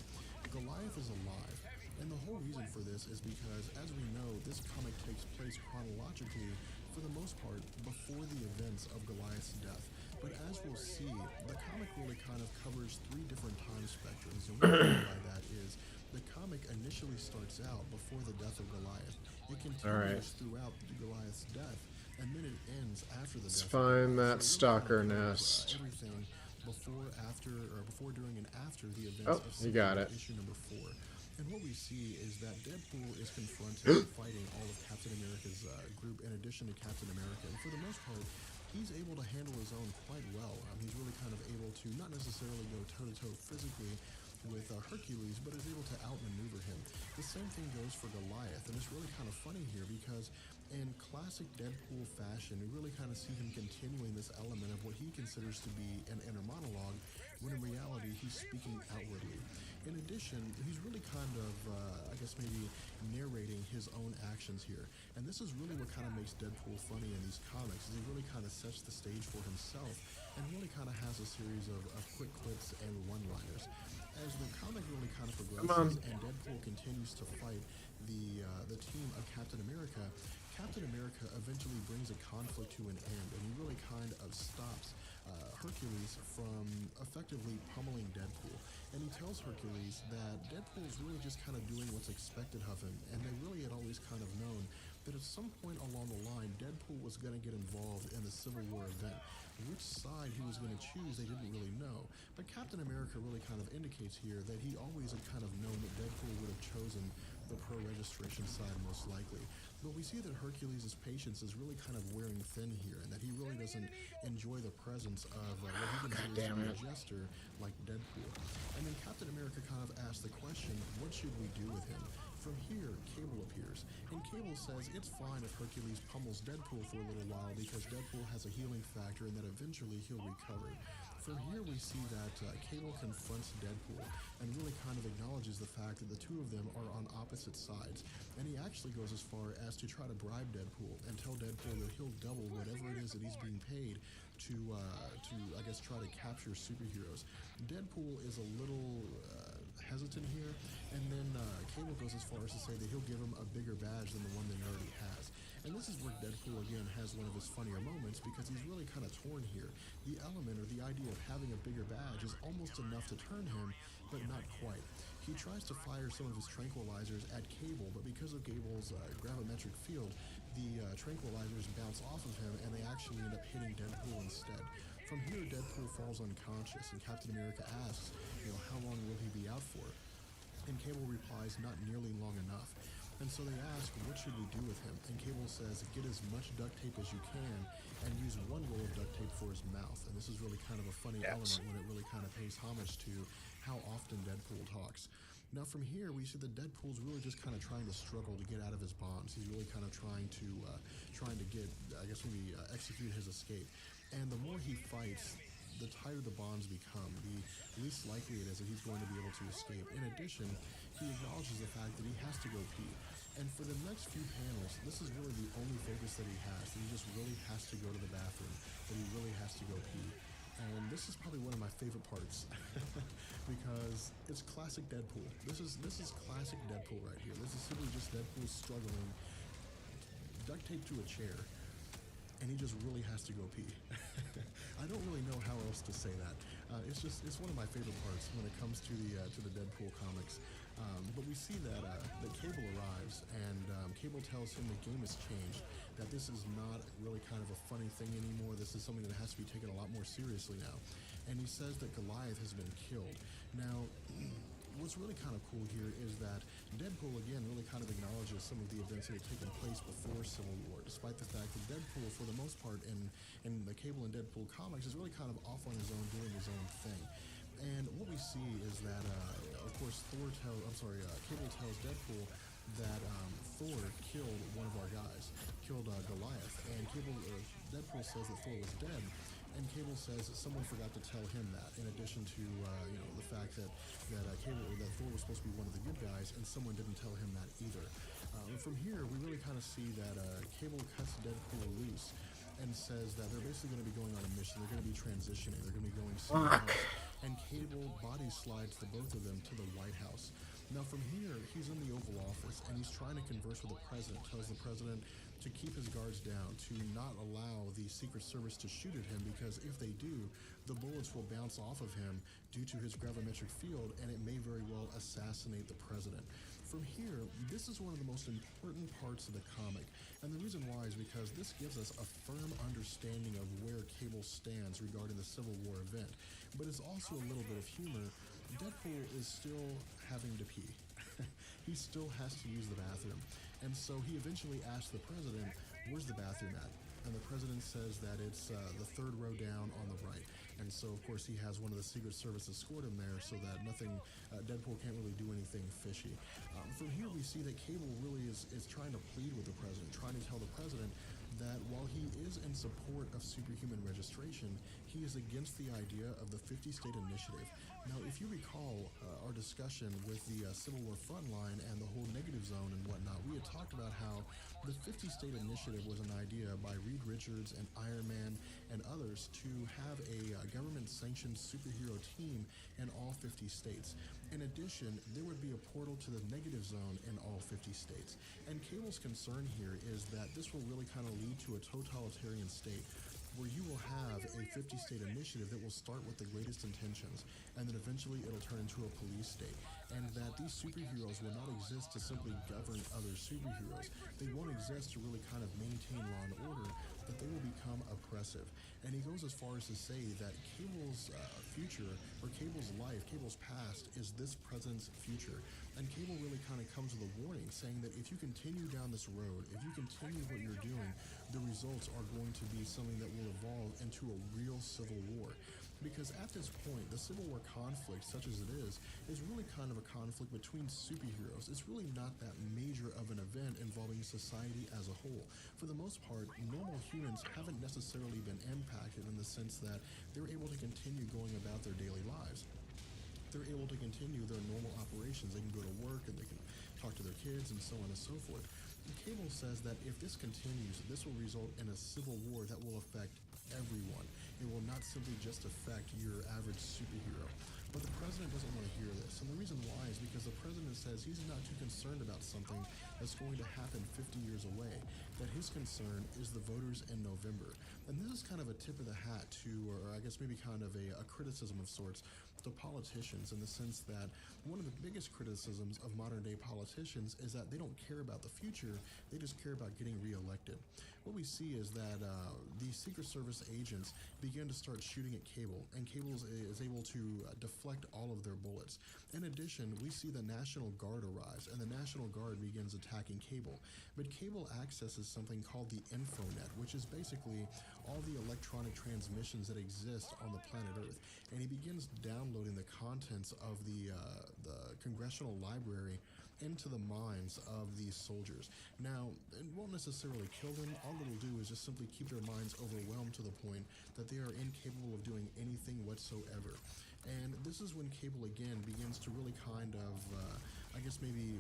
Goliath is alive. And the whole reason for this is because, as we know, this comic takes place chronologically, for the most part, before the events of Goliath's death. But as we'll see, the comic really kind of covers 3 different time spectrums. And what I mean by that is, the comic initially starts out before the death of Goliath. It continues throughout Goliath's death, and then it ends after the Let's death. find that So stalker really kind of nest. everything before, after, or before, during, and after the events Oh, of you Civil got War it. issue number 4. And what we see is that Deadpool is confronted and fighting all of Captain America's group, in addition to Captain America. And for the most part, he's able to handle his own quite well. He's really kind of able to not necessarily go toe-to-toe physically with Hercules, but is able to outmaneuver him. The same thing goes for Goliath, and it's really kind of funny here because in classic Deadpool fashion, we really kind of see him continuing this element of what he considers to be an inner monologue, when in reality he's speaking outwardly. In addition, he's really kind of, I guess maybe narrating his own actions here. And this is really what kind of makes Deadpool funny in these comics, is he really kind of sets the stage for himself, and really kind of has a series of quick clips and one-liners. As the comic really kind of progresses and Deadpool continues to fight the team of Captain America, Captain America eventually brings a conflict to an end, and he really kind of stops Hercules from effectively pummeling Deadpool. And he tells Hercules that Deadpool is really just kind of doing what's expected of him, and they really had always kind of known that at some point along the line, Deadpool was going to get involved in the Civil War event. Which side he was going to choose, they didn't really know. But Captain America really kind of indicates here that he always had kind of known that Deadpool would have chosen the pro-registration side most likely. But we see that Hercules' patience is really kind of wearing thin here, and that he really doesn't enjoy the presence of what he considers to be a jester like Deadpool. And then Captain America kind of asks the question, what should we do with him? From here, Cable appears, and Cable says it's fine if Hercules pummels Deadpool for a little while because Deadpool has a healing factor and that eventually he'll recover. From here, we see that Cable confronts Deadpool and really kind of acknowledges the fact that the two of them are on opposite sides. And he actually goes as far as to try to bribe Deadpool and tell Deadpool that he'll double whatever it is that he's being paid to I guess, try to capture superheroes. Deadpool is a little hesitant here, and then Cable goes as far as to say that he'll give him a bigger badge than the one that he already has. And this is where Deadpool again has one of his funnier moments because he's really kind of torn here. The element or the idea of having a bigger badge is almost enough to turn him, but not quite. He tries to fire some of his tranquilizers at Cable, but because of Cable's gravimetric field, the tranquilizers bounce off of him and they actually end up hitting Deadpool instead. From here, Deadpool falls unconscious, and Captain America asks, how long will he be out for? And Cable replies, not nearly long enough. And so they ask, what should we do with him? And Cable says, get as much duct tape as you can and use one roll of duct tape for his mouth. And this is really kind of a funny element when it really kind of pays homage to how often Deadpool talks. Now from here, we see that Deadpool's really just kind of trying to struggle to get out of his bonds. He's really kind of trying to get, I guess maybe execute his escape. And the more he fights, the tighter the bonds become, the least likely it is that he's going to be able to escape. In addition, he acknowledges the fact that he has to go pee. And for the next few panels, this is really the only focus that he has, that he just really has to go to the bathroom, that he really has to go pee. And this is probably one of my favorite parts because it's classic Deadpool. This is classic Deadpool right here. This is simply just Deadpool struggling, duct taped to a chair, and he just really has to go pee. I don't really know how else to say that. It's one of my favorite parts when it comes to the Deadpool comics. But we see that Cable arrives, and Cable tells him the game has changed, that this is not really kind of a funny thing anymore. This is something that has to be taken a lot more seriously now. And he says that Goliath has been killed. Now, what's really kind of cool here is that Deadpool, again, really kind of acknowledges some of the events that had taken place before Civil War, despite the fact that Deadpool, for the most part, in the Cable and Deadpool comics, is really kind of off on his own, doing his own thing. And what we see is that, of course, Cable tells Deadpool that Thor killed one of our guys, killed Goliath, and Deadpool says that Thor was dead. And Cable says that someone forgot to tell him that, in addition to the fact that Thor was supposed to be one of the good guys, and someone didn't tell him that either. From here, we really kind of see that Cable cuts Deadpool loose and says that they're basically going to be going on a mission. They're going to be transitioning. They're going to be going somewhere else. And Cable body slides the both of them to the White House. Now from here, he's in the Oval Office, and he's trying to converse with the president. Tells the president to keep his guards down, to not allow the Secret Service to shoot at him, because if they do, the bullets will bounce off of him due to his gravimetric field, and it may very well assassinate the president. From here, this is one of the most important parts of the comic, and the reason why is because this gives us a firm understanding of where Cable stands regarding the Civil War event, but it's also a little bit of humor. Deadpool is still having to pee. He still has to use the bathroom, and so he eventually asks the president, where's the bathroom at? And the president says that it's the third row down on the right. And so, of course, he has one of the Secret Service escort him there so that Deadpool can't really do anything fishy. From here, we see that Cable really is trying to plead with the president, trying to tell the president that while he is in support of superhuman registration, he is against the idea of the 50-state initiative. Now, if you recall our discussion with the Civil War frontline and the whole negative zone and whatnot, we had talked about how the 50-state initiative was an idea by Reed Richards and Iron Man and others to have a government-sanctioned superhero team in all 50 states. In addition, there would be a portal to the negative zone in all 50 states. And Cable's concern here is that this will really kind of lead to a totalitarian state where you will have a 50-state initiative that will start with the greatest intentions, and then eventually it'll turn into a police state, and that these superheroes will not exist to simply govern other superheroes. They won't exist to really kind of maintain law and order, but they will become oppressive. And he goes as far as to say that Cable's future, or Cable's life, Cable's past, is this president's future. And Cable really kind of comes with a warning, saying that if you continue down this road, if you continue what you're doing, the results are going to be something that will evolve into a real civil war. because at this point, the Civil War conflict, such as it is really kind of a conflict between superheroes. It's really not that major of an event involving society as a whole. For the most part, normal humans haven't necessarily been impacted in the sense that they're able to continue going about their daily lives. They're able to continue their normal operations. They can go to work and they can talk to their kids and so on and so forth. And Cable says that if this continues, this will result in a civil war that will affect everyone. It will not simply just affect your average superhero. But the president doesn't want to hear this. And the reason why is because the president says he's not too concerned about something that's going to happen 50 years away. That his concern is the voters in November. And this is kind of a tip of the hat to, or I guess maybe kind of a criticism of sorts, to politicians, in the sense that one of the biggest criticisms of modern day politicians is that they don't care about the future, they just care about getting reelected. What we see is that the Secret Service agents begin to start shooting at Cable, and Cable is able to deflect all of their bullets. In addition, we see the National Guard arrives, and the National Guard begins attacking Cable. But Cable accesses something called the Infonet, which is basically all the electronic transmissions that exist on the planet Earth, and he begins downloading the contents of the Congressional Library into the minds of these soldiers. Now, it won't necessarily kill them. All it'll do is just simply keep their minds overwhelmed to the point that they are incapable of doing anything whatsoever. And this is when Cable again begins to really kind of, I guess maybe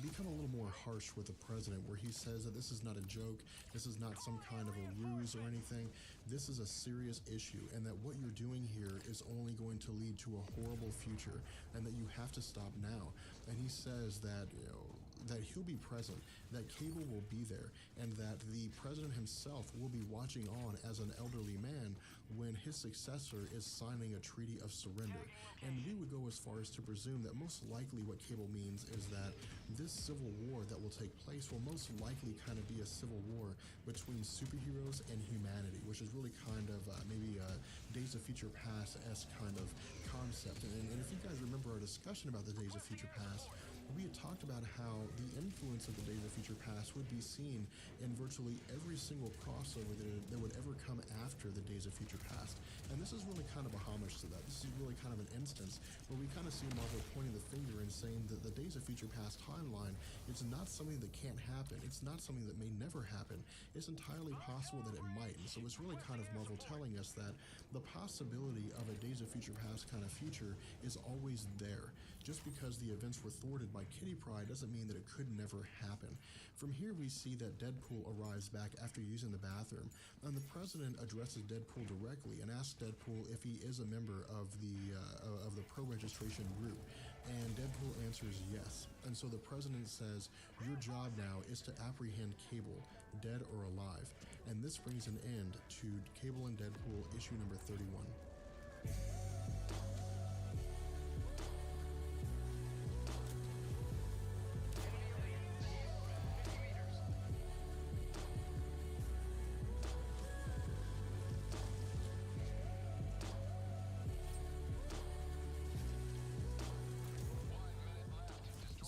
become a little more harsh with the president, where he says that this is not a joke, this is not some kind of a ruse or anything, this is a serious issue, and that what you're doing here is only going to lead to a horrible future, and that you have to stop now. And he says that, you know, that he'll be present, that Cable will be there, and that the president himself will be watching on as an elderly man when his successor is signing a treaty of surrender. And we would go as far as to presume that most likely what Cable means is that this civil war that will take place will most likely kind of be a civil war between superheroes and humanity, which is really kind of maybe a Days of Future Past-esque kind of concept. And if you guys remember our discussion about the Days of Future Past, we had talked about how the influence of the Days of Future Past would be seen in virtually every single crossover that would ever come after the Days of Future Past. And this is really kind of a homage to that. This is really kind of an instance where we kind of see Marvel pointing the finger and saying that the Days of Future Past timeline is not something that can't happen. It's not something that may never happen. It's entirely possible that it might. And so it's really kind of Marvel telling us that the possibility of a Days of Future Past kind of future is always there. Just because the events were thwarted by Kitty Pryde doesn't mean that it could never happen. From here we see that Deadpool arrives back after using the bathroom, and the president addresses Deadpool directly and asks Deadpool if he is a member of the pro-registration group, and Deadpool answers yes. And so the president says, your job now is to apprehend Cable, dead or alive. And this brings an end to Cable and Deadpool issue number 31.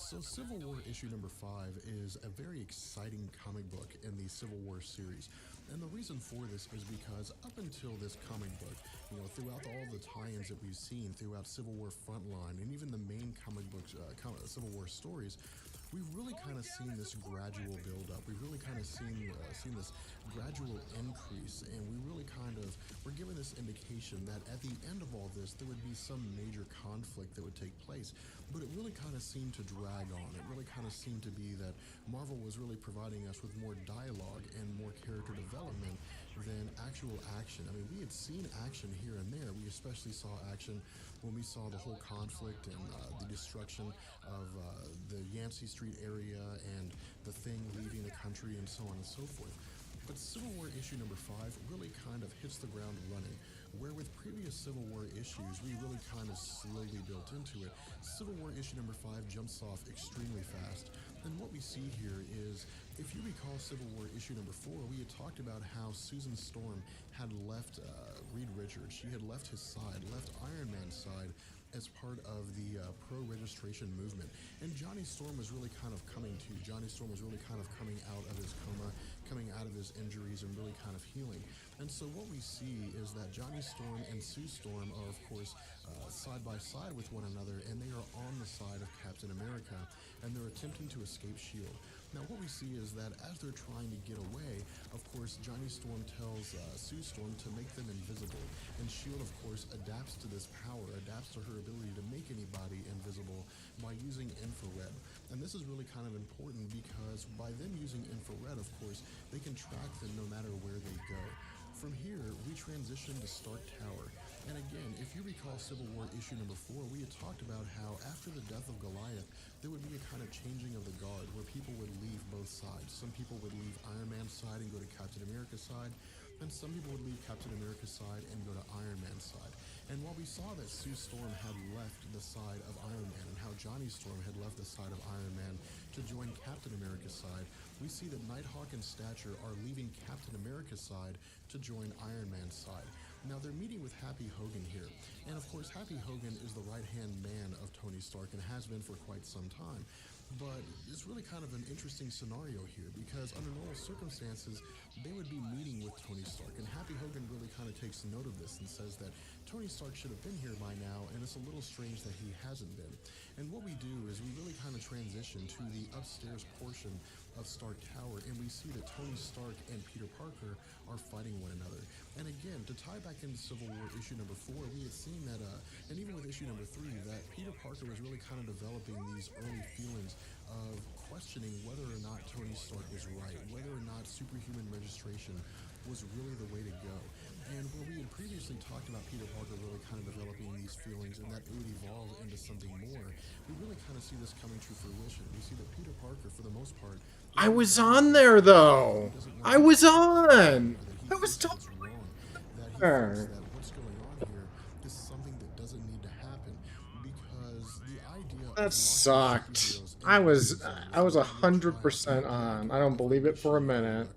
So Civil War issue number 5 is a very exciting comic book in the Civil War series. And the reason for this is because up until this comic book, you know, throughout all the tie-ins that we've seen throughout Civil War Frontline and even the main comic books, Civil War stories, we've really kind of seen this gradual build-up. We've really kind of seen this gradual increase, and we're given this indication that at the end of all this, there would be some major conflict that would take place. But it really kind of seemed to drag on. It really kind of seemed to be that Marvel was really providing us with more dialogue and more character development than actual action. I mean, we had seen action here and there. We especially saw action when we saw the whole conflict and the destruction of the Yancey Street area and the Thing leaving the country and so on and so forth. But Civil War issue number 5 really kind of hits the ground running, where with previous Civil War issues, we really kind of slowly built into it. Civil War issue number 5 jumps off extremely fast. And what we see here is, if you recall Civil War issue number 4, we had talked about how Susan Storm had left Reed Richards. She had left his side, left Iron Man's side, as part of the pro-registration movement. And Johnny Storm was really kind of coming to. Johnny Storm was really kind of coming out of his coma, coming out of his injuries, and really kind of healing. And so what we see is that Johnny Storm and Sue Storm are, of course, side by side with one another, and they are on the side of Captain America, and they're attempting to escape S.H.I.E.L.D. Now, what we see is that as they're trying to get away, of course, Johnny Storm tells Sue Storm to make them invisible, and S.H.I.E.L.D., of course, adapts to this power, adapts to her ability to make anybody invisible by using infrared. And this is really kind of important because by them using infrared, of course, they can track them no matter where they go. From here, we transition to Stark Tower. And again, if you recall Civil War issue number 4, we had talked about how after the death of Goliath, there would be a kind of changing of the guard where people would leave both sides. Some people would leave Iron Man's side and go to Captain America's side, and some people would leave Captain America's side and go to Iron Man's side. And while we saw that Sue Storm had left the side of Iron Man and how Johnny Storm had left the side of Iron Man to join Captain America's side, we see that Nighthawk and Stature are leaving Captain America's side to join Iron Man's side. Now, they're meeting with Happy Hogan here. And of course, Happy Hogan is the right-hand man of Tony Stark and has been for quite some time. But it's really kind of an interesting scenario here because under normal circumstances, they would be meeting with Tony Stark. And Happy Hogan really kind of takes note of this and says that Tony Stark should have been here by now, and it's a little strange that he hasn't been. And what we do is we really kind of transition to the upstairs portion of Stark Tower, and we see that Tony Stark and Peter Parker are fighting one another. And again, to tie back into Civil War issue number 4, we had seen that, and even with issue number 3, that Peter Parker was really kind of developing these early feelings of questioning whether or not Tony Stark was right, whether or not superhuman registration was really the way to go. And where we had previously talked about Peter Parker really kind of developing these feelings and that it would evolve into something more, we really kind of see this coming to fruition. We see that Peter Parker, for the most part, I was on there, though. I was on. I was talking. That he thinks that what's going on here is something that doesn't need to happen because the idea That sucked. I was 100% on. I don't believe it for a minute.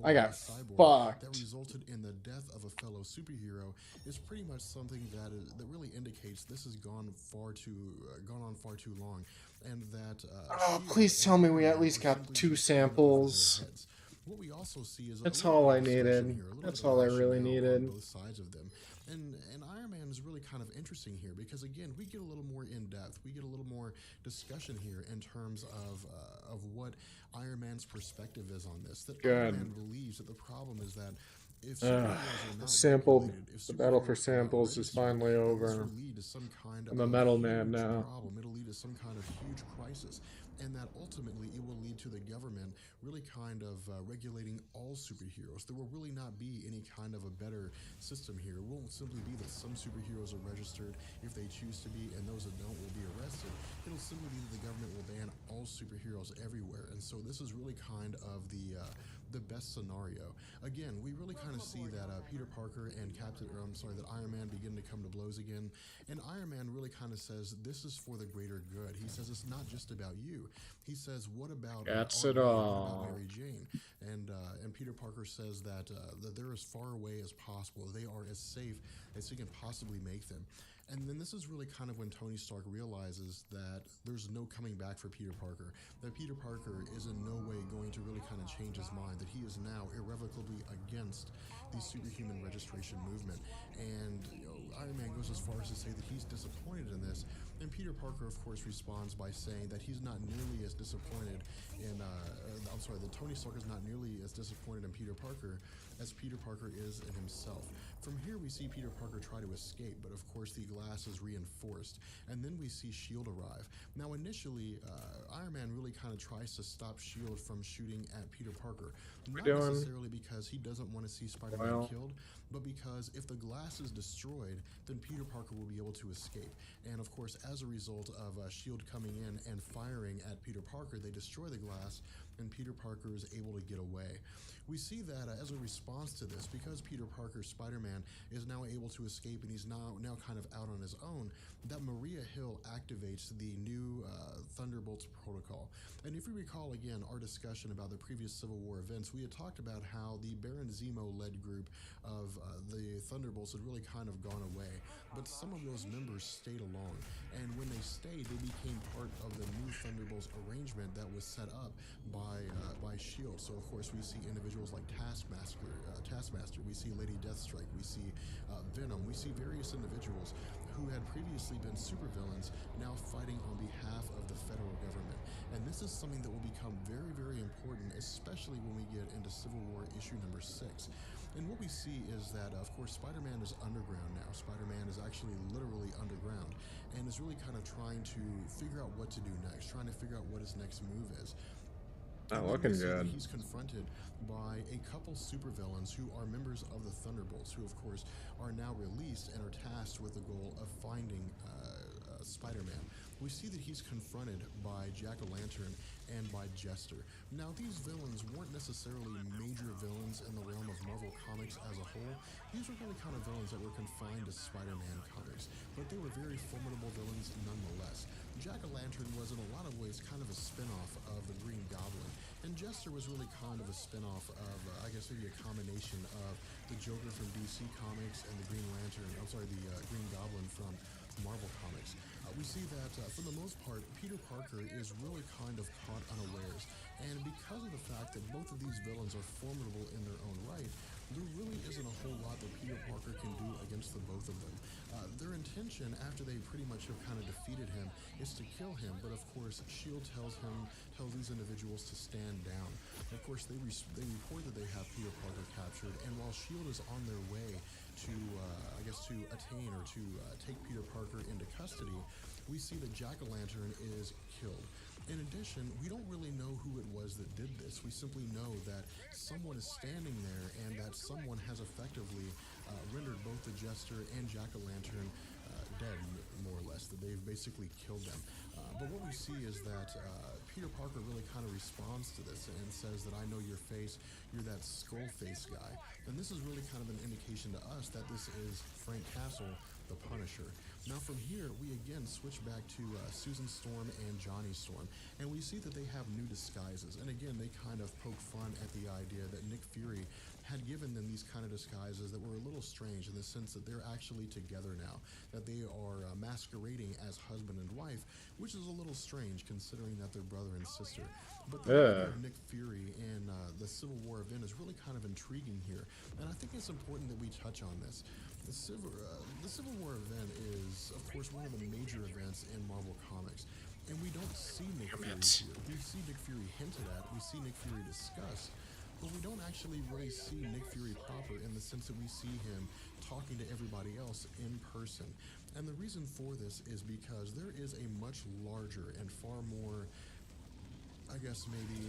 I got fucked. That resulted in the death of a fellow superhero is pretty much something that really indicates this has gone on far too long, and that. Oh, please tell me we at least got 2 samples. What we also see is that's all I needed. That's all I really needed. Both sides of them. And Iron Man is really kind of interesting here because again we get a little more in depth. We get a little more discussion here in terms of what Iron Man's perspective is on this. That Iron Man believes that the problem is that if the battle for samples is finally over. I'm a metal man now. It'll lead to some kind of huge crisis. And that ultimately it will lead to the government really kind of regulating all superheroes. There will really not be any kind of a better system here. It won't simply be that some superheroes are registered if they choose to be, and those that don't will be arrested. It'll simply be that the government will ban all superheroes everywhere. And so this is really kind of the best scenario. Again, we really kind of see that Peter Parker and that Iron Man begin to come to blows again. And Iron Man really kind of says, this is for the greater good. He says, it's not just about you. He says, what about Mary Jane? And Peter Parker says that they're as far away as possible. They are as safe as he can possibly make them. And then this is really kind of when Tony Stark realizes that there's no coming back for Peter Parker, that Peter Parker is in no way going to really kind of change his mind, that he is now irrevocably against the superhuman registration movement. And Iron Man goes as far as to say that he's disappointed in this. And Peter Parker, of course, responds by saying that he's not nearly as disappointed that Tony Stark is not nearly as disappointed in Peter Parker as Peter Parker is in himself. From here, we see Peter Parker try to escape, but of course the glass is reinforced. And then we see S.H.I.E.L.D. arrive. Now, initially, Iron Man really kind of tries to stop S.H.I.E.L.D. from shooting at Peter Parker. Not necessarily because he doesn't want to see Spider-Man killed, but because if the glass is destroyed, then Peter Parker will be able to escape. And of course, as a result of S.H.I.E.L.D. coming in and firing at Peter Parker, they destroy the glass, and Peter Parker is able to get away. We see that as a response to this, because Peter Parker, Spider-Man, is now able to escape and he's now kind of out on his own, that Maria Hill activates the new Thunderbolts protocol. And if we recall again our discussion about the previous Civil War events, we had talked about how the Baron Zemo-led led group of the Thunderbolts had really kind of gone away, but some of those members stayed along, and when they stayed, they became part of the new Thunderbolts arrangement that was set up by Shield. So of course we see individuals like Taskmaster, we see Lady Deathstrike, we see Venom, we see various individuals who had previously been supervillains now fighting on behalf of the federal government. And this is something that will become very, very important, especially when we get into Civil War issue number 6. And what we see is that, of course, Spider-Man is underground now. Spider-Man is actually literally underground and is really kind of trying to figure out what to do next, trying to figure out what his next move is. Not looking good. He's confronted by a couple supervillains who are members of the Thunderbolts, who of course are now released and are tasked with the goal of finding Spider-Man. We see that he's confronted by Jack-O-Lantern and by Jester. Now, these villains weren't necessarily major villains in the realm of Marvel Comics as a whole. These were really kind of villains that were confined to Spider-Man comics, but they were very formidable villains nonetheless. Jack-O-Lantern was in a lot of ways kind of a spin-off of the Green Goblin, and Jester was really kind of a spin-off of, I guess maybe a combination of the Joker from DC Comics and the Green Goblin from Marvel Comics. We see that, for the most part, Peter Parker is really kind of caught unawares, and because of the fact that both of these villains are formidable in their own right, there really isn't a whole lot that Peter Parker can do against the both of them. Their intention, after they pretty much have kind of defeated him, is to kill him, but of course, S.H.I.E.L.D. tells these individuals to stand down. Of course, they report that they have Peter Parker captured, and while S.H.I.E.L.D. is on their way to, to attain or to take Peter Parker into custody, we see that Jack-O-Lantern is killed. In addition, we don't really know who it was that did this. We simply know that someone is standing there and that someone has effectively rendered both the Jester and Jack-O-Lantern dead, more or less, that they've basically killed them. But what we see is that Peter Parker really kind of responds to this and says that I know your face, you're that skull face guy. And this is really kind of an indication to us that this is Frank Castle, the Punisher. Now from here, we again switch back to Susan Storm and Johnny Storm, and we see that they have new disguises. And again, they kind of poke fun at the idea that Nick Fury had given them these kind of disguises that were a little strange in the sense that they're actually together now, that they are masquerading as husband and wife, which is a little strange considering that they're brother and sister. But the idea of Nick Fury in the Civil War event is really kind of intriguing here, and I think it's important that we touch on this. The Civil War event is, of course, one of the major events in Marvel Comics, and we don't see Nick Fury here. We see Nick Fury hinted at, we see Nick Fury discussed, but we don't actually really see Nick Fury proper in the sense that we see him talking to everybody else in person. And the reason for this is because there is a much larger and far more, I guess maybe,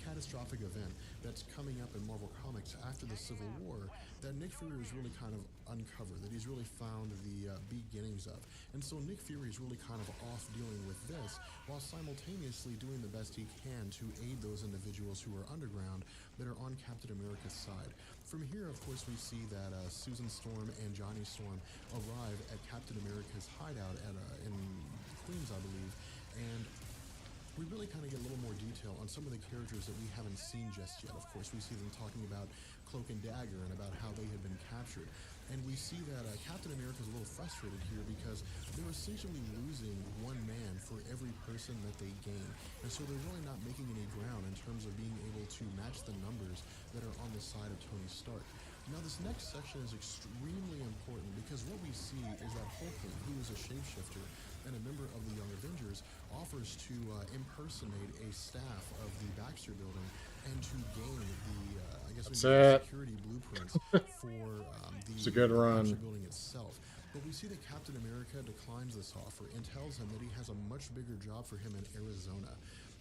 catastrophic event that's coming up in Marvel Comics after the Civil War that Nick Fury is really kind of uncovered, that he's really found the beginnings of. And so Nick Fury is really kind of off dealing with this while simultaneously doing the best he can to aid those individuals who are underground that are on Captain America's side. From here, of course, we see that Susan Storm and Johnny Storm arrive at Captain America's hideout in Queens, I believe, and we really kind of get a little more detail on some of the characters that we haven't seen just yet. Of course, we see them talking about Cloak and Dagger and about how they had been captured. And we see that Captain America is a little frustrated here because they're essentially losing one man for every person that they gain. And so they're really not making any ground in terms of being able to match the numbers that are on the side of Tony Stark. Now, this next section is extremely important because what we see is that Hulkling, who is a shapeshifter and a member of the Young Avengers, offers to impersonate a staff of the Baxter Building and to gain the, security blueprints for the Baxter Building itself. But we see that Captain America declines this offer and tells him that he has a much bigger job for him in Arizona.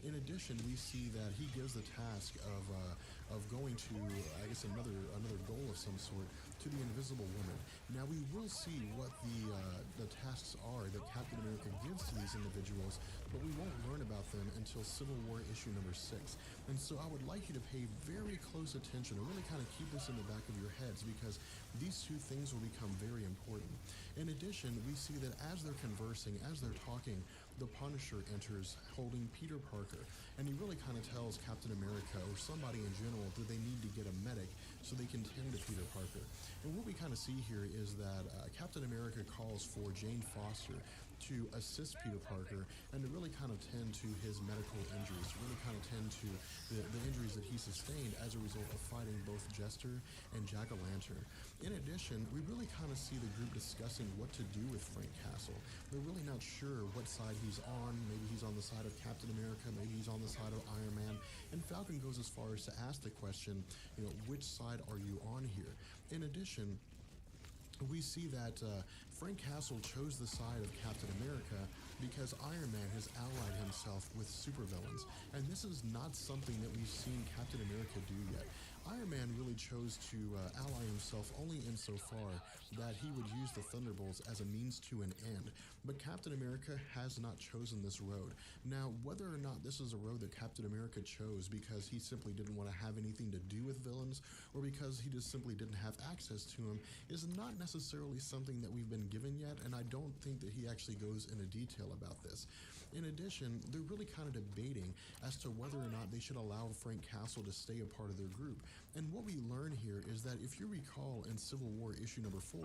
In addition, we see that he gives the task of going to, I guess, another goal of some sort to the Invisible Woman. Now, we will see what the tasks are that Captain America gives to these individuals, but we won't learn about them until Civil War issue number 6. And so I would like you to pay very close attention and really kind of keep this in the back of your heads because these two things will become very important. In addition, we see that as they're conversing, as they're talking, the Punisher enters holding Peter Parker, and he really kind of tells Captain America or somebody in general that they need to get a medic so they can tend to Peter Parker. And what we kind of see here is that Captain America calls for Jane Foster to assist Peter Parker and to really kind of tend to his medical injuries, to really kind of tend to the injuries that he sustained as a result of fighting both Jester and Jack-o'-lantern. In addition, we really kind of see the group discussing what to do with Frank Castle. They're really not sure what side he's on. Maybe he's on the side of Captain America, maybe he's on the side of Iron Man. And Falcon goes as far as to ask the question, which side are you on here? In addition, we see that Frank Castle chose the side of Captain America because Iron Man has allied himself with supervillains, and this is not something that we've seen Captain America do yet. Iron Man really chose to ally himself only insofar that he would use the Thunderbolts as a means to an end, but Captain America has not chosen this road. Now, whether or not this is a road that Captain America chose because he simply didn't want to have anything to do with villains, or because he just simply didn't have access to him, is not necessarily something that we've been given yet, and I don't think that he actually goes into detail about this. In addition, they're really kind of debating as to whether or not they should allow Frank Castle to stay a part of their group. And what we learn here is that if you recall in Civil War issue number 4,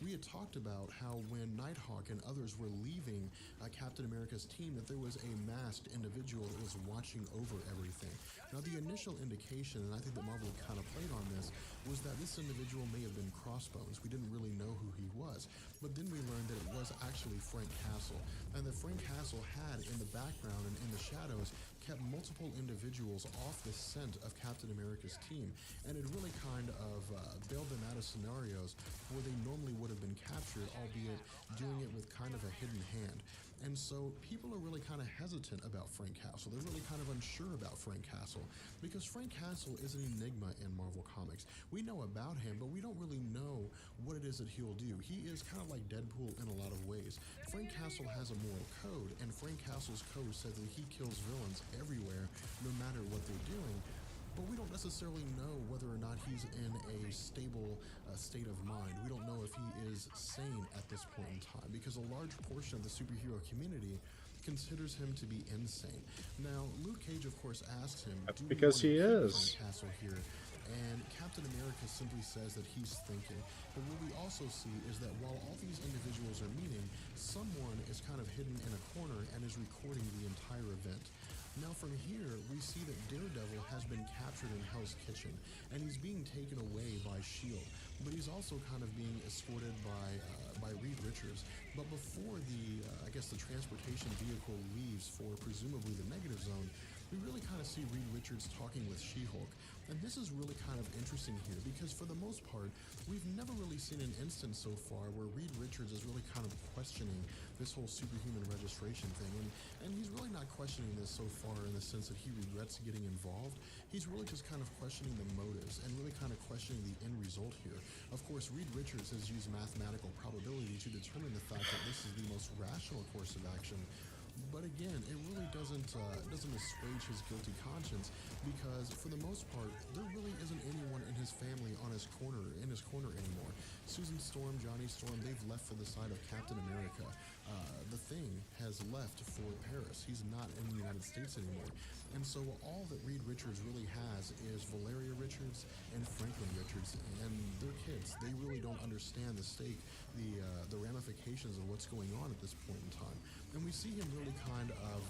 we had talked about how when Nighthawk and others were leaving Captain America's team, that there was a masked individual that was watching over everything. Now, the initial indication, and I think that Marvel kind of played on this, was that this individual may have been Crossbones. We didn't really know who he was. But then we learned that it was actually Frank Castle, and that Frank Castle had in the background and in the shadows kept multiple individuals off the scent of Captain America's team, and it really kind of bailed them out of scenarios where they normally would have been captured, albeit doing it with kind of a hidden hand. And so people are really kind of hesitant about Frank Castle. They're really kind of unsure about Frank Castle because Frank Castle is an enigma in Marvel Comics. We know about him, but we don't really know what it is that he'll do. He is kind of like Deadpool in a lot of ways. Frank Castle has a moral code, and Frank Castle's code says that he kills villains everywhere, no matter what they're doing. But we don't necessarily know whether or not he's in a stable state of mind. We don't know if he is sane at this point in time because a large portion of the superhero community considers him to be insane. Now, Luke Cage, of course, asks him, That's do we because want to he keep is. Frank Castle here? And Captain America simply says that he's thinking. But what we also see is that while all these individuals are meeting, someone is kind of hidden in a corner and is recording the entire event. Now from here, we see that Daredevil has been captured in Hell's Kitchen, and he's being taken away by S.H.I.E.L.D., but he's also kind of being escorted by Reed Richards. But before the transportation vehicle leaves for presumably the negative zone, we really kind of see Reed Richards talking with She-Hulk. And this is really kind of interesting here because for the most part, we've never really seen an instance so far where Reed Richards is really kind of questioning this whole superhuman registration thing. And he's really not questioning this so far in the sense that he regrets getting involved. He's really just kind of questioning the motives and really kind of questioning the end result here. Of course, Reed Richards has used mathematical probability to determine the fact that this is the most rational course of action. But again, it really doesn't assuage his guilty conscience because for the most part, there really isn't anyone in his family in his corner anymore. Susan Storm, Johnny Storm, they've left for the side of Captain America. The Thing has left for Paris. He's not in the United States anymore. And so all that Reed Richards really has is Valeria Richards and Franklin Richards and their kids. They really don't understand the stake, the ramifications of what's going on at this point in time. And we see him really kind of,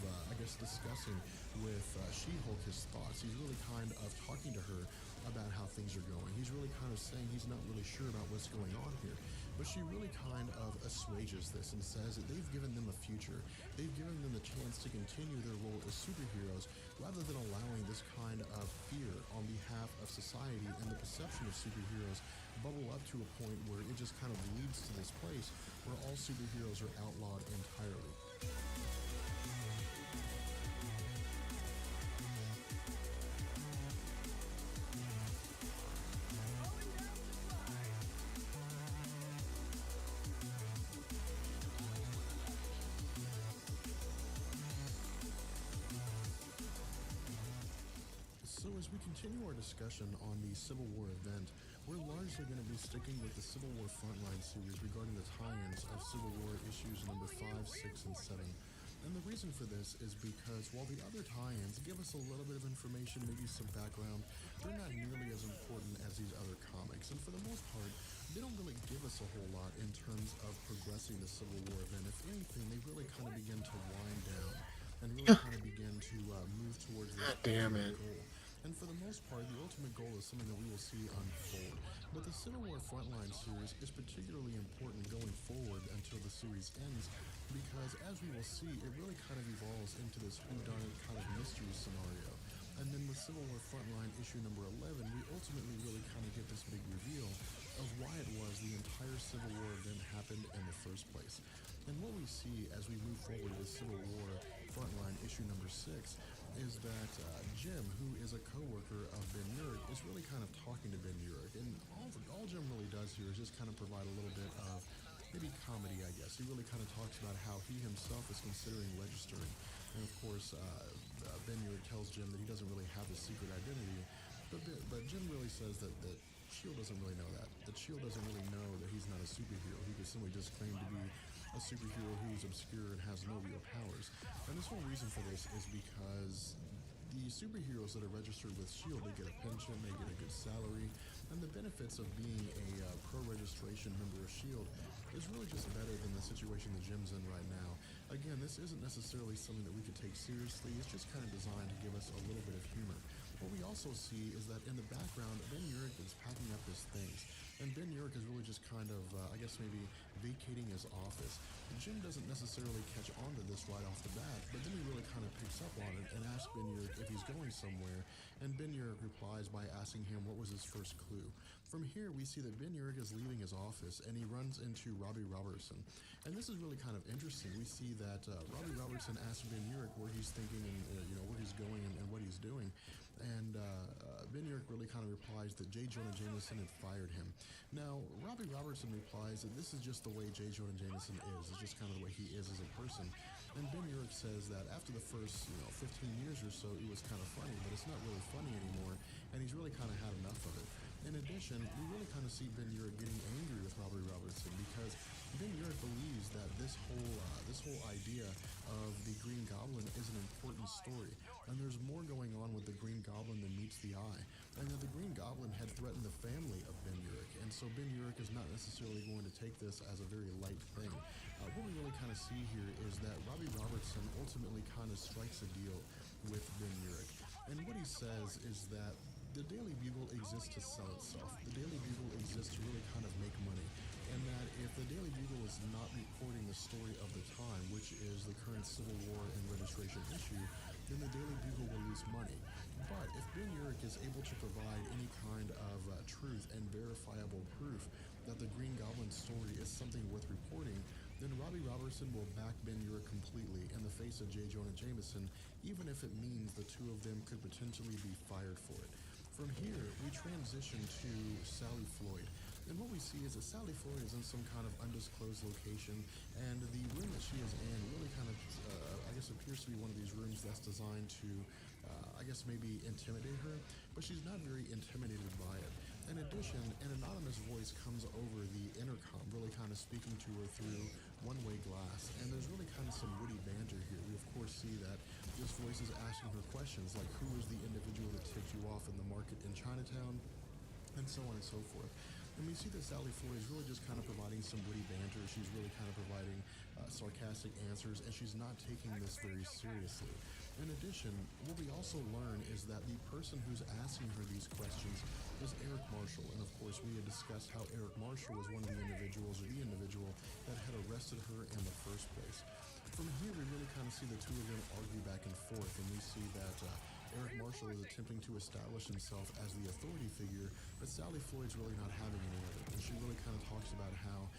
discussing with She-Hulk his thoughts. He's really kind of talking to her about how things are going. He's really kind of saying he's not really sure about what's going on here. But she really kind of assuages this and says that they've given them a future. They've given them the chance to continue their role as superheroes rather than allowing this kind of fear on behalf of society and the perception of superheroes bubble up to a point where it just kind of leads to this place where all superheroes are outlawed entirely. So as we continue our discussion on the Civil War event, we're largely going to be sticking with the Civil War Frontline series regarding the tie-ins of Civil War issues number 5, 6, and 7. And the reason for this is because while the other tie-ins give us a little bit of information, maybe some background, they're not nearly as important as these other comics. And for the most part, they don't really give us a whole lot in terms of progressing the Civil War event. If anything, they really kind of begin to wind down and really kind of begin to move towards this Damn ultimate it. goal. And for the most part, the ultimate goal is something that we will see unfold. But the Civil War Frontline series is particularly important going forward until the series ends, because as we will see, it really kind of evolves into this whodunit kind of mystery scenario. And then with Civil War Frontline issue number 11, we ultimately really kind of get this big reveal of why it was the entire Civil War event happened in the first place. And what we see as we move forward with Civil War Frontline issue number 6 is that Jim, who is a co-worker of Ben Urich, is really kind of talking to Ben Urich. And all Jim really does here is just kind of provide a little bit of maybe comedy, I guess. He really kind of talks about how he himself is considering registering. And of course, Ben Urich tells Jim that he doesn't really have a secret identity. But Jim really says that S.H.I.E.L.D. doesn't really know that. That S.H.I.E.L.D. doesn't really know that he's not a superhero. He could simply just claim to be a superhero who's obscure and has no real powers. And this whole reason for this is because the superheroes that are registered with S.H.I.E.L.D., they get a pension, they get a good salary, and the benefits of being a pro-registration member of S.H.I.E.L.D. is really just better than the situation that Jim's in right now. Again, this isn't necessarily something that we could take seriously. It's just kind of designed to give us a little bit of humor. What we also see is that in the background, Ben Urich is packing up his things. And Ben Urich is really just kind of, I guess maybe vacating his office. Jim doesn't necessarily catch on to this right off the bat, but then he really kind of picks up on it and asks Ben Urich if he's going somewhere. And Ben Urich replies by asking him what was his first clue. From here, we see that Ben Urich is leaving his office and he runs into Robbie Robertson. And this is really kind of interesting. We see that Robbie Robertson asks Ben Urich where he's thinking and where he's going and what he's doing. And Ben Urich really kind of replies that J. Jonah Jameson had fired him. Now, Robbie Robertson replies that this is just the way J. Jonah Jameson is. It's just kind of the way he is as a person. And Ben Urich says that after the first 15 years or so, it was kind of funny, but it's not really funny anymore, and he's really kind of had enough of it. In addition, we really kind of see Ben Urich getting angry with Robbie Robertson because Ben Urich believes that this whole idea of the Green Goblin is an important story, and there's more going on with the Green Goblin than meets the eye, and that the Green Goblin had threatened the family of Ben Urich, and so Ben Urich is not necessarily going to take this as a very light thing. What we really kind of see here is that Robbie Robertson ultimately kind of strikes a deal with Ben Urich, and what he says is that the Daily Bugle exists to sell itself. The Daily Bugle exists to really kind of make money. And that if the Daily Bugle is not reporting the story of the time, which is the current Civil War and registration issue, then the Daily Bugle will lose money. But if Ben Urich is able to provide any kind of truth and verifiable proof that the Green Goblin story is something worth reporting, then Robbie Robertson will back Ben Urich completely in the face of J. Jonah Jameson, even if it means the two of them could potentially be fired for it. From here, we transition to Sally Floyd. And what we see is that Sally Floyd is in some kind of undisclosed location, and the room that she is in really kind of, I guess, appears to be one of these rooms that's designed to, I guess, maybe intimidate her, but she's not very intimidated by it. In addition, an anonymous voice comes over the intercom, really kind of speaking to her through one-way glass, and there's really kind of some witty banter here. We, of course, see that this voice is asking her questions like, who was the individual that tipped you off in the market in Chinatown, and so on and so forth. And we see that Sally Floyd is really just kind of providing some witty banter. She's really kind of providing sarcastic answers, and she's not taking this very seriously. In addition, what we also learn is that the person who's asking her these questions is Eric Marshall. And of course, we had discussed how Eric Marshall was one of the individuals, or the individual that had arrested her in the first place. From here, we really kind of see the two of them argue back and forth, and we see that Eric Marshall is attempting to establish himself as the authority figure, but Sally Floyd's really not having any of it. And she really kind of talks about how,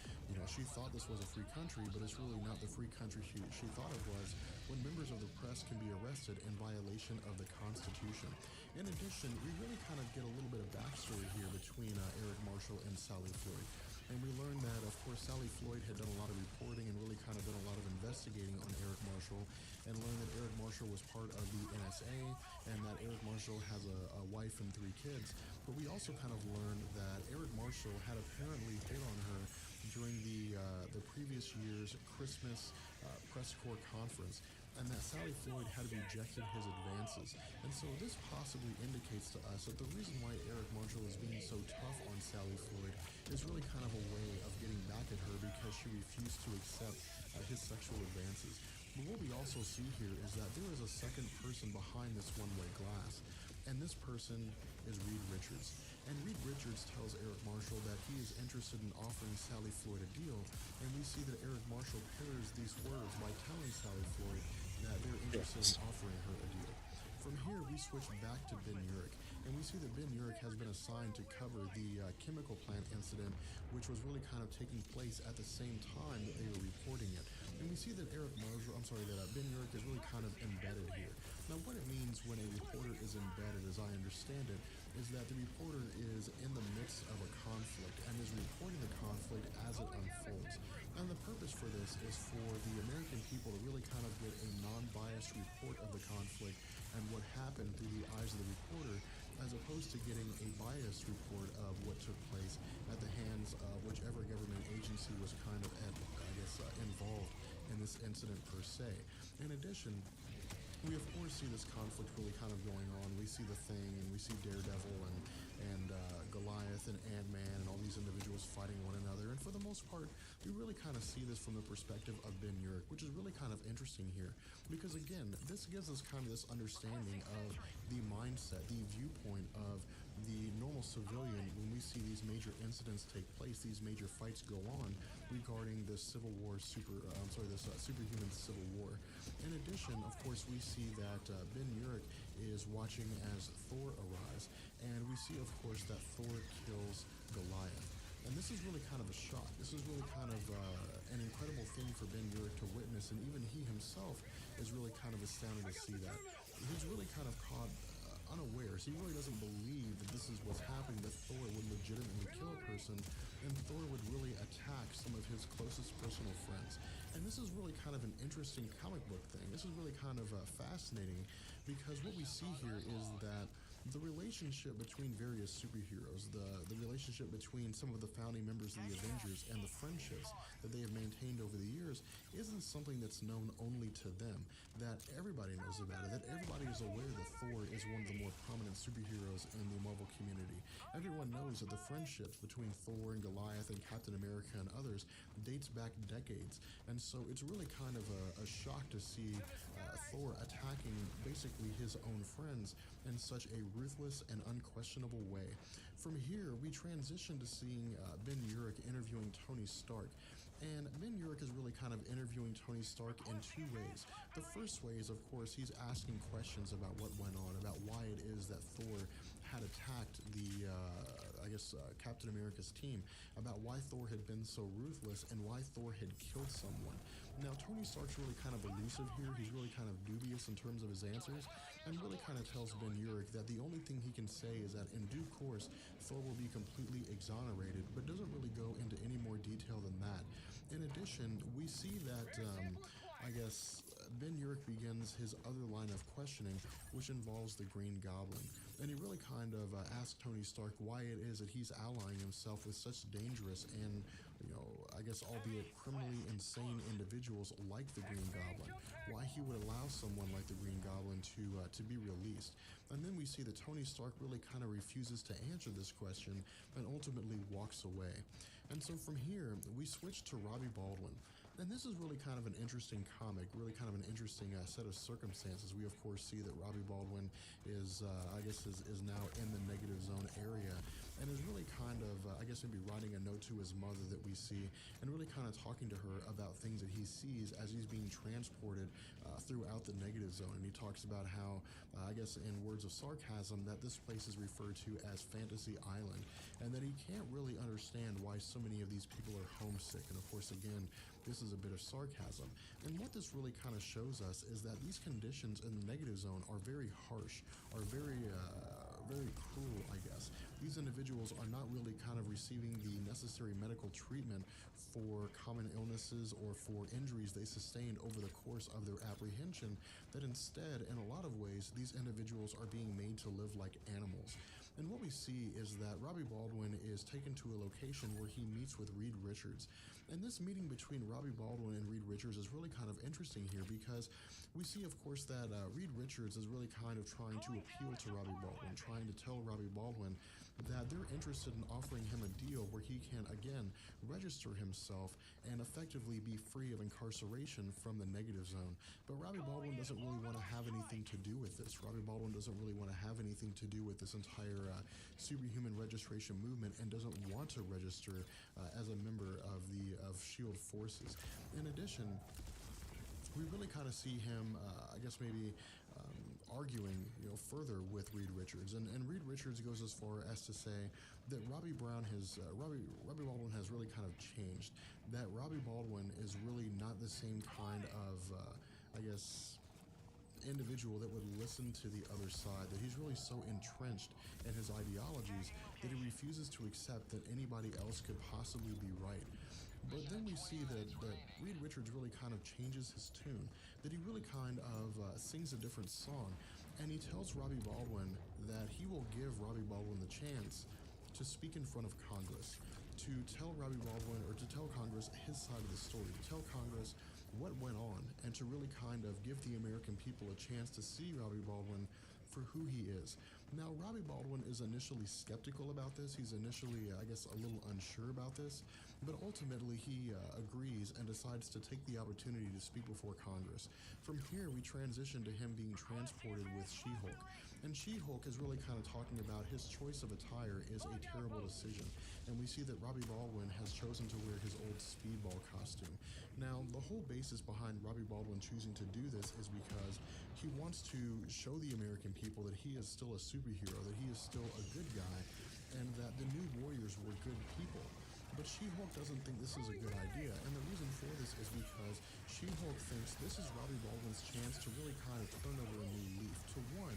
she thought this was a free country, but it's really not the free country she thought it was when members of the press can be arrested in violation of the Constitution. In addition, we really kind of get a little bit of backstory here between Eric Marshall and Sally Floyd. And we learn that, of course, Sally Floyd had done a lot of reporting and really kind of done a lot of investigating on Eric Marshall, and learned that Eric Marshall was part of the NSA, and that Eric Marshall has a wife and 3 kids. But we also kind of learned that Eric Marshall had apparently hit on her during the previous year's Christmas press corps conference, and that Sally Floyd had rejected his advances. And so this possibly indicates to us that the reason why Eric Marshall is being so tough on Sally Floyd is really kind of a way of getting back at her because she refused to accept his sexual advances. But what we also see here is that there is a second person behind this one-way glass, and this person is Reed Richards. And Reed Richards tells Eric Marshall that he is interested in offering Sally Floyd a deal, and we see that Eric Marshall pairs these words by telling Sally Floyd that they're interested in offering her a deal. From here, we switch back to Ben Urich, and we see that Ben Urich has been assigned to cover the chemical plant incident, which was really kind of taking place at the same time that they were reporting it. And we see that Ben Urich is really kind of embedded here. Now, what it means when a reporter is embedded, as I understand it, is that the reporter is in the midst of a conflict and is reporting the conflict as it unfolds. And the purpose for this is for the American people to really kind of get a non-biased report of the conflict and what happened through the eyes of the reporter, as opposed to getting a biased report of what took place at the hands of whichever government agency was kind of involved in this incident per se. In addition, we of course see this conflict really kind of going on. We see the Thing, and we see Daredevil and Goliath and Ant-Man and all these individuals fighting one another. And for the most part, we really kind of see this from the perspective of Ben Urich, which is really kind of interesting here. Because again, this gives us kind of this understanding of the mindset, the viewpoint of the normal civilian when we see these major incidents take place, these major fights go on regarding this superhuman civil war. In addition, of course, we see that Ben Urich is watching as Thor arrives, and we see, of course, that Thor kills Goliath. And this is really kind of a shock. This is really kind of an incredible thing for Ben Urich to witness, and even he himself is really kind of astounded to see that. He's really kind of caught unawares. He really doesn't believe that this is what's happening, that Thor would legitimately kill a person, and Thor would really attack some of his closest personal friends. And this is really kind of an interesting comic book thing. This is really kind of fascinating, because what we see here is that the relationship between various superheroes, the relationship between some of the founding members of the Avengers, and the friendships that they have maintained over the years isn't something that's known only to them, that everybody knows about it, that everybody is aware that Thor is one of the more prominent superheroes in the Marvel community. Everyone knows that the friendships between Thor and Goliath and Captain America and others dates back decades, and so it's really kind of a shock to see Thor attacking basically his own friends in such a ruthless and unquestionable way. From here, we transition to seeing Ben Urich interviewing Tony Stark. And Ben Urich is really kind of interviewing Tony Stark in two ways. The first way is, of course, he's asking questions about what went on, about why it is that Thor had attacked the Captain America's team, about why Thor had been so ruthless and why Thor had killed someone. Now, Tony Stark's really kind of elusive here. He's really kind of dubious in terms of his answers, and really kind of tells Ben Urich that the only thing he can say is that in due course, Thor will be completely exonerated, but doesn't really go into any more detail than that. In addition, we see that, Ben Urich begins his other line of questioning, which involves the Green Goblin. And he really kind of asks Tony Stark why it is that he's allying himself with such dangerous and, albeit criminally insane individuals like the Green Goblin. Why he would allow someone like the Green Goblin to be released. And then we see that Tony Stark really kind of refuses to answer this question and ultimately walks away. And so from here, we switch to Robbie Baldwin. And this is really kind of an interesting comic, really kind of an interesting set of circumstances. We, of course, see that Robbie Baldwin is now in the negative zone area, and is really kind of, maybe writing a note to his mother that we see, and really kind of talking to her about things that he sees as he's being transported throughout the negative zone. And he talks about how, in words of sarcasm, that this place is referred to as Fantasy Island, and that he can't really understand why so many of these people are homesick. And of course, again, this is a bit of sarcasm. And what this really kind of shows us is that these conditions in the negative zone are very harsh, are very cruel, I guess. These individuals are not really kind of receiving the necessary medical treatment for common illnesses or for injuries they sustained over the course of their apprehension, that instead, in a lot of ways, these individuals are being made to live like animals. And what we see is that Robbie Baldwin is taken to a location where he meets with Reed Richards. And this meeting between Robbie Baldwin and Reed Richards is really kind of interesting here because we see, of course, that Reed Richards is really kind of trying to appeal to Robbie Baldwin, trying to tell Robbie Baldwin that they're interested in offering him a deal where he can, again, register himself and effectively be free of incarceration from the negative zone. But Robbie Baldwin doesn't really want to have anything to do with this. Robbie Baldwin doesn't really want to have anything to do with this entire superhuman registration movement and doesn't want to register as a member of the SHIELD forces. In addition, we really kind of see him, I guess maybe arguing, further with Reed Richards, and Reed Richards goes as far as to say that Robbie Baldwin has really kind of changed. That Robbie Baldwin is really not the same kind of, I guess, individual that would listen to the other side, that he's really so entrenched in his ideologies that he refuses to accept that anybody else could possibly be right. But then we see that Reed Richards really kind of changes his tune, that he really kind of sings a different song, and he tells Robbie Baldwin that he will give Robbie Baldwin the chance to speak in front of Congress, to tell Robbie Baldwin, or to tell Congress his side of the story, to tell Congress what went on, and to really kind of give the American people a chance to see Robbie Baldwin for who he is. Now, Robbie Baldwin is initially skeptical about this. He's initially, I guess, a little unsure about this, but ultimately he agrees and decides to take the opportunity to speak before Congress. From here, we transition to him being transported with She-Hulk, and She-Hulk is really kind of talking about his choice of attire is a terrible decision, and we see that Robbie Baldwin has chosen to wear his old Speedball costume. Now, the whole basis behind Robbie Baldwin choosing to do this is because he wants to show the American people that he is still a superhero, that he is still a good guy, and that the New Warriors were good people. But She-Hulk doesn't think this is a good idea, and the reason for this is because She-Hulk thinks this is Robbie Baldwin's chance to really kind of turn over a new leaf. To one,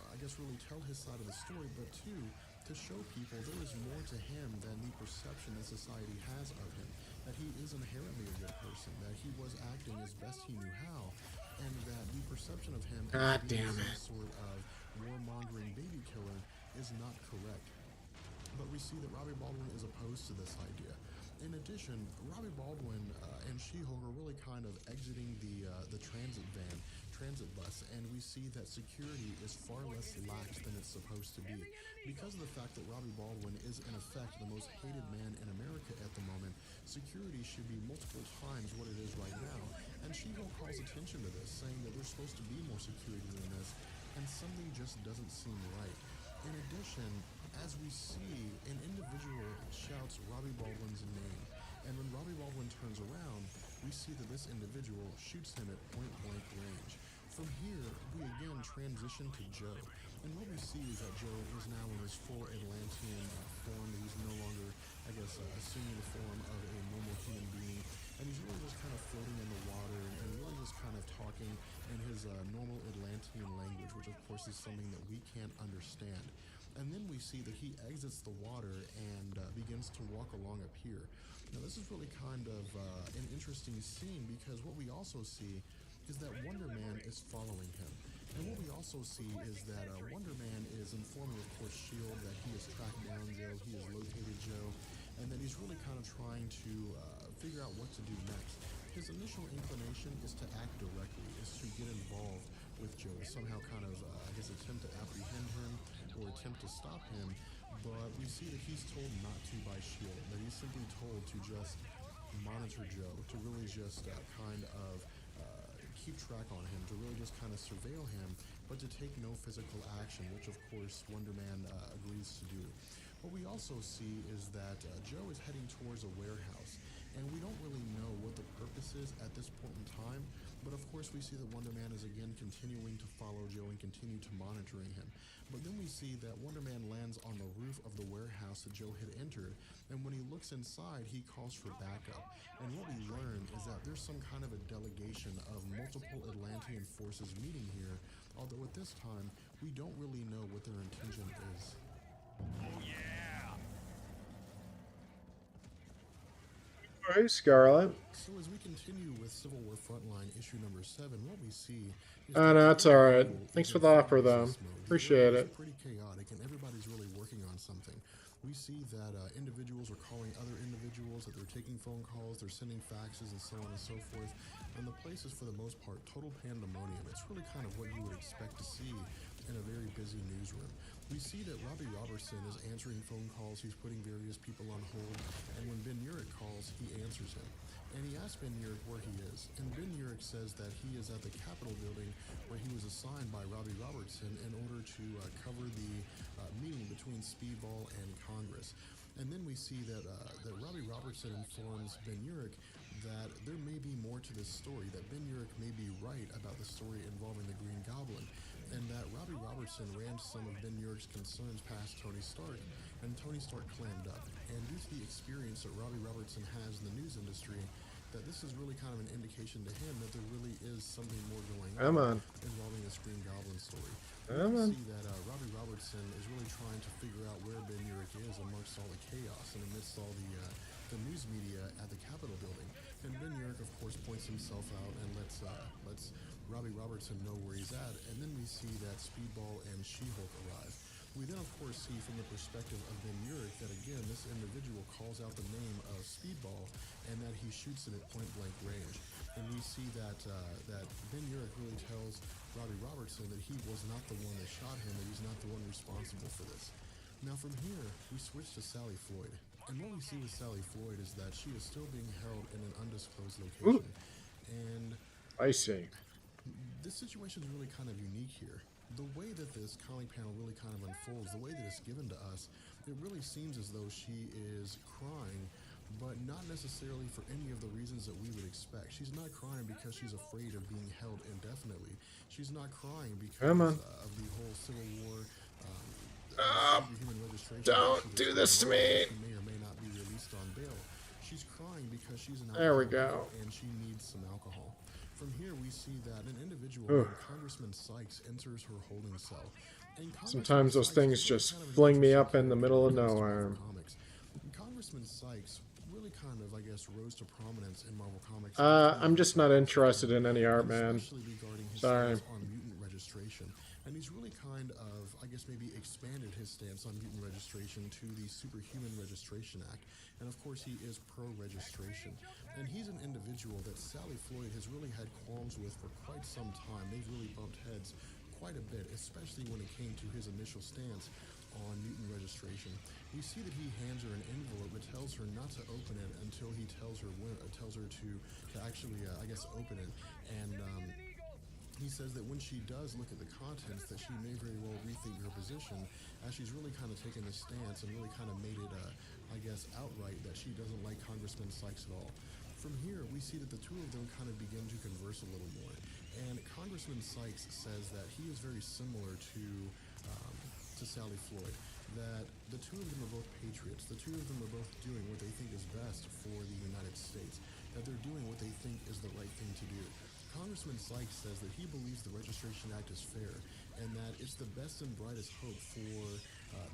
I guess really tell his side of the story, but two, to show people there is more to him than the perception that society has of him, that he is inherently a good person, that he was acting as best he knew how, and that the perception of him as being some sort of warmongering baby killer is not correct. But we see that Robbie Baldwin is opposed to this idea. In addition, Robbie Baldwin and She-Hulk are really kind of exiting the transit bus, and we see that security is far less lax than it's supposed to be. Because of the fact that Robbie Baldwin is in effect the most hated man in America at the moment, security should be multiple times what it is right now. And She-Hulk calls attention to this, saying that there's supposed to be more security than this, and something just doesn't seem right. In addition, as we see, an individual shouts Robbie Baldwin's name, and when Robbie Baldwin turns around, we see that this individual shoots him at point-blank range. From here, we again transition to Joe, and what we see is that Joe is now in his full Atlantean form. He's no longer, I guess, assuming the form of a normal human being, and he's really just kind of floating in the water and really just kind of talking in his normal Atlantean language, which of course is something that we can't understand. And then we see that he exits the water and begins to walk along a pier. Now this is really kind of an interesting scene because what we also see is that Wonder Man is following him. And what we also see is that Wonder Man is informing, of course, S.H.I.E.L.D. that he has tracked down Joe, he has located Joe, and that he's really kind of trying to figure out what to do next. His initial inclination is to act directly, is to get involved with Joe, to somehow kind of, I guess, attempt to apprehend him or attempt to stop him, but we see that he's told not to by S.H.I.E.L.D., that he's simply told to just monitor Joe, to really just kind of keep track on him, to really just kind of surveil him, but to take no physical action, which of course Wonder Man agrees to do. What we also see is that Joe is heading towards a warehouse, and we don't really know what the purpose is at this point in time, but of course we see that Wonder Man is again continuing to follow Joe and continue to monitoring him. But then we see that Wonder Man lands on the roof of the warehouse that Joe had entered, and when he looks inside, he calls for backup. And what we learn is that there's some kind of a delegation of multiple Atlantean forces meeting here, although at this time, we don't really know what their intention is. Oh yeah! Hey, Scarlet. So as we continue with Civil War Frontline issue number 7, what we see is Oh, that no, it's alright. Evil Thanks is for in the full offer, though. business mode. The Appreciate area is it. pretty chaotic, and everybody's really working on something. We see that individuals are calling other individuals, that they're taking phone calls, they're sending faxes, and so on and so forth. And the place is, for the most part, total pandemonium. It's really kind of what you would expect to see in a very busy newsroom. We see that Robbie Robertson is answering phone calls, he's putting various people on hold, and when Ben Urich calls, he answers him. And he asks Ben Urich where he is, and Ben Urich says that he is at the Capitol building where he was assigned by Robbie Robertson in order to cover the meeting between Speedball and Congress. And then we see that Robbie Robertson informs Ben Urich that there may be more to this story, that Ben Urich may be right about the story involving the Green Goblin, and that Robbie Robertson ran some of Ben Urich's concerns past Tony Stark, and Tony Stark clammed up. And due to the experience that Robbie Robertson has in the news industry, that this is really kind of an indication to him that there really is something more going on involving this Green Goblin story. We see that Robbie Robertson is really trying to figure out where Ben Urich is amongst all the chaos and amidst all the news media at the Capitol building. And Ben Urich, of course, points himself out and lets Robbie Robertson know where he's at. And then we see that Speedball and She-Hulk arrive. We then, of course, see from the perspective of Ben Urich that, again, this individual calls out the name of Speedball and that he shoots it at point-blank range. And we see that Ben Urich really tells Robbie Robertson that he was not the one that shot him, that he's not the one responsible for this. Now, from here, we switch to Sally Floyd. And what we see with Sally Floyd is that she is still being held in an undisclosed location. And I see. This situation is really kind of unique here. The way that this comic panel really kind of unfolds, the way that it's given to us, it really seems as though she is crying, but not necessarily for any of the reasons that we would expect. She's not crying because she's afraid of being held indefinitely. She's not crying because of the whole Civil War human registration. Don't do this to me. She may or may not be released on bail. She's crying because she's an There we alcoholic go. and she needs some alcohol. From here, we see that an individual named Congressman Sykes enters her holding cell. And Sometimes those Sykes things is just kind of an fling me interesting up in the middle of character in nowhere. Marvel Comics. Congressman Sykes really kind of, I guess, rose to prominence in Marvel Comics. I'm just not interested in any art, man. Especially regarding his Sorry. stance on mutant registration. And he's really kind of, I guess, maybe expanded his stance on mutant registration to the Superhuman Registration Act. And of course, he is pro-registration. And he's an individual that Sally Floyd has really had qualms with for quite some time. They've really bumped heads quite a bit, especially when it came to his initial stance on mutant registration. We see that he hands her an envelope but tells her not to open it until he tells her to actually, I guess, open it. And he says that when she does look at the contents, that she may very well rethink her position, as she's really kind of taken this stance and really kind of made it, I guess, outright that she doesn't like Congressman Sykes at all. From here, we see that the two of them kind of begin to converse a little more. And Congressman Sykes says that he is very similar to Sally Floyd, that the two of them are both patriots, the two of them are both doing what they think is best for the United States, that they're doing what they think is the right thing to do. Congressman Sykes says that he believes the Registration Act is fair, and that it's the best and brightest hope for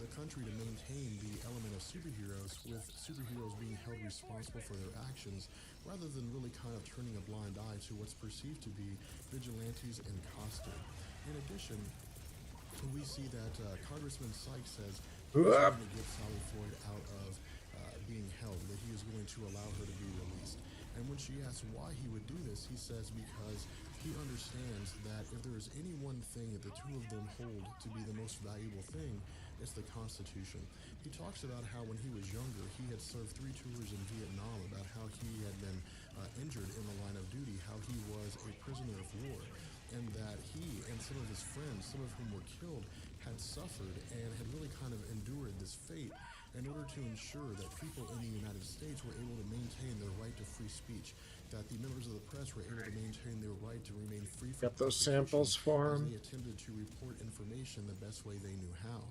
the country to maintain the element of superheroes, with superheroes being held responsible for their actions, rather than really kind of turning a blind eye to what's perceived to be vigilantes in costume. In addition, we see that Congressman Sykes says he's going to get Sally Floyd out of being held, that he is going to allow her to be released. And when she asks why he would do this, he says because he understands that if there is any one thing that the two of them hold to be the most valuable thing, it's the Constitution. He talks about how when he was younger, he had served 3 tours in Vietnam, about how he had been injured in the line of duty, how he was a prisoner of war, and that he and some of his friends, some of whom were killed, had suffered and had really kind of endured this fate in order to ensure that people in the United States were able to maintain their right to free speech, that the members of the press were able to maintain their right to remain free from Got those samples for as him. they attempted to report information the best way they knew how.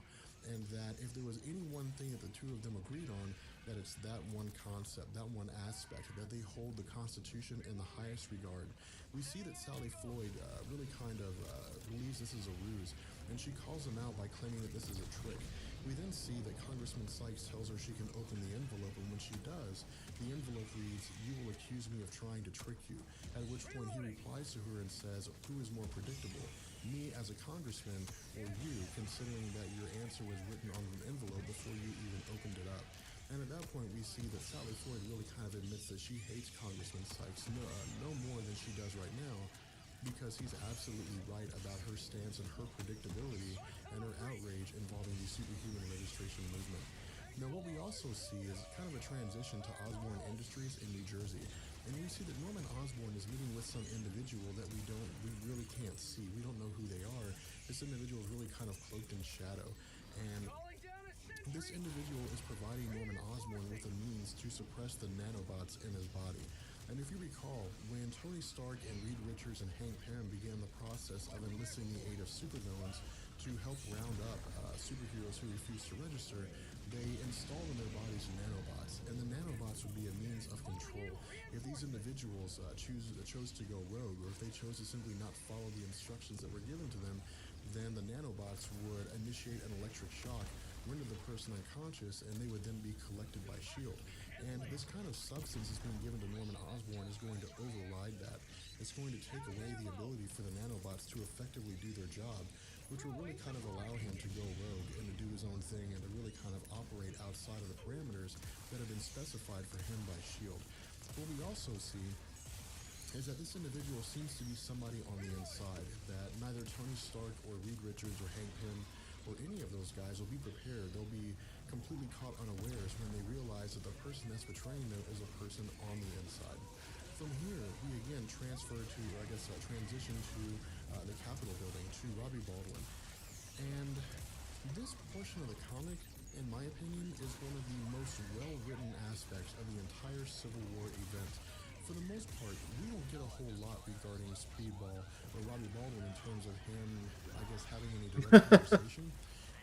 And that if there was any one thing that the two of them agreed on, that it's that one concept, that one aspect, that they hold the Constitution in the highest regard. We see that Sally Floyd really kind of believes this is a ruse, and she calls him out by claiming that this is a trick. We then see that Congressman Sykes tells her she can open the envelope, and when when she does, the envelope reads, "You will accuse me of trying to trick you," at which point he replies to her and says, "Who is more predictable, me as a congressman or you, considering that your answer was written on an envelope before you even opened it up?" And at that point, we see that Sally Floyd really kind of admits that she hates Congressman Sykes no more than she does right now, because he's absolutely right about her stance and her predictability and her outrage involving the superhuman registration movement. Now, what we also see is kind of a transition to Osborne Industries in New Jersey, and we see that Norman Osborn is meeting with some individual that we really can't see. We don't know who they are. This individual is really kind of cloaked in shadow, and this individual is providing Norman Osborn with a means to suppress the nanobots in his body. And if you recall, when Tony Stark and Reed Richards and Hank Pym began the process of enlisting the aid of supervillains to help round up superheroes who refuse to register, they installed in their bodies nanobots. And the nanobots would be a means of control. If these individuals chose to go rogue, or if they chose to simply not follow the instructions that were given to them, then the nanobots would initiate an electric shock, render the person unconscious, and they would then be collected by S.H.I.E.L.D. And this kind of substance that's being given to Norman Osborn is going to override that. It's going to take away the ability for the nanobots to effectively do their job, which will really kind of allow him to go rogue and to do his own thing and to really kind of operate outside of the parameters that have been specified for him by S.H.I.E.L.D. What we also see is that this individual seems to be somebody on the inside that neither Tony Stark or Reed Richards or Hank Pym or any of those guys will be prepared. They'll be completely caught unawares when they realize that the person that's betraying them is a person on the inside. From here, we again transition to the Capitol building, to Robbie Baldwin. And this portion of the comic, in my opinion, is one of the most well-written aspects of the entire Civil War event. For the most part, we don't get a whole lot regarding Speedball or Robbie Baldwin in terms of him, I guess, having any direct conversation.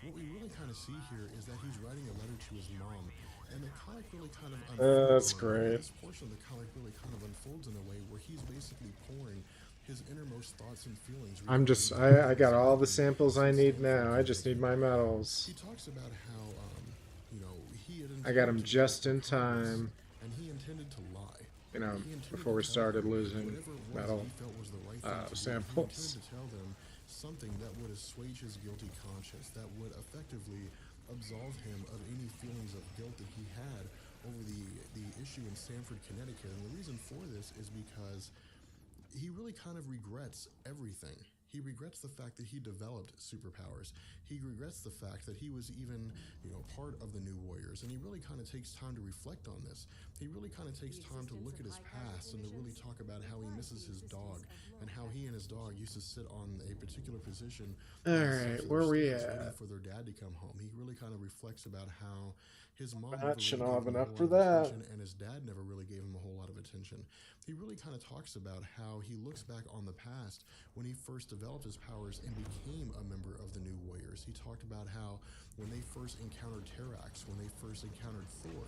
What we really kind of see here is that he's writing a letter to his mom, and the comic really kind of That's unfolds great. this portion of the comic really kind of unfolds in a way where he's basically pouring his innermost thoughts and feelings regarding I got all the samples I need now. I just need my medals. He talks about how he had I got intended them to vote just for in Congress, time. and he intended to lie. You know, He intended before to we tell started them losing whatever it was medal that he felt was the right thing to do. He samples. intended to tell them something that would assuage his guilty conscience, that would effectively absolve him of any feelings of guilt that he had over the issue in Stamford, Connecticut. And the reason for this is because he really kind of regrets everything. He regrets the fact that he developed superpowers. He regrets the fact that he was even, part of the New Warriors. And he really kind of takes time to reflect on this. He really kind of takes time to look at his past and to really talk about how he misses his dog and how he and his dog used to sit on a particular position. All right, where are we waiting at? for their dad to come home. He really kind of reflects about how his mom That never should really have gave him enough a for whole lot of that. attention, and his dad never really gave him a whole lot of attention. He really kind of talks about how he looks back on the past when he first developed his powers and became a member of the New Warriors. He talked about how when they first encountered Terrax, when they first encountered Thor,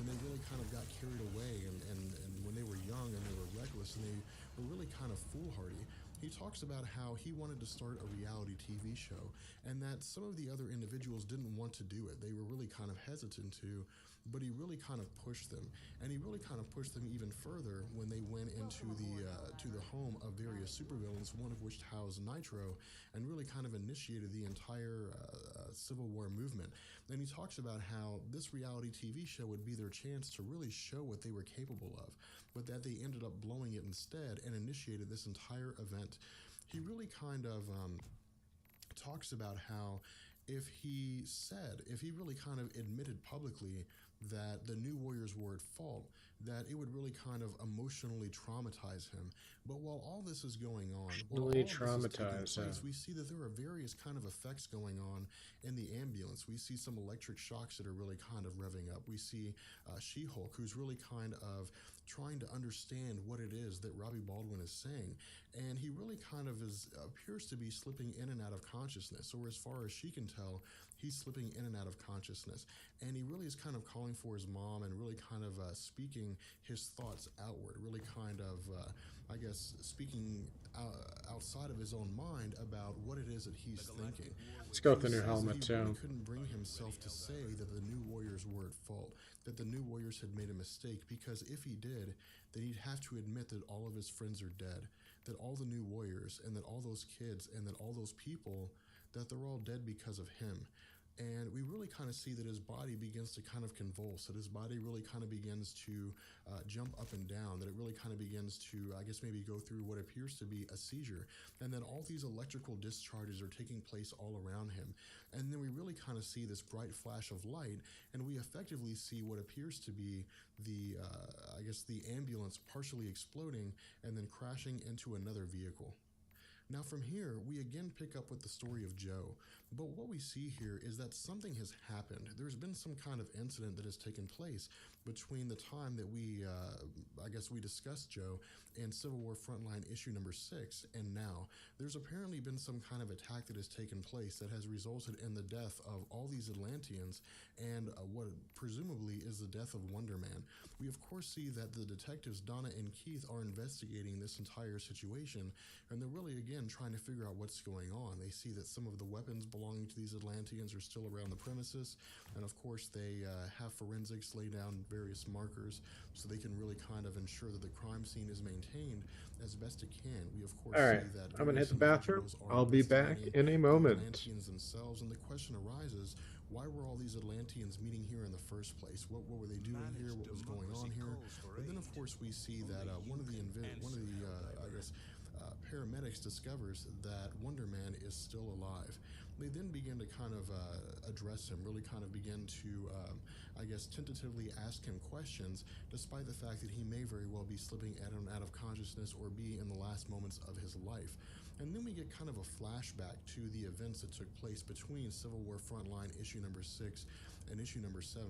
when they really kind of got carried away and when they were young and they were reckless and they were really kind of foolhardy. He talks about how he wanted to start a reality TV show and that some of the other individuals didn't want to do it. They were really kind of hesitant to, but he really kind of pushed them. And he really kind of pushed them even further when they went into the home of various supervillains, one of which housed Nitro, and really kind of initiated the entire Civil War movement. And he talks about how this reality TV show would be their chance to really show what they were capable of, but that they ended up blowing it instead and initiated this entire event. He really kind of talks about how if he really kind of admitted publicly that the New Warriors were at fault, that it would really kind of emotionally traumatize him. But while all this is going on, while all Emotionally of this is taking traumatize place, him. we see that there are various kind of effects going on in the ambulance. We see some electric shocks that are really kind of revving up. We see She-Hulk, who's really kind of trying to understand what it is that Robbie Baldwin is saying. And he really kind of appears to be slipping in and out of consciousness, or as far as she can tell, he's slipping in and out of consciousness. And he really is kind of calling for his mom and really kind of speaking his thoughts outward, really kind of, I guess, speaking outside of his own mind about what it is that he's thinking. Let's go with So the he new says helmet, that he really too. couldn't bring himself to say that the New Warriors were at fault, that the New Warriors had made a mistake, because if he did, then he'd have to admit that all of his friends are dead, that all the New Warriors and that all those kids and that all those people, that they're all dead because of him. And we really kind of see that his body begins to kind of convulse, that his body really kind of begins to jump up and down, that it really kind of begins to, I guess, maybe go through what appears to be a seizure. And then all these electrical discharges are taking place all around him. And then we really kind of see this bright flash of light, and we effectively see what appears to be the, I guess, the ambulance partially exploding and then crashing into another vehicle. Now from here, we again pick up with the story of Joe, but what we see here is that something has happened. There's been some kind of incident that has taken place between the time that we, I guess we discussed Joe in Civil War Frontline issue number 6, and now. There's apparently been some kind of attack that has taken place that has resulted in the death of all these Atlanteans and what presumably is the death of Wonder Man. We of course see that the detectives Donna and Keith are investigating this entire situation, and they're really again trying to figure out what's going on. They see that some of the weapons belonging to these Atlanteans are still around the premises, and of course they have forensics lay down various markers so they can really kind of ensure that the crime scene is maintained as best it can. We of course All right, see that I'm gonna hit the bathroom. individuals are I'll be back investigating in a the moment. Atlanteans themselves, and the question arises, why were all these Atlanteans meeting here in the first place? What were they doing here? What was going on here? But then, of course, we see that one of the paramedics discovers that Wonder Man is still alive. They then begin to kind of address him, really kind of begin to, I guess, tentatively ask him questions, despite the fact that he may very well be slipping out of consciousness or be in the last moments of his life. And then we get kind of a flashback to the events that took place between Civil War Frontline issue number 6 and issue number 7.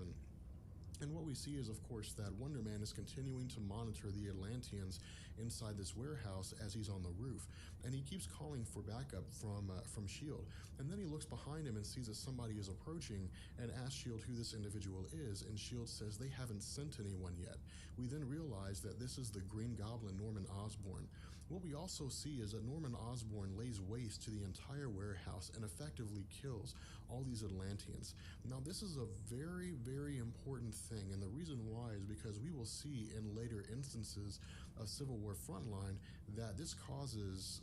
And what we see is, of course, that Wonder Man is continuing to monitor the Atlanteans inside this warehouse as he's on the roof, and he keeps calling for backup from S.H.I.E.L.D. And then he looks behind him and sees that somebody is approaching and asks S.H.I.E.L.D. who this individual is, and S.H.I.E.L.D. says they haven't sent anyone yet. We then realize that this is the Green Goblin, Norman Osborn. What we also see is that Norman Osborn lays waste to the entire warehouse and effectively kills all these Atlanteans. Now, this is a very, very important thing, and the reason why is because we will see in later instances of Civil War Frontline that this causes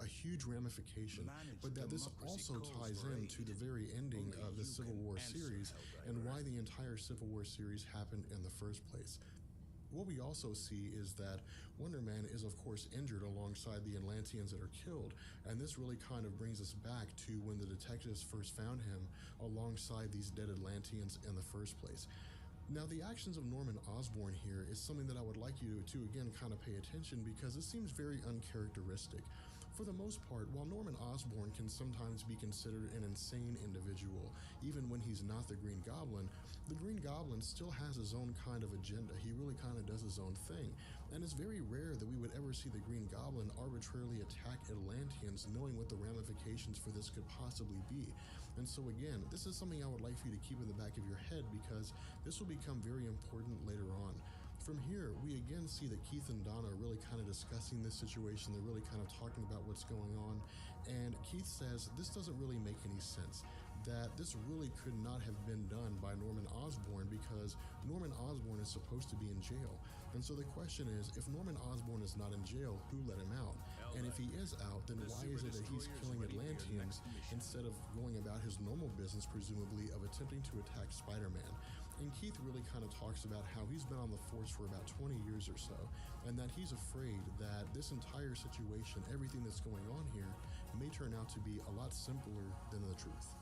a huge ramification, but that this also ties into the very ending of the Civil War series and why the entire Civil War series happened in the first place. What we also see is that Wonder Man is of course injured alongside the Atlanteans that are killed, and this really kind of brings us back to when the detectives first found him alongside these dead Atlanteans in the first place. Now, the actions of Norman Osborn here is something that I would like you to again kind of pay attention, because it seems very uncharacteristic. For the most part, while Norman Osborn can sometimes be considered an insane individual, even when he's not the Green Goblin, the Green Goblin still has his own kind of agenda. He really kind of does his own thing. And it's very rare that we would ever see the Green Goblin arbitrarily attack Atlanteans, knowing what the ramifications for this could possibly be. And so again, this is something I would like for you to keep in the back of your head, because this will become very important later on. From here, we again see that Keith and Donna are really kind of discussing this situation. They're really kind of talking about what's going on. And Keith says this doesn't really make any sense, that this really could not have been done by Norman Osborn, because Norman Osborn is supposed to be in jail. And so the question is, if Norman Osborn is not in jail, who let him out? And if he is out, then why is it that he's killing Atlanteans instead of going about his normal business, presumably, of attempting to attack Spider-Man? And Keith really kind of talks about how he's been on the force for about 20 years or so, and that he's afraid that this entire situation, everything that's going on here, may turn out to be a lot simpler than the truth.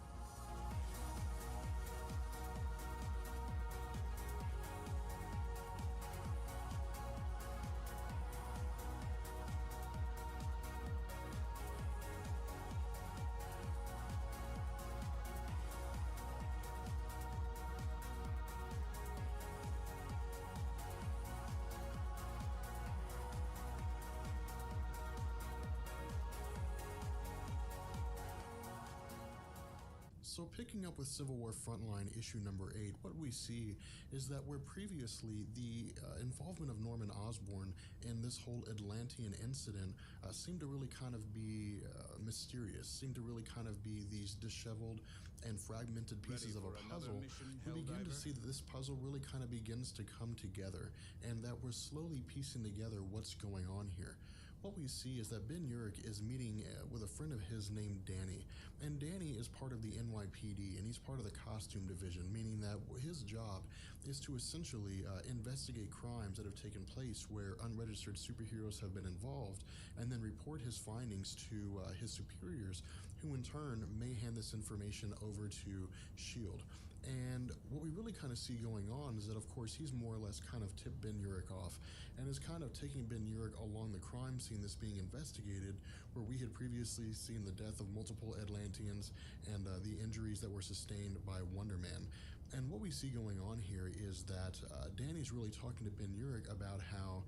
So picking up with Civil War Frontline issue number 8, what we see is that where previously the involvement of Norman Osborn in this whole Atlantean incident seemed to really kind of be mysterious, seemed to really kind of be these disheveled and fragmented pieces of a puzzle, we begin to see that this puzzle really kind of begins to come together, and that we're slowly piecing together what's going on here. What we see is that Ben Urich is meeting with a friend of his named Danny, and Danny is part of the NYPD, and he's part of the costume division, meaning that his job is to essentially investigate crimes that have taken place where unregistered superheroes have been involved, and then report his findings to his superiors, who in turn may hand this information over to S.H.I.E.L.D. And what we really kind of see going on is that, of course, he's more or less kind of tipped Ben Urich off and is kind of taking Ben Urich along the crime scene that's being investigated, where we had previously seen the death of multiple Atlanteans and the injuries that were sustained by Wonder Man. And what we see going on here is that Danny's really talking to Ben Urich about how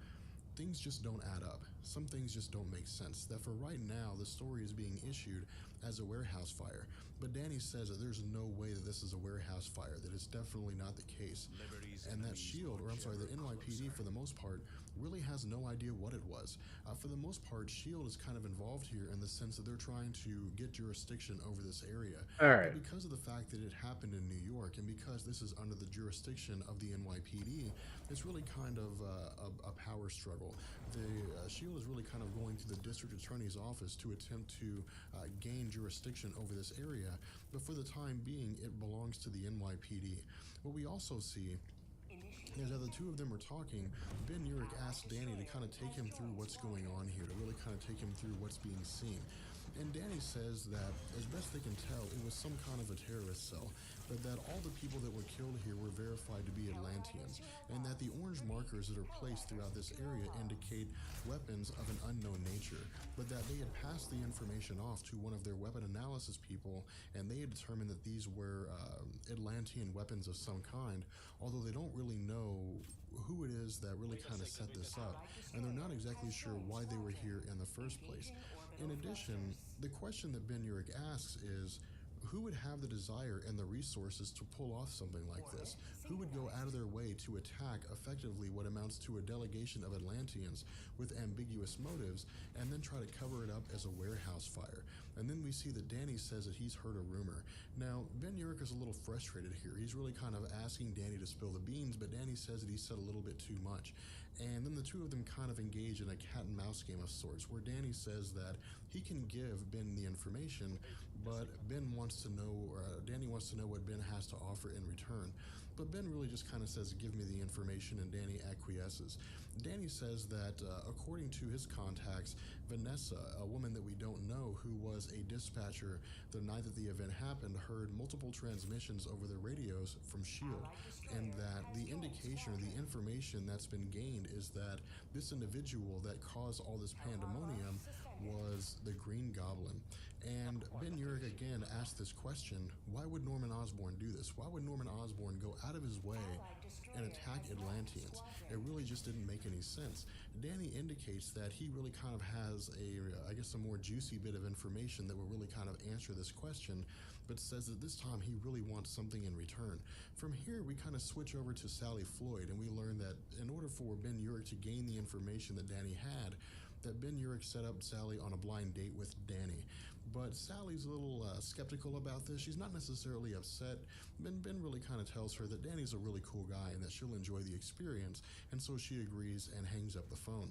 things just don't add up. Some things just don't make sense. That for right now, the story is being issued as a warehouse fire. But Danny says that there's no way that this is a warehouse fire, that it's definitely not the case. And that S.H.I.E.L.D., or I'm sorry, the NYPD for the most part, really has no idea what it was. For the most part, S.H.I.E.L.D. is kind of involved here in the sense that they're trying to get jurisdiction over this area. All right. But because of the fact that it happened in New York, and because this is under the jurisdiction of the NYPD, it's really kind of a power struggle. The S.H.I.E.L.D. is really kind of going to the district attorney's office to attempt to gain jurisdiction over this area, but for the time being, it belongs to the NYPD. What we also see is that the two of them are talking. Ben Urich asked Danny to kind of take him through what's going on here, to really kind of take him through what's being seen. And Danny says that, as best they can tell, it was some kind of a terrorist cell, but that all the people that were killed here were verified to be Atlanteans, and that the orange markers that are placed throughout this area indicate weapons of an unknown nature, but that they had passed the information off to one of their weapon analysis people, and they had determined that these were Atlantean weapons of some kind, although they don't really know who it is that really kind of set this up, and they're not exactly sure why they were here in the first place. In addition, the question that Ben Urich asks is, who would have the desire and the resources to pull off something like this? Who would go out of their way to attack effectively what amounts to a delegation of Atlanteans with ambiguous motives and then try to cover it up as a warehouse fire? And then we see that Danny says that he's heard a rumor. Now, Ben Urich is a little frustrated here. He's really kind of asking Danny to spill the beans, but Danny says that he said a little bit too much. And then the two of them kind of engage in a cat and mouse game of sorts, where Danny says that he can give Ben the information, but Danny wants to know what Ben has to offer in return. But Ben really just kind of says, give me the information, and Danny acquiesces. Danny says that according to his contacts, Vanessa, a woman that we don't know who was a dispatcher the night that the event happened, heard multiple transmissions over the radios from S.H.I.E.L.D., and that the indication or the information that's been gained is that this individual that caused all this pandemonium was the Green Goblin. And Ben Urich again asked this question, why would Norman Osborn do this? Why would Norman Osborn go out of his way and attack Atlanteans? It really just didn't make any sense. Danny indicates that he really kind of has a more juicy bit of information that will really kind of answer this question, but says that this time he really wants something in return. From here, we kind of switch over to Sally Floyd, and we learn that in order for Ben Urich to gain the information that Danny had, that Ben Urich set up Sally on a blind date with Danny. But Sally's a little skeptical about this. She's not necessarily upset. Ben really kind of tells her that Danny's a really cool guy and that she'll enjoy the experience, and so she agrees and hangs up the phone.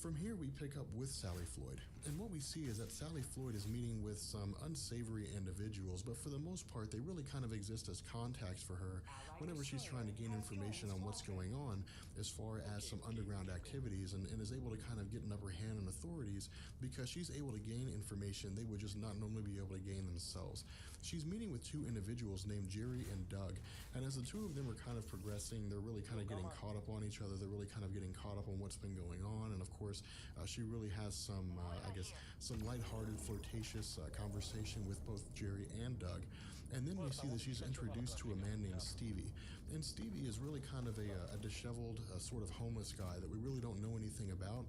From here, we pick up with Sally Floyd, and what we see is that Sally Floyd is meeting with some unsavory individuals, but for the most part, they really kind of exist as contacts for her whenever she's trying to gain information on what's going on as far as some underground activities, and is able to kind of get an upper hand on authorities because she's able to gain information they would just not normally be able to gain themselves. She's meeting with two individuals named Jerry and Doug, and as the two of them are kind of progressing, they're really kind of getting caught up on each other. They're really kind of getting caught up on what's been going on, and of course, she really has some lighthearted, flirtatious conversation with both Jerry and Doug. And then we see that she's introduced to a man named Stevie. And Stevie is really kind of a disheveled, sort of homeless guy that we really don't know anything about.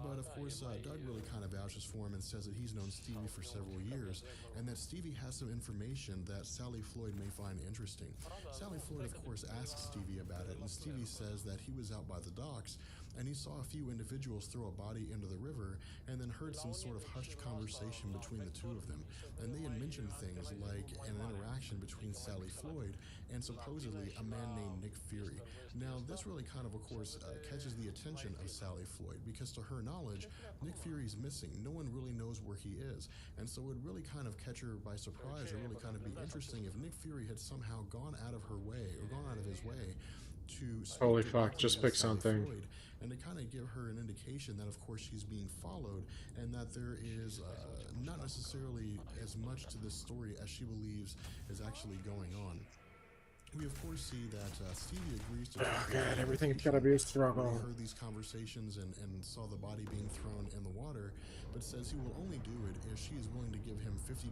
But of course, Doug really kind of vouches for him and says that he's known Stevie for several years, and that Stevie has some information that Sally Floyd may find interesting. Sally Floyd, of course, asks Stevie about it, and Stevie says that he was out by the docks, and he saw a few individuals throw a body into the river, and then heard some sort of hushed conversation between the two of them. And they had mentioned things like an interaction between Sally Floyd and supposedly a man named Nick Fury. Now, this really kind of course, catches the attention of Sally Floyd, because to her knowledge, Nick Fury's missing. No one really knows where he is. And so it would really kind of catch her by surprise, or really kind of be interesting if Nick Fury had somehow gone out of her way, or gone out of his way, to speak Holy fuck, directly just with pick Sally something. Floyd, and to kind of give her an indication that, of course, she's being followed, and that there is not necessarily as much to this story as she believes is actually going on. We of course see that Stevie agrees to. Oh god, everything's gotta be a struggle. He heard these conversations and saw the body being thrown in the water, but says he will only do it if she is willing to give him $50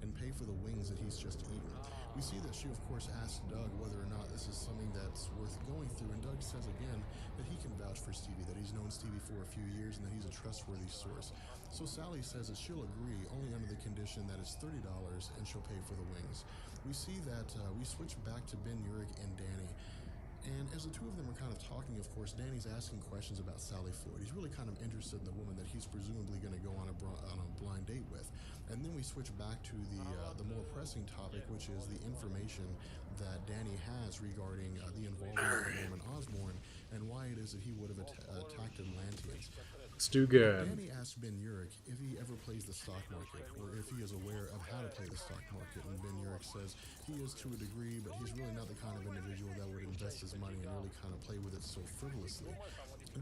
and pay for the wings that he's just eaten. We see that she of course asks Doug whether or not this is something that's worth going through, and Doug says again that he can vouch for Stevie, that he's known Stevie for a few years, and that he's a trustworthy source. So Sally says that she'll agree only under the condition that it's $30 and she'll pay for the wings. We see that we switch back to Ben Urich and Danny. And as the two of them are kind of talking, of course, Danny's asking questions about Sally Floyd. He's really kind of interested in the woman that he's presumably going to go on a blind date with. And then we switch back to the more pressing topic, which is the information that Danny has regarding the involvement of Norman Osborn and why it is that he would have attacked Atlanteans. Let's do good. Danny asked Ben Urich if he ever plays the stock market, or if he is aware of how to play the stock market, and Ben Urich says he is to a degree, but he's really not the kind of individual that would invest his money and really kind of play with it so frivolously.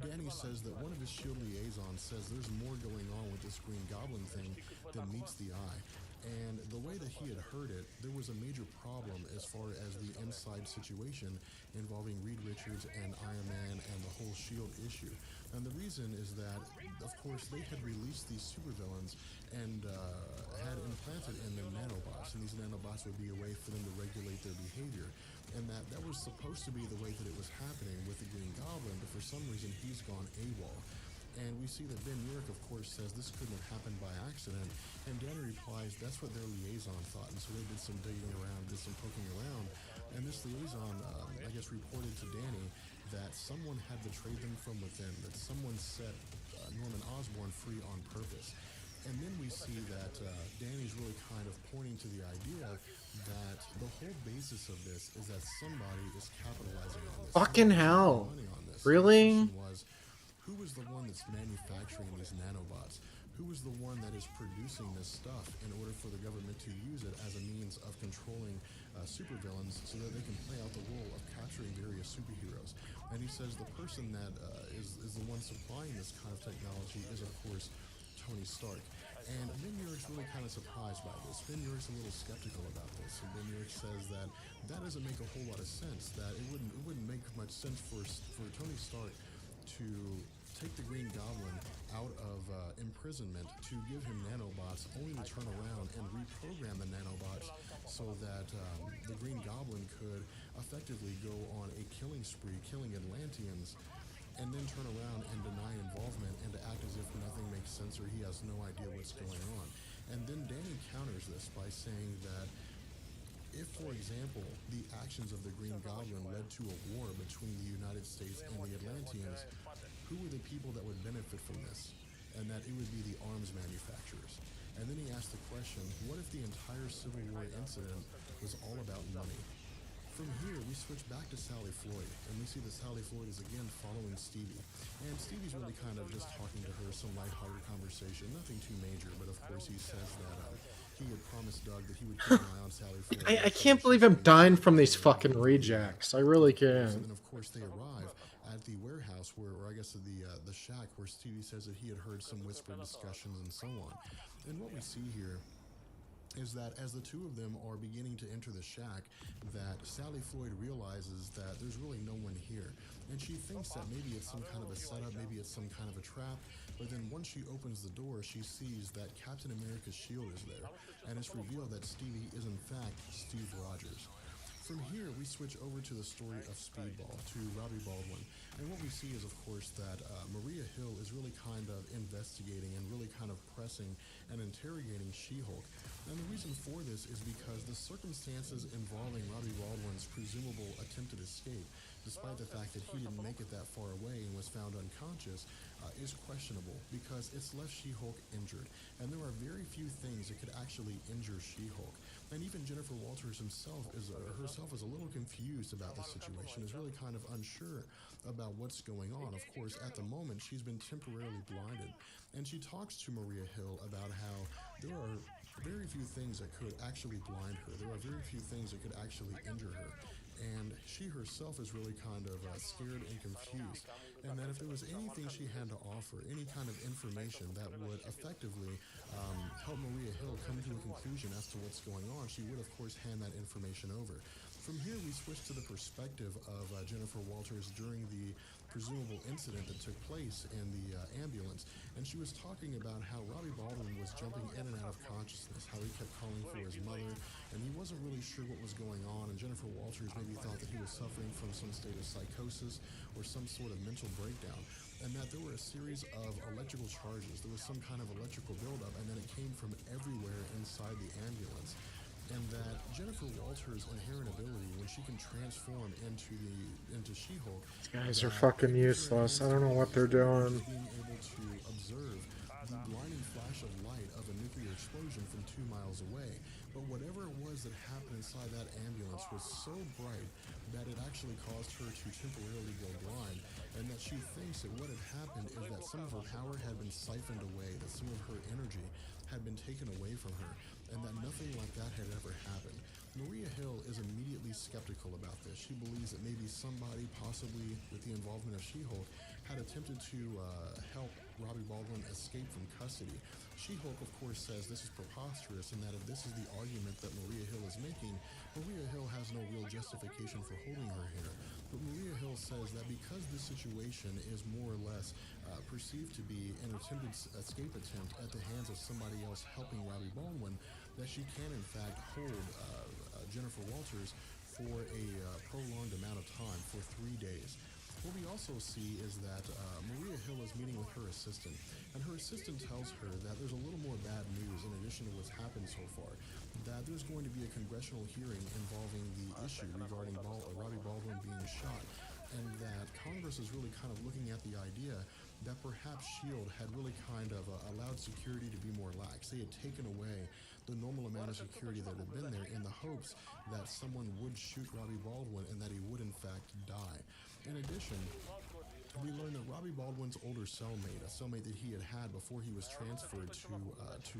Danny says that one of his SHIELD liaisons says there's more going on with this Green Goblin thing than meets the eye. And the way that he had heard it, there was a major problem as far as the inside situation involving Reed Richards and Iron Man and the whole SHIELD issue. And the reason is that, of course, they had released these supervillains and had implanted in them nanobots, and these nanobots would be a way for them to regulate their behavior. And that was supposed to be the way that it was happening with the Green Goblin, but for some reason he's gone AWOL. And we see that Ben Urich, of course, says this couldn't have happened by accident, and Danny replies that's what their liaison thought, and so they did some digging around, did some poking around, and this liaison, I guess, reported to Danny that someone had betrayed them from within, that someone set Norman Osborn free on purpose. And then we see that Danny's really kind of pointing to the idea that the whole basis of this is that somebody is capitalizing on this. Fucking hell. Money on this. Really? The question was, who was the one that's manufacturing these nanobots? Who is the one that is producing this stuff in order for the government to use it as a means of controlling supervillains so that they can play out the role of capturing various superheroes? And he says the person that is the one supplying this kind of technology is, of course, Tony Stark. And Ben Urich's really kind of surprised by this. Ben Urich's a little skeptical about this, and Ben Urich says that doesn't make a whole lot of sense, that it wouldn't make much sense for Tony Stark to take the Green Goblin out of imprisonment, to give him nanobots, only to turn around and reprogram the nanobots so that the Green Goblin could effectively go on a killing spree, killing Atlanteans, and then turn around and deny involvement and to act as if nothing makes sense or he has no idea what's going on. And then Danny counters this by saying that if, for example, the actions of the Green Goblin led to a war between the United States and the Atlanteans, who were the people that would benefit from this? And that it would be the arms manufacturers. And then he asked the question, what if the entire Civil War incident was all about money? From here, we switch back to Sally Floyd, and we see that Sally Floyd is again following Stevie. And Stevie's really kind of just talking to her, some lighthearted conversation, nothing too major, but of course he says that he had promised Doug that he would keep an eye on Sally Floyd. I can't believe I'm dying from these fucking rejects. I really can't. And then, of course, they arrive at the warehouse, or I guess the shack, where Stevie says that he had heard some whispered discussions and so on. And what we see here is that as the two of them are beginning to enter the shack, that Sally Floyd realizes that there's really no one here. And she thinks that maybe it's some kind of a setup, maybe it's some kind of a trap, but then once she opens the door, she sees that Captain America's shield is there, and it's revealed that Stevie is in fact Steve Rogers. From here, we switch over to the story of Speedball, to Robbie Baldwin, and what we see is, of course, that Maria Hill is really kind of investigating and really kind of pressing and interrogating She-Hulk. And the reason for this is because the circumstances involving Robbie Baldwin's presumable attempted escape, despite the fact that he didn't make it that far away and was found unconscious, is questionable because it's left She-Hulk injured. And there are very few things that could actually injure She-Hulk. And even Jennifer Walters herself is a little confused about the situation, is really kind of unsure about what's going on. Of course, at the moment, she's been temporarily blinded. And she talks to Maria Hill about how there are very few things that could actually blind her. There are very few things that could actually injure her. And she herself is really kind of scared and confused. And that if there was anything she had to offer, any kind of information that would effectively help Maria Hill come to a conclusion as to what's going on, she would, of course, hand that information over. From here, we switch to the perspective of Jennifer Walters during the presumable incident that took place in the ambulance, and she was talking about how Robbie Baldwin was jumping in and out of consciousness, how he kept calling for his mother, and he wasn't really sure what was going on, and Jennifer Walters maybe thought that he was suffering from some state of psychosis or some sort of mental breakdown, and that there were a series of electrical charges. There was some kind of electrical buildup, and then it came from everywhere inside the ambulance. And that Jennifer Walters' inherent ability, when she can transform into She-Hulk, These guys are fucking useless. I don't know what they're doing. being able to observe the blinding flash of light of a nuclear explosion from 2 miles away. But whatever it was that happened inside that ambulance was so bright that it actually caused her to temporarily go blind, and that she thinks that what had happened is that some of her power had been siphoned away, that some of her energy had been taken away from her, and that nothing like that had ever happened. Maria Hill is immediately skeptical about this. She believes that maybe somebody, possibly with the involvement of She-Hulk, had attempted to help Robbie Baldwin escape from custody. She-Hulk, of course, says this is preposterous and that if this is the argument that Maria Hill is making, Maria Hill has no real justification for holding her here. But Maria Hill says that because this situation is more or less perceived to be an attempted escape attempt at the hands of somebody else helping Robbie Baldwin, that she can in fact hold Jennifer Walters for a prolonged amount of time, for 3 days. What we also see is that Maria Hill is meeting with her assistant, and her assistant tells her that there's a little more bad news in addition to what's happened so far, that there's going to be a congressional hearing involving the issue regarding Robbie Baldwin being shot, and that Congress is really kind of looking at the idea that perhaps S.H.I.E.L.D. had really kind of allowed security to be more lax. They had taken away the normal amount of security that had been there in the hopes that someone would shoot Robbie Baldwin and that he would in fact die. In addition, we learned that Robbie Baldwin's older cellmate, a cellmate that he had had before he was transferred to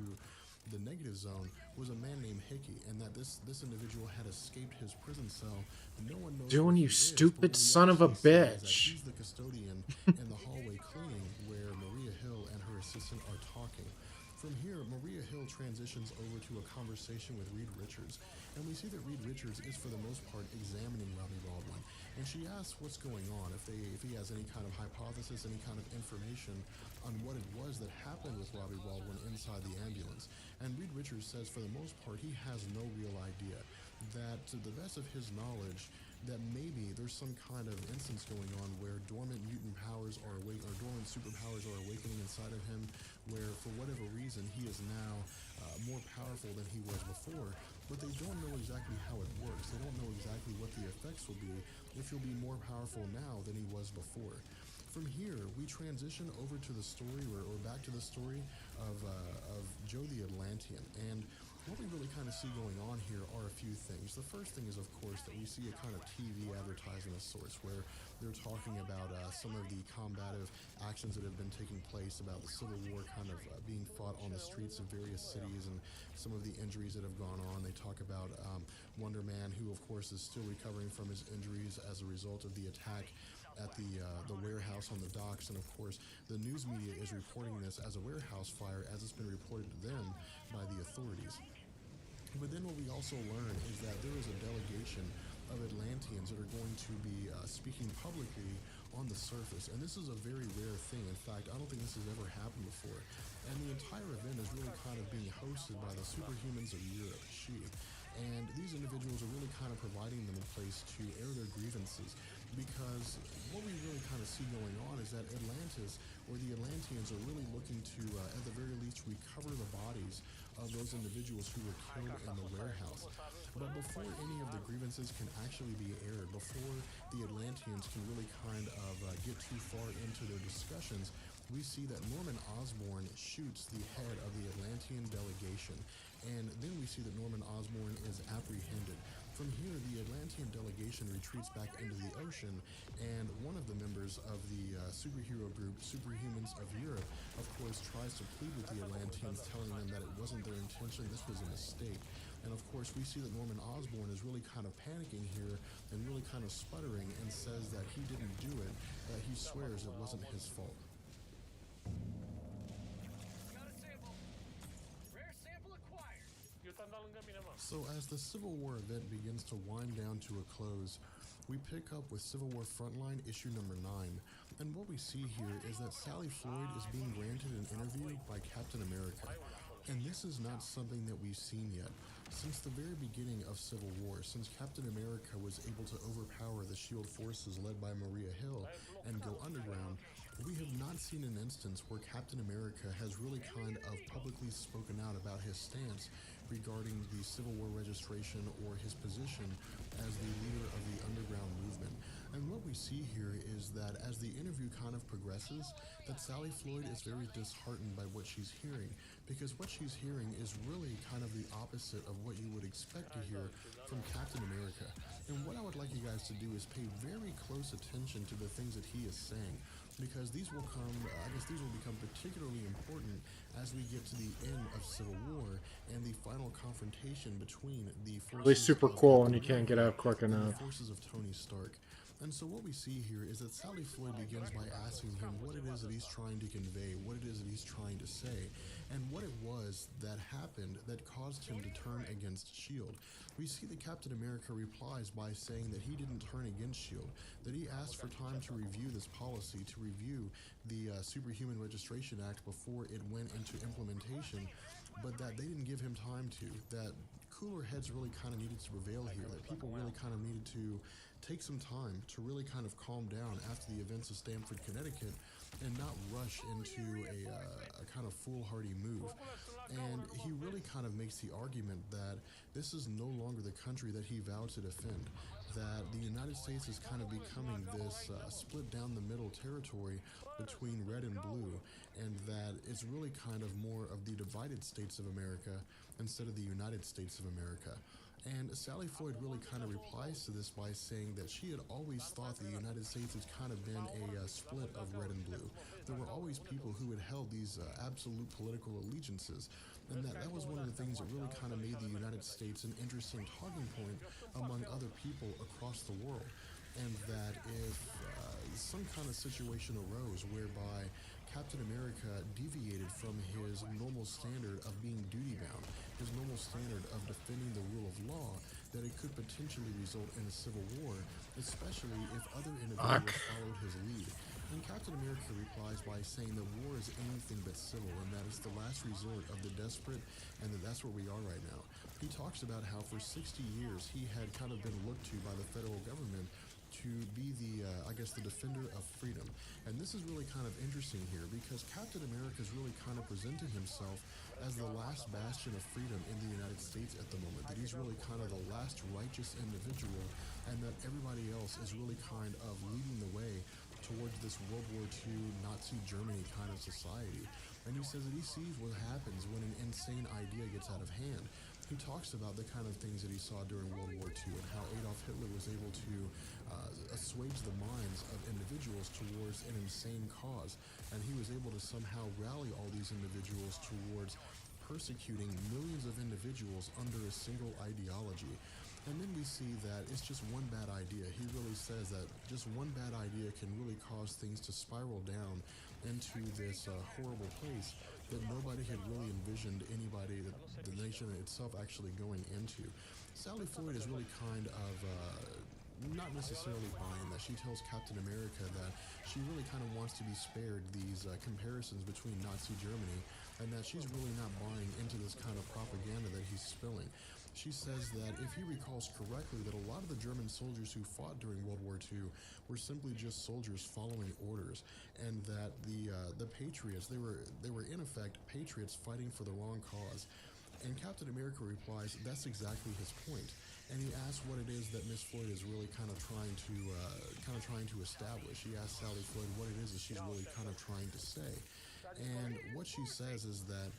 the negative zone, was a man named Hickey, and that this individual had escaped his prison cell. No one knows Doing you who he is, stupid but what we son of a actually see is that bitch. he's the custodian in the hallway cleaning where Maria Hill and her assistant are talking. From here, Maria Hill transitions over to a conversation with Reed Richards, and we see that Reed Richards is for the most part examining Robbie Baldwin, and she asks what's going on, if he has any kind of hypothesis, any kind of information on what it was that happened with Robbie Baldwin inside the ambulance. And Reed Richards says for the most part he has no real idea, that to the best of his knowledge, that maybe there's some kind of instance going on where dormant mutant powers are awake, or dormant superpowers are awakening inside of him, where for whatever reason he is now more powerful than he was before, but they don't know exactly how it works. They don't know exactly what the effects will be, if he'll be more powerful now than he was before. From here, we transition over to the story, or back to the story of Joe the Atlantean, and what we really kind of see going on here are a few things. The first thing is, of course, that we see a kind of TV advertisement of sorts where they're talking about some of the combative actions that have been taking place, about the Civil War kind of being fought on the streets of various cities, and some of the injuries that have gone on. They talk about Wonder Man, who, of course, is still recovering from his injuries as a result of the attack at the warehouse on the docks, and of course the news media is reporting this as a warehouse fire, as it's been reported to them by the authorities. But then what we also learn is that there is a delegation of Atlanteans that are going to be speaking publicly on the surface. And this is a very rare thing. In fact, I don't think this has ever happened before. And the entire event is really kind of being hosted by the Superhumans of Europe, SHE. And these individuals are really kind of providing them a place to air their grievances, because what we really kind of see going on is that Atlantis, or the Atlanteans, are really looking to, at the very least, recover the bodies of those individuals who were killed in the warehouse. But before any of the grievances can actually be aired, before the Atlanteans can really kind of get too far into their discussions, we see that Norman Osborn shoots the head of the Atlantean delegation, and then we see that Norman Osborn is apprehended. From here, the Atlantean delegation retreats back into the ocean, and one of the members of the superhero group, Superhumans of Europe, of course, tries to plead with the Atlanteans, telling them that it wasn't their intention, this was a mistake. And of course, we see that Norman Osborn is really kind of panicking here and really kind of sputtering, and says that he didn't do it, that he swears it wasn't his fault. So as the Civil War event begins to wind down to a close, we pick up with Civil War Frontline issue number 9, and what we see here is that Sally Floyd is being granted an interview by Captain America. And this is not something that we've seen yet. Since the very beginning of Civil War, since Captain America was able to overpower the SHIELD forces led by Maria Hill and go underground, we have not seen an instance where Captain America has really kind of publicly spoken out about his stance regarding the Civil War registration or his position as the leader of the underground movement. And what we see here is that as the interview kind of progresses, that Sally Floyd is very disheartened by what she's hearing, because what she's hearing is really kind of the opposite of what you would expect to hear from Captain America. And what I would like you guys to do is pay very close attention to the things that he is saying, because these will become particularly important as we get to the end of Civil War and the final confrontation between the forces Really super of cool, Captain and you can't get America out quick and enough. the forces of Tony Stark. And so what we see here is that Sally Floyd begins by asking him what it is that he's trying to convey, what it is that he's trying to say, and what it was that happened that caused him to turn against S.H.I.E.L.D. We see that Captain America replies by saying that he didn't turn against S.H.I.E.L.D., that he asked for time to review this policy, to review the Superhuman Registration Act before it went into implementation, but that they didn't give him time to, that cooler heads really kind of needed to prevail here, that people really kind of needed to take some time to really kind of calm down after the events of Stamford, Connecticut, and not rush into a kind of foolhardy move. And he really kind of makes the argument that this is no longer the country that he vowed to defend, that the United States is kind of becoming this split down the middle territory between red and blue, and that it's really kind of more of the divided states of America instead of the United States of America. And Sally Floyd really kind of replies to this by saying that she had always thought the United States has kind of been a split of red and blue. There were always people who had held these absolute political allegiances, and that was one of the things that really kind of made the United States an interesting talking point among other people across the world. And that if some kind of situation arose whereby Captain America deviated from his normal standard of being duty-bound, his normal standard of defending the rule of law, that it could potentially result in a civil war, especially if other individuals followed his lead. And Captain America replies by saying that war is anything but civil, and that it's the last resort of the desperate, and that that's where we are right now. He talks about how for 60 years he had kind of been looked to by the federal government to be the, the defender of freedom. And this is really kind of interesting here, because Captain America is really kind of presenting himself as the last bastion of freedom in the United States at the moment, that he's really kind of the last righteous individual, and that everybody else is really kind of leading the way towards this World War II Nazi Germany kind of society. And he says that he sees what happens when an insane idea gets out of hand. He talks about the kind of things that he saw during World War II and how Adolf Hitler was able to assuage the minds of individuals towards an insane cause, and he was able to somehow rally all these individuals towards persecuting millions of individuals under a single ideology. And then we see that it's just one bad idea. He really says that just one bad idea can really cause things to spiral down into this horrible place that nobody had really envisioned anybody, that the nation itself actually going into. Sally Floyd is really kind of not necessarily buying that. She tells Captain America that she really kind of wants to be spared these comparisons between Nazi Germany, and that she's really not buying into this kind of propaganda that he's spilling. She says that if he recalls correctly, that a lot of the German soldiers who fought during World War II were simply just soldiers following orders, and that the patriots, they were in effect patriots fighting for the wrong cause. And Captain America replies, that's exactly his point. And he asks what it is that Miss Floyd is really kind of trying to establish. He asks Sally Floyd what it is that she's really kind of trying to say. And what she says is that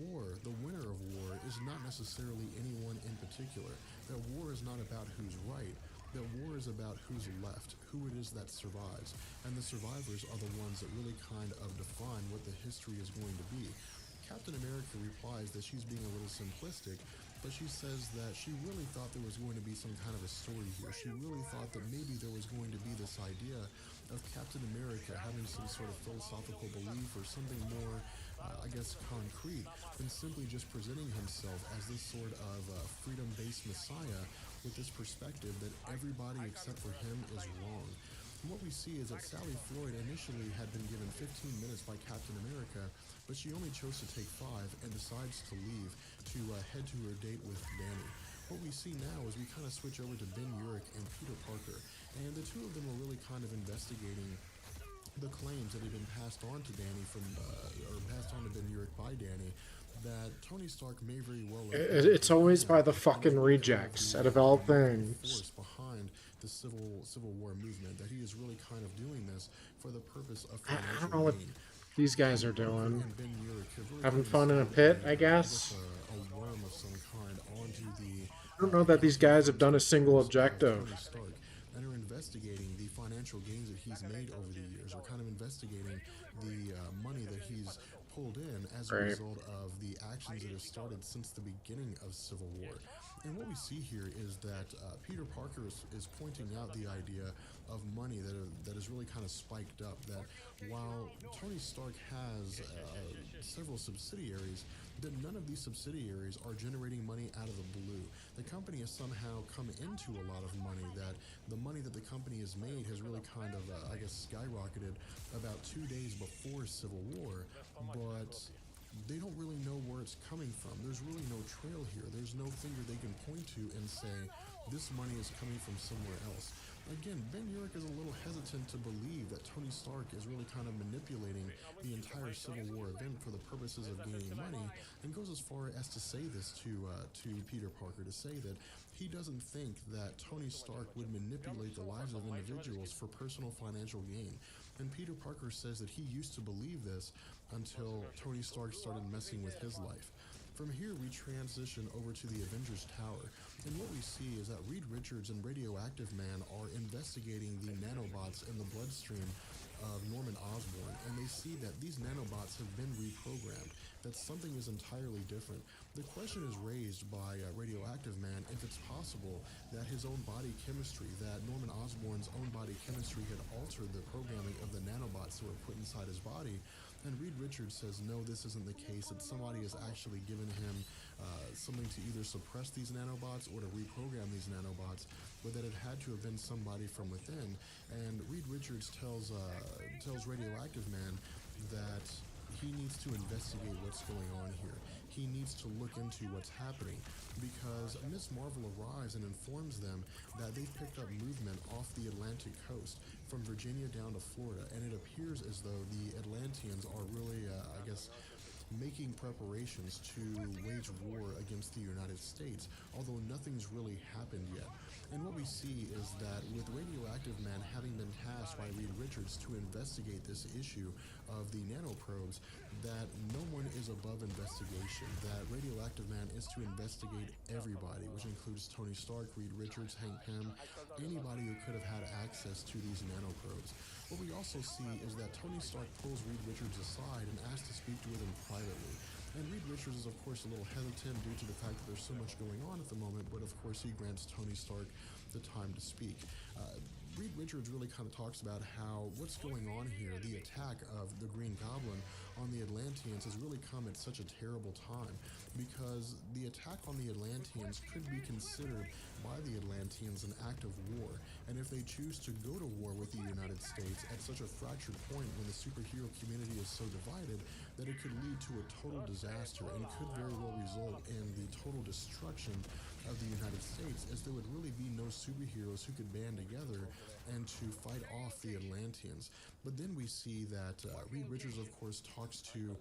war, the winner of war, is not necessarily anyone in particular. That war is not about who's right. That war is about who's left, who it is that survives. And the survivors are the ones that really kind of define what the history is going to be. Captain America replies that she's being a little simplistic, but she says that she really thought there was going to be some kind of a story here. She really thought that maybe there was going to be this idea of Captain America having some sort of philosophical belief or something more, concrete than simply just presenting himself as this sort of freedom-based messiah with this perspective that everybody except for him is wrong. And what we see is that Sally Floyd initially had been given 15 minutes by Captain America, but she only chose to take 5 and decides to leave to head to her date with Danny. What we see now is we kind of switch over to Ben Urich and Peter Parker, and the two of them are really kind of investigating the claims that had been passed on to Danny or passed on to Ben Urich by Danny, that Tony Stark may very well have It's always by the fucking rejects out of all things. Behind the Civil War movement, that he is really kind of doing this for the purpose of I financial don't know what gain. these guys are doing. And Ben Urich have really Having kind of fun in a pit, I guess. a worm of some kind onto the. I don't know that these guys have done a single objective. Tony Stark, and are investigating the financial gains that he's made over the years, or kind of investigating the money that he's pulled in as a result of the actions that have started since the beginning of Civil War. And what we see here is that Peter Parker is pointing out the idea of money that is really kind of spiked up, that while Tony Stark has several subsidiaries, that none of these subsidiaries are generating money out of the blue. The company has somehow come into a lot of money, that the money that the company has made has really kind of, skyrocketed about 2 days before Civil War, but they don't really know where it's coming from. There's really no trail here. There's no finger they can point to and say, this money is coming from somewhere else. Again, Ben Urich is a little hesitant to believe that Tony Stark is really kind of manipulating the entire Civil War event for the purposes of gaining money, and goes as far as to say this to Peter Parker, to say that he doesn't think that Tony Stark would manipulate the lives of individuals for personal financial gain. And Peter Parker says that he used to believe this until Tony Stark started messing with his life. From here, we transition over to the Avengers Tower, and what we see is that Reed Richards and Radioactive Man are investigating the nanobots in the bloodstream of Norman Osborn, and they see that these nanobots have been reprogrammed, that something is entirely different. The question is raised by Radioactive Man if it's possible that his own body chemistry, that Norman Osborn's own body chemistry had altered the programming of the nanobots that were put inside his body. And Reed Richards says, no, this isn't the case, that somebody has actually given him something to either suppress these nanobots or to reprogram these nanobots, but that it had to have been somebody from within. And Reed Richards tells Radioactive Man that he needs to investigate what's going on here. He needs to look into what's happening, because Miss Marvel arrives and informs them that they've picked up movement off the Atlantic coast from Virginia down to Florida, and it appears as though the Atlanteans are really, making preparations to wage war against the United States, although nothing's really happened yet. And what we see is that with Radioactive Man having been tasked by Reed Richards to investigate this issue of the nanoprobes, that no one is above investigation, that Radioactive Man is to investigate everybody, which includes Tony Stark, Reed Richards, Hank Pym, anybody who could have had access to these nanoprobes. What we also see is that Tony Stark pulls Reed Richards aside and asks to speak with him privately. And Reed Richards is, of course, a little hesitant due to the fact that there's so much going on at the moment, but of course he grants Tony Stark the time to speak. Reed Richards really kind of talks about how what's going on here, the attack of the Green Goblin on the Atlanteans has really come at such a terrible time, because the attack on the Atlanteans could be considered by the Atlanteans an act of war, and if they choose to go to war with the United States at such a fractured point when the superhero community is so divided, that it could lead to a total disaster and could very well result in the total destruction of the United States, as there would really be no superheroes who could band together and to fight off the Atlanteans. But then we see that Reed Richards, of course, talks to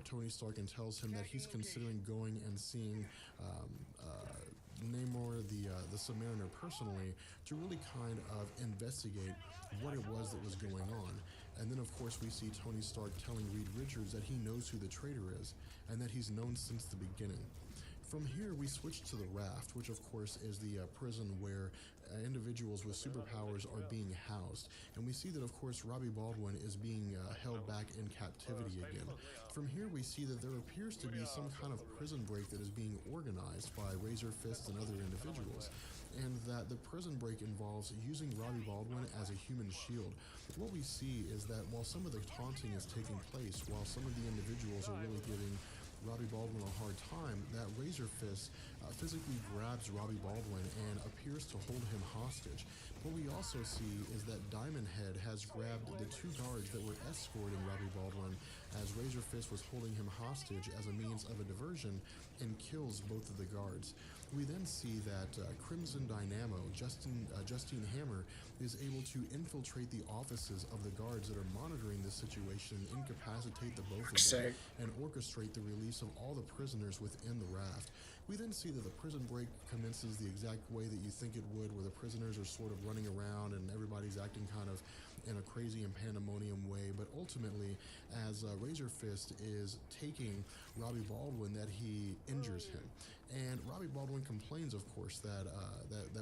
Tony Stark and tells him that he's considering going and seeing Namor, the Submariner, personally, to really kind of investigate what it was that was going on. And then, of course, we see Tony Stark telling Reed Richards that he knows who the traitor is, and that he's known since the beginning. From here, we switch to the Raft, which of course is the prison where individuals with superpowers are being housed. And we see that, of course, Robbie Baldwin is being held back in captivity again. From here, we see that there appears to be some kind of prison break that is being organized by Razor Fist and other individuals, and that the prison break involves using Robbie Baldwin as a human shield. What we see is that while some of the taunting is taking place, while some of the individuals are really giving Robbie Baldwin a hard time, that Razor Fist physically grabs Robbie Baldwin and appears to hold him hostage. What we also see is that Diamond Head has grabbed the two guards that were escorting Robbie Baldwin as Razor Fist was holding him hostage as a means of a diversion, and kills both of the guards. We then see that Crimson Dynamo, Justine Hammer, is able to infiltrate the offices of the guards that are monitoring this situation, incapacitate the both of them, and orchestrate the release of all the prisoners within the raft. We then see that the prison break commences the exact way that you think it would, where the prisoners are sort of running around and everybody's acting kind of in a crazy and pandemonium way. But ultimately, as Razor Fist is taking Robbie Baldwin, that he injures him. And Robbie Baldwin complains, of course, that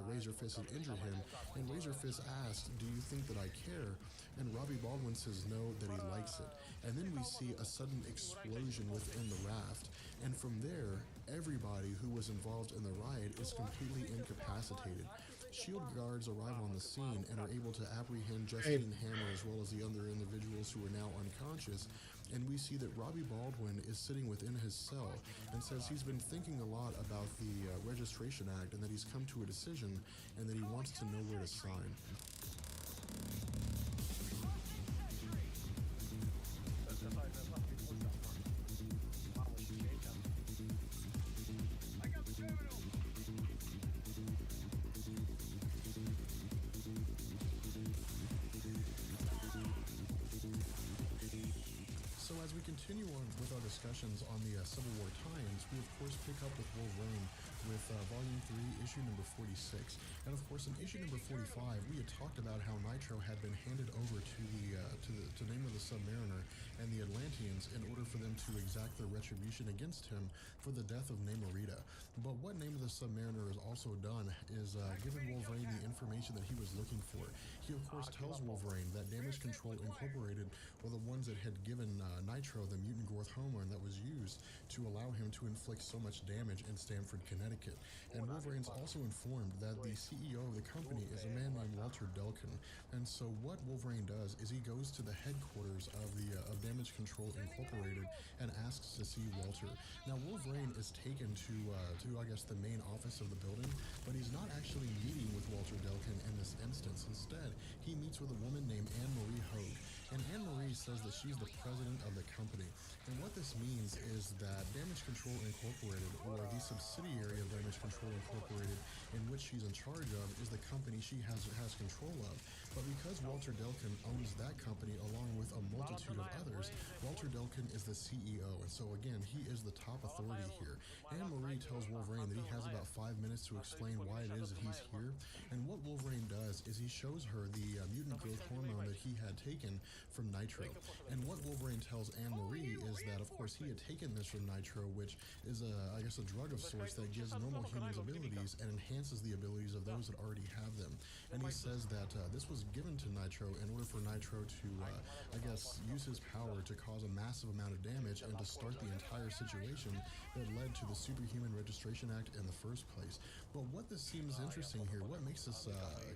Razor Fist has injured him. And Razor Fist asks, "Do you think that I care?" And Robbie Baldwin says no, that he likes it. And then we see a sudden explosion within the raft. And from there, everybody who was involved in the riot is completely incapacitated. Shield guards arrive on the scene and are able to apprehend Justine Hammer as well as the other individuals who are now unconscious. And we see that Robbie Baldwin is sitting within his cell and says he's been thinking a lot about the Registration Act, and that he's come to a decision and that he wants to know where to sign. So as we continue on with our discussions on the Civil War tie-ins, we of course pick up with Wolverine with Volume 3, issue number 46. And of course, in issue number 45, we had talked about how Nitro had been handed over to Namor the Submariner and the Atlanteans in order for them to exact their retribution against him for the death of Namorita. But what Namor the Submariner has also done is given Wolverine the information that he was looking for. He of course tells Wolverine that Damage Control Incorporated were the ones that had given Nitro the mutant growth hormone that was used to allow him to inflict so much damage in Stamford, Connecticut. And Wolverine's also informed that the CEO of the company is a man named Walter Delkin. And so what Wolverine does is he goes to the headquarters of Damage Control Incorporated and asks to see Walter. Now Wolverine is taken to I guess the main office of the building, but he's not actually meeting with Walter Delkin in this instance. Instead, he meets with a woman named Anne-Marie Hogue. And Anne-Marie says that she's the president of the company. And what this means is that Damage Control Incorporated, or the subsidiary of Damage Control Incorporated, in which she's in charge of, is the company she has control of. But because Walter Delkin owns that company along with a multitude of others, Walter Delkin is the CEO. And so again, he is the top authority here. Anne-Marie tells Wolverine that he has about 5 minutes to explain why it is that he's here. And what Wolverine does is he shows her the mutant growth hormone that he had taken from Nitro. And what Wolverine tells Anne-Marie is that, of course, he had taken this from Nitro, which is, I guess, a drug of sorts that gives normal humans abilities and enhances the abilities of those that already have them. And he says that this was given to Nitro in order for Nitro to, I guess, use his power to cause a massive amount of damage and to start the entire situation that led to the Superhuman Registration Act in the first place. But what this seems interesting here, what makes this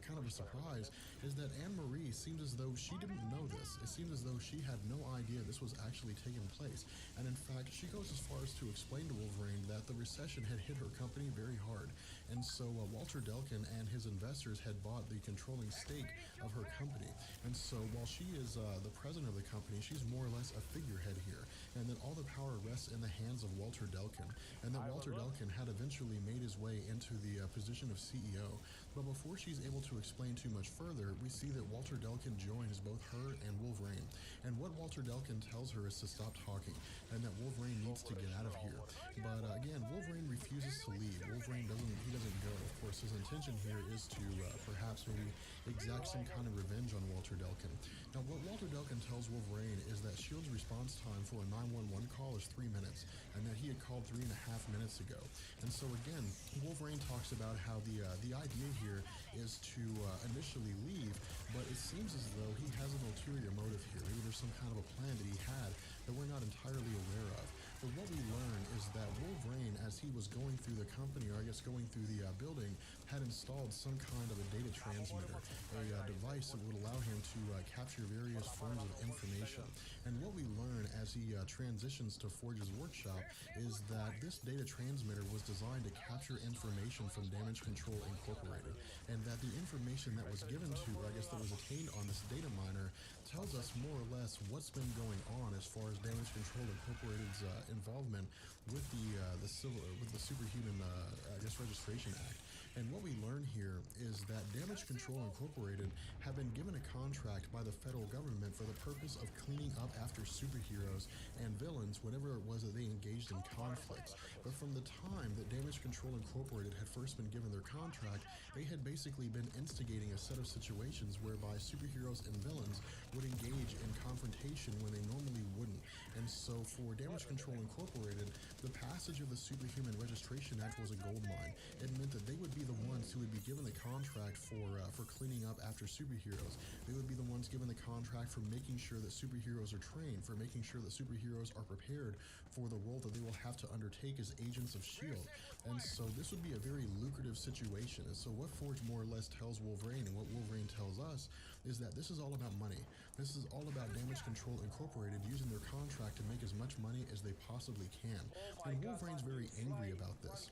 kind of a surprise, is that Anne-Marie seems as though she didn't know this. It seems as though she had no idea this was actually taking place. And in fact, she goes as far as to explain to Wolverine that the recession had hit her company very hard. And so Walter Delkin and his investors had bought the controlling stake of her company. And so while she is the president of the company, she's more or less a figurehead here. And that all the power rests in the hands of Walter Delkin. And that Walter Delkin had eventually made his way into the position of CEO. But before she's able to explain too much further, we see that Walter Delkin joins both her and Wolverine. And what Walter Delkin tells her is to stop talking, and that Wolverine needs to get out of here. But again, Wolverine refuses to leave. Wolverine doesn't go. Of course, his intention here is to perhaps maybe exact some kind of revenge on Walter Delkin. Now, what Walter Delkin tells Wolverine is that S.H.I.E.L.D.'s response time for a 911 call is 3 minutes, and that he had called 3.5 minutes ago. And so again, Wolverine talks about how the idea here is to initially leave, but it seems as though he has an ulterior motive here. Maybe there's some kind of a plan that he had that we're not entirely aware of. But what we learn is that Wolverine, as he was going through the company, or I guess going through the building, had installed some kind of a data transmitter, a device that would allow him to capture various forms of information. And what we learn as he transitions to Forge's workshop is that this data transmitter was designed to capture information from Damage Control Incorporated, and that the information that was given to, or I guess that was attained on this data miner, tells us more or less what's been going on as far as Damage Control Incorporated's involvement with the Superhuman Registration Act. And what we learn here is that Damage Control Incorporated have been given a contract by the federal government for the purpose of cleaning up after superheroes and villains whenever it was that they engaged in conflicts. But from the time that Damage Control Incorporated had first been given their contract, they had basically been instigating a set of situations whereby superheroes and villains would engage in confrontation when they normally wouldn't. And so for Damage Control Incorporated, the passage of the Superhuman Registration Act was a goldmine. It meant that they would be the ones who would be given the contract for cleaning up after superheroes. They would be the ones given the contract for making sure that superheroes are trained, for making sure that superheroes are prepared for the role that they will have to undertake as agents of S.H.I.E.L.D. And so this would be a very lucrative situation. And so what Forge more or less tells Wolverine, and what Wolverine tells us, is that this is all about money. This is all about Damage Control Incorporated using their contract to make as much money as they possibly can. And Wolverine's very angry about this.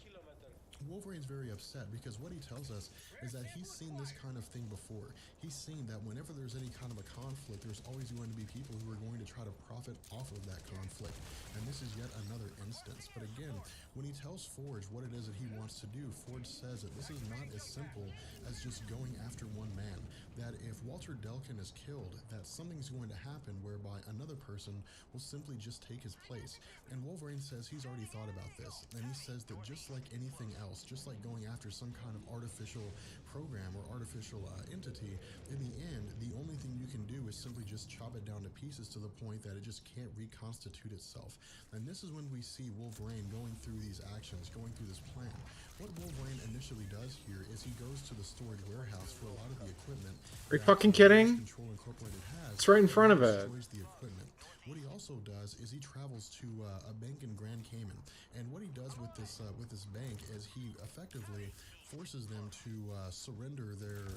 Wolverine's very upset because what he tells us is that he's seen this kind of thing before. He's seen that whenever there's any kind of a conflict, there's always going to be people who are going to try to profit off of that conflict. And this is yet another instance. But again, when he tells Forge what it is that he wants to do, Forge says that this is not as simple as just going after one man. That if Walter Delkin is killed, that something's going to happen whereby another person will simply just take his place. And Wolverine says he's already thought about this. And he says that just like anything else, just like going after some kind of artificial program or artificial entity, in the end, the only thing you can do is simply just chop it down to pieces to the point that it just can't reconstitute itself. And this is when we see Wolverine going through these actions, going through this plan. What Wolverine initially does here is he goes to the storage warehouse for a lot of the equipment. Are you fucking kidding? Control Incorporated has. It's right in front of it. Destroys the equipment. What he also does is he travels to a bank in Grand Cayman, and what he does with this bank is he effectively forces them to surrender their,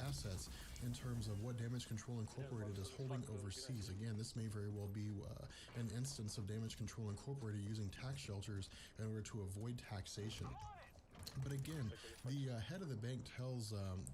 assets in terms of what Damage Control Incorporated is holding overseas. Again, this may very well be an instance of Damage Control Incorporated using tax shelters in order to avoid taxation. But again, the head of the bank tells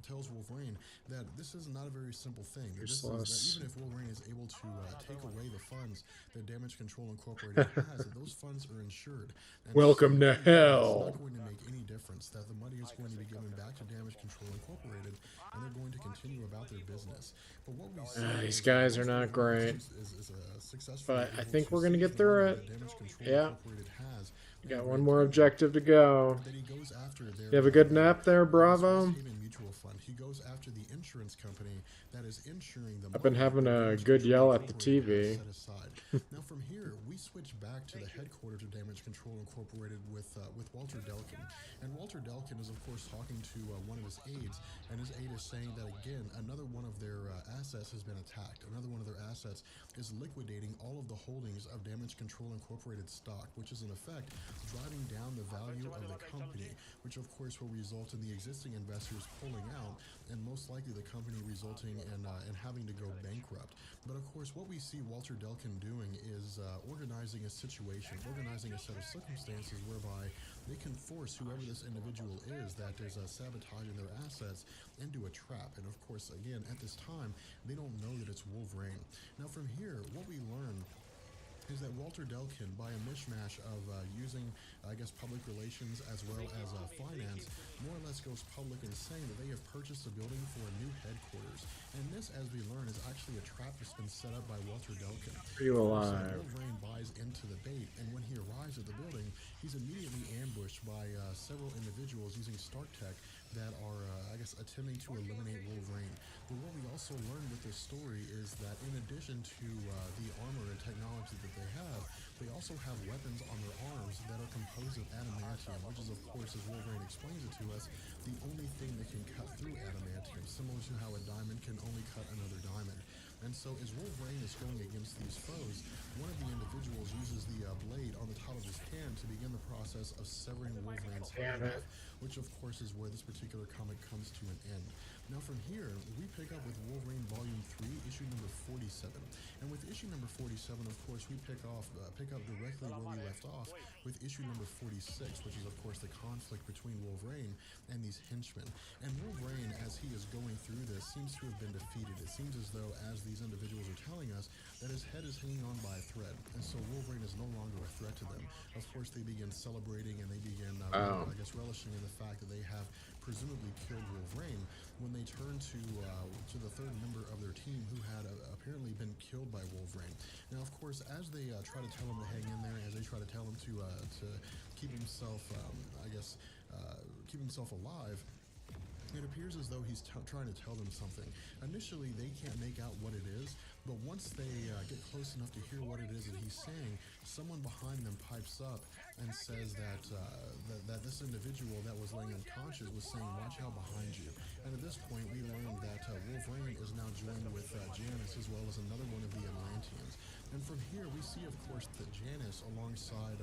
Wolverine that this is not a very simple thing. That even if Wolverine is able to take away the funds that Damage Control Incorporated has, that those funds are insured. And welcome to hell. It's not going to make any difference. That the money is going to be given back to Damage Control Incorporated, and they're going to continue about their business. But what we see these guys are not great. Is a successful but I think we're going to get through it. Damage Control Yeah. Incorporated has You got one more objective to go. That he goes after their, You have a good nap there, Swiss Bravo? Haven Mutual Fund. He goes after the insurance company that is insuring the I've been money having that a Damage good Control yell at the Incorporated TV. has set aside. Now from here, we switch back to the headquarters of Damage Control Incorporated with Walter Delkin. And Walter Delkin is, of course, talking to one of his aides, and his aide is saying that, again, another one of their assets has been attacked. Another one of their assets is liquidating all of the holdings of Damage Control Incorporated stock, which is, in effect, driving down the value of the company, which, of course, will result in the existing investors pulling out, and most likely the company resulting in having to go bankrupt. But of course, what we see Walter Delkin doing is organizing a situation, organizing a set of circumstances whereby they can force whoever this individual is that is sabotaging their assets into a trap. And of course, again, at this time, they don't know that it's Wolverine. Now from here, what we learn is that Walter Delkin, by a mishmash of using, I guess, public relations as well as finance, more or less goes public in saying that they have purchased a building for a new headquarters. And this, as we learn, is actually a trap that's been set up by Walter Delkin. Are you alive? Wolverine buys into the bait, and when he arrives at the building, he's immediately ambushed by several individuals using Stark Tech that are, I guess, attempting to eliminate Wolverine. But what we also learn with this story is that in addition to the armor and technology that they also have weapons on their arms that are composed of adamantium, which is, of course, as Wolverine explains it to us, the only thing that can cut through adamantium, similar to how a diamond can only cut another diamond. And so as Wolverine is going against these foes, one of the individuals uses the blade on the top of his hand to begin the process of severing Wolverine's head off, which of course is where this particular comic comes to an end. Now from here, we pick up with Wolverine Volume 3, issue number 47. And with issue number 47, of course, we pick up directly where we left off with issue number 46, which is, of course, the conflict between Wolverine and these henchmen. And Wolverine, as he is going through this, seems to have been defeated. It seems as though, as these individuals are telling us, that his head is hanging on by a thread. And so Wolverine is no longer a threat to them. Of course, they begin celebrating and they begin, I guess, relishing in the fact that they have presumably killed Wolverine, when they turn to the third member of their team who had apparently been killed by Wolverine. Now, of course, as they try to tell him to hang in there, as they try to tell him to keep himself, keep himself alive, it appears as though he's trying to tell them something. Initially, they can't make out what it is, but once they get close enough to hear what it is that he's saying, someone behind them pipes up and says that that this individual that was laying unconscious was saying, "Watch out behind you." And at this point, we learn that Wolverine is now joined with Janice as well as another one of the Atlanteans. And from here, we see, of course, that Janice, alongside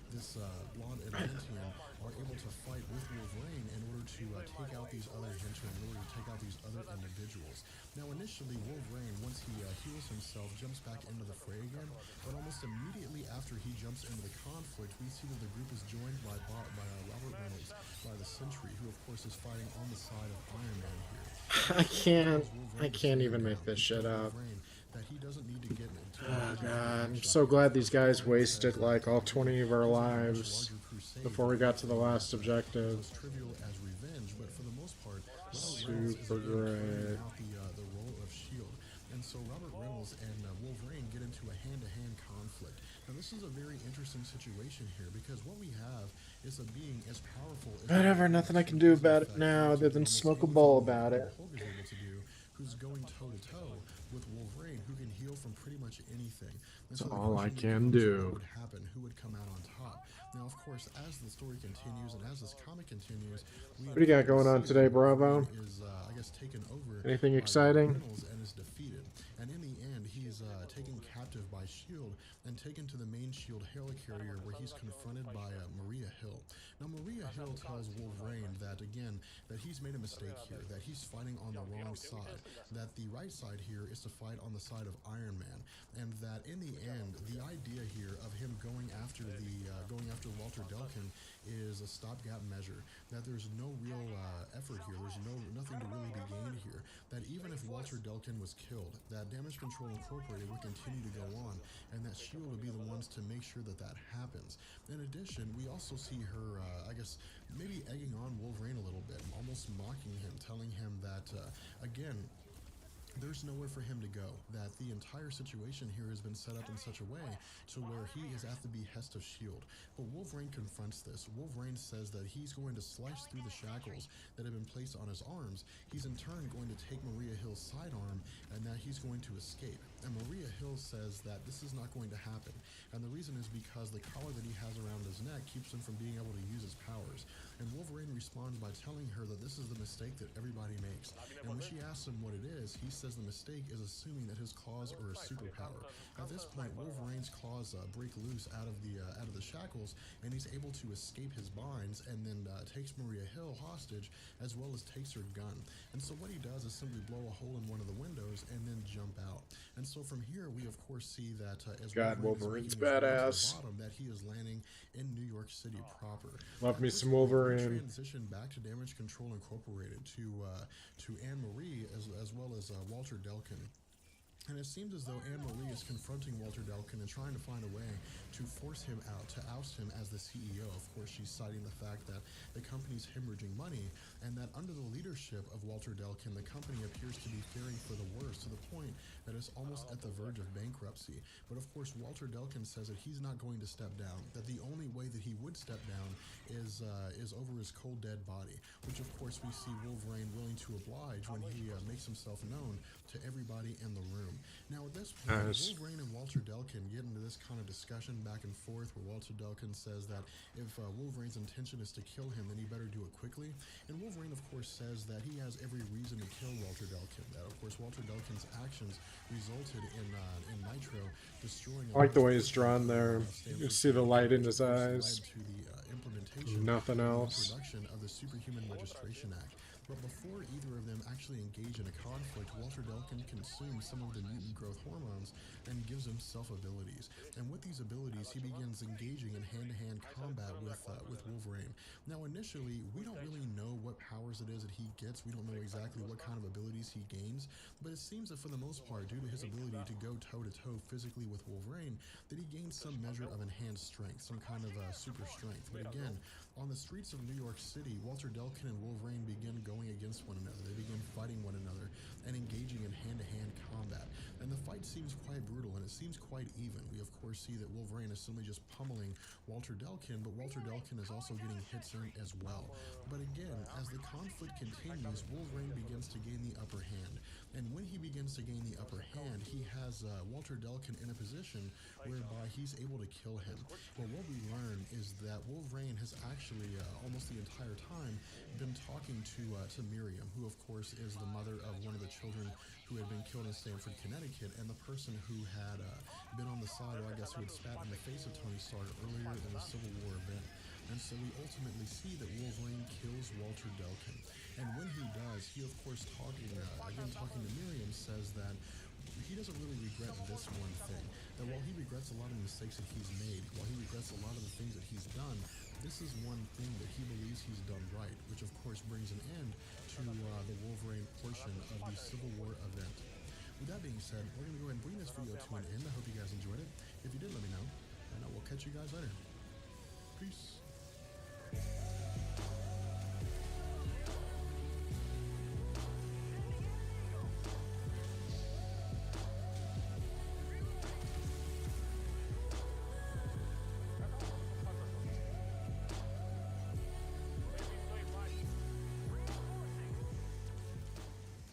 this blonde Atlantean, are able to fight with Wolverine in order to take out these other henchmen, in order to take out these other individuals. Now, initially, Wolverine, once he heals himself, jumps back into the fray again, but almost immediately after he jumps into the conflict, we see that the group is joined by Robert Reynolds, by the Sentry, who, of course, is fighting on the side of Iron Man here. I can't even make this shit up. That he doesn't need to get into. Oh god, I'm so glad these guys wasted like all 20 of our lives before we got to the last objective. Trivial as revenge, but for the most part, super great. The role of S.H.I.E.L.D. And so Robert Reynolds and Wolverine get into a hand-to-hand conflict. Now this is a very interesting situation here because what we have is a being as powerful as whatever, nothing I can do about it now other than smoke a bowl about it. Who's going toe-to-toe with Wolverine, who can heal from pretty much anything. That's all I can do. What would happen? Who would come out on top? Now, of course, as the story continues and as this comic continues, what do you got going on today, Bravo? Is, I guess, taken over. Anything exciting? And is defeated. And in the end, he's taken captive by S.H.I.E.L.D. and taken to the main S.H.I.E.L.D. helicarrier where he's confronted by Maria Hill. Now, Maria Hill tells Wolverine that, again, that he's made a mistake here, that he's fighting on the wrong side, that the right side here is to fight on the side of Iron Man, and that in the end, the idea here of him going after Walter Delkin is a stopgap measure, that there's no real effort here, there's nothing to really be gained here, that even if Walter Delkin was killed, that Damage Control Incorporated would continue to go on, and that S.H.I.E.L.D. would be the ones to make sure that that happens. In addition, we also see her, I guess, maybe egging on Wolverine a little bit, almost mocking him, telling him that, again, there's nowhere for him to go, that the entire situation here has been set up in such a way to where he is at the behest of S.H.I.E.L.D. But Wolverine confronts this. Wolverine says that he's going to slice through the shackles that have been placed on his arms. He's in turn going to take Maria Hill's sidearm and that he's going to escape. And Maria Hill says that this is not going to happen. And the reason is because the collar that he has around his neck keeps him from being able to use his powers. And Wolverine responds by telling her that this is the mistake that everybody makes. And when she asks him what it is, he says the mistake is assuming that his claws are a superpower. At this point, Wolverine's claws break loose out of the shackles, and he's able to escape his binds, and then takes Maria Hill hostage, as well as takes her gun. And so what he does is simply blow a hole in one of the windows and then jump out. And so from here, we of course see that as God, Wolverine's Wolverine's making his way to badass. the bottom, that he is landing in New York City proper. Love At me this some point, we Wolverine. transition back to Damage Control Incorporated to Anne-Marie as well as Walter Delkin. And it seems as though Anne-Marie is confronting Walter Delkin and trying to find a way to force him out, to oust him as the CEO. Of course, she's citing the fact that the company's hemorrhaging money and that under the leadership of Walter Delkin, the company appears to be faring for the worse to the point that it's almost at the verge of bankruptcy. But of course, Walter Delkin says that he's not going to step down, that the only way that he would step down is over his cold dead body, which of course we see Wolverine willing to oblige when he makes himself known to everybody in the room. Now at this point, Wolverine and Walter Delkin get into this kind of discussion back and forth where Walter Delkin says that if Wolverine's intention is to kill him, then he better do it quickly. And Wolverine of course says that he has every reason to kill Walter Delkin, that of course Walter Delkin's actions resulted in Nitro destroying I like the way it's drawn there. You can see the light in his eyes. to the implementation Nothing and else. introduction of the Superhuman Registration Act. But before either of them actually engage in a conflict, Walter Delkin consumes some of the mutant growth hormones and gives himself abilities. And with these abilities, he begins engaging in hand-to-hand combat with Wolverine. Now, initially, we don't really know what powers it is that he gets. We don't know exactly what kind of abilities he gains. But it seems that for the most part, due to his ability to go toe-to-toe physically with Wolverine, that he gains some measure of enhanced strength, some kind of super strength. But again, on the streets of New York City, Walter Delkin and Wolverine begin going against one another. They begin fighting one another and engaging in hand-to-hand combat. And the fight seems quite brutal, and it seems quite even. We, of course, see that Wolverine is simply just pummeling Walter Delkin, but Walter Delkin is also getting hits in as well. But again, as the conflict continues, Wolverine begins to gain the upper hand. And when he begins to gain the upper hand, he has Walter Delkin in a position whereby he's able to kill him. But what we learn is that Wolverine has actually, almost the entire time, been talking to Miriam, who of course is the mother of one of the children who had been killed in Stamford, Connecticut, and the person who had been on the side, or I guess who had spat in the face of Tony Stark earlier in the Civil War event. And so we ultimately see that Wolverine kills Walter Delkin. And when he does, he of course talking to Miriam, says that he doesn't really regret this one thing. That while he regrets a lot of the mistakes that he's made, while he regrets a lot of the things that he's done, this is one thing that he believes he's done right, which of course brings an end to the Wolverine portion of the Civil War event. With that being said, we're going to go ahead and bring this video to an end. I hope you guys enjoyed it. If you did, let me know, and I will catch you guys later. Peace.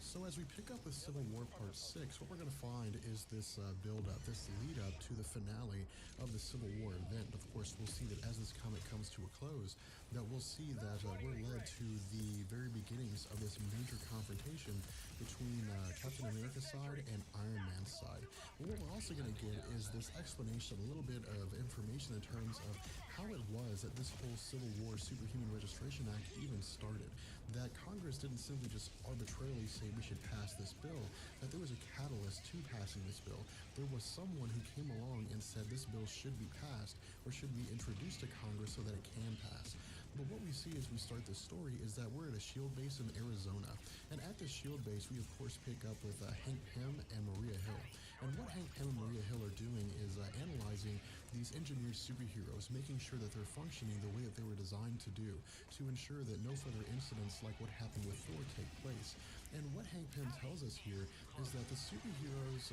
So as we pick up with Civil War Part 6, what we're going to find is this build-up, this lead-up to the finale of the Civil War event. Of course, we'll see that as this comic comes to a close, that we'll see that we're led to the very beginnings of this major confrontation between Captain America's side and Iron Man's side. But what we're also going to get is this explanation, a little bit of information in terms of how it was that this whole Civil War Superhuman Registration Act even started. That Congress didn't simply just arbitrarily say we should pass this bill, that there was a catalyst to passing this bill. There was someone who came along and said this bill should be passed or should be introduced to Congress so that it can pass. But what we see as we start this story is that we're at a SHIELD base in Arizona. And at this SHIELD base, we of course pick up with Hank Pym and Maria Hill. And what Hank Pym and Maria Hill are doing is analyzing these engineered superheroes, making sure that they're functioning the way that they were designed to do, to ensure that no further incidents like what happened with Thor take place. And what Hank Pym tells us here is that the superheroes,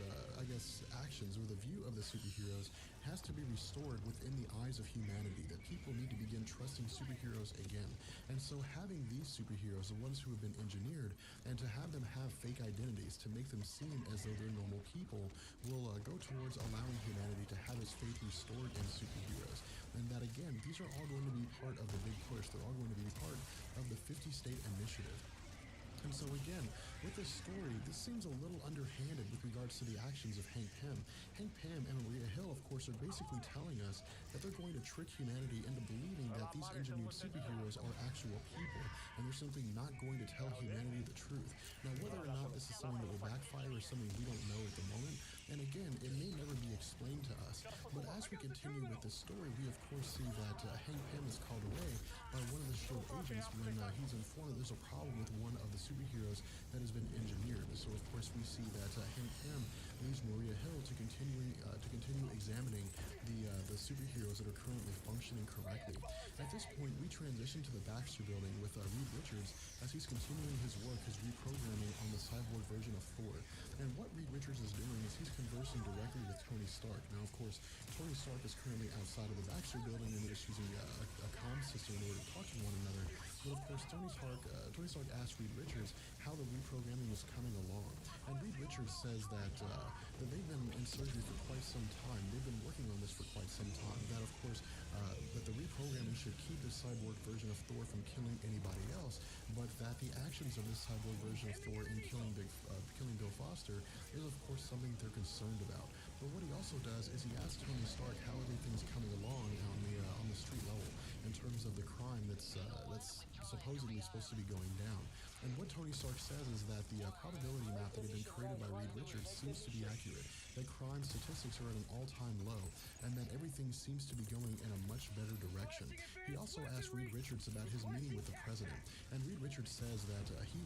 actions or the view of the superheroes has to be restored within the eyes of humanity, that people need to begin trusting superheroes again. And so having these superheroes, the ones who have been engineered, and to have them have fake identities to make them seem as though they're normal people will go towards allowing humanity to have its faith restored in superheroes. And that again, these are all going to be part of the big push. They're all going to be part of the 50-state initiative. And so again, with this story, this seems a little underhanded with regards to the actions of Hank Pym. Hank Pym and Maria Hill, of course, are basically telling us that they're going to trick humanity into believing that these engineered superheroes are actual people, and they're simply not going to tell humanity the truth. Now, whether or not this is something that will backfire is something we don't know at the moment, and again, it may never be explained to us. But as we continue with this story, we of course see that Hank Pym is called away by one of the SHIELD agents when he's informed that there's a problem with one of the superheroes that has been engineered. So of course we see that Hank Pym leaves Maria Hill to continue examining the superheroes that are currently functioning correctly. At this point, we transition to the Baxter building with Reed Richards as he's continuing his work, his reprogramming on the cyborg version of Thor. And what Reed Richards is doing is he's conversing directly with Tony Stark. Now, of course, Tony Stark is currently outside of the Baxter building and they're just using a comm system in order to talk to one another. But of course, Tony Stark asks Reed Richards how the reprogramming is coming along. And Reed Richards says that they've been in surgery for quite some time. They've been working on this for quite some time. That, of course, that the reprogramming should keep the cyborg version of Thor from killing anybody else, but that the actions of this cyborg version of Thor in killing Bill Foster is, of course, something they're concerned about. But what he also does is he asks Tony Stark how everything's coming along on the street level in terms of the crime that's supposedly supposed to be going down. And what Tony Stark says is that the probability map that had been created by Reed Richards seems to be accurate, that crime statistics are at an all-time low, and that everything seems to be going in a much better direction. He also asked Reed Richards about his meeting with the president, and Reed Richards says that he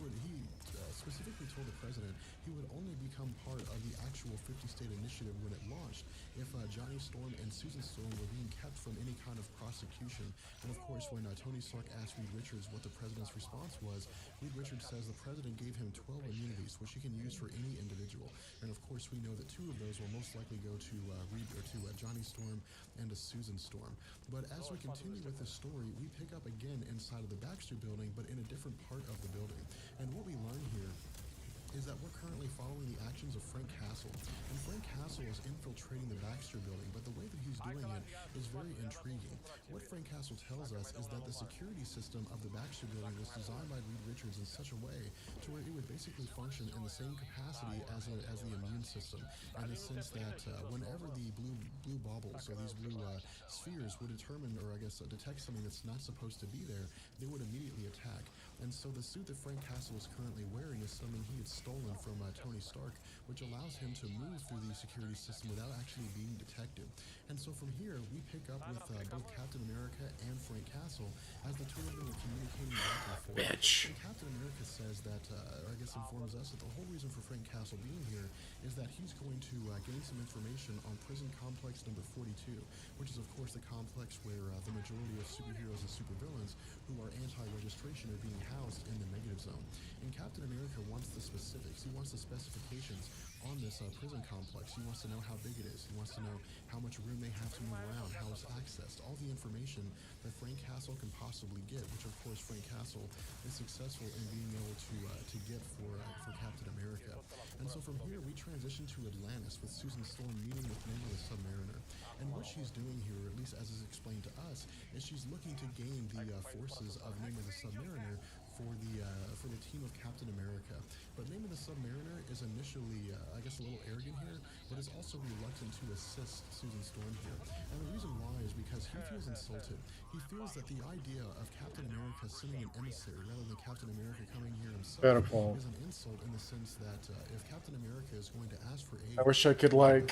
specifically told the president he would only become part of the actual 50-state initiative when it launched if Johnny Storm and Susan Storm were being kept from any kind of prosecution. And of course, when Tony Stark asked Reed Richards what the president's response was, Reed Richards says the president gave him 12 immunities, which he can use for any individual. And of course, we know that 2 of those will most likely go to Johnny Storm and to Susan Storm. But as we continue with this story, we pick up again inside of the Baxter building, but in a different part of the building. And what we learn here is that we're currently following the actions of Frank Castle. And Frank Castle is infiltrating the Baxter building, but the way that he's doing it is very intriguing. What Frank Castle tells us is that the security system of the Baxter building was designed by Reed Richards in such a way to where it would basically function in the same capacity as the immune system, in the sense that whenever the blue baubles or these blue spheres would determine, or I guess detect something that's not supposed to be there, they would immediately attack. And so the suit that Frank Castle is currently wearing is something he had stolen from Tony Stark, which allows him to move through the security system without actually being detected. And so from here, we pick up with both Captain America and Frank Castle as the two of them are communicating back and forth. Bitch. And Captain America says that, or I guess informs us that the whole reason for Frank Castle being here is that he's going to gain some information on prison complex number 42, which is of course the complex where the majority of superheroes and supervillains who are anti-registration are being housed in the negative zone. And Captain America wants the specifics. He wants the specifications on this prison complex. He wants to know how big it is. He wants to know how much room they have to move around, how it's accessed, all the information that Frank Castle can possibly get, which of course Frank Castle is successful in being able to get for Captain America. And so from here we transition to Atlantis with Susan Storm meeting with Namor the Submariner. And what she's doing here, or at least as is explained to us, is she's looking to gain the forces of Namor the Submariner for the team of Captain America. But Namor the Submariner is initially, I guess, a little arrogant here, but is also reluctant to assist Susan Storm here. And the reason why is because he feels insulted. He feels that the idea of Captain America sending an emissary rather than Captain America coming here himself is an insult, in the sense that if Captain America is going to ask for aid, I wish I could, like,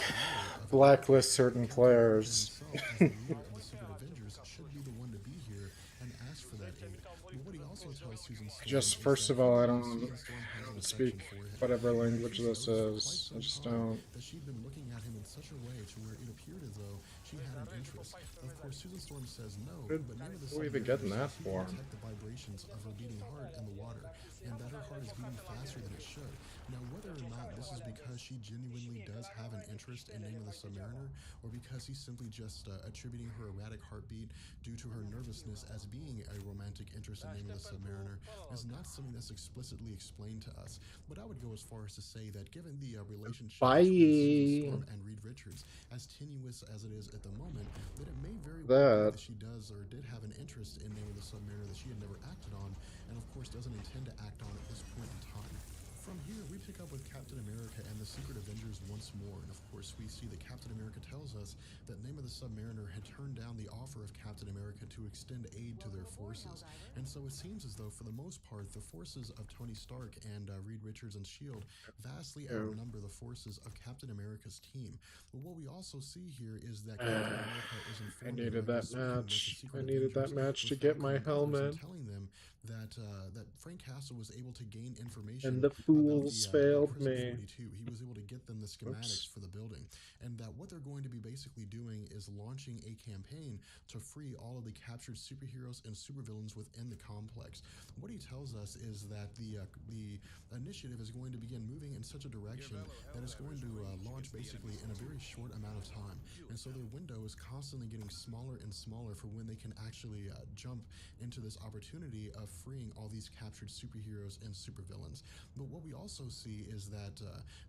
blacklist certain players. As the leader of the Secret Avengers should be the one to be here and ask for that aid. But what he also tells Susan Storm Just is first that of all, I Susan don't Storm has an speak affection for him. whatever And language she's this noticed for quite is. I some just time don't. that she'd been looking at him in such a way to where it appeared as though she had an interest. Of course, Susan Storm says no, but none of the What are we even Submariner getting that says he for? can detect the vibrations of her beating heart in the water, and that her heart is beating faster than it should. Now, whether or not this is because she genuinely does have an interest in Name of the Submariner, or because he's simply just attributing her erratic heartbeat due to her nervousness as being a romantic interest in Name of the Submariner, is not something that's explicitly explained to us. But I would go as far as to say that given the relationship between Susan Bye. Storm and Reed Richards, as tenuous as it is at the moment, that it may very well be That. that she does or did have an interest in Name of the Submariner that she had never acted on, and of course doesn't intend to act on at this point in time. From here, we pick up with Captain America and the Secret Avengers once more, and of course we see that Captain America tells us that Name of the Submariner had turned down the offer of Captain America to extend aid to their forces, and so it seems as though for the most part the forces of Tony Stark and Reed Richards and S.H.I.E.L.D. vastly outnumber the forces of Captain America's team. But what we also see here is that Captain America is I informing needed or that speaking with the match. Secret I needed Avengers, that match to with get Falcon my and others, and helmet. telling them that Frank Castle was able to gain information And the fools about failed Prison me. 42. He was able to get them the schematics Oops. for the building, and that what they're going to be basically doing is launching a campaign to free all of the captured superheroes and supervillains within the complex. What he tells us is that the initiative is going to begin moving in such a direction that it's going to launch basically in a very short amount of time, and so their window is constantly getting smaller and smaller for when they can actually jump into this opportunity of freeing all these captured superheroes and supervillains. But what we also see is that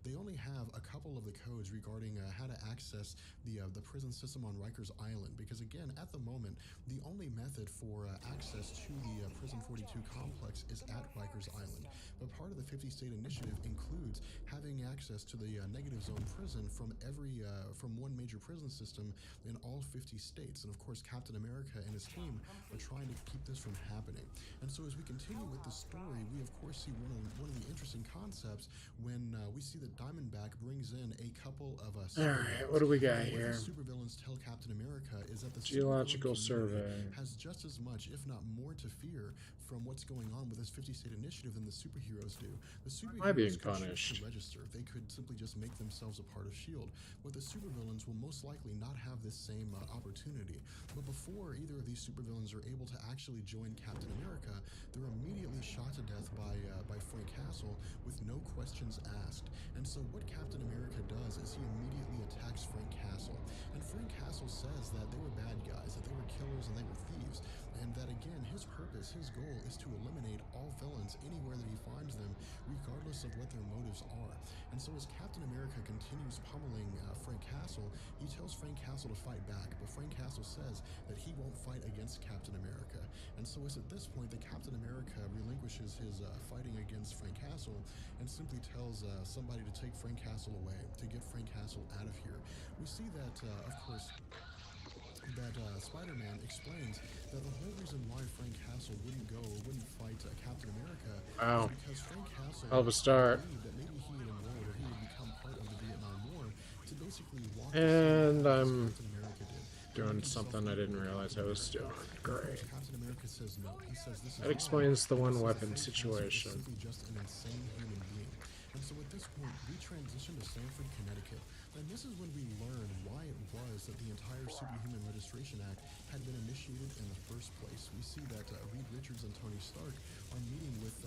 they only have a couple of the codes regarding how to access the prison system on Rikers Island, because again, at the moment, the only method for access to the Prison 42 complex is at Rikers Island. But part of the 50-state initiative includes having access to the negative zone prison from one major prison system in all 50 states. And of course, Captain America and his team are trying to keep this from happening. And so as we continue with the story, we of course see one of the interesting concepts when we see that Diamondback brings in a couple of Alright, what do we got and here? what the supervillains tell Captain America is that the Geological supervillain community survey. has just as much, if not more, to fear from what's going on with this 50-state initiative than the superheroes do. The Am I being superheroes could choose punished? to register. They could simply just make themselves a part of S.H.I.E.L.D., but the supervillains will most likely not have this same opportunity. But before either of these supervillains are able to actually join Captain America, they're immediately shot to death by Frank Castle with no questions asked. And so what Captain America does is he immediately attacks Frank Castle. And Frank Castle says that they were bad guys, that they were killers and they were thieves, and that again, his purpose, his goal is to eliminate all villains anywhere that he finds them, regardless of what their motives are. And so as Captain America continues pummeling Frank Castle, he tells Frank Castle to fight back, but Frank Castle says that he won't fight against Captain America. And so it's at this point that Captain America relinquishes his fighting against Frank Castle and simply tells somebody to take Frank Castle away, to get Frank Castle out of here. We see that, of course, that Spider-Man explains that the whole reason why Frank Castle wouldn't go or wouldn't fight Captain America Wow. is because Frank Castle Hell of a start. believed that maybe he had enrolled or he would become part of the Vietnam War to basically walk And the same path as I'm Captain America did. doing something I didn't realize I was doing. Great. Captain America says no. He says this is That explains the wrong, and one he says that weapon Frank Castle is situation. simply just an insane human being. And so at this point, we transition to Sanford, Connecticut. And this is when we learn why it was that the entire Superhuman Registration Act had been initiated in the first place. We see that Reed Richards and Tony Stark are meeting with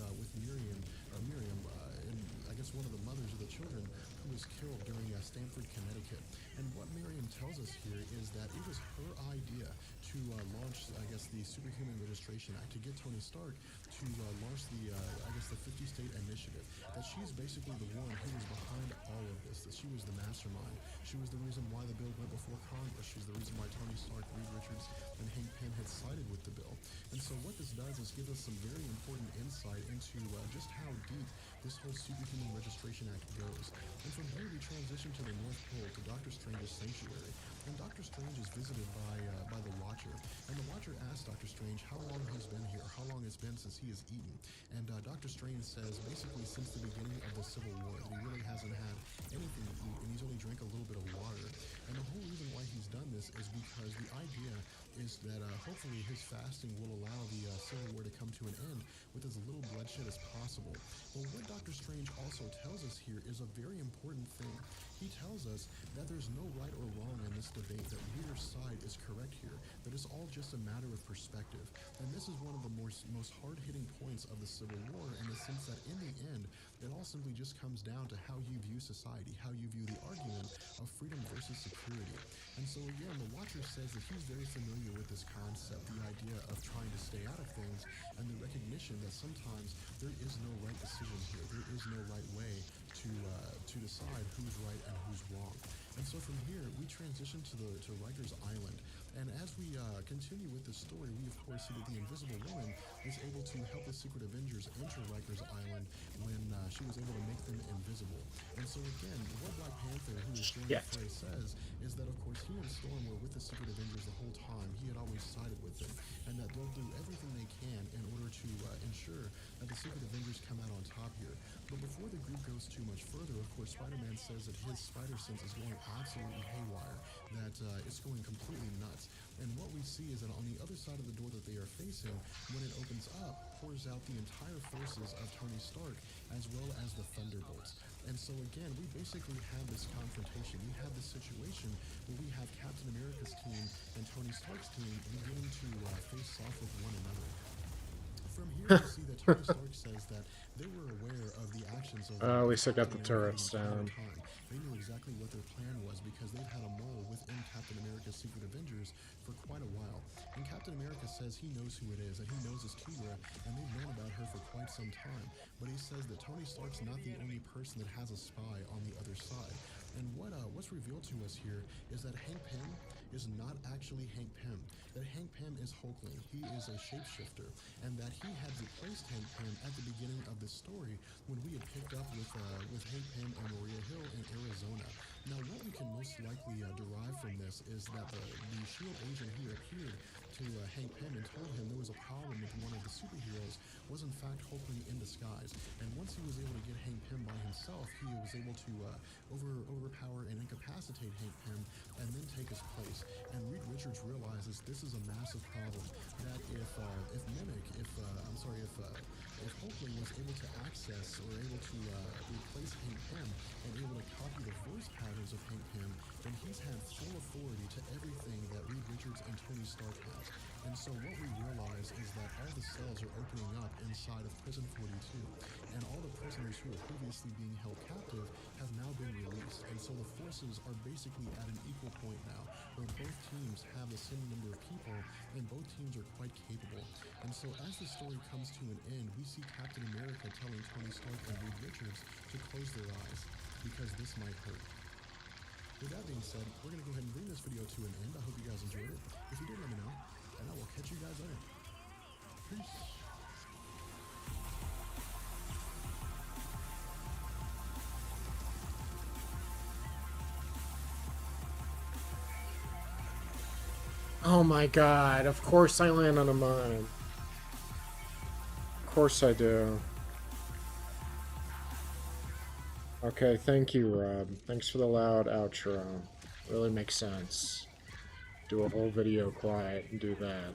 Miriam, and I guess one of the mothers of the children who was killed during Stamford, Connecticut. And what Miriam tells us here is that it was her idea to launch, I guess, the Superhuman Registration Act, to get Tony Stark to launch the 50-state initiative. That she's basically the one who was behind all of this, that she was the mastermind. She was the reason why the bill went before Congress. She's the reason why Tony Stark, Reed Richards, and Hank Pym had sided with the bill. And so what this does is give us some very important insight into just how deep this whole Superhuman Registration Act goes. And from here we transition to the North Pole, to Doctor Strange's sanctuary. And Doctor Strange is visited by the Watcher. And the Watcher asks Doctor Strange how long he's been here, how long it's been since he has eaten. And Doctor Strange says basically since the beginning of the Civil War that he really hasn't had anything to eat, and he's only drank a little bit of water. And the whole reason why he's done done this is because the idea is that hopefully his fasting will allow the Civil War to come to an end with as little bloodshed as possible. But what Doctor Strange also tells us here is a very important thing. He tells us that there's no right or wrong in this debate, that neither side is correct here, that it's all just a matter of perspective. And this is one of the most hard-hitting points of the Civil War, in the sense that in the end, it all simply just comes down to how you view society, how you view the argument of freedom versus security. And so again, the Watcher says that he's very familiar with this concept, the idea of trying to stay out of things, and the recognition that sometimes there is no right decision here, there is no right way to decide who's right and who's wrong. And so from here, we transition to Riker's Island. And as we continue with the story, we of course see that the Invisible Woman is able to help the Secret Avengers enter Riker's Island when she was able to make them invisible. And so again, what Black Panther, who is joining the fray, says is that of course he and Storm were with the Secret Avengers the whole time. He had always sided with them, and that they'll do everything they can in order to ensure that the Secret Avengers come out on top here. But before the group goes too much further, of course, Spider-Man says that his spider sense is going absolutely haywire, that it's going completely nuts. And what we see is that on the other side of the door that they are facing, when it opens up, pours out the entire forces of Tony Stark, as well as the Thunderbolts. And so again, we basically have this confrontation. We have this situation where we have Captain America's team and Tony Stark's team beginning to face off with one another. From here, we see that Tony Stark says that they were aware of the actions of at least I got the turrets down. They knew exactly what their plan was because they've had a mole within Captain America's Secret Avengers for quite a while. And Captain America says he knows who it is, and he knows it's Kira, and they've known about her for quite some time. But he says that Tony Stark's not the only person that has a spy on the other side. And what's revealed to us here is that Hank Pym is not actually Hank Pym. That Hank Pym is Hulkling. He is a shapeshifter, and that he had replaced Hank Pym at the beginning of the story when we had picked up with Hank Pym and Maria Hill in Arizona. Now, what we can most likely derive from this is that the S.H.I.E.L.D. agent here appeared to Hank Pym and told him there was a problem with one of the superheroes was in fact Hulkling in disguise. And once he was able to get Hank Pym by himself, he was able to overpower and incapacitate Hank Pym and then take his place. And Reed Richards realizes this is a massive problem, that if Hulkling was able to access or able to replace Hank Pym and able to copy the voice patterns of Hank Pym, then he's had full authority to everything that Reed Richards and Tony Stark has. And so what we realize is that all the cells are opening up inside of Prison 42, and all the prisoners who were previously being held captive have now been released. And so the forces are basically at an equal point now, where both teams have the same number of people, and both teams are quite capable. And so as the story comes to an end, we see Captain America telling Tony Stark and Reed Richards to close their eyes, because this might hurt. With that being said, we're going to go ahead and bring this video to an end. I hope you guys enjoyed it. If you did, let me know, and I will catch you guys later. Peace. Oh my god, of course I land on a mine. Of course I do. Okay, thank you, Rob. Thanks for the loud outro. Really makes sense. Do a whole video quiet and do that.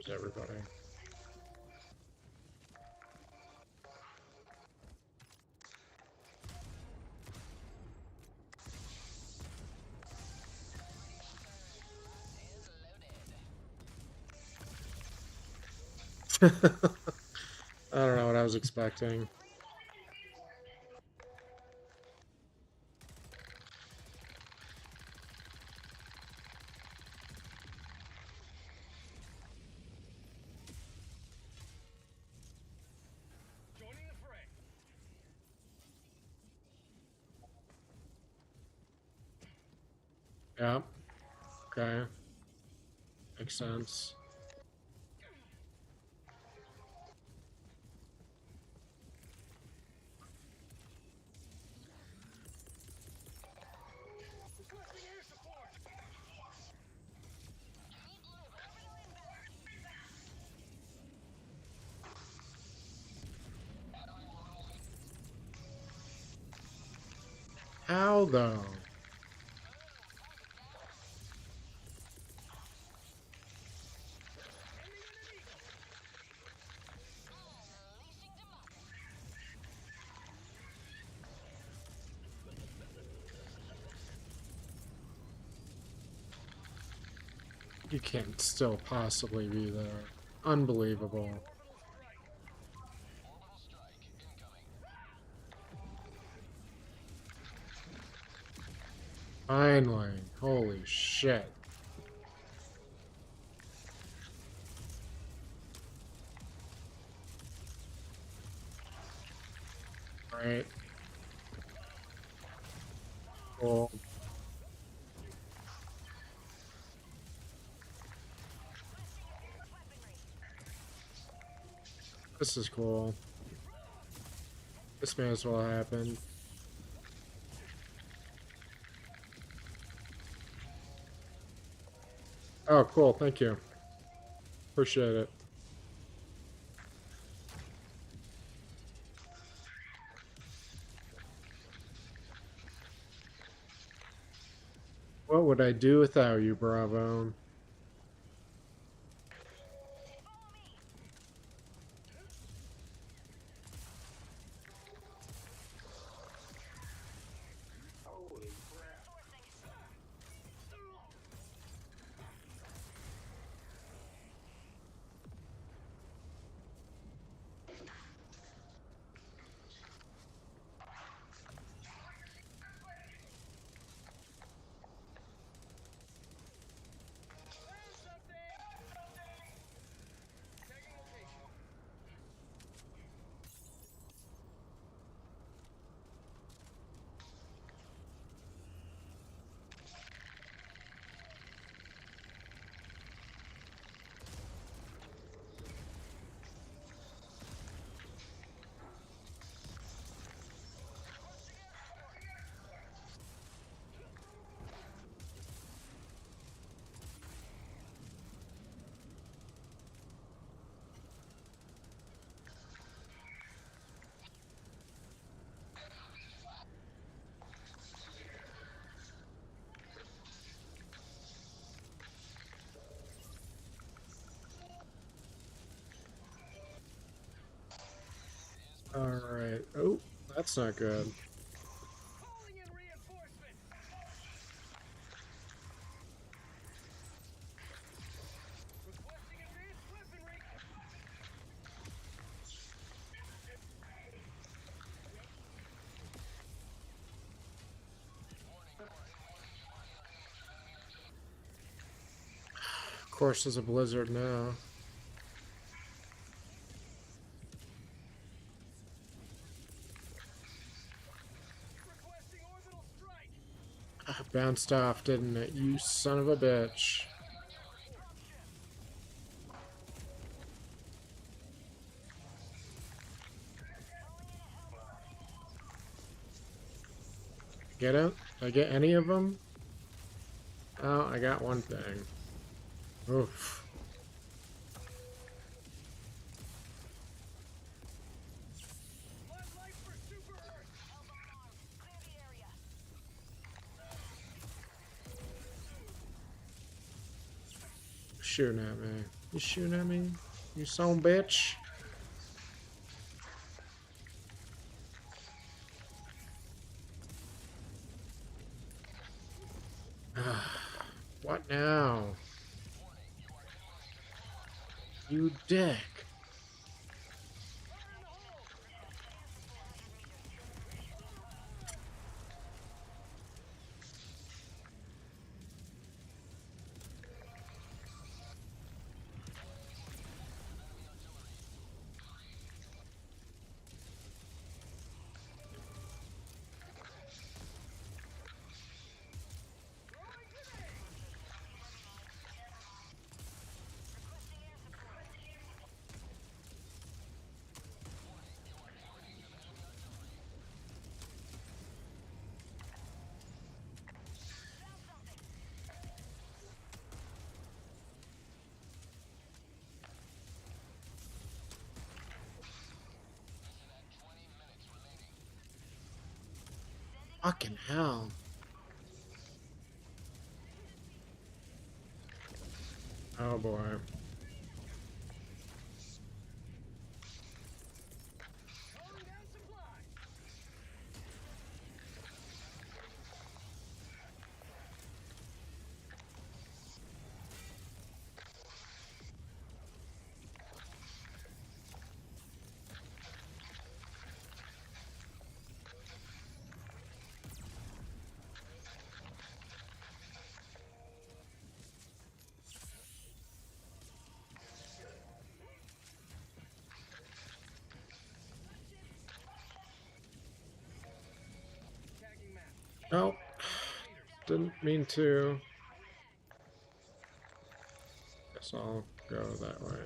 There's everybody. I don't know what I was expecting. Yeah. Okay. Makes sense. How though? You can't still possibly be there. Unbelievable. Finally. Holy shit. Right. Cool. This is cool. This may as well happen. Oh, cool. Thank you. Appreciate it. What would I do without you, Bravo? Alright. Oh, that's not good. Of course, there's a blizzard now. Ah, bounced off, didn't it? You son of a bitch. Get it? Did I get any of them? Oh, I got one thing. Oof. Shooting at me. You shooting at me? You son bitch. What now? You dick. Fucking hell. Oh boy. Oh, didn't mean to. Guess I'll go that way.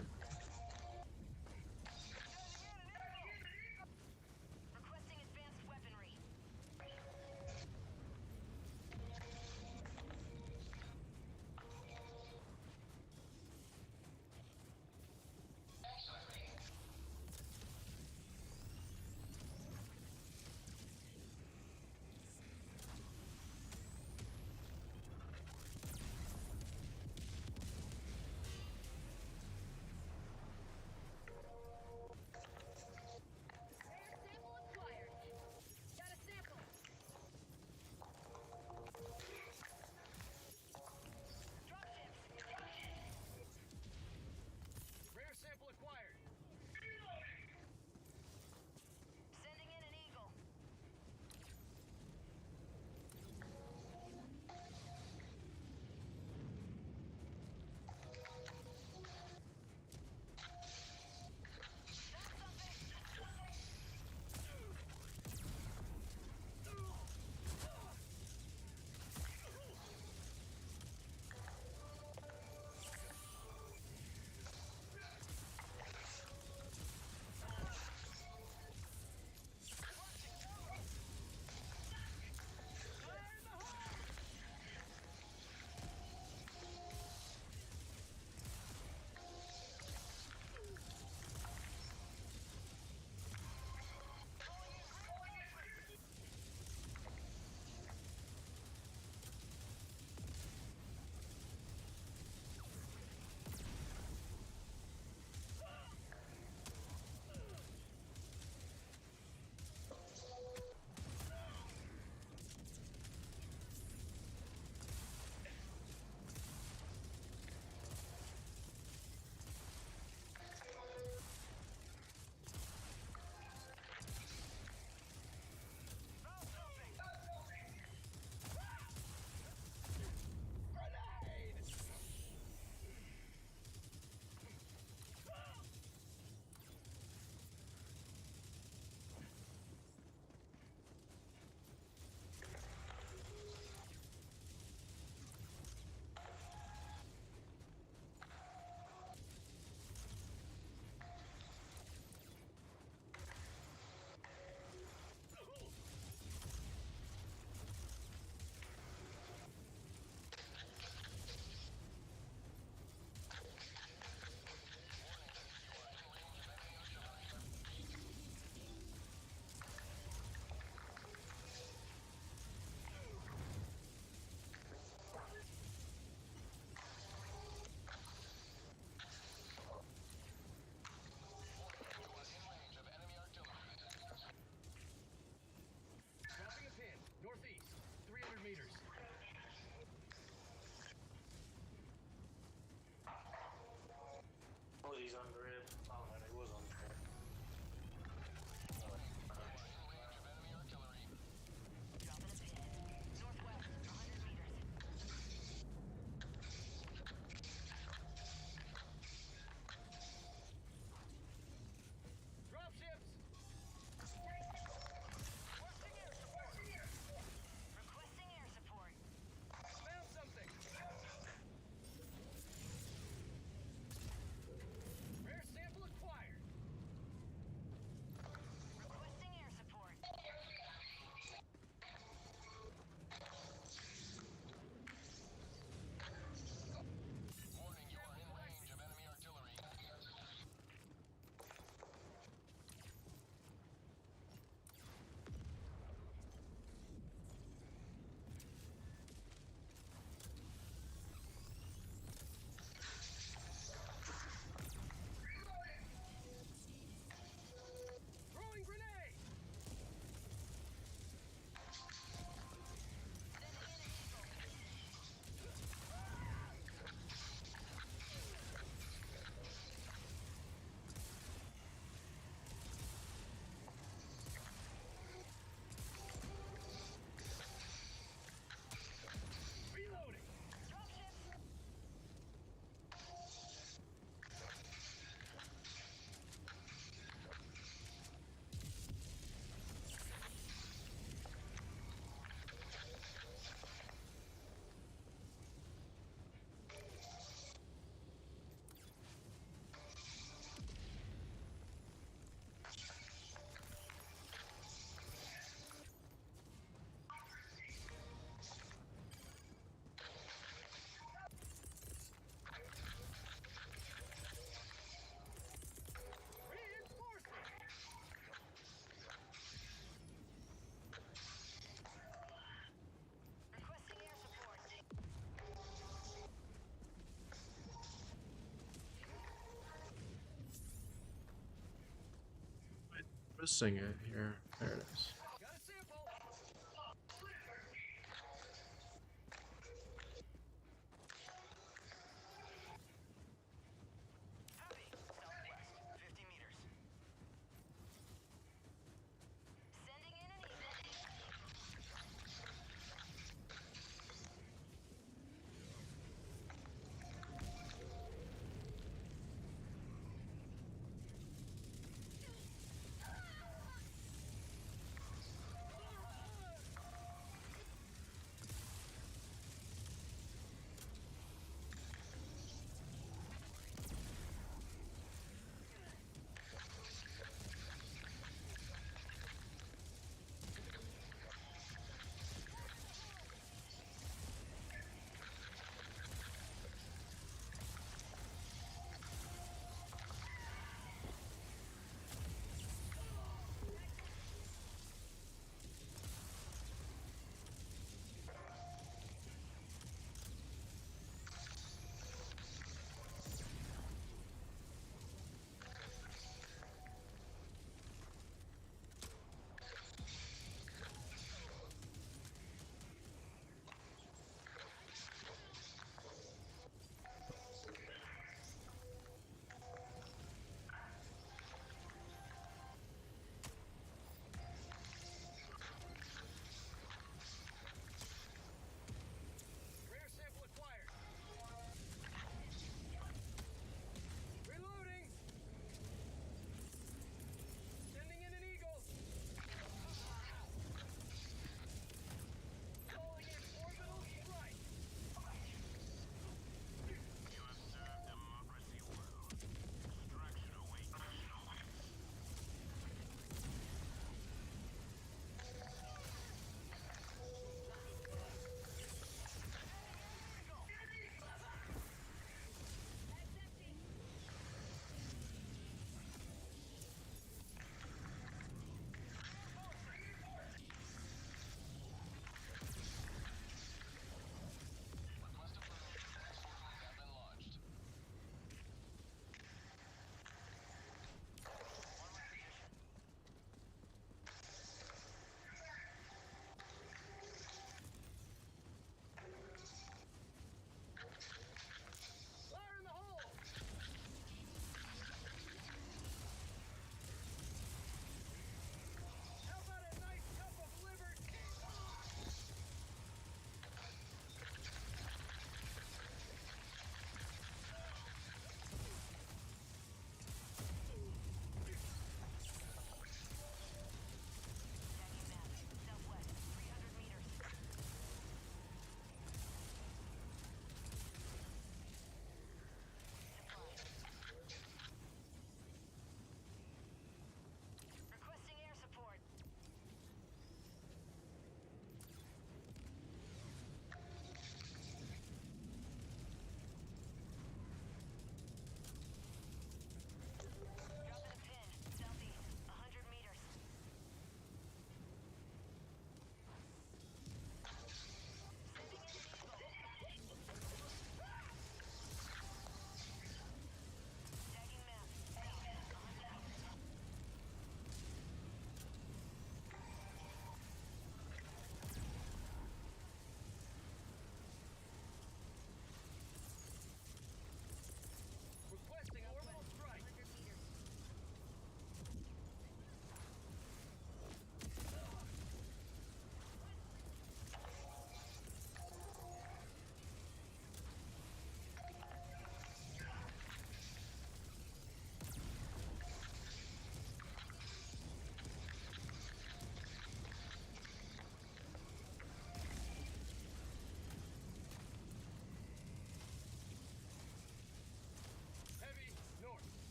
noticing it here. There it is.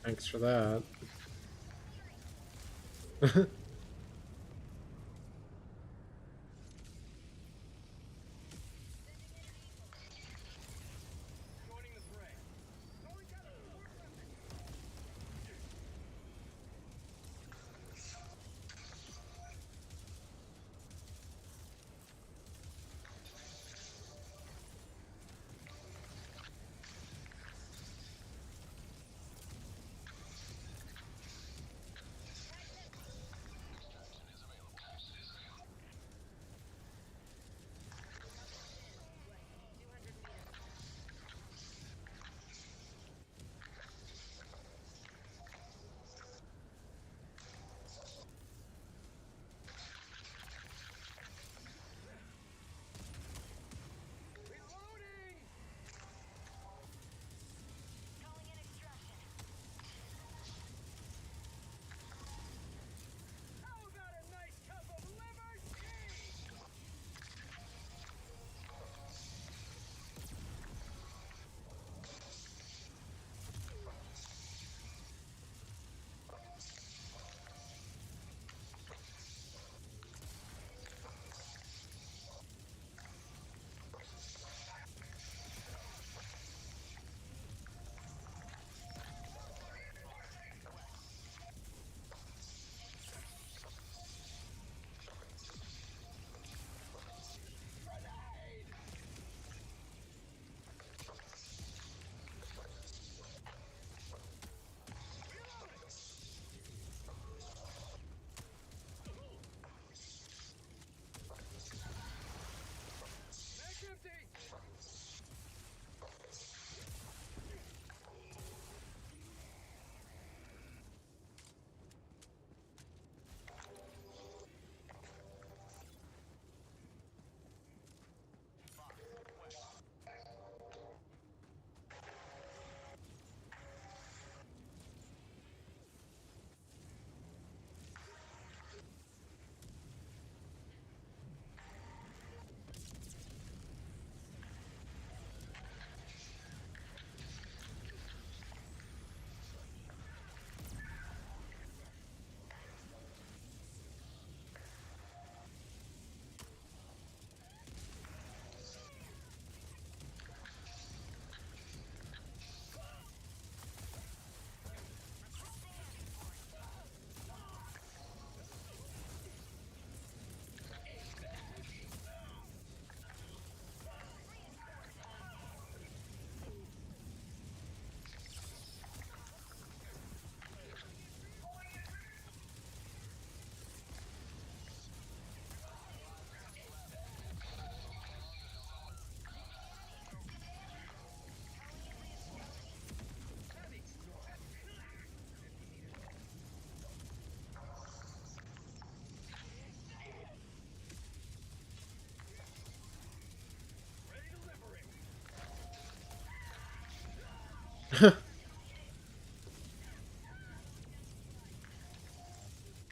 Thanks for that.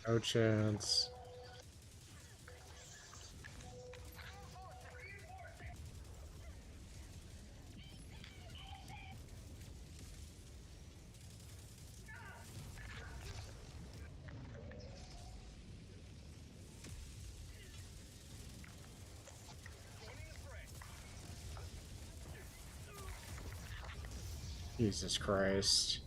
No chance. Jesus Christ.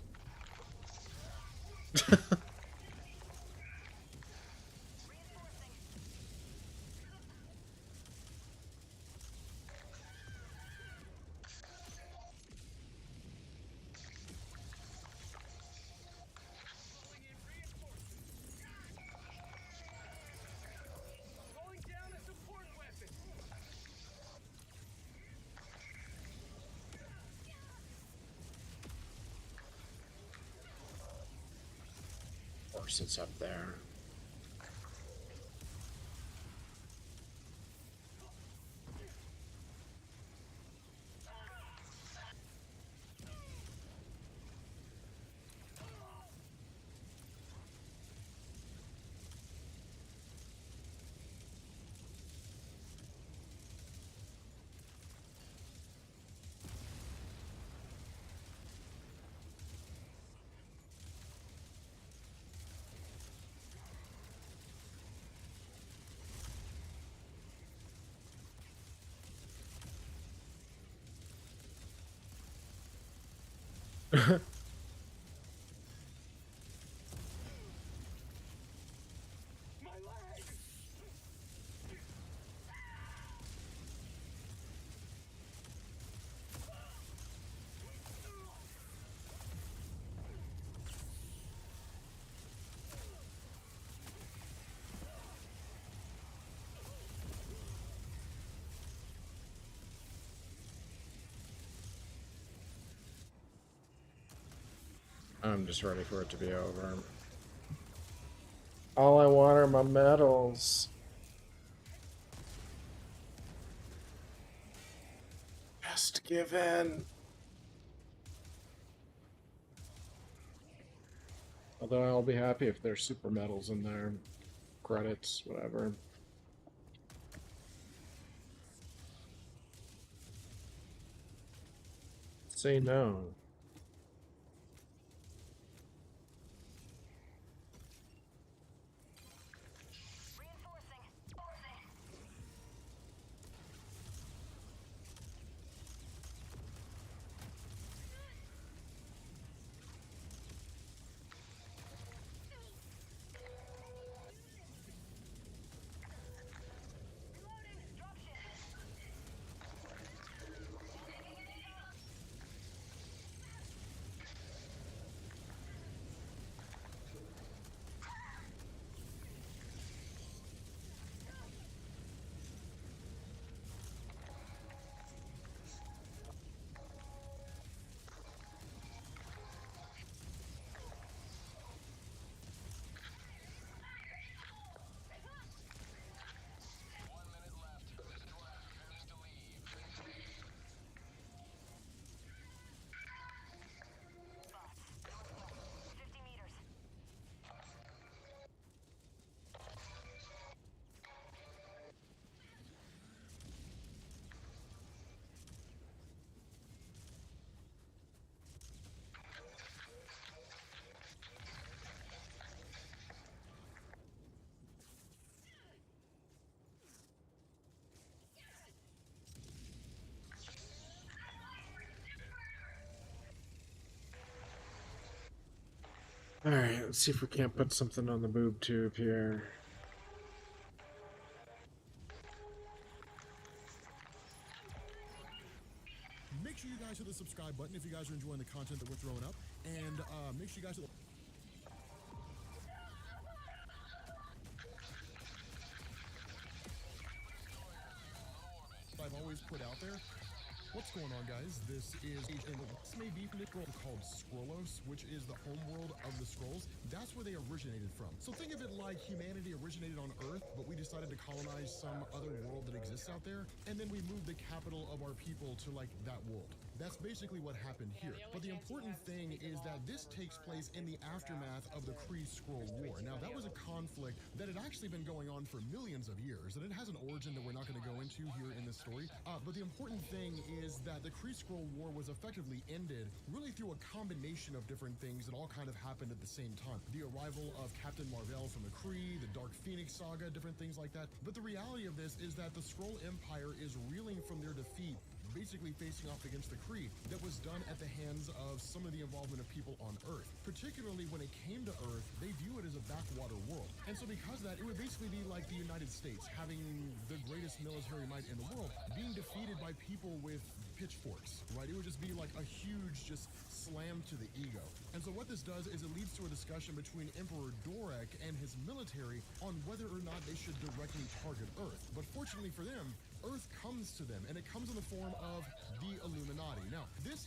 Of course it's up there. I'm just ready for it to be over. All I want are my medals. Just give in. Although I'll be happy if there's super medals in there. Credits, whatever. Say no. Alright, let's see if we can't put something on the boob tube here. Make sure you guys hit the subscribe button if you guys are enjoying the content that we're throwing up. And make sure you guys hit the... I've always put out there. What's going on, guys? This may be from the world called Scrollos, which is the homeworld of the Scrolls. That's where they originated from. So think of it like humanity originated on Earth, but we decided to colonize some other world that exists out there, and then we moved the capital of our people to like that world. That's basically what happened here. But the important thing is that this takes place in the aftermath of the Kree Skrull War. Now, that was a conflict that had actually been going on for millions of years, and it has an origin that we're not going to go into here in this story. But the important thing is that the Kree Skrull War was effectively ended really through a combination of different things that all kind of happened at the same time. The arrival of Captain Marvel from the Kree, the Dark Phoenix saga, different things like that. But the reality of this is that the Skrull Empire is reeling from their defeat, basically facing off against the Kree, that was done at the hands of some of the involvement of people on Earth. Particularly when it came to Earth, they view it as a backwater world. And so because of that, it would basically be like the United States having the greatest military might in the world, being defeated by people with pitchforks, right? It would just be like a huge just slam to the ego. And so what this does is it leads to a discussion between Emperor Dorek and his military on whether or not they should directly target Earth. But fortunately for them, Earth comes to them, and it comes in the form of the Illuminati. Now, this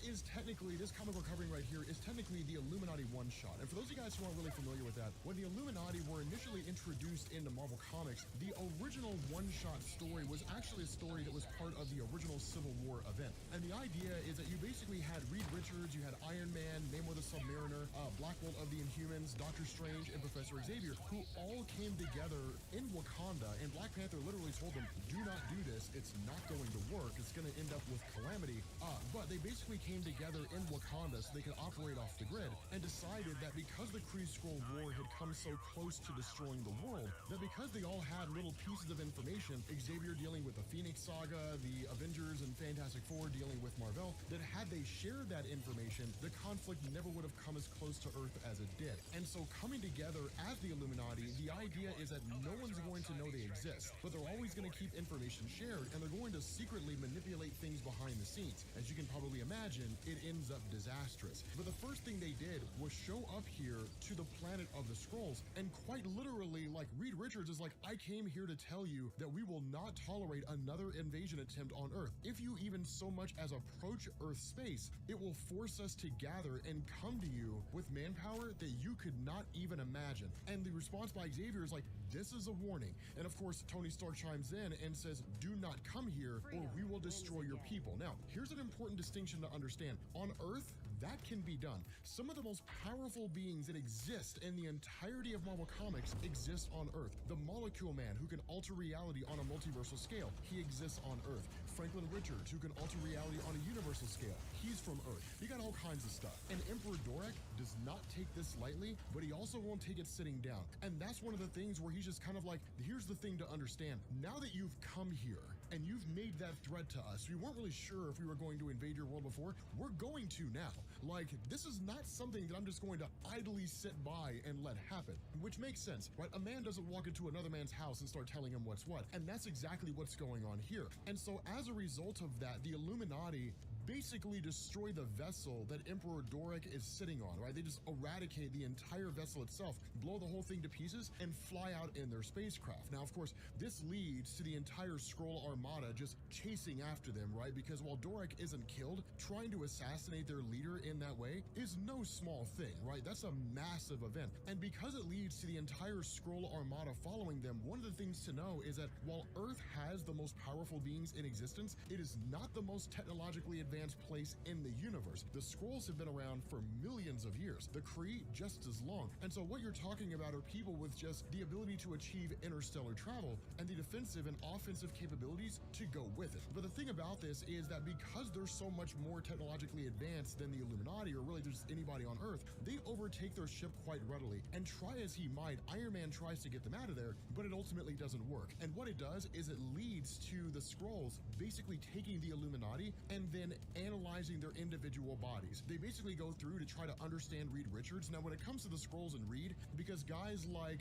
comic we're covering right here is technically the Illuminati one-shot. And for those of you guys who aren't really familiar with that, when the Illuminati were initially introduced into Marvel Comics, the original one-shot story was actually a story that was part of the original Civil War event. And the idea is that you basically had Reed Richards, you had Iron Man, Namor the Submariner, Black Bolt of the Inhumans, Doctor Strange, and Professor Xavier, who all came together in Wakanda, and Black Panther literally told them, do not do this. this, it's not going to work. It's going to end up with calamity. But they basically came together in Wakanda so they could operate off the grid and decided that because the Kree-Skrull War had come so close to destroying the world, that because they all had little pieces of information, Xavier dealing with the Phoenix Saga, the Avengers and Fantastic Four dealing with Marvel, that had they shared that information, the conflict never would have come as close to Earth as it did. And so coming together as the Illuminati, the idea is that no one's going to know they exist, but they're always going to keep information shared, and they're going to secretly manipulate things behind the scenes. As you can probably imagine, it ends up disastrous. But the first thing they did was show up here to the planet of the Skrulls, and quite literally, like, Reed Richards is like, I came here to tell you that we will not tolerate another invasion attempt on Earth. If you even so much as approach Earth space, it will force us to gather and come to you with manpower that you could not even imagine. And the response by Xavier is like, this is a warning. And of course, Tony Stark chimes in and says, do not come here or we will destroy your people. Now, here's an important distinction to understand. On Earth, that can be done. Some of the most powerful beings that exist in the entirety of Marvel Comics exist on Earth. The Molecule Man, who can alter reality on a multiversal scale, he exists on Earth. Franklin Richards, who can alter reality on a universal scale, he's from Earth. You got all kinds of stuff. And Emperor Dorek does not take this lightly, but he also won't take it sitting down. And that's one of the things where he's just kind of like, here's the thing to understand. Now that you've come here and you've made that threat to us, we weren't really sure if we were going to invade your world before. We're going to now. Like, this is not something that I'm just going to idly sit by and let happen, which makes sense, right? A man doesn't walk into another man's house and start telling him what's what. And that's exactly what's going on here. And so as a result of that, the Illuminati basically destroy the vessel that Emperor Dorek is sitting on, right? They just eradicate the entire vessel itself, blow the whole thing to pieces, and fly out in their spacecraft. Now, of course, this leads to the entire Skrull Armada just chasing after them, right? Because while Dorek isn't killed, trying to assassinate their leader in that way is no small thing, right? That's a massive event. And because it leads to the entire Skrull Armada following them, one of the things to know is that while Earth has the most powerful beings in existence, it is not the most technologically advanced place in the universe. The Skrulls have been around for millions of years, the Kree just as long. And so what you're talking about are people with just the ability to achieve interstellar travel and the defensive and offensive capabilities to go with it. But the thing about this is that because they're so much more technologically advanced than the Illuminati, or really just anybody on Earth, they overtake their ship quite readily. And try as he might, Iron Man tries to get them out of there, but it ultimately doesn't work. And what it does is it leads to the Skrulls basically taking the Illuminati and then analyzing their individual bodies. They basically go through to try to understand Reed Richards. Now, when it comes to the Skrulls and Reed, because guys like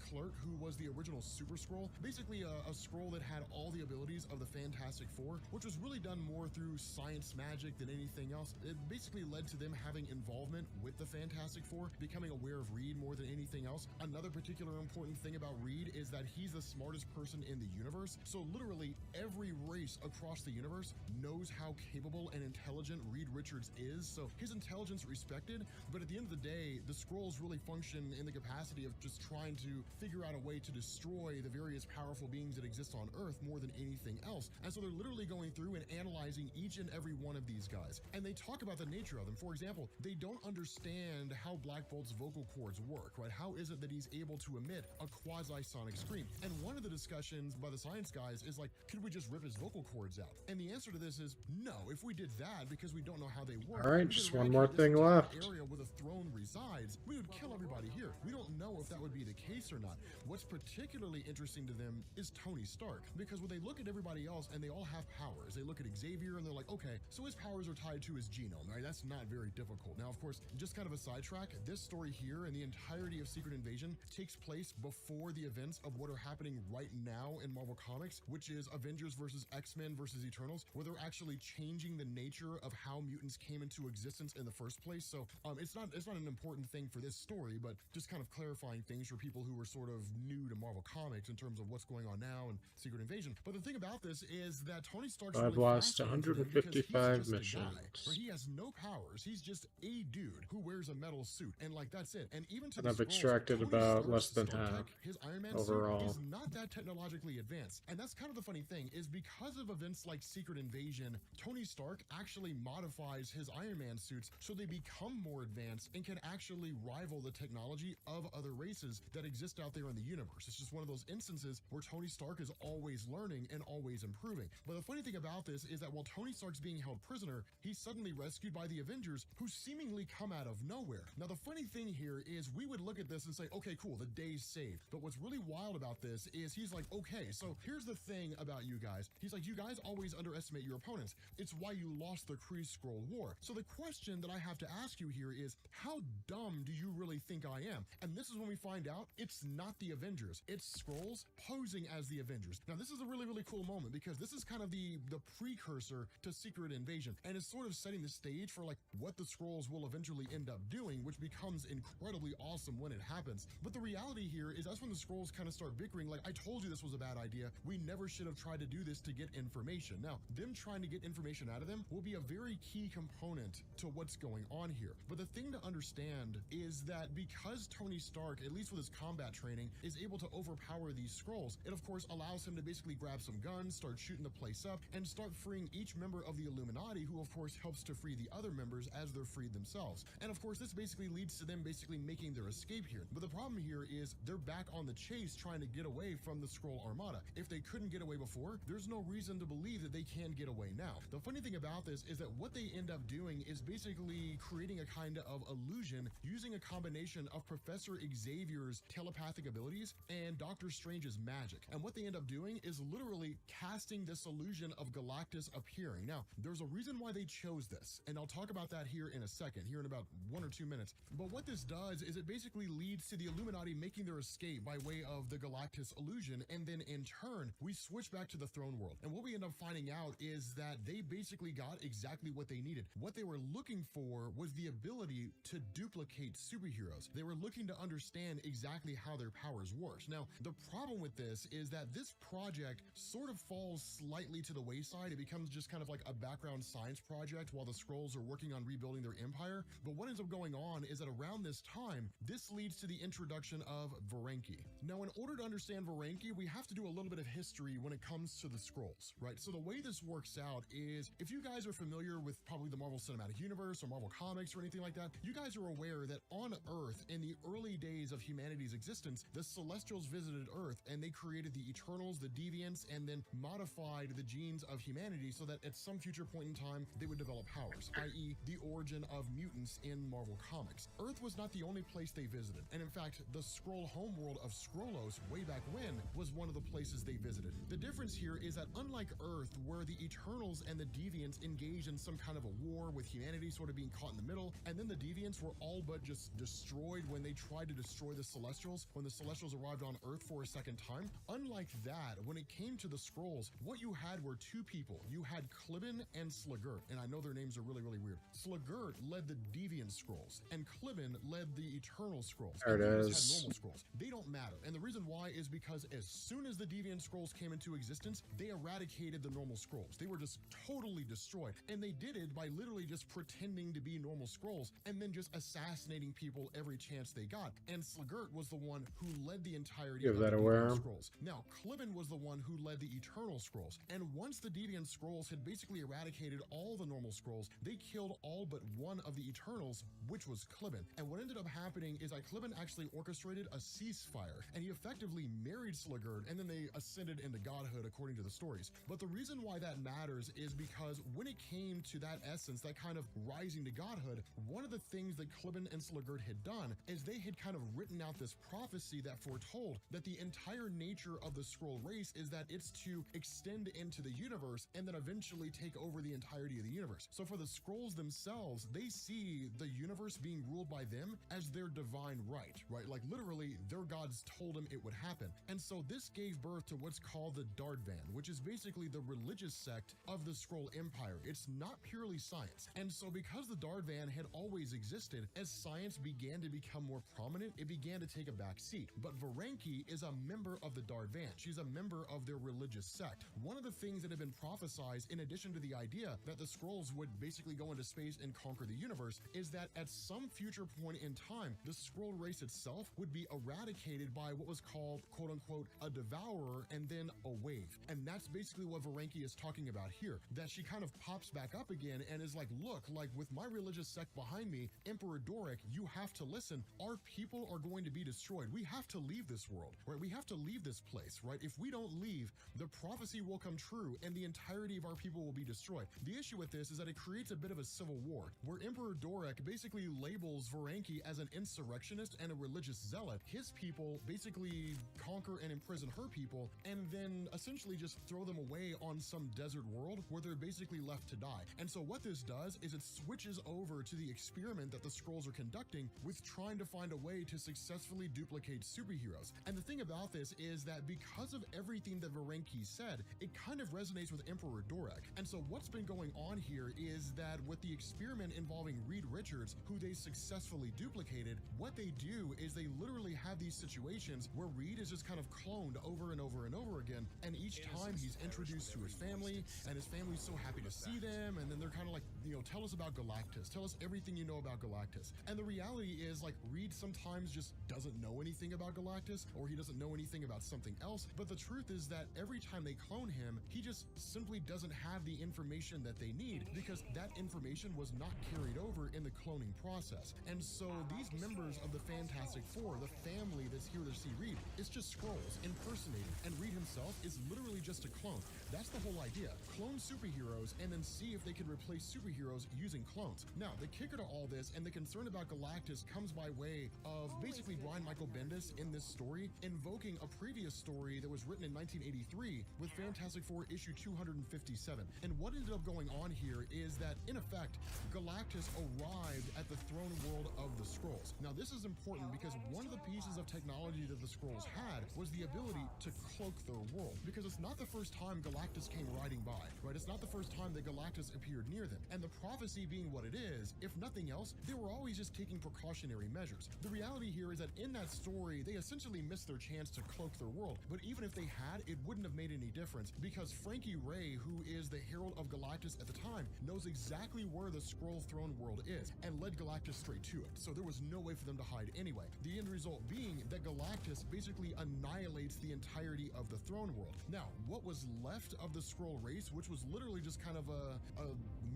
Clerk, who was the original Super Skrull, basically a Skrull that had all the abilities of the Fantastic Four, which was really done more through science magic than anything else. It basically led to them having involvement with the Fantastic Four, becoming aware of Reed more than anything else. Another particular important thing about Reed is that he's the smartest person in the universe. So literally every race across the universe knows how capable and intelligent Reed Richards is, so his intelligence respected. But at the end of the day, the Skrulls really function in the capacity of just trying to figure out a way to destroy the various powerful beings that exist on Earth more than anything else. And so they're literally going through and analyzing each and every one of these guys. And they talk about the nature of them. For example, they don't understand how Black Bolt's vocal cords work, right? How is it that he's able to emit a quasi-sonic scream? And one of the discussions by the science guys is like, could we just rip his vocal cords out? And the answer to this is no. If we did that, because we don't know how they work, all right, just one more thing left. Area where the throne resides, we would kill everybody here. We don't know if that would be the case or not. What's particularly interesting to them is Tony Stark, because when they look at everybody else and they all have powers, they look at Xavier and they're like, okay, so his powers are tied to his genome, right? That's not very difficult. Now, of course, just kind of a sidetrack, this story here and the entirety of Secret Invasion takes place before the events of what are happening right now in Marvel Comics, which is Avengers versus X-Men versus Eternals, where they're actually changing the nature of how mutants came into existence in the first place. So it's not an important thing for this story, but just kind of clarifying things for people who are sort of new to Marvel Comics in terms of what's going on now and Secret Invasion. But the thing about this is that Tony Stark's I've really lost 155 missions. where he has no powers. He's just a dude who wears a metal suit, and like that's it. And even to And the I've Skrulls, extracted Tony about Stark's less than Stark half tech, his Iron Man overall. suit is not that technologically advanced. And that's kind of the funny thing is because of events like Secret Invasion, Tony Stark Stark actually modifies his Iron Man suits so they become more advanced and can actually rival the technology of other races that exist out there in the universe. It's just one of those instances where Tony Stark is always learning and always improving. But the funny thing about this is that while Tony Stark's being held prisoner, he's suddenly rescued by the Avengers, who seemingly come out of nowhere. Now, the funny thing here is we would look at this and say, okay, cool, the day's saved. But what's really wild about this is he's like, okay, so here's the thing about you guys. He's like, you guys always underestimate your opponents. It's why you lost the Kree Skrull War. So the question that I have to ask you here is, how dumb do you really think I am? And this is when we find out it's not the Avengers. It's Skrulls posing as the Avengers. Now, this is a really, really cool moment because this is kind of the precursor to Secret Invasion, and it's sort of setting the stage for like what the Skrulls will eventually end up doing, which becomes incredibly awesome when it happens. But the reality here is that's when the Skrulls kind of start bickering, like, I told you this was a bad idea. We never should have tried to do this to get information. Now, them trying to get information out of them will be a very key component to what's going on here. But the thing to understand is that because Tony Stark, at least with his combat training, is able to overpower these Skrulls, it of course allows him to basically grab some guns, start shooting the place up, and start freeing each member of the Illuminati, who of course helps to free the other members as they're freed themselves. And of course, this basically leads to them basically making their escape here. But the problem here is they're back on the chase trying to get away from the Skrull Armada. If they couldn't get away before, there's no reason to believe that they can get away now. The funny thing about this is that what they end up doing is basically creating a kind of illusion using a combination of Professor Xavier's telepathic abilities and Doctor Strange's magic. And what they end up doing is literally casting this illusion of Galactus appearing. Now, there's a reason why they chose this, and I'll talk about that here in a second, here in about 1 or 2 minutes. But what this does is it basically leads to the Illuminati making their escape by way of the Galactus illusion, and then in turn, we switch back to the throne world. And what we end up finding out is that they basically got exactly what they needed. What they were looking for was the ability to duplicate superheroes. They were looking to understand exactly how their powers worked. Now, the problem with this is that this project sort of falls slightly to the wayside. It becomes just kind of like a background science project while the Skrulls are working on rebuilding their empire. But what ends up going on is that around this time, this leads to the introduction of Varenki. Now, in order to understand Varenki, we have to do a little bit of history when it comes to the Skrulls, right? So the way this works out is, if you guys are familiar with probably the Marvel Cinematic Universe or Marvel Comics or anything like that, you guys are aware that on Earth, in the early days of humanity's existence, the Celestials visited Earth and they created the Eternals, the Deviants, and then modified the genes of humanity so that at some future point in time, they would develop powers, i.e. the origin of mutants in Marvel Comics. Earth was not the only place they visited, and in fact, the Skrull homeworld of Skrullos way back when was one of the places they visited. The difference here is that unlike Earth, where the Eternals and the Deviants engaged in some kind of a war with humanity sort of being caught in the middle, and then the Deviants were all but just destroyed when they tried to destroy the Celestials, when the Celestials arrived on Earth for a second time. Unlike that, when it came to the Skrulls, what you had were two people. You had Klibbin and Slugurt, and I know their names are really, really weird. Slugurt led the Deviant Skrulls, and Klibbin led the Eternal Skrulls. There it and they is. just had normal Skrulls. They don't matter, and the reason why is because as soon as the Deviant Skrulls came into existence, they eradicated the normal Skrulls. They were just totally destroyed, and they did it by literally just pretending to be normal Skrulls and then just assassinating people every chance they got. And Slugurt was the one who led the entirety Give of that the a Deviant whirl. Skrulls. Now, Klibbin was the one who led the Eternal Skrulls, and once the Deviant Skrulls had basically eradicated all the normal Skrulls, they killed all but one of the Eternals, which was Klibbin. And what ended up happening is that Klibbin actually orchestrated a ceasefire, and he effectively married Slugurt, and then they ascended into godhood according to the stories. But the reason why that matters is because when it came to that essence, that kind of rising to godhood, one of the things that Klibbin and Slugurt had done is they had kind of written out this prophecy that foretold that the entire nature of the Skrull race is that it's to extend into the universe and then eventually take over the entirety of the universe. So for the Skrulls themselves, they see the universe being ruled by them as their divine right? Like literally their gods told them it would happen. And so this gave birth to what's called the Dardvan, which is basically the religious sect of the Skrull Empire. It's not purely science. And so because the Dardvan had always existed, as science began to become more prominent, it began to take a back seat. But Varenki is a member of the Darvan. She's a member of their religious sect. One of the things that had been prophesized, in addition to the idea that the Skrulls would basically go into space and conquer the universe, is that at some future point in time, the Skrull race itself would be eradicated by what was called, quote unquote, a devourer and then a wave. And that's basically what Varenki is talking about here, that she kind of pops back up again and is like, look, like with my religious sect behind me, Emperor Doric, you have to listen. Our people are going to be destroyed. We have to leave this world, right? We have to leave this place, right? If we don't leave, the prophecy will come true and the entirety of our people will be destroyed. The issue with this is that it creates a bit of a civil war where Emperor Doric basically labels Varenki as an insurrectionist and a religious zealot. His people basically conquer and imprison her people and then essentially just throw them away on some desert world where they're basically left to die. And so what this does is it switches over to the experiment that the Skrulls are conducting with trying to find a way to successfully duplicate superheroes. And the thing about this is that because of everything that Varenki said, it kind of resonates with Emperor Doric. And so what's been going on here is that with the experiment involving Reed Richards, who they successfully duplicated, what they do is they literally have these situations where Reed is just kind of cloned over and over and over again, and each time he's introduced to his family, and his family's so happy to see them, and then they're kind of like, you know, tell us about Galactus, tell us everything you know about Galactus. And the reality is, like, Reed sometimes just doesn't know anything about Galactus, or he doesn't know anything about something else, but the truth is that every time they clone him, he just simply doesn't have the information that they need, because that information was not carried over in the cloning process. And so these members of the Fantastic Four, the family that's here to see Reed, it's just Skrulls impersonating, and Reed himself is literally just a clone. That's the whole idea. Clone superheroes and then see if they can replace superheroes using clones. Now, the kicker to all this and the concern about Galactus comes by way of basically Brian Michael Bendis in this story invoking a previous story that was written in 1983 with Fantastic Four issue 257. And what ended up going on here is that, in effect, Galactus arrived at the throne world of the Skrulls. Now, this is important because one of the pieces of technology that the Skrulls had was the ability to cloak their world, because it's not the first time Galactus came riding by, right? It's not the first time that Galactus appeared near them. And the prophecy being what it is, if nothing else, they were always just taking precautionary measures. The reality here is that in that story, they essentially missed their chance to cloak their world. But even if they had, it wouldn't have made any difference, because Frankie Ray, who is the Herald of Galactus at the time, knows exactly where the Skrull throne world is and led Galactus straight to it. So there was no way for them to hide anyway. The end result being that Galactus basically annihilates the entirety of the throne world. Now, what was left of the Skrull race, which was literally just kind of a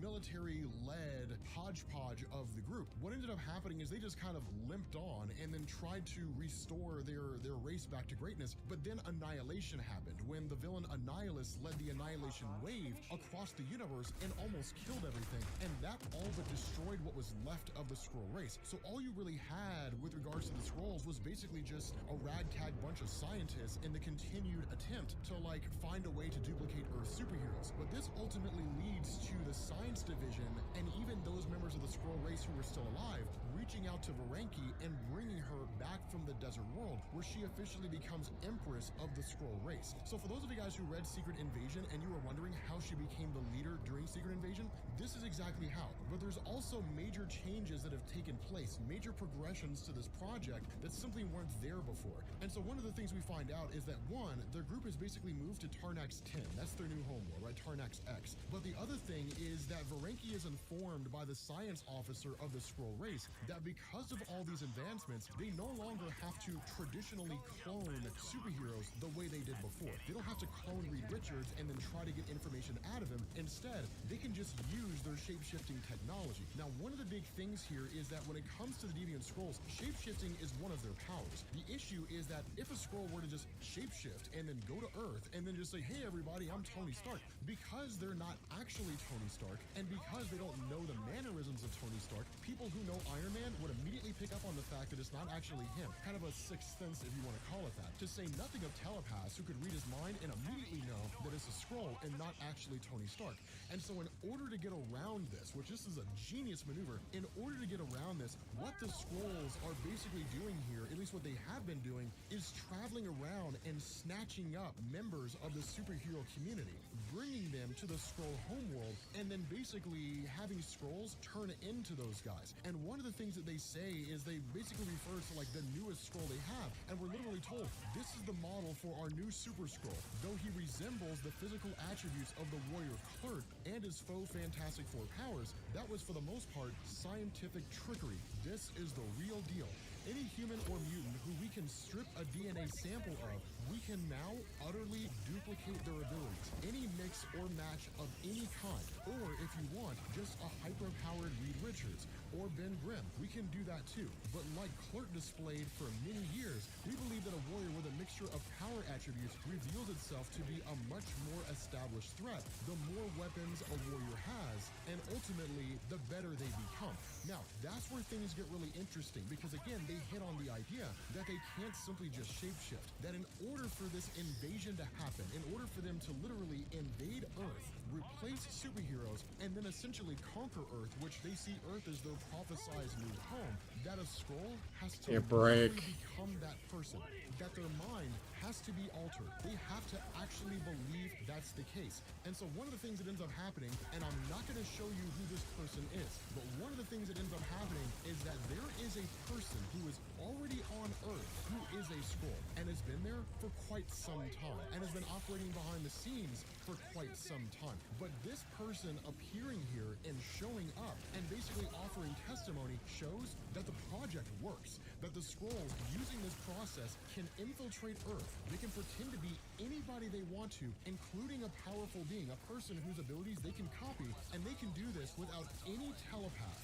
military-led hodgepodge of the group, what ended up happening is they just kind of limped on and then tried to restore their race back to greatness. But then annihilation happened when the villain Annihilus led the annihilation wave across the universe and almost killed everything. And that all but destroyed what was left of the Skrull race. So all you really had with regards to the Skrulls was basically just a ragtag bunch of scientists in the continued attempt to like find a way to duplicate Earth superheroes. But this ultimately leads to the science division and even those members of the Skrull race who were still alive reaching out to Varenki and bringing her back from the desert world, where she officially becomes Empress of the Skrull race. So for those of you guys who read Secret Invasion and you were wondering how she became the leader during Secret Invasion, this is exactly how. But there's also major changes that have taken place, major progressions to this project that simply weren't there before. And so one of the things we find out is that, one, their group has basically moved to Tarnax 10. That's their new homeworld, right? Tarnax X. But the other thing is that Varenki is informed by the science officer of the Skrull race that because of all these advancements, they no longer have to traditionally clone superheroes the way they did before. They don't have to clone Reed Richards and then try to get information out of him. Instead, they can just use their shape-shifting technology. Now, one of the big things here is that when it comes to the Deviant Skrulls, shape-shifting is one of their powers. The issue is that if a Skrull were to just shape-shift and then go to Earth and then just say, hey everybody, I'm Tony Stark, because they're not actually Tony Stark and because they don't know the mannerisms of Tony Stark, people who know Iron Man would immediately pick up on the fact that it's not actually him. Kind kind of a sixth sense, if you want to call it that, to say nothing of telepaths who could read his mind and immediately know that it's a Skrull and not actually Tony Stark. And so in order to get around this, which this is a genius maneuver, in order to get around this, what the Skrulls are basically doing here, at least what they have been doing, is traveling around and snatching up members of the superhero community, bringing them to the Skrull homeworld, and then basically having Skrulls turn into those guys. And one of the things that they say is they basically refer to like the newest Skrull they have, and we're literally told this is the model for our new Super Skrull. Though he resembles the physical attributes of the warrior Clerk and his faux Fantastic Four powers, that was for the most part scientific trickery. This is the real deal. Any human or mutant who we can strip a DNA sample of, we can now utterly duplicate their abilities. Any mix or match of any kind, or if you want, just a hyper-powered Reed Richards or Ben Grimm, we can do that too. But like Clerk displayed for many years, we believe that a warrior with a mixture of power attributes reveals itself to be a much more established threat. The more weapons a warrior has, and ultimately, the better they become. Now, that's where things get really interesting, because again, they hit on the idea that they can't simply just shapeshift. That in order for this invasion to happen, in order for them to literally invade Earth, replace superheroes, and then essentially conquer Earth, which they see Earth as their prophesized new home, that a Skrull has to literally become that person. That their mind has to be altered. They have to actually believe that's the case. And so one of the things that ends up happening, and I'm not going to show you who this person is, but one of the things that ends up happening is that there is a person who is already on Earth who is a Skrull and has been there for quite some time and has been operating behind the scenes for quite some time. But this person appearing here and showing up and basically offering testimony shows that the project works, that the Skrulls using this process can infiltrate Earth. They can pretend to be anybody they want to, including a powerful being, a person whose abilities they can copy, and they can do this without any telepath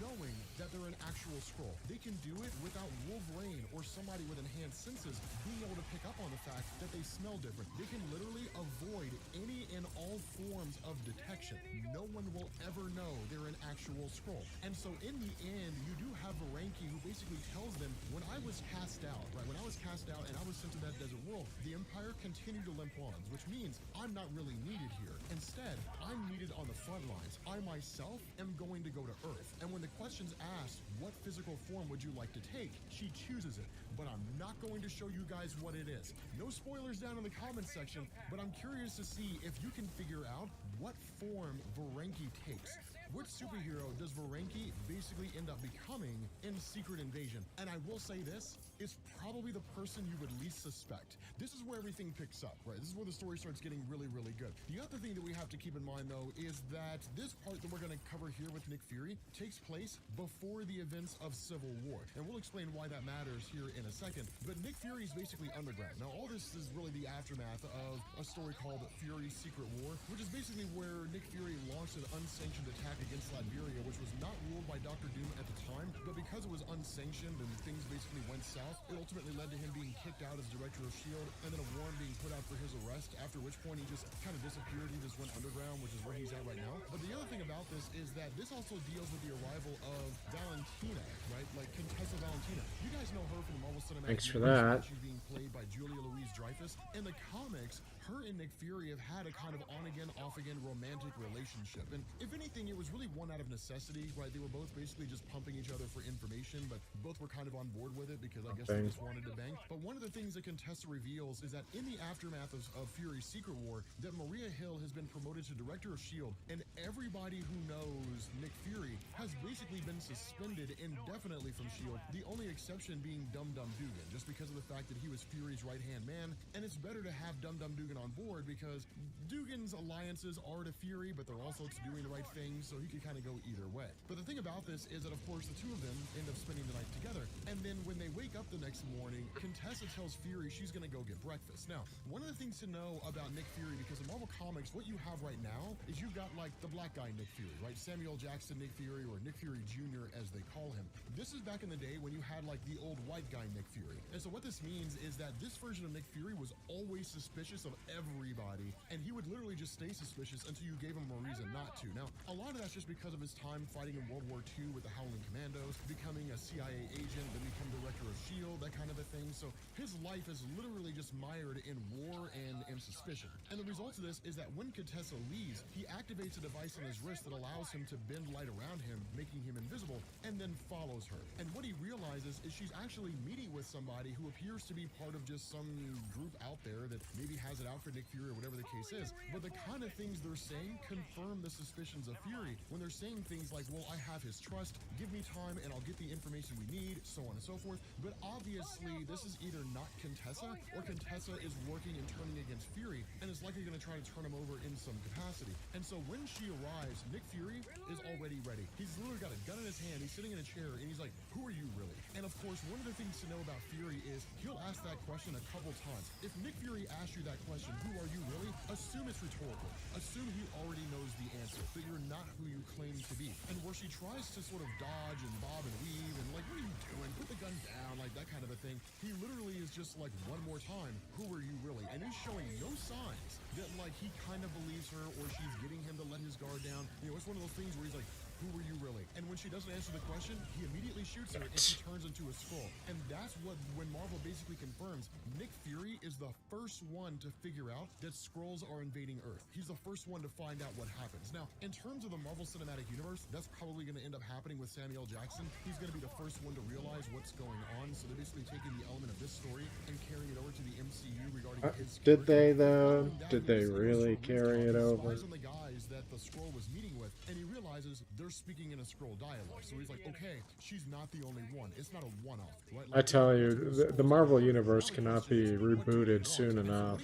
knowing that they're an actual Skrull. They can do it without Wolverine or somebody with enhanced senses being able to pick up on the fact that they smell different. They can literally avoid any and all forms of detection. No one will ever know they're an actual Skrull. And so in the end, you do have Varanki who basically tells them, when I was cast out, right, when I was cast out and I was sent to that desert world, the Empire continued to limp on, which means I'm not really needed here. Instead, I'm needed on the front lines. I myself am going to go to Earth. And when the question's asked, what physical form would you like to take? She chooses it, but I'm not going to show you guys what it is. No spoilers down in the comments section, but I'm curious to see if you can figure out what form Varanki takes. What superhero does Varanki basically end up becoming in Secret Invasion? And I will say this, it's probably the person you would least suspect. This is where everything picks up, right? This is where the story starts getting really, really good. The other thing that we have to keep in mind, though, is that this part that we're going to cover here with Nick Fury takes place before the events of Civil War. And we'll explain why that matters here in a second. But Nick Fury is basically underground. Now, all this is really the aftermath of a story called Fury's Secret War, which is basically where Nick Fury launched an unsanctioned attack against Latveria, which was not ruled by Dr. Doom at the time, but because it was unsanctioned and things basically went south, it ultimately led to him being kicked out as director of S.H.I.E.L.D. and then a warrant being put out for his arrest, after which point he just kind of disappeared. He just went underground, which is where he's at right now. But the other thing about this is that this also deals with the arrival of Valentina, right? Like Contessa Valentina. You guys know her from the Marvel Cinematic Thanks for Universe. that. She's being played by Julia Louis-Dreyfus. In the comics, her and Nick Fury have had a kind of on-again, off-again romantic relationship. And if anything, it was really one out of necessity, right? They were both basically just pumping each other for information, but both were kind of on board with it because I guess they just wanted to bang. But one of the things that Contessa reveals is that in the aftermath of Fury's Secret War, that Maria Hill has been promoted to director of S.H.I.E.L.D., and everybody who knows Nick Fury has basically been suspended indefinitely from S.H.I.E.L.D., the only exception being Dum Dum Dugan, just because of the fact that he was Fury's right-hand man, and it's better to have Dum Dum Dugan on board because Dugan's alliances are to Fury, but they're also to doing the right thing, so he could kind of go either way. But the thing about this is that, of course, the two of them end up spending the night together, and then when they wake up the next morning, Contessa tells Fury she's gonna go get breakfast. Now, one of the things to know about Nick Fury, because in Marvel Comics, what you have right now is you've got like the black guy Nick Fury, right? Samuel Jackson Nick Fury, or Nick Fury Jr. as they call him. This is back in the day when you had like the old white guy Nick Fury. And so what this means is that this version of Nick Fury was always suspicious of everybody, and he would literally just stay suspicious until you gave him a reason not to. Now, a lot of that's just because of his time fighting in World War II with the Howling Commandos, becoming a CIA agent, then become director of S.H.I.E.L.D., that kind of a thing. So his life is literally just mired in war and suspicion. And the result of this is that when Contessa leaves, he activates a device on his wrist that allows him to bend light around him, making him invisible, and then follows her. And what he realizes is she's actually meeting with somebody who appears to be part of just some group out there that maybe has it out for Nick Fury or whatever the case is. But the kind of things they're saying confirm the suspicions of Fury when they're saying things like, well, I have his trust, give me time and I'll get the information we need, so on and so forth. But obviously, this is either not Contessa or Contessa is working and turning against Fury and is likely going to try to turn him over in some capacity. And so when she arrives, Nick Fury is already ready. He's literally got a gun in his hand, he's sitting in a chair, and he's like, who are you really? And of course, one of the things to know about Fury is he'll ask that question a couple times. If Nick Fury asks you that question, who are you really? Assume it's rhetorical. Assume he already knows the answer, that you're not who you claim to be. And where she tries to sort of dodge and bob and weave and like, what are you doing? Put the gun down, like that kind of a thing. He literally is just like, one more time, who are you really? And he's showing no signs that like he kind of believes her or she's getting him to let his guard down. You know, it's one of those things where he's like, who were you really? And when she doesn't answer the question, he immediately shoots her and she turns into a scroll. And that's what, when Marvel basically confirms, Nick Fury is the first one to figure out that Skrulls are invading Earth. He's the first one to find out what happens. Now, in terms of the Marvel Cinematic Universe, that's probably going to end up happening with Samuel Jackson. He's going to be the first one to realize what's going on. So they're basically taking the element of this story and carrying it over to the MCU regarding his Did they, character. though? Did they really carry it over? He spies on the guys that the Skrull was meeting with, and he realizes they're speaking in a Skrull dialect. So he's like, okay, she's not the only one. It's not a one-off, right? I tell you, the Marvel Universe cannot be rebooted soon enough.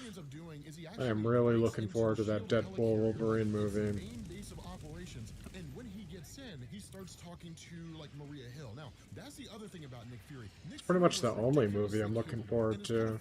I am really looking forward to that Deadpool Wolverine movie. And when he gets in, he starts talking to like Maria Hill. Now, that's the other thing about Nick Fury. It's pretty much the only movie I'm looking forward to.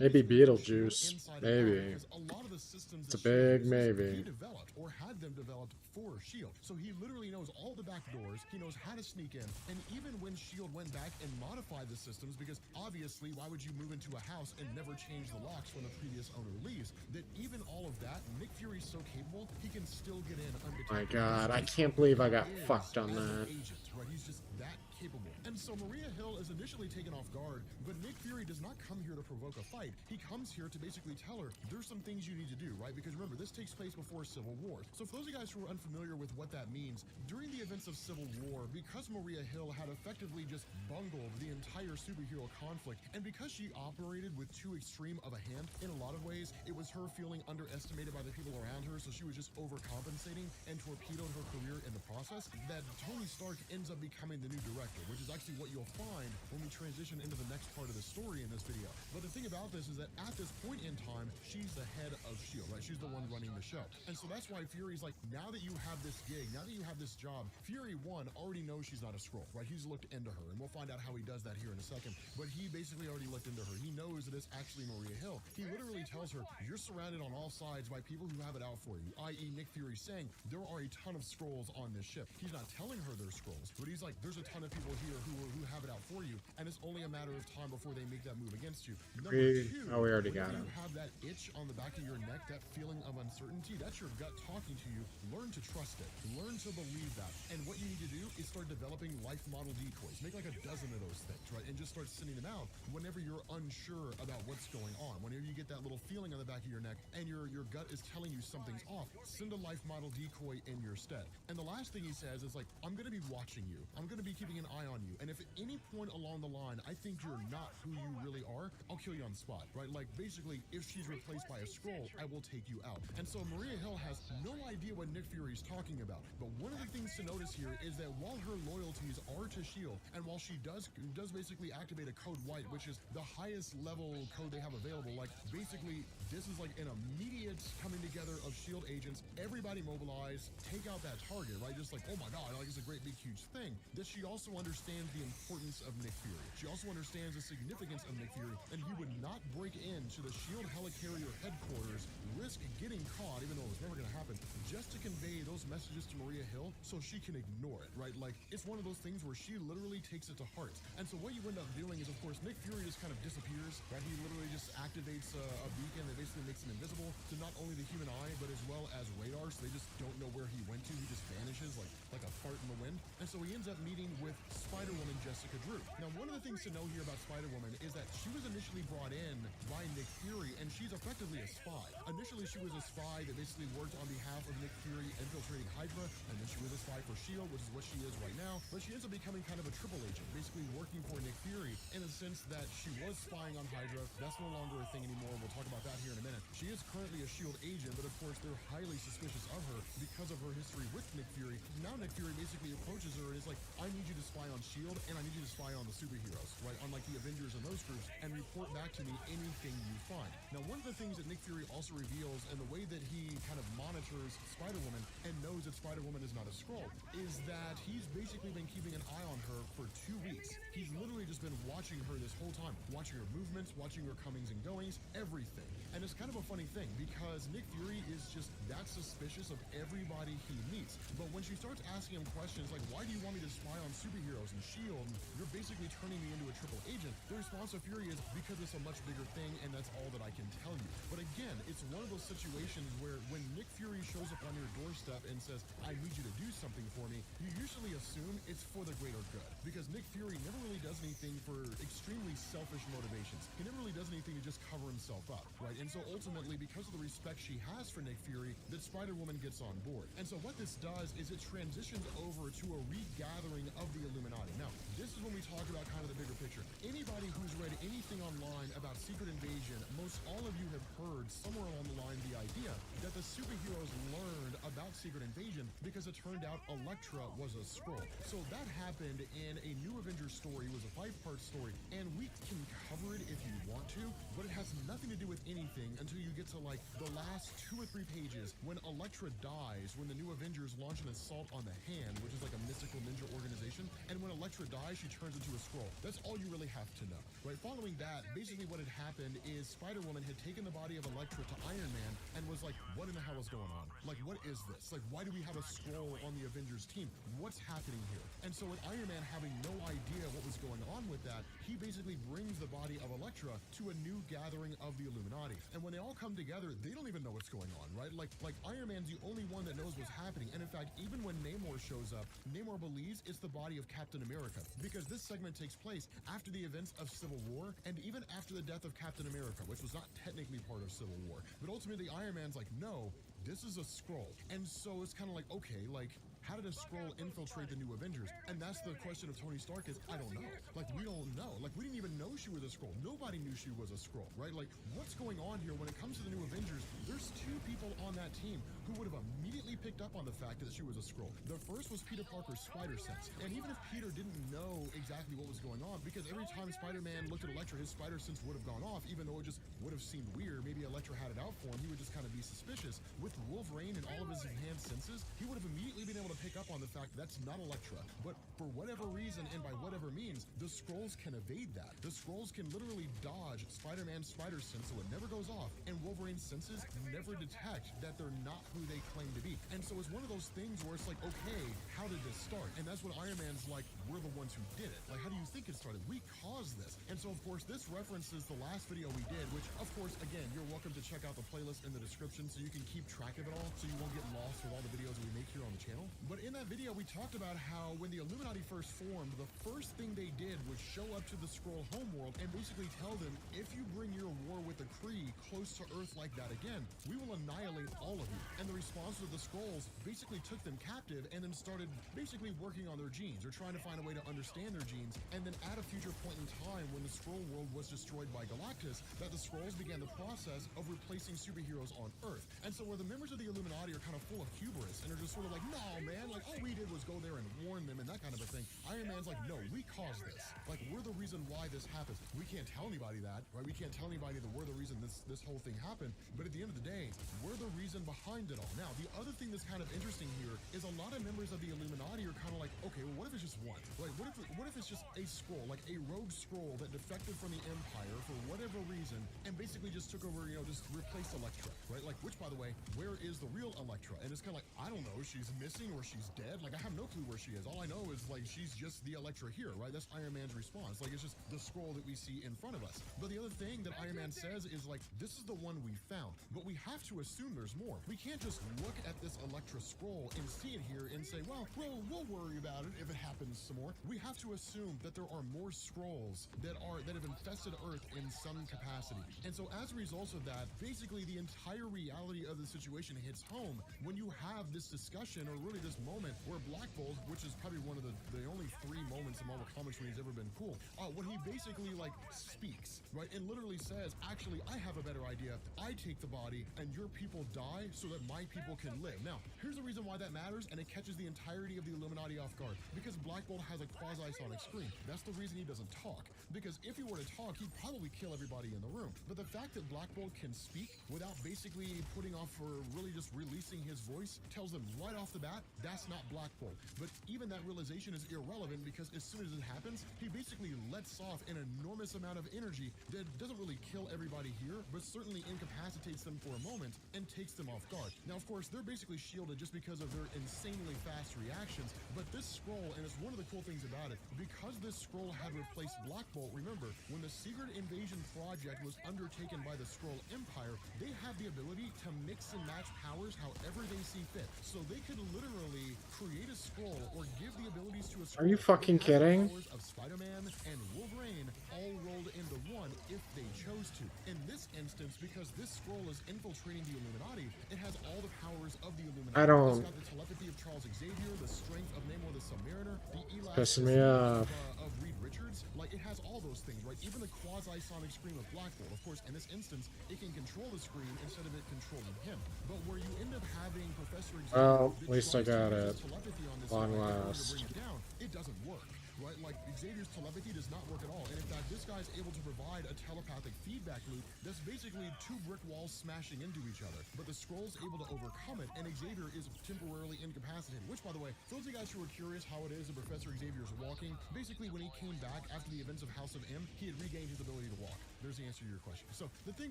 Maybe Beetlejuice. Maybe. It's a big maybe. He developed or had them developed for S.H.I.E.L.D. So he literally knows all the back doors. He knows how to sneak in. And even when S.H.I.E.L.D. went back and modified the systems, because obviously, why would you move into a house and never change the locks when the previous owner leaves? That even all of that, Nick Fury's so capable, he can still get in undetected. My God, I can't believe I got fucked on that. Right? He's just that capable. And so Maria Hill is initially taken off guard, but Nick Fury does not come here to provoke a fight. He comes here to basically tell her, there's some things you need to do, right? Because remember, this takes place before Civil War. So for those of you guys who are unfamiliar with what that means, during the events of Civil War, because Maria Hill had effectively just bungled the entire superhero conflict, and because she operated with too extreme of a hand, in a lot of ways, it was her feeling underestimated by the people around her, so she was just overcompensating and torpedoed her career in the process, that Tony Stark ends up becoming the new director, which is actually what you'll find when we transition into the next part of the story in this video. But the thing about this is that at this point in time, she's the head of S.H.I.E.L.D., right? She's the one running the show. And so that's why Fury's like, now that you have this gig, now that you have this job, Fury 1 already knows she's not a Skrull, right? He's looked into her, and we'll find out how he does that here in a second. But he basically already looked into her. He knows that it's actually Maria Hill. He literally tells her, you're surrounded on all sides by people who have it out for you, i.e. Nick Fury saying, there are a ton of Skrulls on this ship. He's not telling her they're Skrulls, but he's like, there's a ton of people here who have it out for you, and it's only a matter of time before they make that move against you. Number two, we already got him. You have that itch on the back of your neck, that feeling of uncertainty, that's your gut talking to you. Learn to trust it. Learn to believe that. And what you need to do is start developing life model decoys. Make like a dozen of those things, right? And just start sending them out whenever you're unsure about what's going on. Whenever you get that little feeling on the back of your neck and your gut is telling you something's off, send a life model decoy in your stead. And the last thing he says is like, I'm going to be watching you. I'm going to be keeping an eye on you. And if at any point along the line, I think you're not who you really are, I'll kill you on the spot, right? Like basically, if she's replaced by a Skrull, I will take you out. And so Maria Hill has no idea what Nick Fury's talking about. But one of the things to notice here is that while her loyalties are to S.H.I.E.L.D., and while she does basically activate a code white, which is the highest level code they have available, like basically this is like an immediate coming together of S.H.I.E.L.D. agents, everybody mobilize, take out that target, right? Just like, oh my God, like it's a great big huge thing. That she also understands the importance of Nick Fury. She also understands the significance presence of Nick Fury, and he would not break into the SHIELD helicarrier headquarters, risk getting caught, even though it was never going to happen, just to convey those messages to Maria Hill so she can ignore it, right? Like, it's one of those things where she literally takes it to heart. And so what you end up doing is, of course, Nick Fury just kind of disappears, right? He literally just activates a beacon that basically makes him invisible to not only the human eye, but as well as radar, so they just don't know where he went to. He just vanishes like a fart in the wind. And so he ends up meeting with Spider-Woman Jessica Drew. Now, one of the things to know here about Spider-Woman is that she was initially brought in by Nick Fury, and she's effectively a spy. Initially, she was a spy that basically worked on behalf of Nick Fury infiltrating Hydra, and then she was a spy for SHIELD, which is what she is right now. But she ends up becoming kind of a triple agent, basically working for Nick Fury in the sense that she was spying on Hydra. That's no longer a thing anymore. We'll talk about that here in a minute. She is currently a SHIELD agent, but of course, they're highly suspicious of her because of her history with Nick Fury. Now Nick Fury basically approaches her and is like, I need you to spy on SHIELD, and I need you to spy on the superheroes, right? On like the Avengers and those groups, and report back to me anything you find. Now, one of the things that Nick Fury also reveals, and the way that he kind of monitors Spider-Woman and knows that Spider-Woman is not a Skrull, is that he's basically been keeping an eye on her for 2 weeks. He's literally just been watching her this whole time, watching her movements, watching her comings and goings, everything. And it's kind of a funny thing because Nick Fury is just that suspicious of everybody he meets. But when she starts asking him questions like, why do you want me to spy on superheroes and SHIELD? You're basically turning me into a triple agent. The response of Fury is, because it's a much bigger thing and that's all that I can tell you. But again, it's one of those situations where when Nick Fury shows up on your doorstep and says, I need you to do something for me, you usually assume it's for the greater good. Because Nick Fury never really does anything for extremely selfish motivations. He never really does anything to just cover himself up, right? And so ultimately, because of the respect she has for Nick Fury, that Spider-Woman gets on board. And so what this does is it transitions over to a regathering of the Illuminati. Now, this is when we talk about kind of the bigger picture. Anybody who's read anything online about Secret Invasion, most all of you have heard somewhere along the line the idea that the superheroes learned about Secret Invasion because it turned out Elektra was a Skrull. So that happened in a New Avengers story. It was a 5-part story, and we can cover it if you want to, but it has nothing to do with anything until you get to like the last 2 or 3 pages when Elektra dies, when the New Avengers launch an assault on the Hand, which is like a mystical ninja organization, and when Elektra dies, she turns into a Skrull. That's all you really have to know, right? Following that, basically what had happened is Spider-Woman had taken the body of Elektra to Iron Man and was like, what in the hell is going on? Like, what is this? Like, why do we have a Skrull on the Avengers team? What's happening here? And so with Iron Man having no idea what was going on with that, he basically brings the body of Elektra to a new gathering of the Illuminati. And when they all come together, they don't even know what's going on, right? Like Iron Man's the only one that knows what's happening. And in fact, even when Namor shows up, Namor believes it's the body of Captain America, because this segment takes place after the events of Civil War and even after the death of Captain America, which was not technically part of Civil War. But ultimately, Iron Man's like, no, this is a Skrull. And so it's kind of like, okay, like, how did a Skrull infiltrate the New Avengers? And that's the question of Tony Stark is, I don't know. Like, we don't know. Like, we didn't even know she was a Skrull. Nobody knew she was a Skrull, right? Like, what's going on here when it comes to the New Avengers? There's 2 people on that team who would have immediately picked up on the fact that she was a Skrull. The first was Peter Parker's spider sense. And even if Peter didn't know exactly what was going on, because every time Spider-Man looked at Elektra, his spider sense would have gone off, even though it just would have seemed weird. Maybe Elektra had it out for him. He would just kind of be suspicious. With Wolverine and all of his enhanced senses, he would have immediately been able to pick up on the fact that's not Elektra. But for whatever reason and by whatever means, the Skrulls can evade that. The Skrulls can literally dodge Spider-Man's spider sense so it never goes off, and Wolverine's senses never detect that they're not who they claim to be. And so it's one of those things where it's like, okay, how did this start? And that's when Iron Man's like, we're the ones who did it. Like, how do you think it started? We caused this. And so, of course, this references the last video we did, which, of course, again, you're welcome to check out the playlist in the description so you can keep track of it all, so you won't get lost with all the videos that we make here on the channel. But in that video, we talked about how when the Illuminati first formed, the first thing they did was show up to the Skrull homeworld and basically tell them, if you bring your war with the Kree close to Earth like that again, we will annihilate all of you. And the response of the Skrulls basically took them captive and then started basically working on their genes, or trying to find a way to understand their genes. And then at a future point in time, when the Skrull world was destroyed by Galactus, that the Skrulls began the process of replacing superheroes on Earth. And so where the members of the Illuminati are kind of full of hubris and are just sort of like, no, man, like, all we did was go there and warn them and that kind of a thing. Iron Man's like, no, we caused this. Like, we're the reason why this happens. We can't tell anybody that, right? We can't tell anybody that we're the reason this whole thing happened. But at the end of the day, we're the reason behind it all. Now, the other thing that's kind of interesting here is a lot of members of the Illuminati are kind of like, okay, well, what if it's just one? Like, what if it's just a scroll, like a rogue scroll that defected from the Empire for whatever reason and basically just took over, you know, just replaced Elektra, right? Like, which, by the way, where is the real Elektra? And it's kind of like, I don't know, she's missing or she's dead. Like, I have no clue where she is. All I know is, like, she's just the Elektra here, right? That's Iron Man's response. Like, it's just the scroll that we see in front of us. But the other thing that Iron Man says is, like, this is the one we found, but we have to assume there's more. We can't just look at this Elektra scroll and see it here and say, well, we'll worry about it if it happens some more. We have to assume that there are more scrolls that have infested Earth in some capacity. And so as a result of that, basically the entire reality of the situation hits home when you have this discussion, or really this moment, where Black Bolt, which is probably one of the only 3 moments in Marvel Comics when he's ever been cool, when he basically like speaks, right, and literally says, actually, I have a better idea. I take the body and your people die so that my people can live. Now, here's the reason why that matters, and it catches the entirety of the Illuminati off guard. Because Black Bolt has a quasi-sonic scream. That's the reason he doesn't talk. Because if he were to talk, he'd probably kill everybody in the room. But the fact that Black Bolt can speak without basically putting off or really just releasing his voice tells them right off the bat, that's not Black Bolt. But even that realization is irrelevant, because as soon as it happens, he basically lets off an enormous amount of energy that doesn't really kill everybody here, but certainly incapacitates them for a moment and takes them off guard. Now, of course, they're basically shielded just because of their insanely fast reactions, but this scroll, and it's one of the cool things about it, because this scroll had replaced Black Bolt, remember, when the Secret Invasion Project was undertaken by the Skrull Empire, they had the ability to mix and match powers however they see fit. So they could literally create a scroll or give the abilities to a scroll. Are you fucking kidding? Powers of Spider-Man and Wolverine all rolled into one if they chose to. In this instance, because this scroll is infiltrating the Illuminati, it has all the powers of the Illuminati. I don't. It's got the telepathy of Charles Xavier, the strength of Namor the Submariner, the Pissing me elasticity off. of Reed Richards. Like, it has all those things, right? Even the quasi-sonic scream of Black Bolt. Of course, in this instance, it can control the screen instead of it controlling him. But where you end up having Professor Xavier, Well, at least I got it. telepathy on this Long side, last. to bring it down, it doesn't work. Right? Like, Xavier's telepathy does not work at all. And in fact, this guy's able to provide a telepathic feedback loop that's basically 2 brick walls smashing into each other. But the Skrull's able to overcome it, and Xavier is temporarily incapacitated. Which, by the way, those of you guys who are curious how it is that Professor Xavier's walking, basically when he came back after the events of House of M, he had regained his ability to walk. There's the answer to your question. So the thing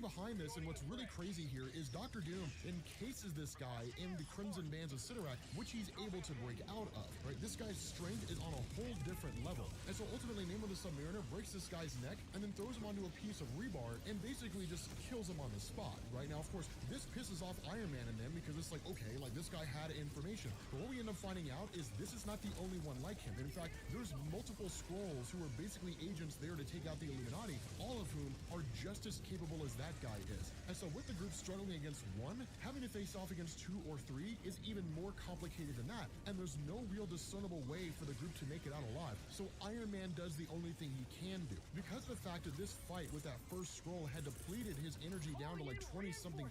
behind this, and what's really crazy here, is Dr. Doom encases this guy in the Crimson Bands of Sidorak, which he's able to break out of. Right? This guy's strength is on a whole different level. And so ultimately, Namor the Submariner breaks this guy's neck and then throws him onto a piece of rebar and basically just kills him on the spot. Right? Now, of course, this pisses off Iron Man and them, because it's like, okay, like, this guy had information. But what we end up finding out is this is not the only one like him. In fact, there's multiple Skrulls who are basically agents there to take out the Illuminati, all of whom are just as capable as that guy is. And so with the group struggling against one, having to face off against 2 or 3 is even more complicated than that. And there's no real discernible way for the group to make it out alive. So Iron Man does the only thing he can do. Because of the fact that this fight with that first Skrull had depleted his energy down to like 20-something%,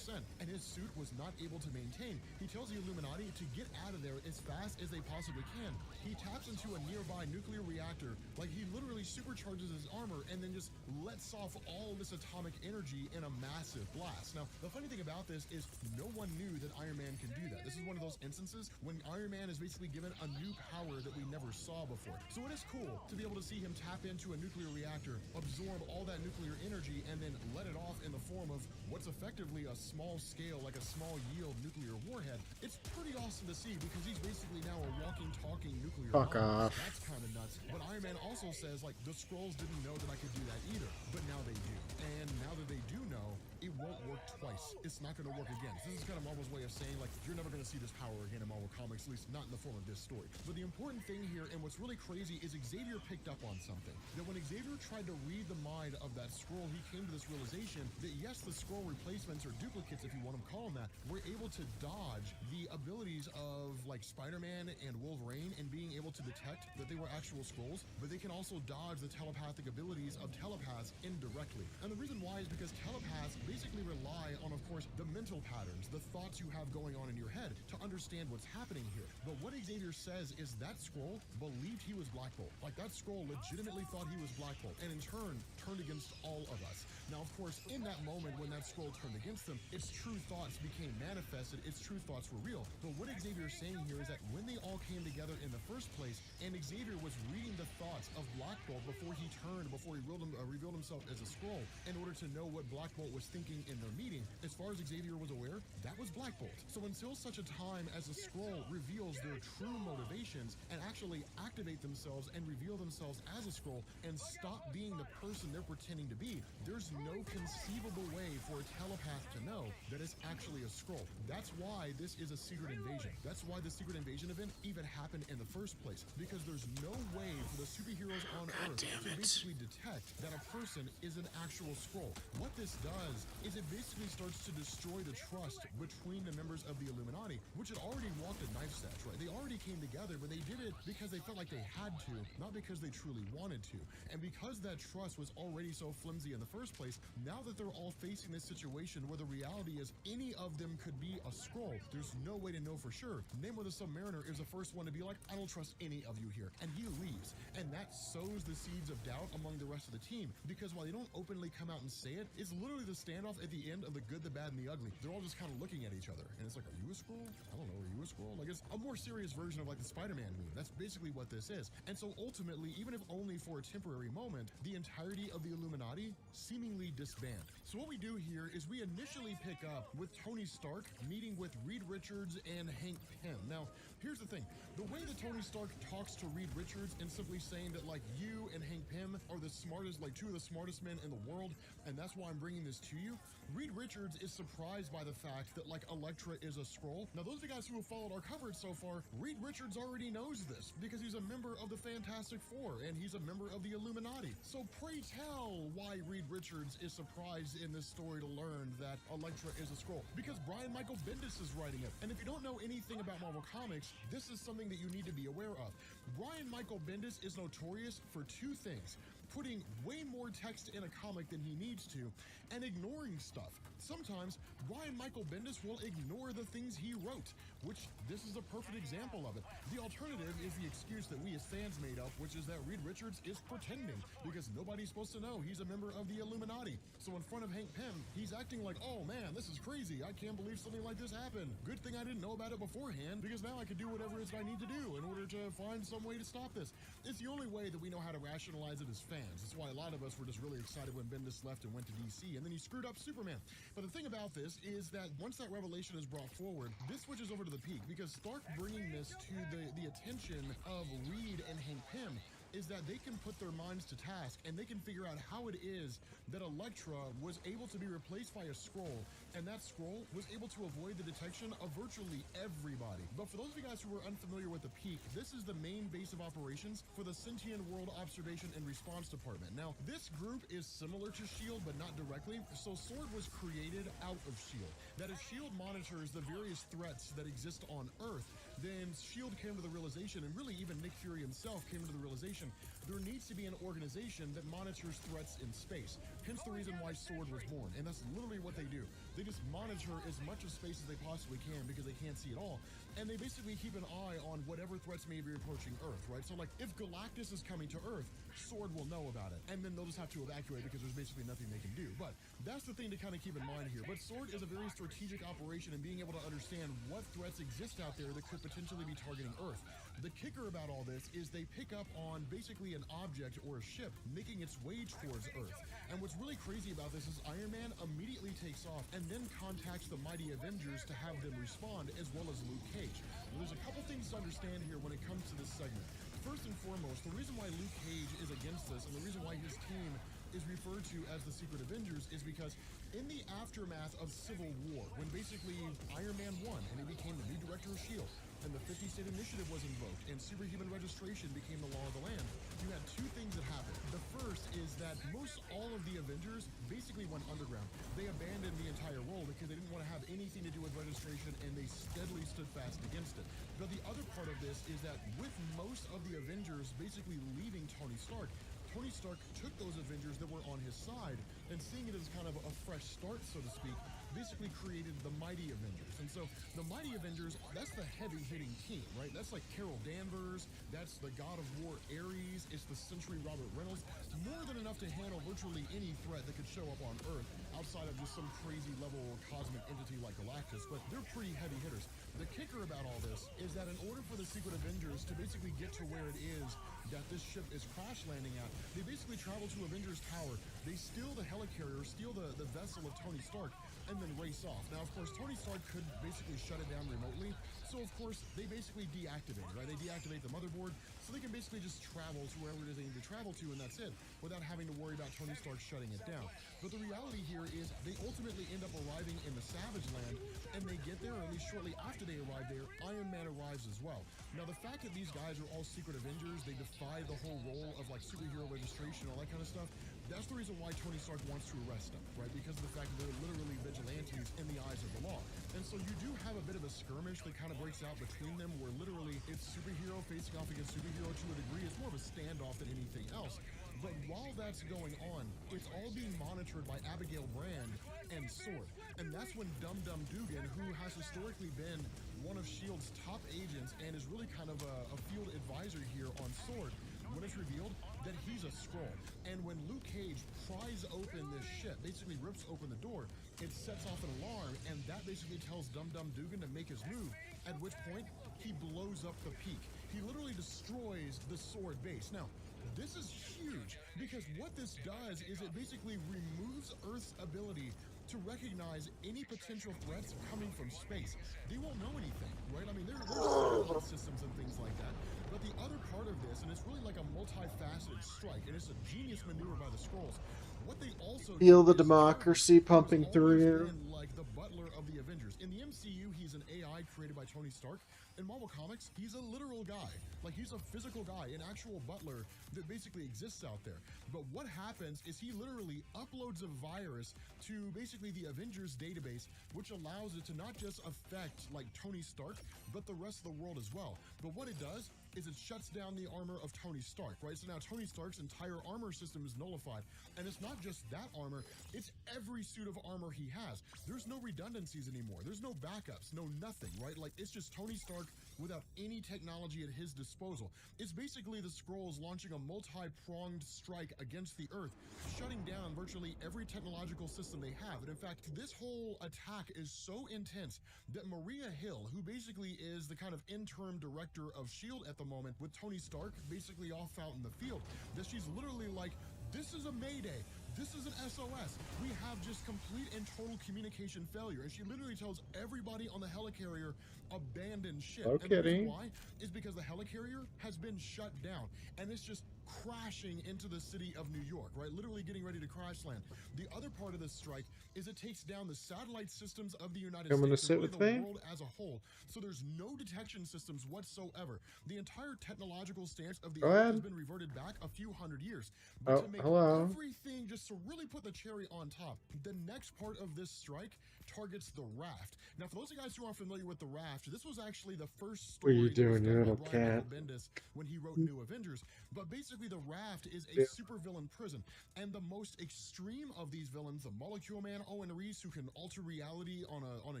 and his suit was not able to maintain, he tells the Illuminati to get out of there as fast as they possibly can. He taps into a nearby nuclear reactor, like he literally supercharges his armor and then just lets off all this atomic energy in a massive blast. Now, the funny thing about this is no one knew that Iron Man can do that. This is one of those instances when Iron Man is basically given a new power that we never saw before. So it is cool to be able to see him tap into a nuclear reactor, absorb all that nuclear energy, and then let it off in the form of what's effectively a small scale, like a small yield nuclear warhead. It's pretty awesome to see, because he's basically now a walking, talking nuclear Fuck bomb. off. That's kind of nuts. But Iron Man also says, like, the Skrulls didn't know that I could do that either, but now they do. And now that they do know, it won't work twice. It's not going to work again. So this is kind of Marvel's way of saying, like, you're never going to see this power again in Marvel Comics, at least not in the form of this story. But the important thing here, and what's really crazy, is Xavier picked up on something. That when Xavier tried to read the mind of that Skrull, he came to this realization that yes, the Skrull replacements, or duplicates, if you want to call them that, were able to dodge the abilities of, like, Spider-Man and Wolverine, and being able to detect that they were actual Skrulls, but they can also dodge the telepathic abilities of telepaths indirectly. And the reason why is because telepaths basically rely on, of course, the mental patterns, the thoughts you have going on in your head to understand what's happening here. But what Xavier says is that Skrull believed he was Black Bolt. Like, that Skrull legitimately thought he was Black Bolt, and in turn turned against all of us. Now, of course, in that moment when that Skrull turned against them, its true thoughts became manifested, its true thoughts were real. But what Xavier's saying here is that when they all came together in the first place, and Xavier was reading the thoughts of Black Bolt before he turned, before he revealed himself as a Skrull, in order to know what Black Bolt was thinking in their meeting, as far as Xavier was aware, that was Black Bolt. So until such a time as a Skrull reveals their true motivations and actually activate themselves and reveal themselves as a Skrull and stop being the person they're pretending to be, there's no conceivable way for a telepath to know that it's actually a Skrull. That's why this is a secret invasion. That's why the secret invasion event even happened in the first place, because there's no way for the superheroes on Earth to basically detect that a person is an actual Skrull. What this does is it basically starts to destroy the trust between the members of the Illuminati, which had already walked a knife edge, right? They already came together, but they did it because they felt like they had to, not because they truly wanted to. And because that trust was already so flimsy in the first place, now that they're all facing this situation where the reality is any of them could be a Skrull, there's no way to know for sure. Namor the Submariner is the first one to be like, I don't trust any of you here, and he leaves. And that sows the seeds of doubt among the rest of the team, because while they don't openly come out and say it, it's literally the standoff at the end of the good, the bad, and the ugly. They're all just kind of looking at each other, and it's like, are you a Skrull? I don't know, are you a Skrull? Like, it's a more serious version of like the Spider-Man meme. That's basically what this is. And so ultimately, even if only for a temporary moment, the entirety of the Illuminati seemingly disband. So what we do here is we initially pick up with Tony Stark meeting with Reed Richards and Hank Pym. Now, here's the thing. The way that Tony Stark talks to Reed Richards and simply saying that, like, you and Hank Pym are the smartest, like, two of the smartest men in the world, and that's why I'm bringing this to you, Reed Richards is surprised by the fact that, like, Elektra is a Skrull. Now, those of you guys who have followed our coverage so far, Reed Richards already knows this because he's a member of the Fantastic Four, and he's a member of the Illuminati. So pray tell why Reed Richards is surprised in this story to learn that Elektra is a Skrull. Because Brian Michael Bendis is writing it. And if you don't know anything about Marvel Comics, this is something that you need to be aware of. Brian Michael Bendis is notorious for two things: putting way more text in a comic than he needs to, and ignoring stuff. Sometimes Brian Michael Bendis will ignore the things he wrote, which this is a perfect example of it. The alternative is the excuse that we as fans made up, which is that Reed Richards is pretending because nobody's supposed to know he's a member of the Illuminati. So in front of Hank Pym, he's acting like, oh man, this is crazy. I can't believe something like this happened. Good thing I didn't know about it beforehand, because now I can do whatever it is I need to do in order to find some way to stop this. It's the only way that we know how to rationalize it as fans. That's why a lot of us were just really excited when Bendis left and went to DC, and then he screwed up Superman. But the thing about this is that once that revelation is brought forward, this switches over to the peak, because Stark bringing this to the attention of Reed and Hank Pym is that they can put their minds to task and they can figure out how it is that Elektra was able to be replaced by a Skrull, and that Skrull was able to avoid the detection of virtually everybody. But for those of you guys who are unfamiliar with the Peak, this is the main base of operations for the Sentient World Observation and Response Department. Now, this group is similar to S.H.I.E.L.D., but not directly. So S.W.O.R.D. was created out of S.H.I.E.L.D. That if S.H.I.E.L.D. monitors the various threats that exist on Earth, then S.H.I.E.L.D. came to the realization, and really even Nick Fury himself came to the realization, there needs to be an organization that monitors threats in space. Hence the reason why S.W.O.R.D. was born, and that's literally what they do. They just monitor as much of space as they possibly can because they can't see it all, and they basically keep an eye on whatever threats may be approaching Earth, right? So like, if Galactus is coming to Earth, S.W.O.R.D. will know about it, and then they'll just have to evacuate because there's basically nothing they can do. But that's the thing to kind of keep in mind here. But S.W.O.R.D. is a very strategic operation in being able to understand what threats exist out there that could potentially be targeting Earth. The kicker about all this is they pick up on basically an object or a ship making its way towards Earth. And what's really crazy about this is Iron Man immediately takes off and then contacts the Mighty Avengers to have them respond, as well as Luke Cage. Now, there's a couple things to understand here when it comes to this segment. First and foremost, the reason why Luke Cage is against this, and the reason why his team is referred to as the Secret Avengers, is because in the aftermath of Civil War, when basically Iron Man won and he became the new director of S.H.I.E.L.D., and the 50-state initiative was invoked, and superhuman registration became the law of the land, you had two things that happened. The first is that most all of the Avengers basically went underground. They abandoned the entire role because they didn't want to have anything to do with registration, and they steadily stood fast against it. But the other part of this is that with most of the Avengers basically leaving Tony Stark Tony Stark took those Avengers that were on his side and seeing it as kind of a fresh start, so to speak, basically created the Mighty Avengers. And so the Mighty Avengers, that's the heavy-hitting team, right? That's like Carol Danvers, that's the God of War Ares, it's the Century Robert Reynolds, more than enough to handle virtually any threat that could show up on Earth outside of just some crazy level cosmic entity like Galactus, but they're pretty heavy hitters. The kicker about all this is that in order for the Secret Avengers to basically get to where it is that this ship is crash landing at, they basically travel to Avengers Tower, they steal the helicarrier, steal the vessel of Tony Stark, and then race off. Now, of course, Tony Stark could basically shut it down remotely, so of course, they basically deactivate it, right? They deactivate the motherboard, so they can basically just travel to wherever it is they need to travel to, and that's it, without having to worry about Tony Stark shutting it down. But the reality here is they ultimately end up arriving in the Savage Land, and they get there, or at least shortly after they arrive there, Iron Man arrives as well. Now, the fact that these guys are all Secret Avengers, they defy the whole role of like superhero registration, all that kind of stuff, that's the reason why Tony Stark wants to arrest them, right? Because of the fact that they're literally vigilantes in the eyes of the law. And so you do have a bit of a skirmish that kind of breaks out between them, where literally it's superhero facing off against superhero to a degree. It's more of a standoff than anything else. But while that's going on, it's all being monitored by Abigail Brand and S.W.O.R.D. And that's when Dum Dum Dugan, who has historically been one of S.H.I.E.L.D.'s top agents and is really kind of a field advisor here on S.W.O.R.D., when it's revealed that he's a Skrull. And when Luke Cage pries open this ship, basically rips open the door, it sets off an alarm, and that basically tells Dum Dum Dugan to make his move, at which point he blows up the peak. He literally destroys the S.W.O.R.D. base. Now, this is huge, because what this does is it basically removes Earth's ability to recognize any potential threats coming from space. They won't know anything, right? I mean, there's surveillance systems and things like that. But the other part of this, and it's really like a multifaceted strike, and it's a genius maneuver by the Skrulls. What they also Feel do the is democracy pumping Jarvis through always you. been like the butler of the Avengers. In the MCU, he's an AI created by Tony Stark. In Marvel Comics, he's a literal guy. Like, he's a physical guy, an actual butler that basically exists out there. But what happens is he literally uploads a virus to basically the Avengers database, which allows it to not just affect, like, Tony Stark, but the rest of the world as well. But what it does is it shuts down the armor of Tony Stark, right? So now Tony Stark's entire armor system is nullified. And it's not just that armor, it's every suit of armor he has. There's no redundancies anymore. There's no backups, no nothing, right? Like, it's just Tony Stark without any technology at his disposal. It's basically the Skrulls launching a multi-pronged strike against the Earth, shutting down virtually every technological system they have. And in fact, this whole attack is so intense that Maria Hill, who basically is the kind of interim director of S.H.I.E.L.D. at the moment with Tony Stark basically off out in the field, that she's literally like, this is a mayday. This is an SOS. We have just complete and total communication failure. And she literally tells everybody on the helicarrier, abandon ship. No and the reason kidding. why is because the helicarrier has been shut down. And it's just crashing into the city of New York, right? Literally getting ready to crash land. The other part of this strike is it takes down the satellite systems of the United Coming to States sit and really with the me? world as a whole. So there's no detection systems whatsoever. The entire technological stance of the Go Earth ahead. has been reverted back a few hundred years. But Oh, to make hello. everything, just to really put the cherry on top, the next part of this strike targets the raft. Now, for those of you guys who aren't familiar with the raft, this was actually the first What are story you that was doing, done you by little Brian cat? Michael Bendis when he wrote New Avengers. But basically, the raft is a Yeah. supervillain prison. And the most extreme of these villains, the Molecule Man, Owen Reese, who can alter reality on a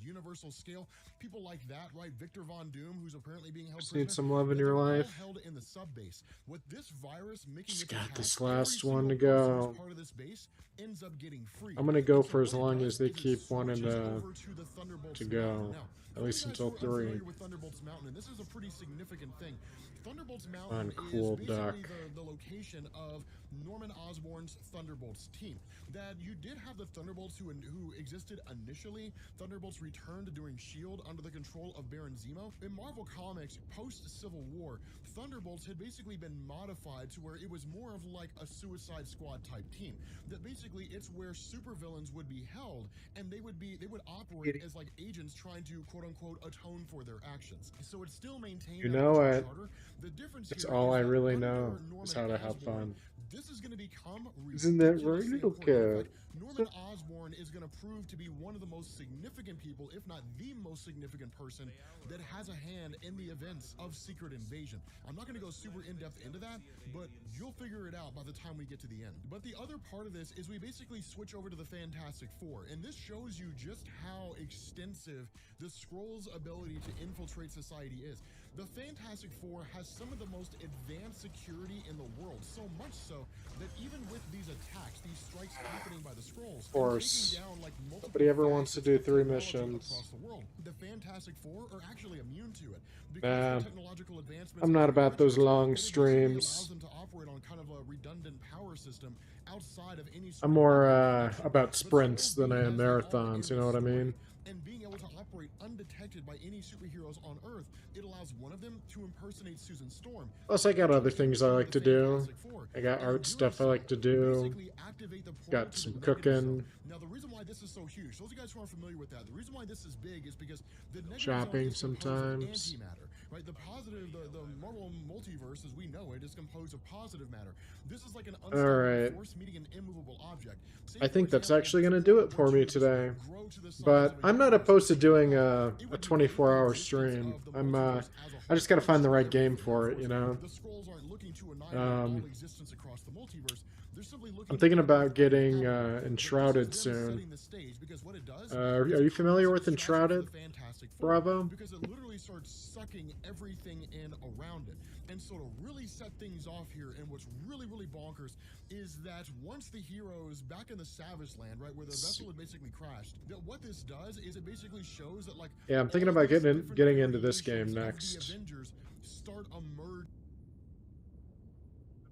universal scale, people like that, right? Victor Von Doom, who's apparently being held Just prisoner. need some love in but your they're all life. held in the sub-base. With this virus making Just its got attack, this every last single one to person who's go. part of this base ends up getting free. I'm gonna go And so for as what it long does as they is it keep wanting switches to over to the Thunderbolts Mountain. go. Now, At least for you guys until who are 3. unfamiliar with Thunderbolts Mountain, and this is a pretty significant thing. Thunderbolts Mountain Uncool is duck. basically the location of Norman Osborn's Thunderbolts team. That you did have the Thunderbolts who existed initially. Thunderbolts returned during S.H.I.E.L.D. under the control of Baron Zemo. In Marvel Comics, post-Civil War, Thunderbolts had basically been modified to where it was more of like a Suicide Squad type team. That basically it's where supervillains would be held, and they would operate as like agents trying to quote unquote atone for their actions. So it's still maintained You that know original it. charter. The difference That's here all is I that really under know Norman is how to have Osborn, fun. this is going to become Isn't that right, ridiculously little important. In cat? fact, Norman Norman Osborn is going to prove to be one of the most significant people, if not the most significant person, that has a hand in the events of Secret Invasion. I'm not going to go super in-depth into that, but you'll figure it out by the time we get to the end. But the other part of this is we basically switch over to the Fantastic Four, and this shows you just how extensive the Skrulls' ability to infiltrate society is. The Fantastic Four has some of the most advanced security in the world, so much so that even with these attacks, these strikes happening by the Skrulls, Of course. taking down like multiple Nobody ever wants to do 3 facets of technology missions. across the world, the Fantastic Four are actually immune to it Nah, because the technological advancements I'm not of the about those Avengers, long it basically allows streams. them to operate on kind of a redundant power system outside of any sort I'm of more connection. about But sprints Skrulls than I being am as they are marathons, in you know this what I story, mean? and being able to operate undetected by any superheroes on Earth, it allows one of them to impersonate Susan Storm. Plus, I got other things I like to do. I got And in art doing stuff I so, like to do. basically activate the portal Got to some the negative cooking. zone. Now, the reason why this is so huge, those of you guys who aren't familiar with that, the reason why this is big is because the negative Shopping zone is composed of sometimes. antimatter, right? The positive, the Marvel multiverse as we know it is composed of positive matter. This is like an unstoppable Alright. force meeting an immovable object. Say, I for think that's example, actually going to do it for me virtue today. grow to the size But of a I'm not universe opposed to that doing it a would negate 24-hour the stream. existence of the I'm multiverse as a I just got to whole, find the right which game is for it, you know. the Skrulls aren't looking to annihilate all existence across the multiverse. They're simply looking I'm to thinking keep about Earth getting uninhabitable. But this is Enshrouded them soon. setting the stage, because what it does Are is you it familiar creates a with distraction for Enshrouded? the Fantastic Four, Bravo? because it literally starts sucking everything in around it. And so to really set things off here, and what's really, really bonkers is that once the heroes back in the Savage Land, right, where the vessel had basically crashed, that what this does is it basically shows that like Yeah, I'm thinking all about these getting different getting into this variations game of next. the Avengers start emerging.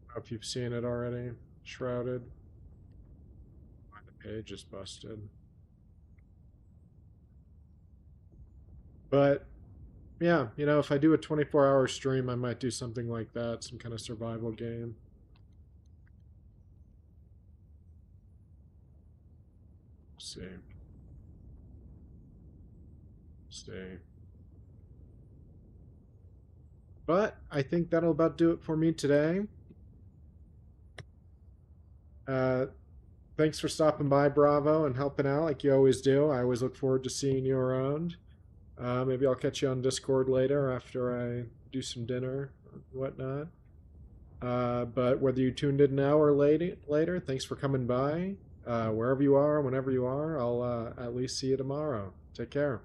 I don't know if you've seen it already. Shrouded. The page is busted. But yeah, you know, if I do a 24-hour stream, I might do something like that, some kind of survival game. See. See. But I think that'll about do it for me today. Thanks for stopping by, Bravo, and helping out like you always do. I always look forward to seeing you around. Maybe I'll catch you on Discord later after I do some dinner or whatnot. But whether you tuned in now or later, thanks for coming by. Wherever you are, whenever you are, I'll at least see you tomorrow. Take care.